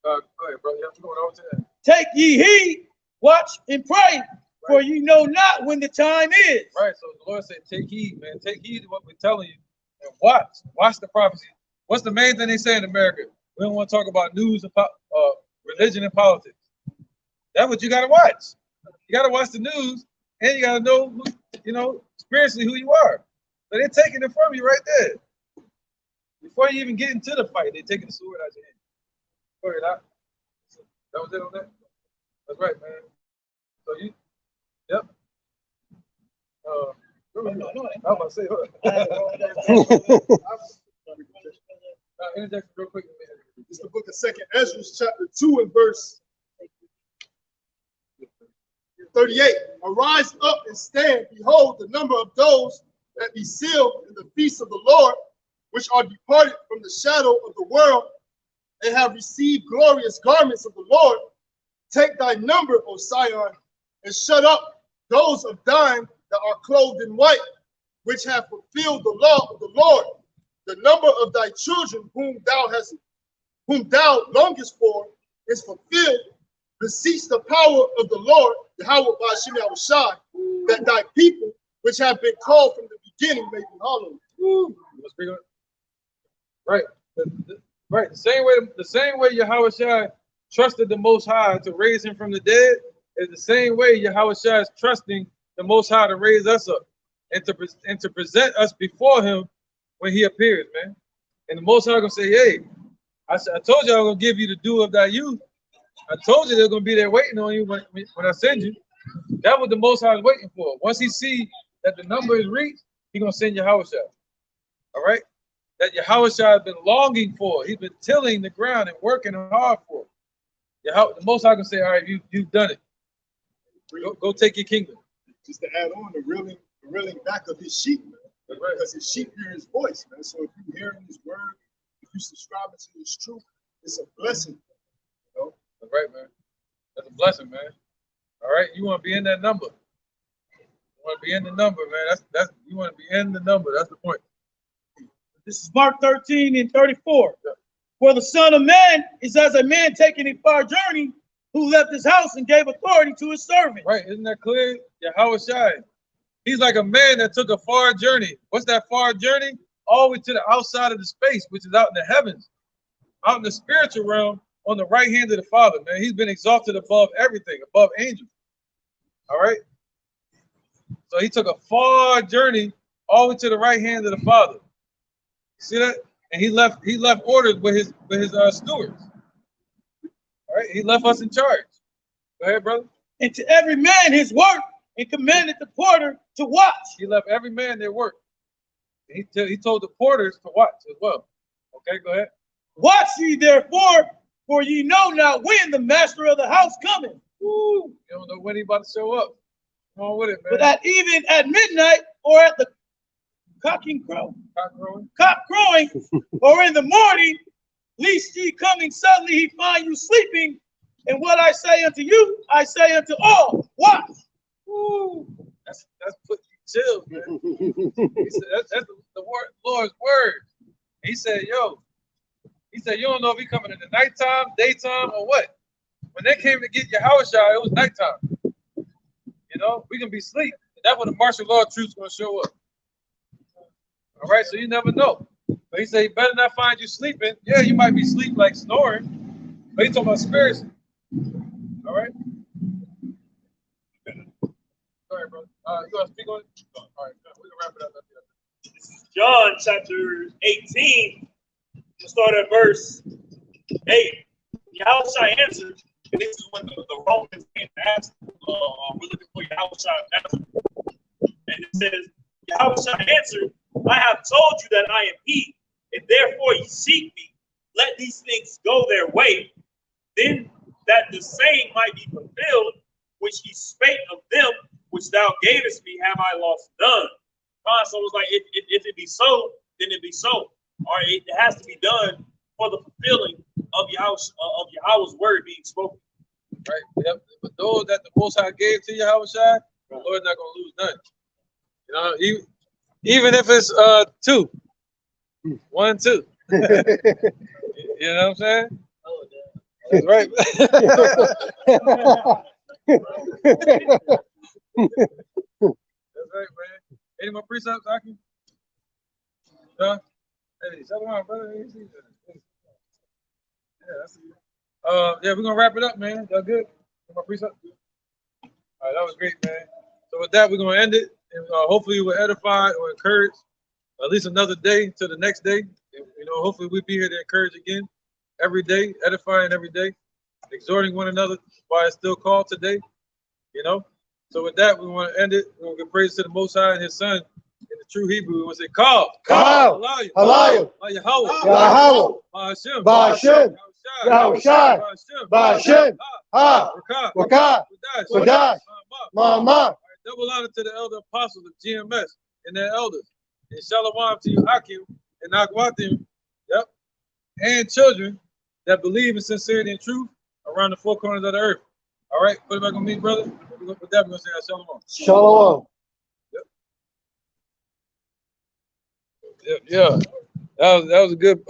Go ahead, brother. You have to go over to that.
Take ye heed, watch and pray, for you know not when the time is.
Right. So the Lord said, take heed, man. Take heed to what we're telling you. And watch the prophecy. What's the main thing they say in America? We don't want to talk about news and religion and politics. That's what you gotta watch. You gotta watch the news, and you gotta know who, you know, spiritually who you are. So they're taking it from you right there. Before you even get into the fight, they're taking the sword out your hand. Go ahead, Doc. That was it on that? That's right, man. So you, yep. I was about to say, interjection real quick.
It's the book of 2nd Ezra, chapter 2 and verse
38. Arise up and stand. Behold, the number of those that be sealed in the feast of the Lord, which are departed from the shadow of the world, and have received glorious garments of the Lord. Take thy number, O Sion, and shut up those of thine that are clothed in white, which have fulfilled the law of the Lord. The number of thy children whom thou longest for is fulfilled. Beseech the power of the Lord, Yahweh Ba'ashem Yahushai, that thy people, which have been called from the beginning, may be hallowed.
Right. Right. The same way Yahushua trusted the Most High to raise him from the dead is the same way Yahushua is trusting the Most High to raise us up and to present us before him when he appears, man. And the Most High gonna say, hey, I told you I was gonna give you the dew of thy youth. I told you they're gonna be there waiting on you when I send you. That's what the Most High is waiting for. Once he see that the number is reached, he's gonna send Yahushua. All right? That Yahushua has been longing for. He's been tilling the ground and working hard for. The Most High gonna say, all right, you've done it. Go take your kingdom.
Just to add on, the reeling back of his sheep, man. Right. Because his sheep hear his voice, man. So if you hear his word, if you subscribe to his truth, it's a blessing. You know?
That's right, man. That's a blessing, man. All right, you want to be in that number. You want to be in the number, man. That's you want to be in the number. That's the point.
This is Mark 13:34. Yeah. For the Son of Man is as a man taking a far journey, who left his house and gave authority to his servant.
Right, isn't that clear? Yahushua. He's like a man that took a far journey. What's that far journey? All the way to the outside of the space, which is out in the heavens, out in the spiritual realm, on the right hand of the Father, man. He's been exalted above everything, above angels. All right? So he took a far journey all the way to the right hand of the Father. See that? And he left orders with his stewards. All right? He left us in charge. Go ahead, brother.
And to every man his work, and commanded the porter to watch.
He left every man their work. He told the porters to watch as well. Okay, go ahead.
Watch ye therefore, for ye know not when the master of the house cometh.
Woo. You don't know when he about to show up. Come on with it, man.
But even at midnight, or at the cock crowing, or in the morning, lest ye coming suddenly he find you sleeping. And what I say unto you, I say unto all, watch.
Woo. That's put you chill, man. He said, that's the Lord's word. He said, you don't know if he coming in the nighttime, daytime, or what. When they came to get Yahushua, it was nighttime. You know, we can be asleep. That's when the martial law truth's gonna show up. All right, so you never know. But he said, he better not find you sleeping. Yeah, you might be asleep like snoring, but he's talking about spirits. All right. All right, brother. You want to speak on it? All right, we can wrap it up.
This is John chapter 18. We'll start at verse 8. Yahushua answered, and this is when the Romans came to ask, we're looking for Yahushua's answer. And it says, Yahushua answered, I have told you that I am he, and therefore you seek me. Let these things go their way, then that the saying might be fulfilled, which he spake of them, which thou gavest me, have I lost none. So it was like, if it be so, then it be so. Or it has to be done for the fulfilling of Yahweh's word being spoken.
Right. Yep. But those that the Most High gave to Yahushua, the Lord's not gonna lose none. You know, even if it's 2, 1, 2. You know what I'm saying? That's right. That's right, man. Any more precepts, Aki? Huh? Hey, settle on, brother. Yeah, we're gonna wrap it up, man. Y'all good? Any more precepts? All right, that was great, man. So with that, we're gonna end it, and hopefully we're edified or encouraged at least another day to the next day. You know, hopefully we'll be here to encourage again every day, edifying every day, exhorting one another while it's still called today. You know. So with that, we want to end it. We want to give praise to the Most High and His Son. In the true Hebrew, we want to say, Call,
Halayim,
Yahweh,
Ba'ashem, Yahushai, Ba'ashem, Ha, Wakah, Wadash, Mama.
Double honor to the elder apostles of GMS and their elders. And shalom to you, Akim and Akwatim. Yep. And children that believe in sincerity and truth around the four corners of the earth. All right, put it back on me, brother. We're going to put that. We're going to say shalom.
Shalom.
Yep. Yeah. That was a good